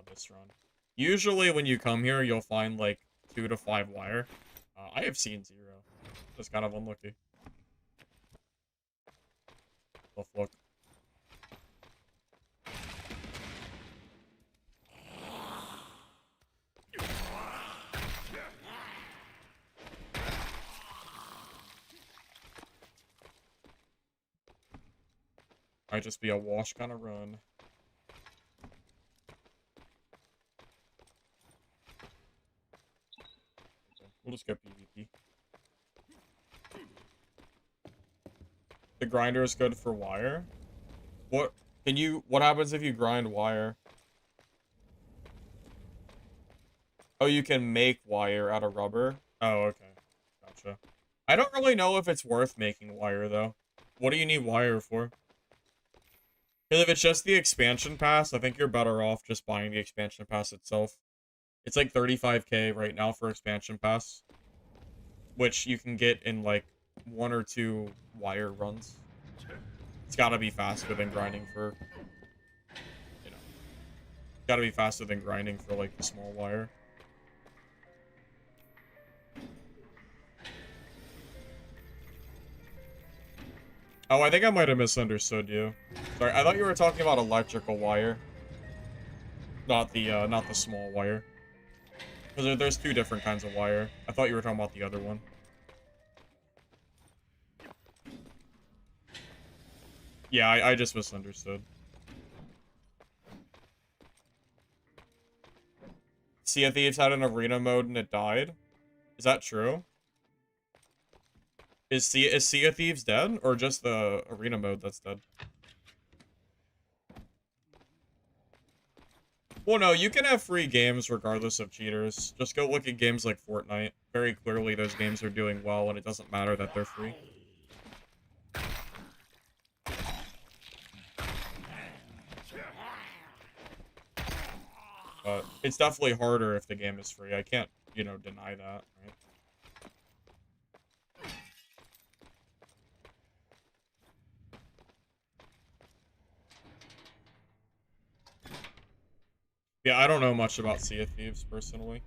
this run. Usually when you come here, you'll find like 2 to 5 wire. I have seen 0. Just kind of unlucky. Tough luck. Might just be a wash kind of run. Okay, we'll just go PvP. The grinder is good for wire. What happens if you grind wire? Oh, you can make wire out of rubber? Oh, okay. Gotcha. I don't really know if it's worth making wire, though. What do you need wire for? Because if it's just the expansion pass, I think you're better off just buying the expansion pass itself. It's like 35k right now for expansion pass. Which you can get in like 1 or 2 wire runs. It's gotta be faster than grinding for, you know. Gotta be faster than grinding for like the small wire. Oh, I think I might have misunderstood you. Sorry, I thought you were talking about electrical wire. Not the small wire. Because there's 2 different kinds of wire. I thought you were talking about the other one. Yeah, I just misunderstood. Sea of Thieves had an arena mode and it died? Is that true? Is Sea of Thieves dead? Or just the arena mode that's dead? Well, no, you can have free games regardless of cheaters. Just go look at games like Fortnite. Very clearly, those games are doing well, and it doesn't matter that they're free. But it's definitely harder if the game is free. I can't, you know, deny that, right? Yeah, I don't know much about Sea of Thieves, personally.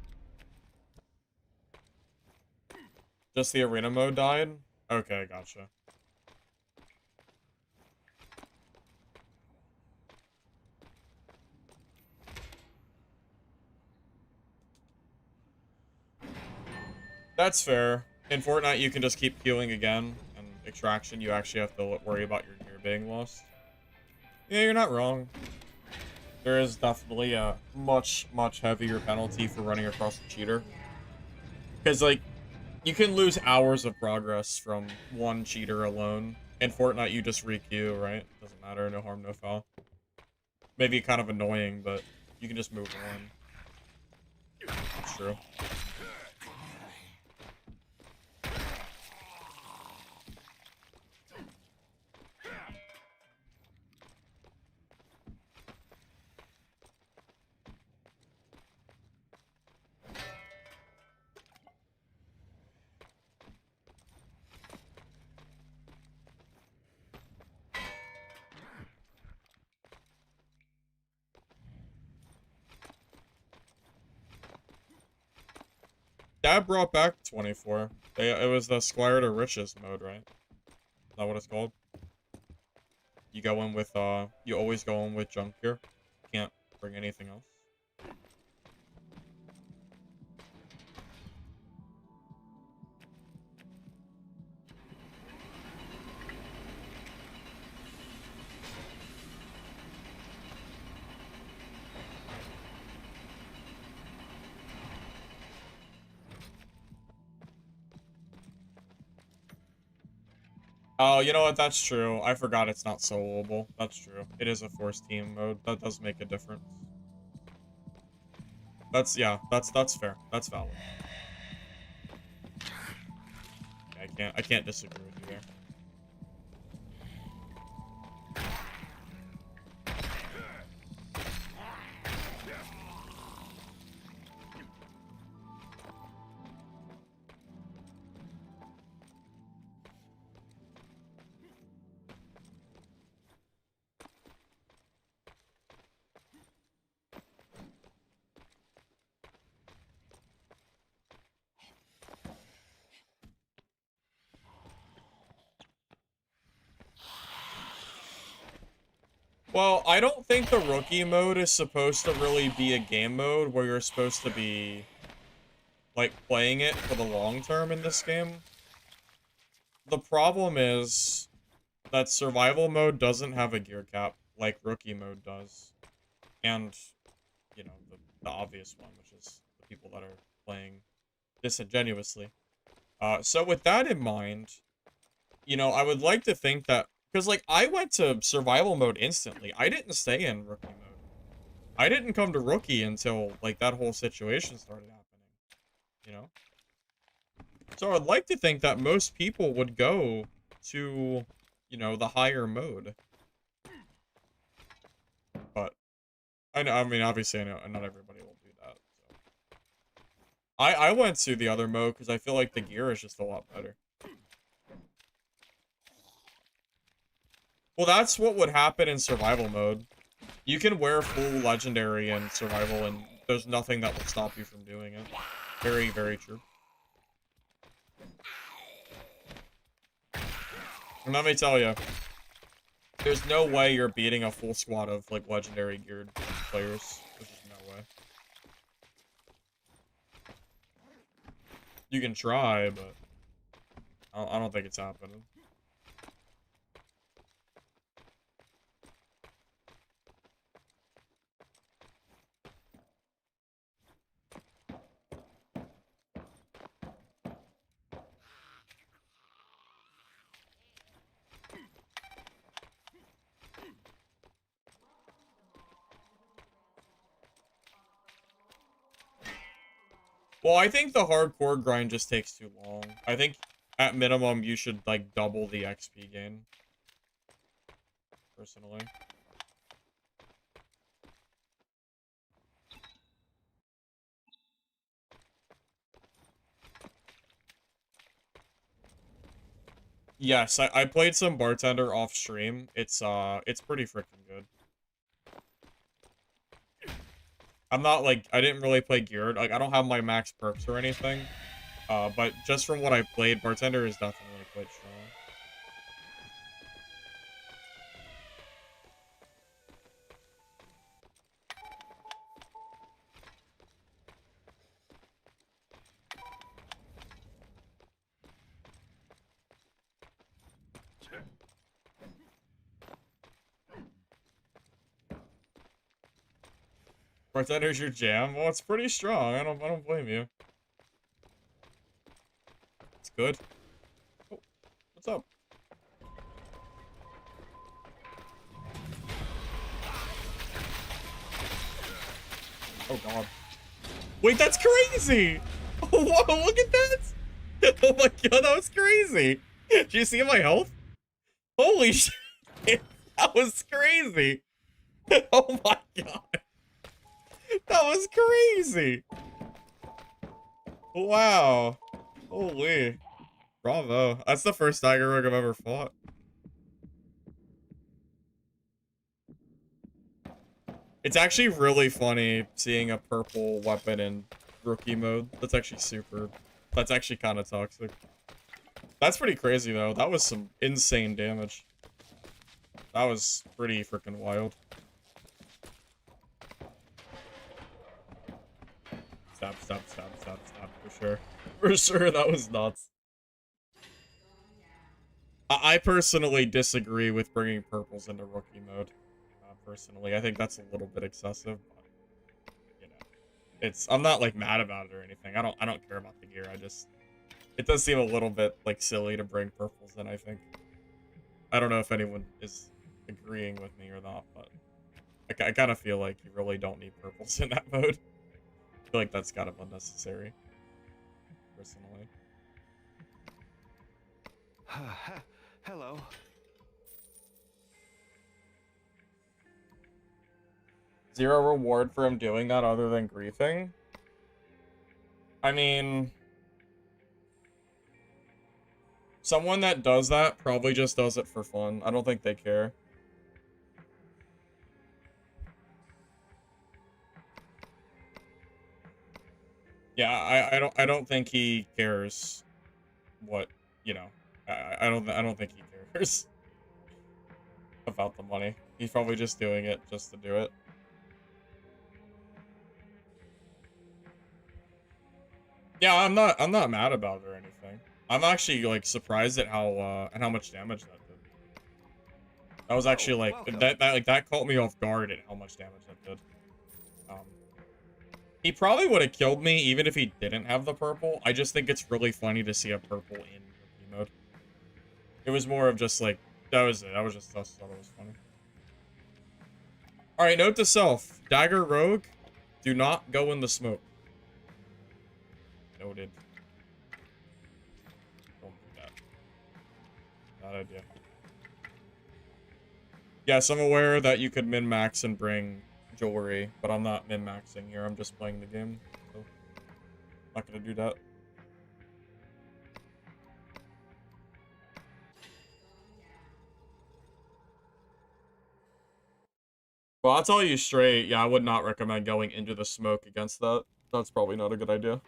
Just the arena mode died? Okay, gotcha. That's fair. In Fortnite, you can just keep queuing again, and Extraction, you actually have to worry about your gear being lost. Yeah, you're not wrong. There is definitely a much, much heavier penalty for running across a cheater. Because, like, you can lose hours of progress from one cheater alone. In Fortnite, you just re-queue, right? Doesn't matter, no harm, no foul. Maybe kind of annoying, but you can just move on. That's true. That brought back 24. It was the Squire to Riches mode, right? Is that what it's called? You go in with, you always go in with junk gear. Can't bring anything else. Oh, you know what? That's true. I forgot it's not soloable. That's true. It is a forced team mode. That does make a difference. That's, yeah, that's fair. That's valid. Yeah, I can't disagree with you there. Well, I don't think the rookie mode is supposed to really be a game mode where you're supposed to be, like, playing it for the long term in this game. The problem is that survival mode doesn't have a gear cap like rookie mode does. And, you know, the obvious one, which is the people that are playing disingenuously. So with that in mind, you know, I would like to think that, because, like, I went to survival mode instantly. I didn't stay in rookie mode. I didn't come to rookie until, like, that whole situation started happening, you know? So I'd like to think that most people would go to, you know, the higher mode. But, I mean, obviously, I know not everybody will do that, so. I went to the other mode because I feel like the gear is just a lot better. Well, that's what would happen in survival mode. You can wear full legendary in survival, and there's nothing that will stop you from doing it. Very, very true. And let me tell you, there's no way you're beating a full squad of, like, legendary geared players. There's just no way. You can try, but I don't think it's happening. Well, I think the hardcore grind just takes too long. I think at minimum you should like double the XP gain. Personally. Yes, I played some bartender off stream. It's pretty freaking good. I'm not like I didn't really play geared. Like I don't have my max perks or anything. But just from what I played, bartender is definitely quite strong. Bartender's your jam? Well, it's pretty strong. I don't blame you. It's good. Oh, what's up? Oh god. Wait, that's crazy! Oh, whoa, look at that! Oh my god, that was crazy! Did you see my health? Holy shit! That was crazy! Oh my god! That was crazy! Wow. Holy. Bravo. That's the first Tiger Rogue I've ever fought. It's actually really funny seeing a purple weapon in rookie mode. That's actually kind of toxic. That's pretty crazy though. That was some insane damage. That was pretty freaking wild. Stop, for sure. For sure, that was nuts. I personally disagree with bringing purples into rookie mode. Personally, I think that's a little bit excessive, but, you know, I'm not, like, mad about it or anything. I don't care about the gear. It does seem a little bit, like, silly to bring purples in, I think. I don't know if anyone is agreeing with me or not, but I kind of feel like you really don't need purples in that mode. I feel like that's kind of unnecessary, personally. Hello. Zero reward for him doing that other than griefing? I mean, someone that does that probably just does it for fun. I don't think they care. Yeah, I don't think he cares what, you know. I don't think he cares about the money. He's probably just doing it just to do it. Yeah, I'm not mad about it or anything. I'm actually like surprised at how much damage that did. That was actually like that caught me off guard at how much damage that did. He probably would have killed me even if he didn't have the purple. I just think it's really funny to see a purple in rookie mode. It was more of just like that was it. I just thought it was funny. All right, note to self: Dagger Rogue, do not go in the smoke. Noted. Don't do that. Bad idea. Yes, I'm aware that you could min-max and bring jewelry, but I'm not min-maxing here. I'm just playing the game, so I'm not gonna do that. Well, I'll tell you straight, yeah, I would not recommend going into the smoke against that. That's probably not a good idea.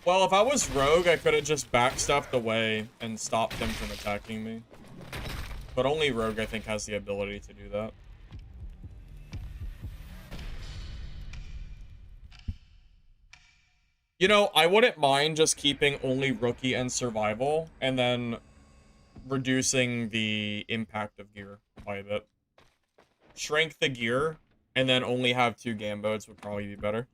Well, if I was Rogue, I could have just backstepped away and stopped him from attacking me. But only Rogue, I think, has the ability to do that. You know, I wouldn't mind just keeping only rookie and survival, and then reducing the impact of gear by a bit. Shrink the gear, and then only have 2 gambots would probably be better.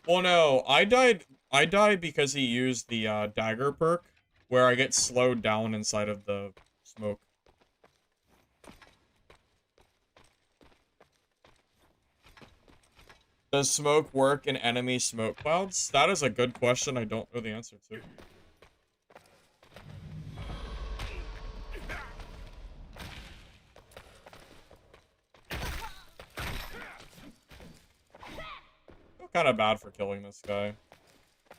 Well, no, I died because he used the dagger perk, where I get slowed down inside of the smoke. Does smoke work in enemy smoke clouds? That is a good question I don't know the answer to. I feel kind of bad for killing this guy.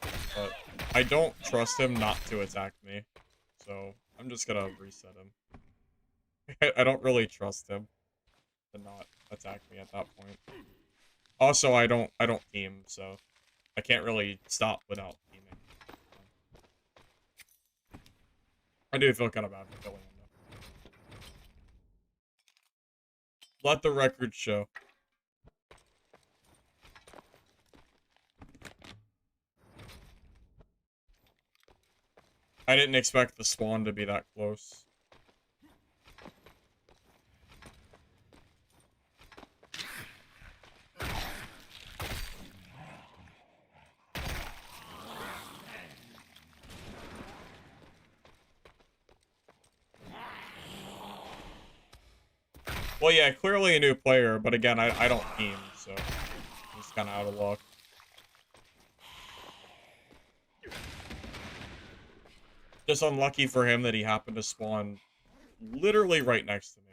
But I don't trust him not to attack me. So I'm just gonna reset him. I don't really trust him to not attack me at that point. Also, I don't team, so I can't really stop without teaming. I do feel kind of bad for killing him, though. Let the record show. I didn't expect the spawn to be that close. Well, yeah, clearly a new player, but again, I don't team, so I'm just kind of out of luck. Just unlucky for him that he happened to spawn literally right next to me.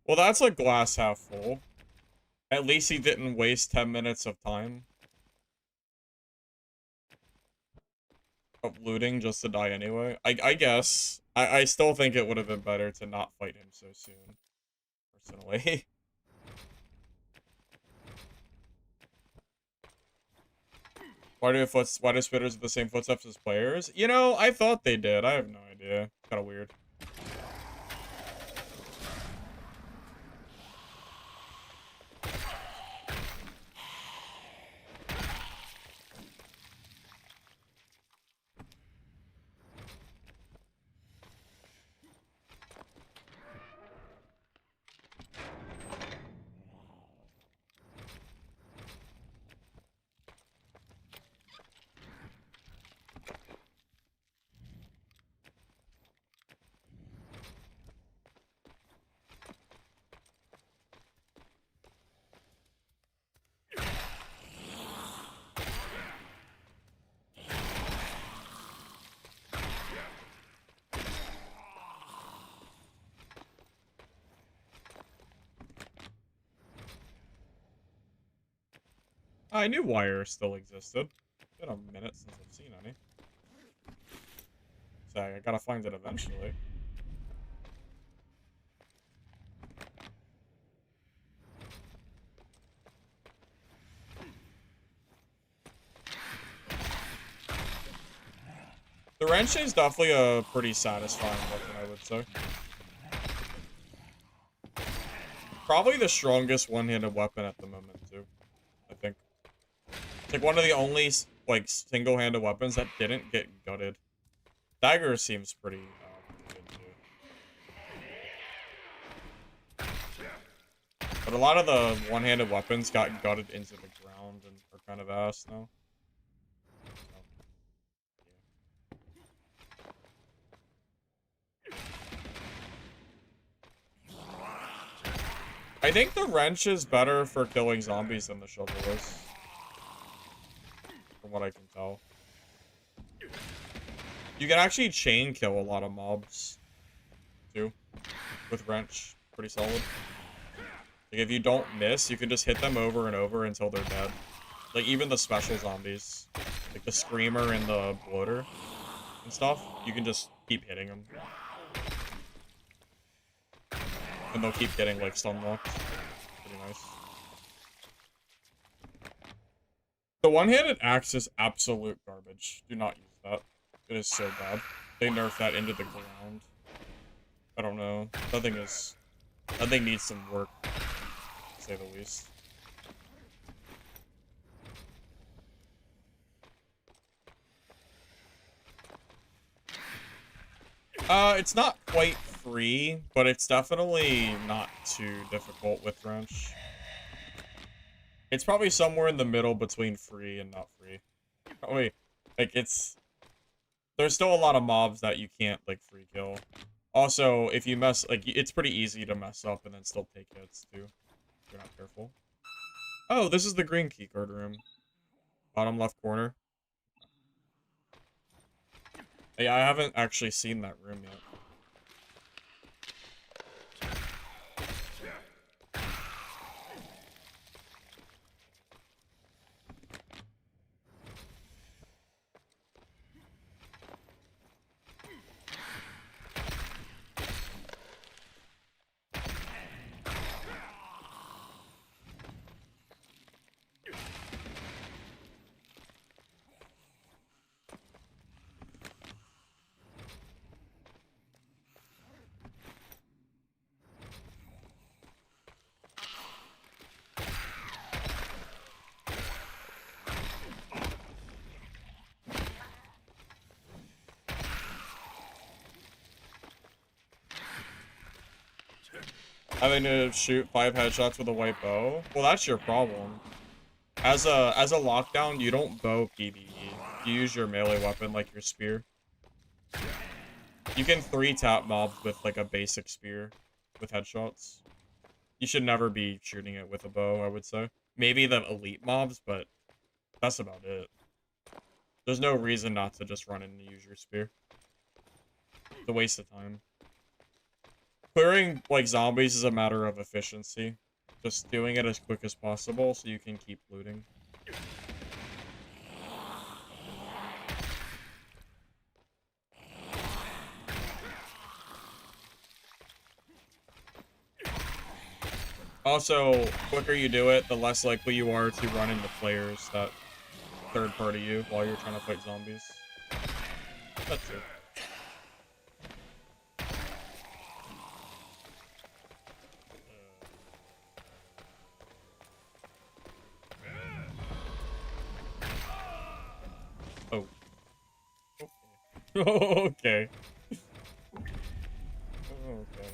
Well, that's a glass half full. At least he didn't waste 10 minutes of time of looting just to die anyway. I guess. I still think it would have been better to not fight him so soon, personally. Why do spitters have the same footsteps as players? You know, I thought they did. I have no idea. It's kind of weird. I knew wire still existed. It's been a minute since I've seen any. So I gotta find it eventually. The wrench is definitely a pretty satisfying weapon, I would say. Probably the strongest one-handed weapon at the moment, too. I think. It's like one of the only, like, single-handed weapons that didn't get gutted. Dagger seems pretty good, too. But a lot of the one-handed weapons got gutted into the ground and are kind of ass now. I think the wrench is better for killing zombies than the shovel is. From what I can tell. You can actually chain kill a lot of mobs, too, with wrench. Pretty solid. Like, if you don't miss, you can just hit them over and over until they're dead. Like, even the special zombies. Like, the Screamer and the Bloater and stuff. You can just keep hitting them. And they'll keep getting, like, stun locked. Pretty nice. The one-handed axe is absolute garbage. Do not use that. It is so bad. They nerfed that into the ground. I don't know. That thing needs some work, to say the least. It's not quite free, but it's definitely not too difficult with wrench. It's probably somewhere in the middle between free and not free. Probably, like, there's still a lot of mobs that you can't, like, free kill. Also, if you mess, like, it's pretty easy to mess up and then still take hits, too. If you're not careful. Oh, this is the green keycard room. Bottom left corner. Yeah, I haven't actually seen that room yet. Having to shoot 5 headshots with a white bow? Well, that's your problem. As a lockdown, you don't bow PvE. You use your melee weapon like your spear. You can 3-tap mobs with like a basic spear with headshots. You should never be shooting it with a bow, I would say. Maybe the elite mobs, but that's about it. There's no reason not to just run in and use your spear. It's a waste of time. Clearing, like, zombies is a matter of efficiency. Just doing it as quick as possible so you can keep looting. Also, quicker you do it, the less likely you are to run into players that third-party you while you're trying to fight zombies. That's it. Oh. Okay. Okay.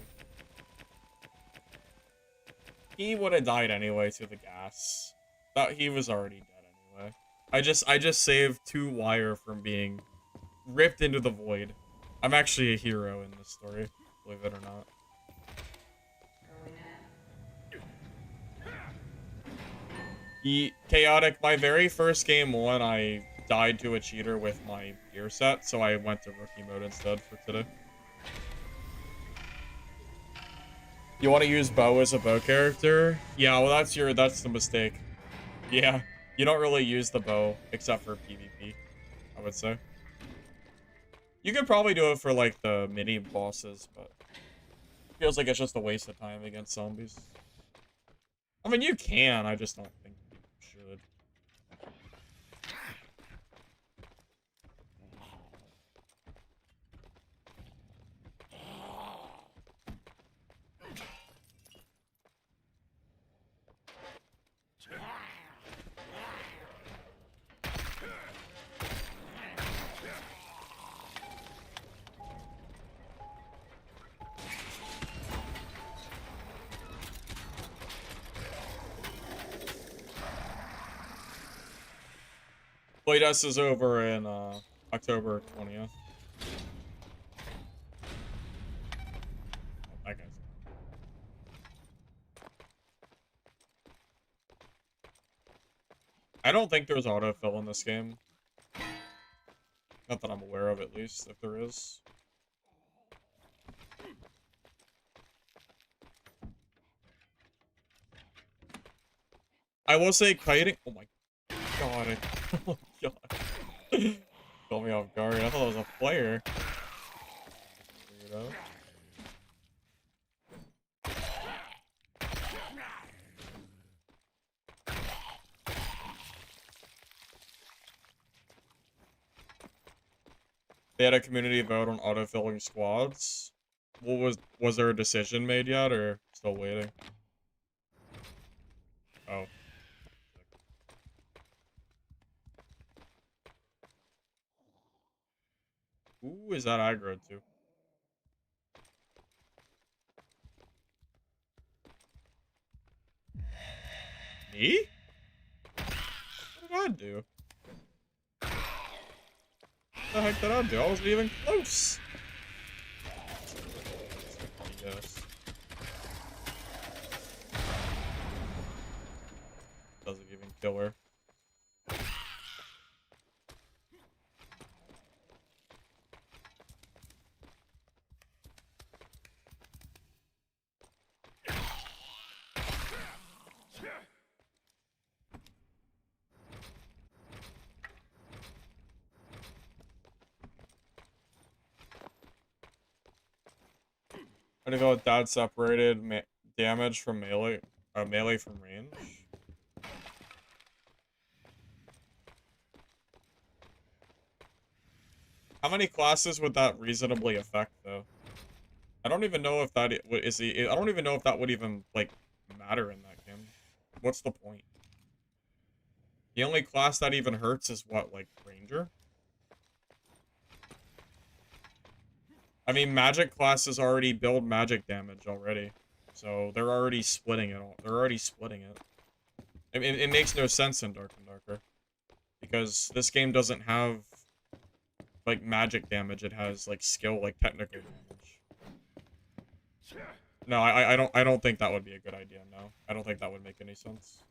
He would have died anyway to the gas. That he was already dead anyway. I just saved 2 wire from being ripped into the void. I'm actually a hero in this story, believe it or not. Chaotic, my very first game 1, I died to a cheater with my gear set, so I went to rookie mode instead for today. You want to use bow as a bow character? Yeah, well that's the mistake. Yeah, you don't really use the bow except for PvP, I would say. You could probably do it for like the mini bosses, but it feels like it's just a waste of time against zombies. I mean, you can, I just don't think you should. Playtest is over in October 20th. Oh, that guy's... I don't think there's autofill in this game. Not that I'm aware of, at least, if there is. I will say kiting. Oh my god. Oh my god. Caught me off guard. I thought it was a player. Weirdo. They had a community vote on autofilling squads. Was there a decision made yet, or still waiting? Oh. Who is that aggro to? Me? What did I do? What the heck did I do? I wasn't even close. Yes. Doesn't even kill her. How do you feel with dad separated damage from melee, melee from range? How many classes would that reasonably affect, though? I don't even know if that is the. I don't even know if that would even like matter in that game. What's the point? The only class that even hurts is what, like ranger? I mean, magic classes already build magic damage already, so they're already splitting it all. They're already splitting it. It makes no sense in Dark and Darker, because this game doesn't have like magic damage. It has like skill, like technical damage. No, I don't think that would be a good idea. No, I don't think that would make any sense.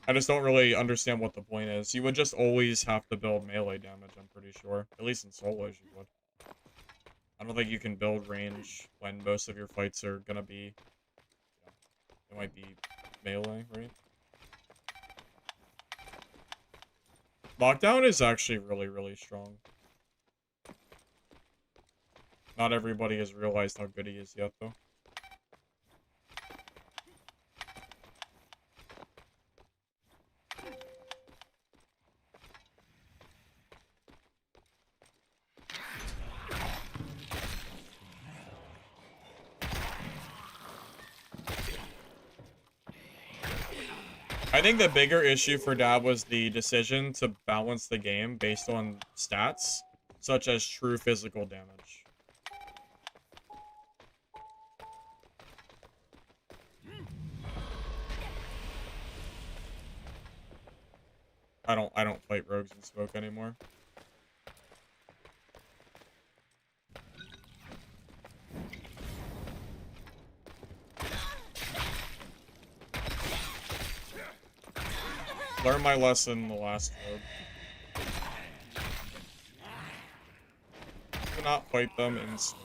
I just don't really understand what the point is. You would just always have to build melee damage, I'm pretty sure. At least in solos you would. I don't think you can build range when most of your fights are gonna be... It might be melee, right? Lockdown is actually really, really strong. Not everybody has realized how good he is yet, though. I think the bigger issue for Dab was the decision to balance the game based on stats, such as true physical damage. I don't fight rogues in smoke anymore. Learned my lesson in the last rogue. Do not fight them in smoke.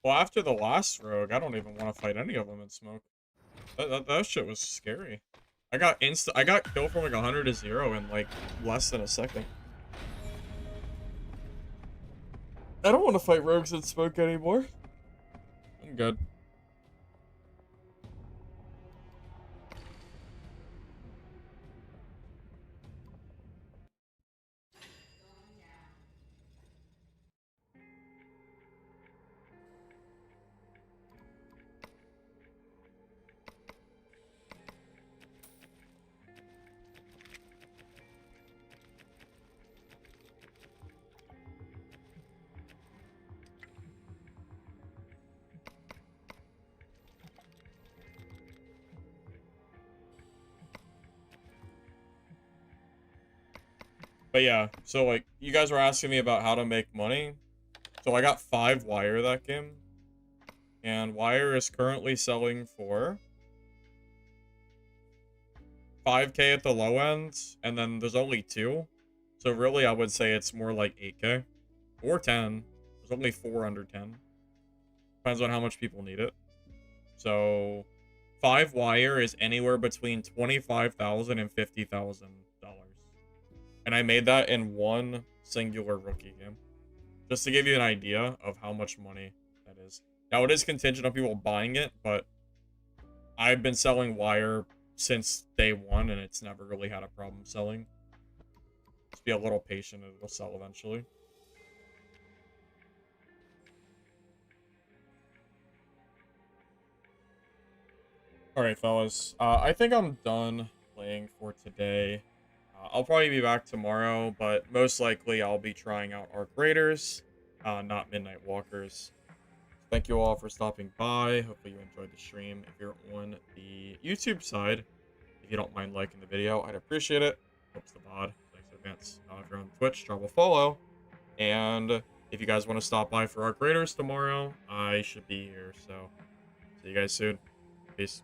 Well, after the last rogue, I don't even want to fight any of them in smoke. That shit was scary. I got killed from like 100 to 0 in like less than a second. I don't want to fight rogues in smoke anymore. I'm good. But yeah, so like, you guys were asking me about how to make money. So I got 5 wire that game. And wire is currently selling for 5K at the low end, and then there's only 2. So really, I would say it's more like 8K. Or 10. There's only 4 under 10. Depends on how much people need it. So 5 wire is anywhere between $25,000 and $50,000. And I made that in one singular rookie game. Just to give you an idea of how much money that is. Now, it is contingent on people buying it, but I've been selling wire since day 1, and it's never really had a problem selling. Just be a little patient, and it'll sell eventually. Alright, fellas. I think I'm done playing for today. I'll probably be back tomorrow, but most likely I'll be trying out Arc Raiders, not Midnight Walkers. Thank you all for stopping by. Hopefully you enjoyed the stream. If you're on the YouTube side, if you don't mind liking the video, I'd appreciate it. Helps the VOD. Thanks in advance. If you're on Twitch, drop a follow. And if you guys want to stop by for Arc Raiders tomorrow, I should be here. So, see you guys soon. Peace.